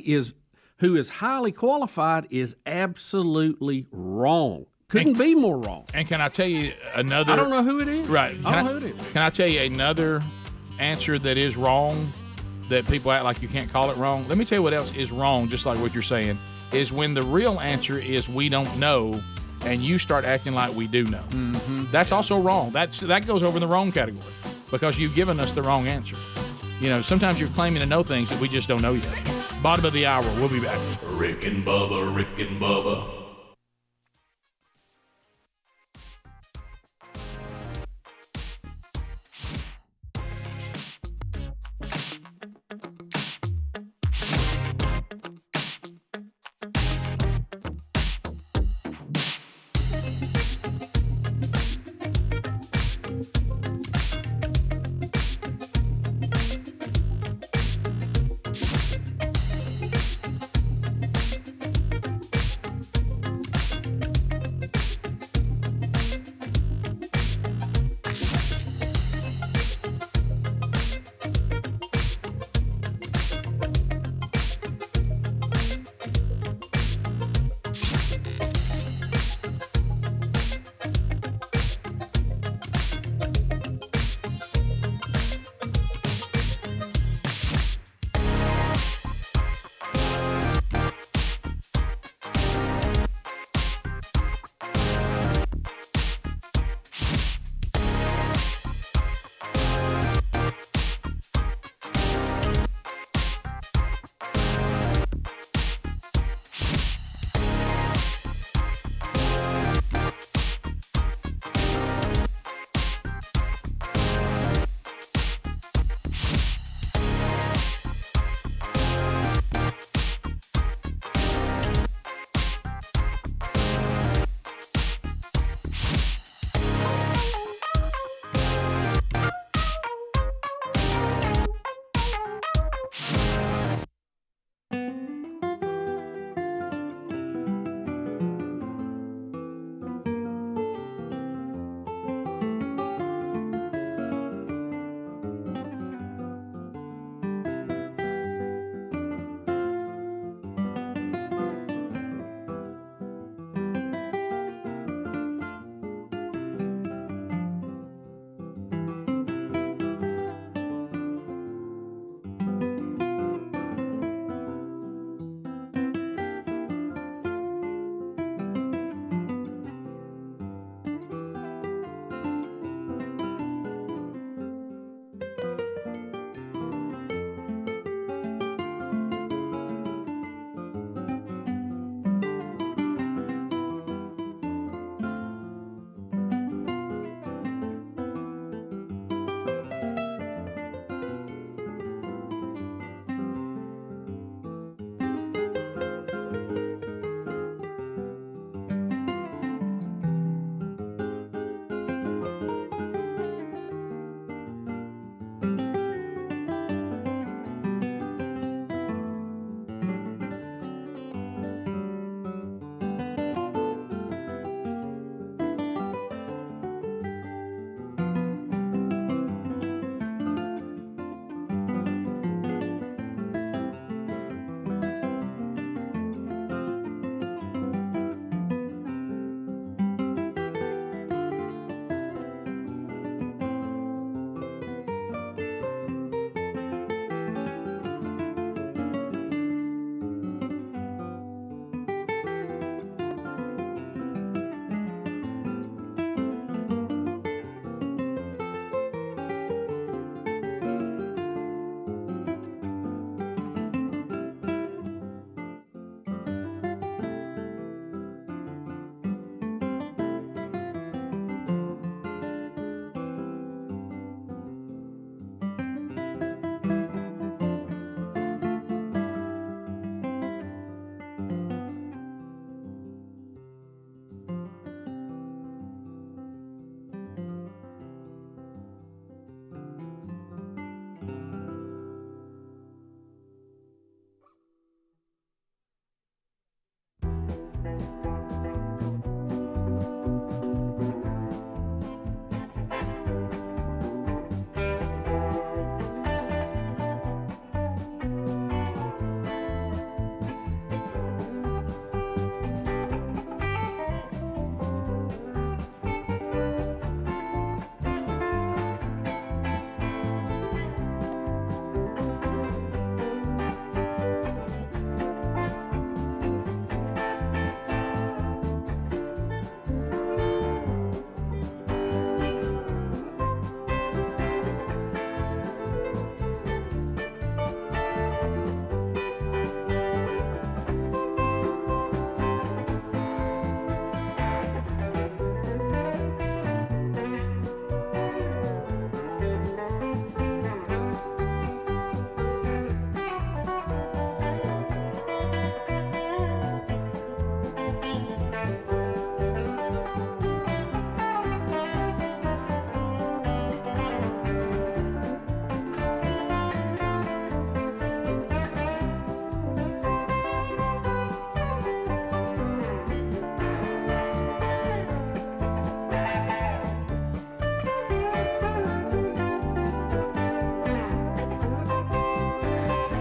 Speaker 15: who is highly qualified is absolutely wrong. Couldn't be more wrong.
Speaker 14: And can I tell you another?
Speaker 15: I don't know who it is.
Speaker 14: Right.
Speaker 15: I don't know who it is.
Speaker 14: Can I tell you another answer that is wrong? That people act like you can't call it wrong. Let me tell you what else is wrong, just like what you're saying, is when the real answer is we don't know, and you start acting like we do know. That's also wrong. That goes over in the wrong category, because you've given us the wrong answer. Sometimes you're claiming to know things that we just don't know yet. Bottom of the hour. We'll be back.
Speaker 4: Rick and Bubba, Rick and Bubba.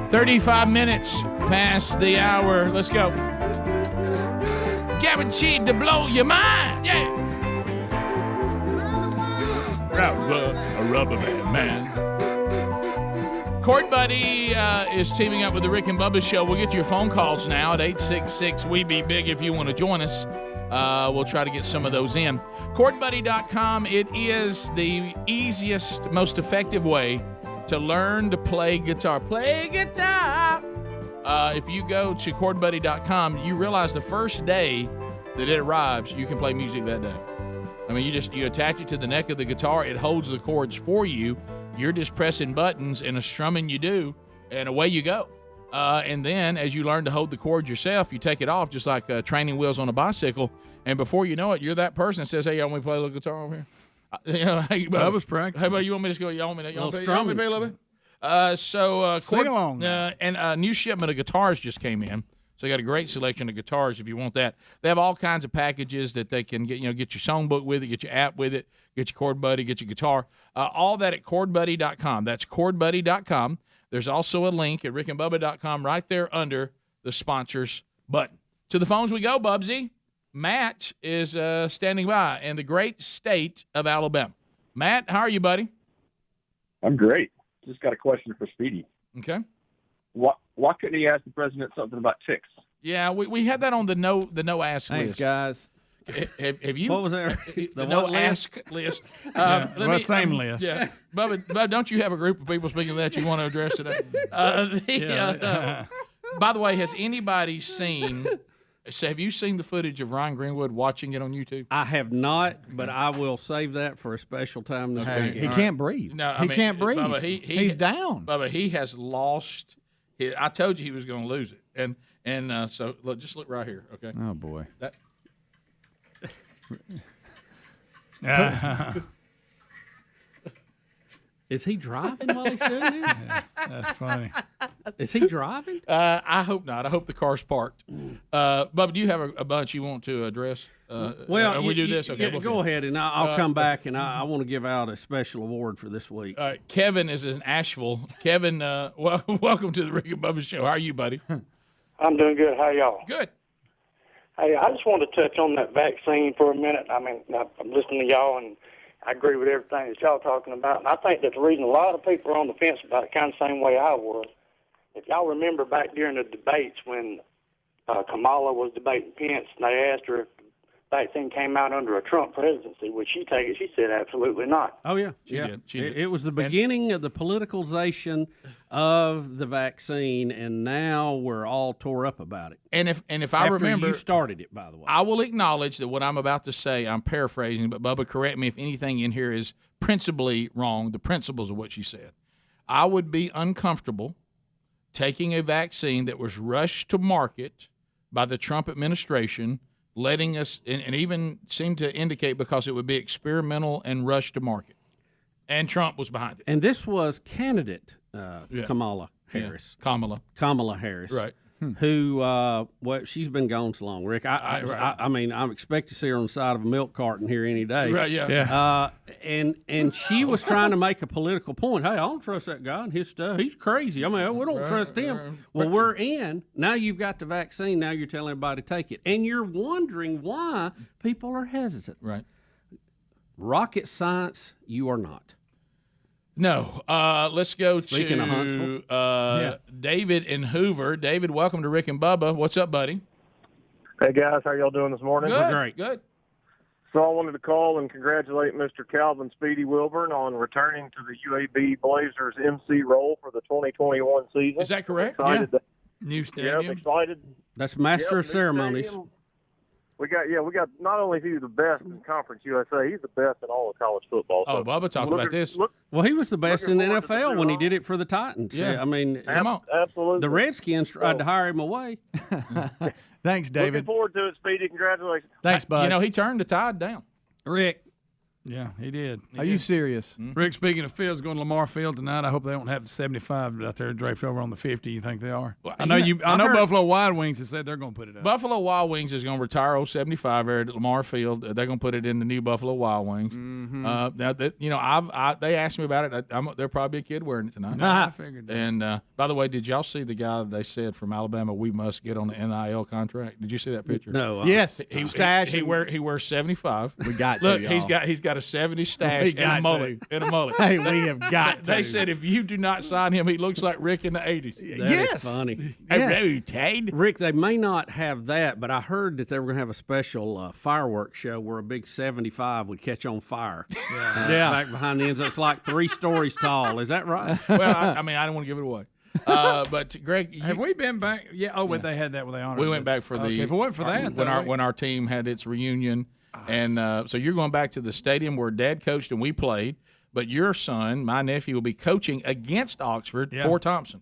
Speaker 14: 35 minutes past the hour. Let's go. Guaranteed to blow your mind. Yeah. A rubber band, man. Court Buddy is teaming up with the Rick and Bubba Show. We'll get to your phone calls now at 866-WE-BE-BIG if you want to join us. We'll try to get some of those in. CourtBuddy.com, it is the easiest, most effective way to learn to play guitar. Play guitar! If you go to CourtBuddy.com, you realize the first day that it arrives, you can play music that day. I mean, you attach it to the neck of the guitar. It holds the chords for you. You're just pressing buttons and a strumming you do, and away you go. And then as you learn to hold the chords yourself, you take it off just like training wheels on a bicycle. And before you know it, you're that person that says, hey, you want me to play a little guitar over here? Hey,
Speaker 3: I was practicing.
Speaker 14: Hey, you want me to go? You want me to play a little bit?
Speaker 3: Sing along.
Speaker 14: And a new shipment of guitars just came in. So they got a great selection of guitars if you want that. They have all kinds of packages that they can get. Get your songbook with it, get your app with it, get your Chord Buddy, get your guitar. All that at ChordBuddy.com. That's ChordBuddy.com. There's also a link at RickandBubba.com right there under the sponsors button. To the phones we go, Bubsy. Matt is standing by in the great state of Alabama. Matt, how are you, buddy?
Speaker 18: I'm great. Just got a question for Speedy.
Speaker 14: Okay.
Speaker 18: Why couldn't he ask the president something about ticks?
Speaker 14: Yeah, we had that on the no ask
Speaker 7: Thanks,
Speaker 14: list.
Speaker 7: guys.
Speaker 14: Have you?
Speaker 15: What was that?
Speaker 14: The no ask list.
Speaker 3: Same list.
Speaker 14: Yeah, Bubba, don't you have a group of people speaking of that you want to address today? By the way, has anybody seen? So have you seen the footage of Ryan Greenwood watching it on YouTube?
Speaker 15: I have not, but I will save that for a special time this week.
Speaker 7: He can't breathe.
Speaker 14: No,
Speaker 7: he can't breathe.
Speaker 14: Bubba,
Speaker 7: He's down.
Speaker 14: Bubba, he has lost. I told you he was going to lose it, and so look, just look right here, okay?
Speaker 7: Oh boy.
Speaker 15: Is he driving while he's doing this?
Speaker 3: That's funny.
Speaker 15: Is he driving?
Speaker 14: I hope not. I hope the car's parked. Bubba, do you have a bunch you want to address?
Speaker 15: Well,
Speaker 14: we do this. Okay,
Speaker 15: go ahead, and I'll come back, and I want to give out a special award for this week.
Speaker 14: All right, Kevin is in Asheville. Kevin, welcome to the Rick and Bubba Show. How are you, buddy?
Speaker 20: I'm doing good. How y'all?
Speaker 14: Good.
Speaker 20: Hey, I just wanted to touch on that vaccine for a minute. I mean, I'm listening to y'all, and I agree with everything that y'all talking about. And I think that the reason a lot of people are on the fence about it, kind of the same way I was. If y'all remember back during the debates when Kamala was debating Pence, and they asked her if the vaccine came out under a Trump presidency, would she take it? She said absolutely not.
Speaker 15: Oh, yeah.
Speaker 14: She did.
Speaker 15: It was the beginning of the politicalization of the vaccine, and now we're all tore up about it.
Speaker 14: And if I remember,
Speaker 15: you started it, by the way.
Speaker 14: I will acknowledge that what I'm about to say, I'm paraphrasing, but Bubba, correct me if anything in here is principally wrong, the principles of what she said. I would be uncomfortable taking a vaccine that was rushed to market by the Trump administration, letting us, and even seemed to indicate because it would be experimental and rushed to market. And Trump was behind it.
Speaker 15: And this was candidate Kamala Harris.
Speaker 14: Yeah.
Speaker 15: Kamala Harris.
Speaker 14: Right.
Speaker 15: Who, she's been gone so long, Rick. I mean, I expect to see her on the side of a milk carton here any day.
Speaker 14: Right, yeah.
Speaker 15: And she was trying to make a political point. Hey, I don't trust that guy and his stuff. He's crazy. I mean, we don't trust him. Well, we're in. Now you've got the vaccine. Now you're telling everybody to take it. And you're wondering why people are hesitant.
Speaker 14: Right.
Speaker 15: Rocket science, you are not.
Speaker 14: No. Let's go
Speaker 15: Speaking of Huntsville.
Speaker 14: David in Hoover. David, welcome to Rick and Bubba. What's up, buddy?
Speaker 21: Hey, guys. How y'all doing this morning?
Speaker 14: Good.
Speaker 15: Great.
Speaker 14: Good.
Speaker 21: So I wanted to call and congratulate Mr. Calvin Speedy Wilburn on returning to the UAB Blazers MC role for the 2021 season.
Speaker 14: Is that correct? New stadium.
Speaker 21: Yep, excited.
Speaker 15: That's Master of Ceremonies.
Speaker 21: Stadium. We got not only is he the best in Conference USA, he's the best in all of college football.
Speaker 14: Oh, Bubba talked about this.
Speaker 15: Well, he was the best in the NFL when he did it for the Titans.
Speaker 14: Yeah.
Speaker 15: I mean,
Speaker 14: come on.
Speaker 21: Absolutely.
Speaker 15: The Redskins tried to hire him away.
Speaker 7: Thanks, David.
Speaker 21: Looking forward to it, Speedy. Congratulations.
Speaker 7: Thanks, bud.
Speaker 14: You know, he turned the Tide down.
Speaker 7: Rick,
Speaker 3: Yeah, he did.
Speaker 7: Are you serious?
Speaker 3: Rick, speaking of fields, going to Lamar Field tonight. I hope they don't have the 75 out there draped over on the 50. You think they are? Well, I know I heard Buffalo Wild Wings has said they're going to put it up.
Speaker 14: Buffalo Wild Wings is going to retire old 75 there at Lamar Field. They're going to put it in the new Buffalo Wild Wings. Now that, they asked me about it. There'll probably be a kid wearing it tonight.
Speaker 3: I figured that.
Speaker 14: And by the way, did y'all see the guy they said from Alabama we must get on the NIL contract? Did you see that picture?
Speaker 15: No.
Speaker 7: Yes.
Speaker 14: He wears 75.
Speaker 7: We got
Speaker 14: Look,
Speaker 7: to,
Speaker 14: he's got a 70 stash and a mullet.
Speaker 7: Hey, we have got to.
Speaker 14: They said if you do not sign him, he looks like Rick in the 80s.
Speaker 15: That is funny.
Speaker 14: Yes.
Speaker 15: Rick, they may not have that, but I heard that they were going to have a special fireworks show where a big 75 would catch on fire. Back behind the end zone. It's like 3 stories tall. Is that right?
Speaker 14: Well, I don't want to give it away. But Greg,
Speaker 3: have we been back? Yeah. Oh, but they had that with the honor.
Speaker 14: We went back for
Speaker 3: if it wasn't for that,
Speaker 14: when our team had its reunion, and so you're going back to the stadium where Dad coached and we played. But your son, my nephew, will be coaching against Oxford for Thompson.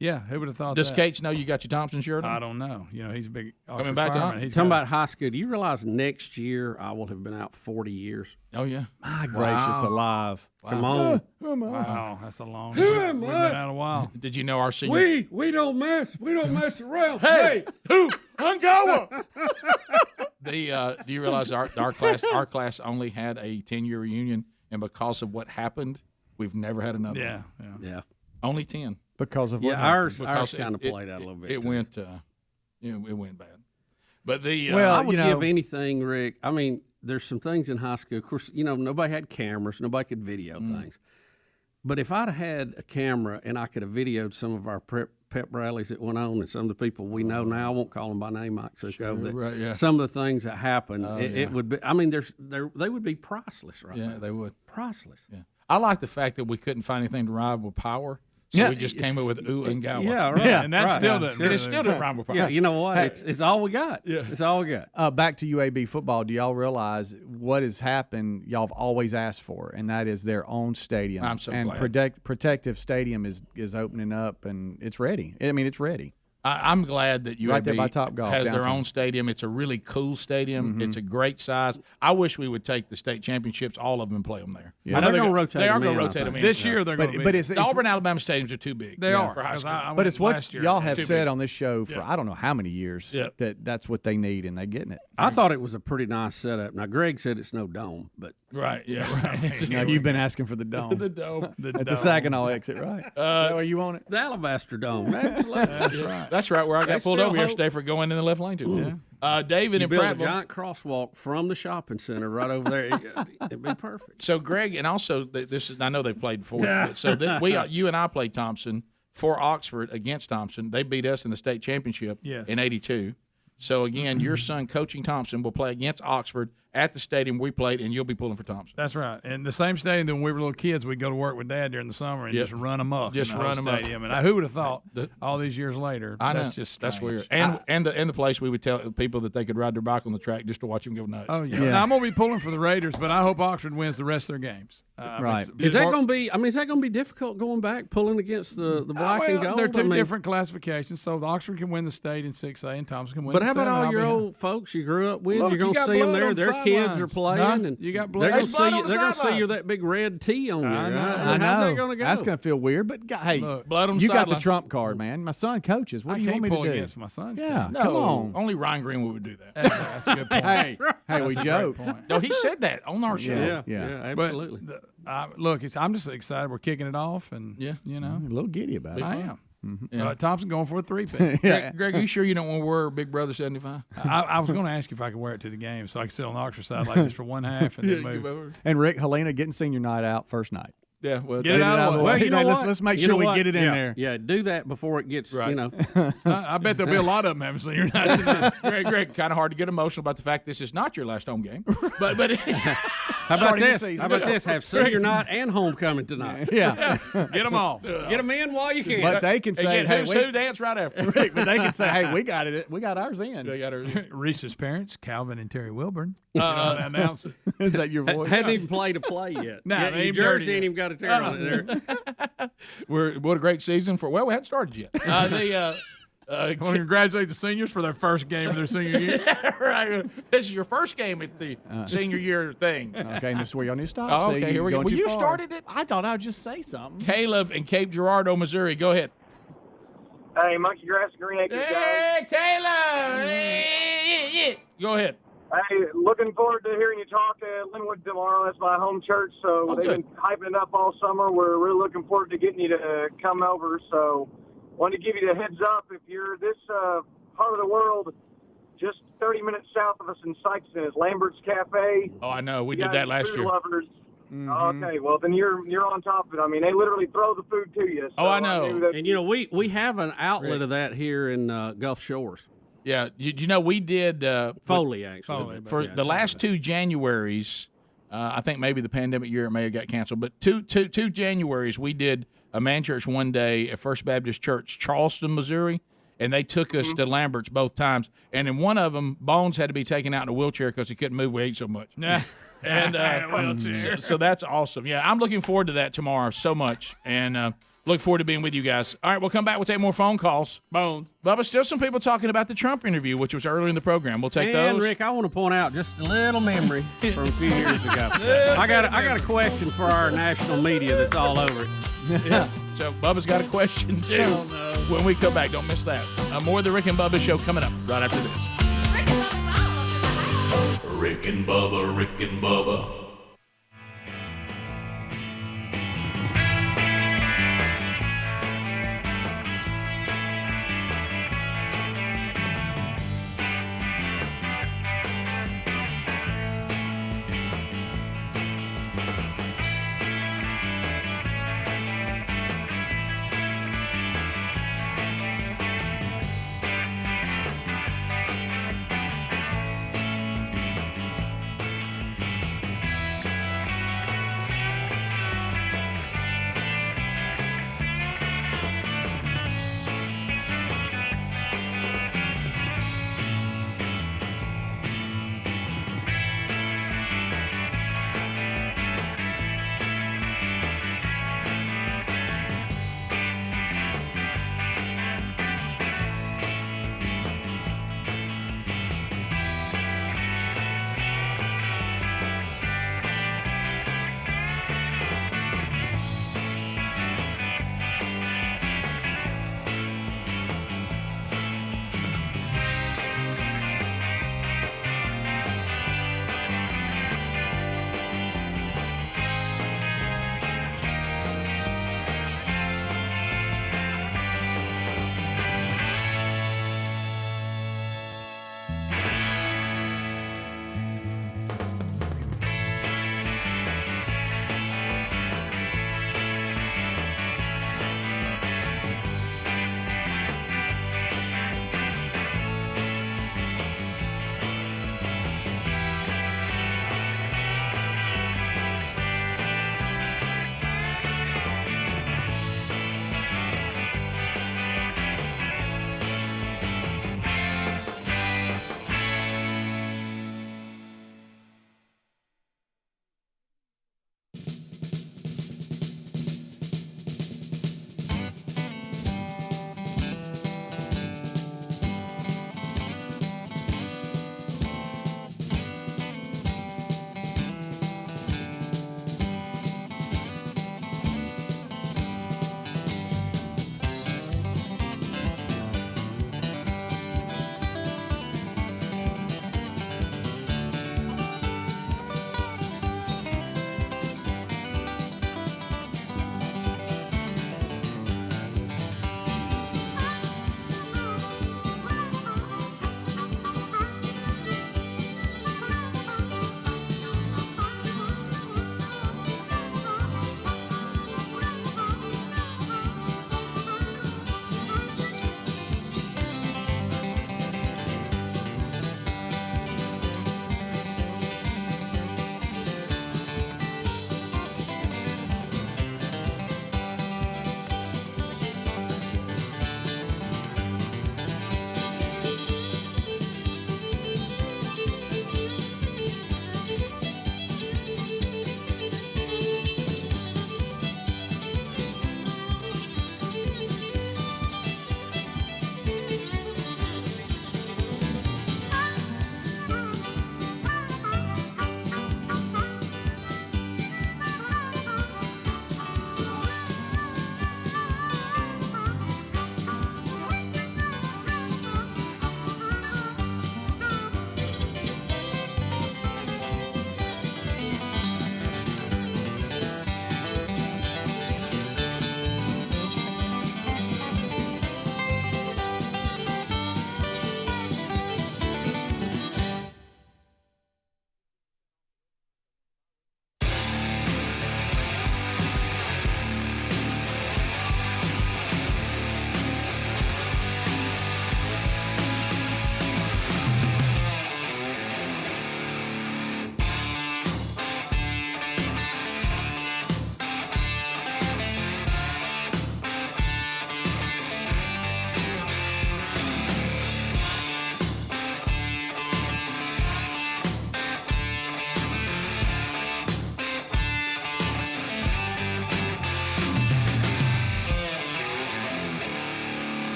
Speaker 3: Yeah, who would have thought
Speaker 14: Does
Speaker 3: that?
Speaker 14: Cates know you got your Thompson shirt on?
Speaker 3: I don't know. He's a big
Speaker 14: Coming back to
Speaker 3: fireman.
Speaker 14: He's
Speaker 15: talking about high school. Do you realize next year I will have been out 40 years?
Speaker 14: Oh, yeah.
Speaker 7: My gracious alive.
Speaker 15: Wow. Come on.
Speaker 3: Wow, that's a long time. We've been out a while.
Speaker 14: Did you know our senior?
Speaker 15: We don't mess. We don't mess around.
Speaker 14: Hey, who? Hungover. Do you realize our class only had a 10-year reunion, and because of what happened, we've never had another.
Speaker 15: Yeah.
Speaker 14: Only 10.
Speaker 7: Because of what
Speaker 15: ours
Speaker 14: Because
Speaker 15: kind of played out a little bit.
Speaker 14: It went, it went bad. But
Speaker 15: I would give anything, Rick. I mean, there's some things in high school. Of course, nobody had cameras. Nobody could video things. But if I'd have had a camera and I could have videoed some of our pep rallies that went on and some of the people we know now, I won't call them by name, Mike Succo, some of the things that happened, it would be, they would be priceless, right?
Speaker 14: Yeah, they would.
Speaker 15: Priceless.
Speaker 14: Yeah. I like the fact that we couldn't find anything to rhyme with power. So we just came up with ooh and gawa.
Speaker 15: Yeah, right.
Speaker 3: And that still doesn't.
Speaker 14: And it still doesn't rhyme with power.
Speaker 15: Yeah, you know what? It's all we got.
Speaker 14: Yeah.
Speaker 15: It's all we got.
Speaker 7: Back to UAB football. Do y'all realize what has happened? Y'all have always asked for, and that is their own stadium.
Speaker 14: I'm so
Speaker 7: glad. Protective Stadium is opening up, and it's ready. I mean, it's ready.
Speaker 14: I'm glad that UAB
Speaker 7: right there by Topgolf,
Speaker 14: has their
Speaker 7: downtown.
Speaker 14: own stadium. It's a really cool stadium. It's a great size. I wish we would take the state championships, all of them, and play them there.
Speaker 15: Yeah. They're going to rotate.
Speaker 14: They are going to rotate them in.
Speaker 3: This year they're going to be.
Speaker 7: But
Speaker 14: the Auburn, Alabama stadiums are too big.
Speaker 3: They are.
Speaker 14: For high school.
Speaker 7: But it's what y'all have said
Speaker 3: big.
Speaker 7: on this show for I don't know how many years that's what they need, and they're getting it.
Speaker 15: I thought it was a pretty nice setup. Now, Greg said it's no dome, but
Speaker 14: right.
Speaker 7: Now, you've been asking for the dome.
Speaker 14: The dome.
Speaker 7: At the Saginaw exit, right? Is that where you want it?
Speaker 15: the Alabaster Dome. Absolutely.
Speaker 3: That's right.
Speaker 14: That's right. Where I got pulled over yesterday for going in the left lane too. David
Speaker 15: you
Speaker 14: and
Speaker 15: build a
Speaker 14: Prattville.
Speaker 15: giant crosswalk from the shopping center right over there. It'd be perfect.
Speaker 14: So Greg, and also this is I know they played before. So you and I played Thompson for Oxford against Thompson. They beat us in the state championship in '82. So again, your son coaching Thompson will play against Oxford at the stadium we played, and you'll be pulling for Thompson.
Speaker 3: That's right. And the same stadium that when we were little kids, we'd go to work with Dad during the summer and just run them up.
Speaker 14: Just run them up.
Speaker 3: And who would have thought all these years later?
Speaker 14: I know.
Speaker 3: That's just strange.
Speaker 14: That's weird. And the place we would tell people that they could ride their bike on the track just to watch them go nuts.
Speaker 3: Oh yeah. Now, I'm gonna be pulling for the Raiders, but I hope Oxford wins the rest of their games.
Speaker 7: Right.
Speaker 15: Is that going to be? I mean, is that going to be difficult going back pulling against the black and gold?
Speaker 3: They're two different classifications, so the Oxford can win the state in 6A, and Thompson can win.
Speaker 15: But
Speaker 3: the
Speaker 15: how about all your
Speaker 3: old
Speaker 15: old folks you grew up with?
Speaker 3: Look,
Speaker 15: you're going to see them there. Their kids are playing, and
Speaker 3: you got
Speaker 15: they're going to see you. They're going to see
Speaker 14: you
Speaker 15: you that big red T on there.
Speaker 7: I know.
Speaker 15: How's that going to go?
Speaker 7: That's going to feel weird, but hey,
Speaker 14: blood on the
Speaker 7: you got the
Speaker 14: sideline.
Speaker 7: trump card, man. My son coaches. What do you want me to
Speaker 3: pull
Speaker 7: do?
Speaker 3: against my son's
Speaker 7: Yeah,
Speaker 3: team.
Speaker 7: come on.
Speaker 14: Only Ryan Greenwood would do that.
Speaker 3: That's a good point.
Speaker 7: Hey, we joke.
Speaker 14: No, he said that on our show.
Speaker 15: Yeah, absolutely.
Speaker 3: Look, I'm just excited. We're kicking it off, and you know,
Speaker 7: A little giddy about it.
Speaker 3: I am.
Speaker 14: Yeah.
Speaker 3: Thompson going for a 3-pick.
Speaker 14: Greg, are you sure you don't want to wear Big Brother 75?
Speaker 3: I was going to ask you if I could wear it to the game so I could sit on the Oxford side like this for one half and then move.
Speaker 7: And Rick, Helena getting senior night out first night.
Speaker 14: Yeah, well,
Speaker 3: Get it out of the way.
Speaker 15: Well, you know what?
Speaker 7: Let's make
Speaker 15: You
Speaker 7: sure
Speaker 15: know
Speaker 7: we
Speaker 15: what?
Speaker 7: get it in there.
Speaker 15: Yeah, do that before it gets,
Speaker 14: Right.
Speaker 15: you know.
Speaker 3: I bet there'll be a lot of them having senior night tonight.
Speaker 14: Greg, kind of hard to get emotional about the fact this is not your last home game. But
Speaker 15: How about this? How about this? Have senior night and homecoming tonight.
Speaker 7: Yeah.
Speaker 3: Get them all.
Speaker 15: Get them in while you can.
Speaker 7: But they can say,
Speaker 14: again,
Speaker 7: hey,
Speaker 14: who's who dance right after.
Speaker 7: Rick, but they can say, hey, we got it. We got ours in.
Speaker 14: They got her.
Speaker 3: Reese's parents, Calvin and Terry Wilburn. Announce it.
Speaker 7: Is that your voice?
Speaker 15: Hadn't even played a play yet.
Speaker 3: No,
Speaker 15: yeah,
Speaker 3: they
Speaker 15: New
Speaker 3: ain't
Speaker 15: Jersey
Speaker 3: dirty
Speaker 15: ain't
Speaker 3: yet.
Speaker 15: even got a tear on it there.
Speaker 14: What a great season for. Well, we hadn't started yet.
Speaker 3: I want to congratulate the seniors for their first game of their senior year.
Speaker 14: Right. This is your first game at the senior year thing.
Speaker 7: Okay, and this is where y'all need to stop.
Speaker 14: Oh,
Speaker 7: See,
Speaker 14: okay, here we go.
Speaker 7: going
Speaker 14: Well,
Speaker 7: too
Speaker 14: you
Speaker 7: far.
Speaker 14: started it.
Speaker 6: I thought I'd just say something.
Speaker 14: Caleb in Cape Girardeau, Missouri. Go ahead.
Speaker 16: Hey, Monkey Grass Green Acres, guys.
Speaker 14: Hey, Caleb. Hey. Go ahead.
Speaker 16: Hey, looking forward to hearing you talk at Linwood tomorrow. That's my home church, so they've been hyping it up all summer. We're really looking forward to getting you to come over. So wanted to give you the heads up. If you're this part of the world, just 30 minutes south of us in Sykeston is Lambert's Cafe.
Speaker 14: Oh, I know. We
Speaker 16: You
Speaker 14: did
Speaker 16: guys
Speaker 14: that
Speaker 16: are
Speaker 14: last
Speaker 16: food
Speaker 14: year.
Speaker 16: Lovers. Okay, well, then you're on top of it. I mean, they literally throw the food to you. So
Speaker 14: I know.
Speaker 15: And, we have an outlet of that here in Gulf Shores.
Speaker 14: Yeah, you know, we did
Speaker 15: Foley, actually.
Speaker 14: For the last 2 Januaries, I think maybe the pandemic year it may have got canceled, but two Januaries we did a man church one day at First Baptist Church, Charleston, Missouri, and they took us to Lambert's both times. And in one of them, Bones had to be taken out in a wheelchair because he couldn't move. We ate so much. And so that's awesome. Yeah, I'm looking forward to that tomorrow so much, and look forward to being with you guys. All right, we'll come back. We'll take more phone calls.
Speaker 15: Bones.
Speaker 14: Bubba, still some people talking about the Trump interview, which was earlier in the program. We'll take
Speaker 15: And
Speaker 14: those.
Speaker 15: Rick, I want to point out just a little memory from a few years ago. I got a question for our national media that's all over it.
Speaker 14: Yeah. So Bubba's got a question too. When we come back, don't miss that. More of the Rick and Bubba show coming up right after this.
Speaker 4: Rick and Bubba, Rick and Bubba.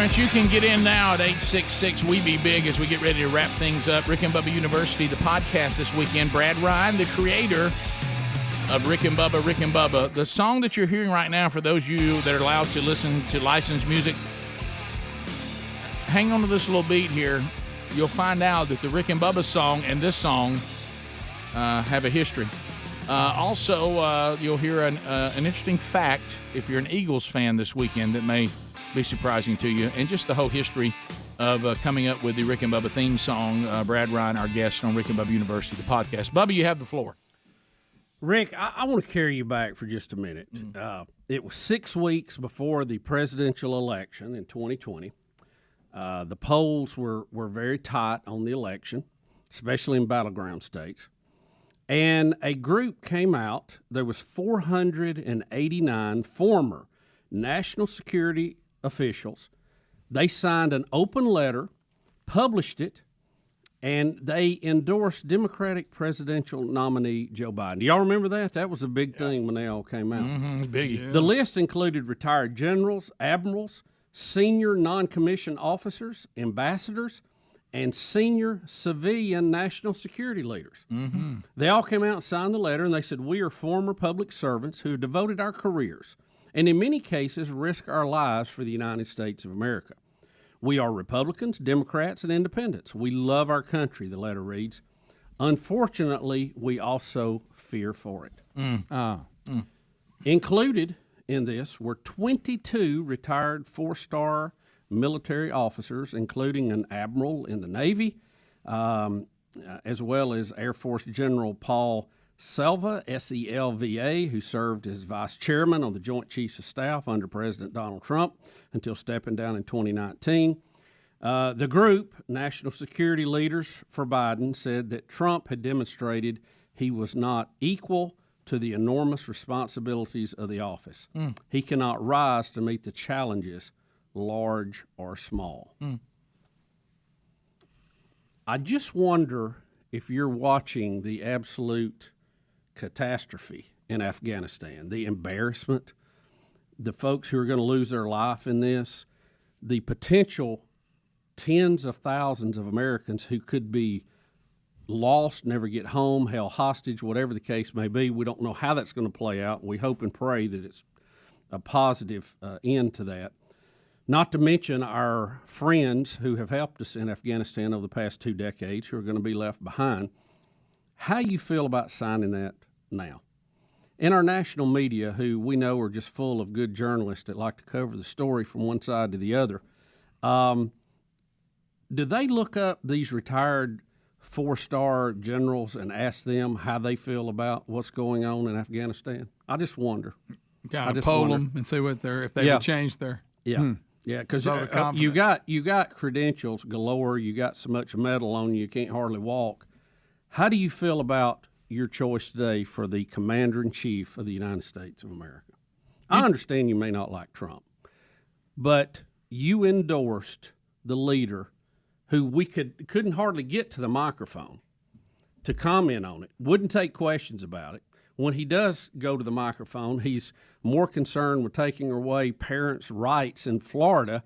Speaker 14: ignorance. You can get in now at 866 We Be Big as we get ready to wrap things up. Rick and Bubba University, the podcast this weekend. Brad Ryan, the creator of Rick and Bubba. The song that you're hearing right now, for those of you that are allowed to listen to licensed music, hang on to this little beat here. You'll find out that the Rick and Bubba song and this song have a history. Also, you'll hear an interesting fact if you're an Eagles fan this weekend that may be surprising to you, and just the whole history of coming up with the Rick and Bubba theme song. Brad Ryan, our guest on Rick and Bubba University, the podcast. Bubba, you have the floor.
Speaker 15: Rick, I want to carry you back for just a minute. It was 6 weeks before the presidential election in 2020. The polls were very tight on the election, especially in battleground states. And a group came out. There was 489 former national security officials. They signed an open letter, published it, and they endorsed Democratic presidential nominee Joe Biden. Do y'all remember that? That was a big thing when they all came out.
Speaker 14: Biggie.
Speaker 15: The list included retired generals, admirals, senior non-commissioned officers, ambassadors, and senior civilian national security leaders. They all came out and signed the letter, and they said, we are former public servants who have devoted our careers and in many cases risk our lives for the United States of America. We are Republicans, Democrats, and Independents. We love our country, the letter reads. Unfortunately, we also fear for it. Included in this were 22 retired four-star military officers, including an admiral in the Navy, as well as Air Force General Paul Selva, S-E-L-V-A, who served as vice chairman on the Joint Chiefs of Staff under President Donald Trump until stepping down in 2019. The group, National Security Leaders for Biden, said that Trump had demonstrated he was not equal to the enormous responsibilities of the office. He cannot rise to meet the challenges, large or small. I just wonder if you're watching the absolute catastrophe in Afghanistan, the embarrassment, the folks who are going to lose their life in this, the potential tens of thousands of Americans who could be lost, never get home, held hostage, whatever the case may be. We don't know how that's going to play out. We hope and pray that it's a positive end to that. Not to mention our friends who have helped us in Afghanistan over the past 2 decades who are going to be left behind. How do you feel about signing that now? In our national media, who we know are just full of good journalists that like to cover the story from one side to the other, do they look up these retired four-star generals and ask them how they feel about what's going on in Afghanistan? I just wonder.
Speaker 3: Kind of poll them and see what if they would change their
Speaker 15: Yeah, because you got credentials galore. You got so much metal on you can't hardly walk. How do you feel about your choice today for the Commander-in-Chief of the United States of America? I understand you may not like Trump, but you endorsed the leader who we couldn't hardly get to the microphone to comment on it, wouldn't take questions about it. When he does go to the microphone, he's more concerned with taking away parents' rights in Florida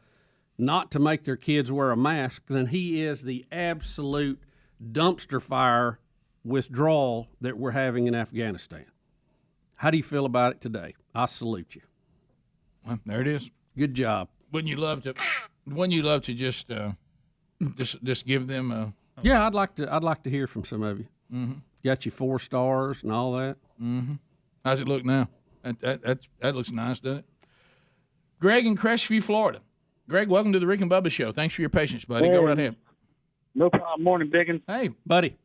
Speaker 15: not to make their kids wear a mask than he is the absolute dumpster fire withdrawal that we're having in Afghanistan. How do you feel about it today? I salute you.
Speaker 14: Well, there it is.
Speaker 15: Good job.
Speaker 14: Wouldn't you love to just give them a?
Speaker 15: Yeah, I'd like to hear from some of you. Got you 4 stars and all that.
Speaker 14: How's it look now? That looks nice, doesn't it? Greg in Crestview, Florida. Greg, welcome to the Rick and Bubba Show. Thanks for your patience, buddy. Go right ahead.
Speaker 11: No problem. Morning, Biggins.
Speaker 14: Hey,
Speaker 15: buddy.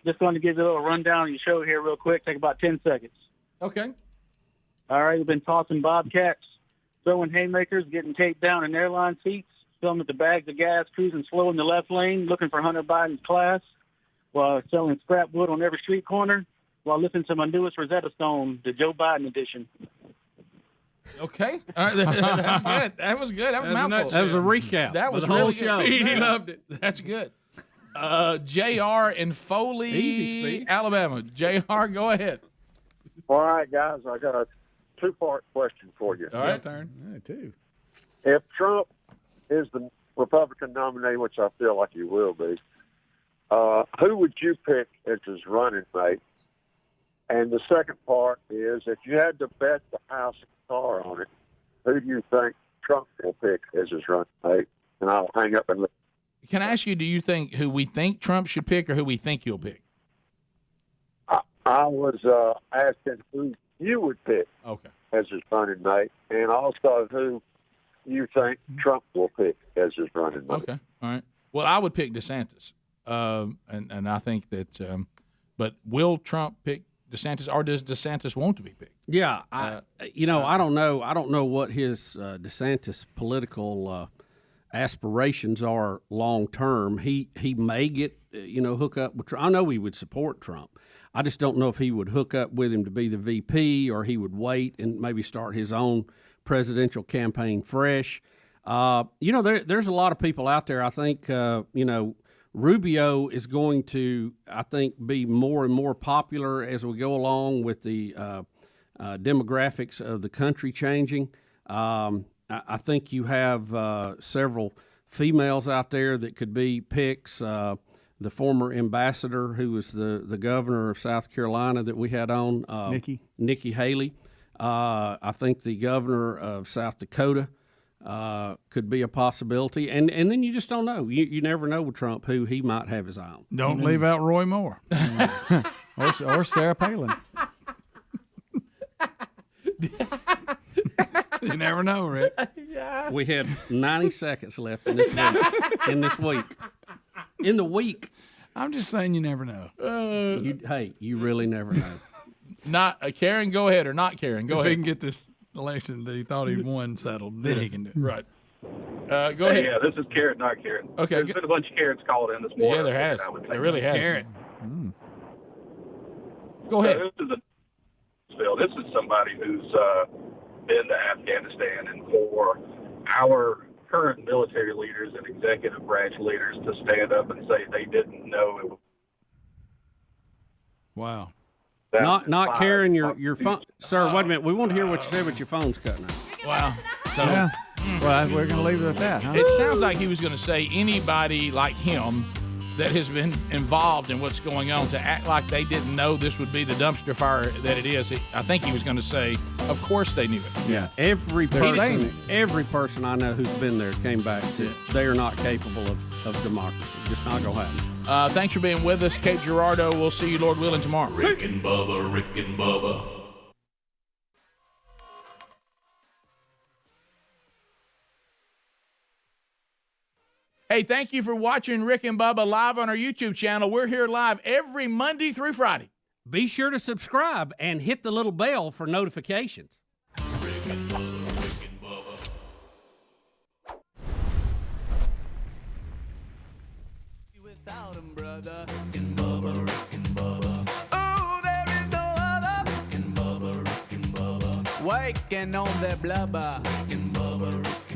Speaker 11: Just wanted to give you a little rundown of your show here real quick. Take about 10 seconds.
Speaker 14: Okay.
Speaker 11: All right, we've been tossing bobcats, throwing haymakers, getting taped down in airline seats, filming the bags of gas, cruising slow in the left lane, looking for Hunter Biden's class, while selling scrap wood on every street corner, while listening to my newest Rosetta Stone, the Joe Biden edition.
Speaker 14: Okay. All right. That's good. That was good. That was a mouthful.
Speaker 15: That was a recap.
Speaker 14: That was
Speaker 15: the whole
Speaker 14: really
Speaker 15: show.
Speaker 14: good.
Speaker 3: Speedy loved it.
Speaker 14: That's good. JR in Foley,
Speaker 15: Easy,
Speaker 14: Alabama. JR, go ahead.
Speaker 21: All right, guys, I got a 2-part question for you.
Speaker 14: All right.
Speaker 3: Turn.
Speaker 7: Yeah, too.
Speaker 21: If Trump
Speaker 6: is the Republican nominee, which I feel like he will be, who would you pick as his running mate? And the second part is, if you had to bet the house and car on it, who do you think Trump will pick as his running mate? And I'll hang up and look.
Speaker 14: Can I ask you, do you think who we think Trump should pick or who we think he'll pick?
Speaker 6: I was asking who you would pick as his running mate, and also who you think Trump will pick as his running mate.
Speaker 14: Okay, all right. Well, I would pick DeSantis, and I think that. But will Trump pick DeSantis, or does DeSantis want to be picked?
Speaker 15: Yeah, I don't know. I don't know what his DeSantis political aspirations are long term. He may get hook up with Trump. I know he would support Trump. I just don't know if he would hook up with him to be the VP, or he would wait and maybe start his own presidential campaign fresh. There's a lot of people out there. I think Rubio is going to, I think, be more and more popular as we go along with the demographics of the country changing. I think you have several females out there that could be picks. The former ambassador who was the governor of South Carolina that we had on, Nikki Haley. I think the governor of South Dakota could be a possibility. And then you just don't know. You never know with Trump who he might have his eye on.
Speaker 3: Don't leave out Roy Moore.
Speaker 7: or Sarah Palin.
Speaker 3: You never know, Rick.
Speaker 15: We had 90 seconds left in this week. In the week.
Speaker 3: I'm just saying you never know.
Speaker 15: You really never know.
Speaker 14: Not Karen, go ahead, or not Karen, go
Speaker 3: if
Speaker 14: ahead.
Speaker 3: If he can get this election that he thought he won settled, then he can do it.
Speaker 14: Right. Go ahead.
Speaker 8: Yeah, this is Karen, not Karen.
Speaker 14: Okay.
Speaker 8: There's been a bunch of Karens called in this morning.
Speaker 14: Yeah, there has. There really has.
Speaker 3: Karen.
Speaker 14: Go ahead.
Speaker 8: This is somebody who's been to Afghanistan, and for our current military leaders and executive branch leaders to stand up and say they didn't know it was.
Speaker 3: Wow.
Speaker 15: Not Karen, your phone. Sir, wait a minute. We want to hear what you said, but your phone's cutting out.
Speaker 14: Wow. So,
Speaker 7: yeah. Well, we're going to leave it at that, huh?
Speaker 14: It sounds like he was going to say anybody like him that has been involved in what's going on to act like they didn't know this would be the dumpster fire that it is. I think he was going to say, of course they knew it.
Speaker 15: Yeah. Every person I know who's been there came back to they are not capable of democracy. Just not going to happen.
Speaker 14: Thanks for being with us, Cape Girardeau. We'll see you, Lord willing, tomorrow.
Speaker 4: Rick and Bubba, Rick and Bubba.
Speaker 14: Hey, thank you for watching Rick and Bubba live on our YouTube channel. We're here live every Monday through Friday.
Speaker 15: Be sure to subscribe and hit the little bell for notifications.
Speaker 4: Rick and Bubba, Rick and Bubba.
Speaker 1: Without him, brother. Rick and Bubba, Rick and Bubba. Oh, there is no other. Rick and Bubba, Rick and Bubba. Waking on their blubber. Rick and Bubba, Rick and Bubba.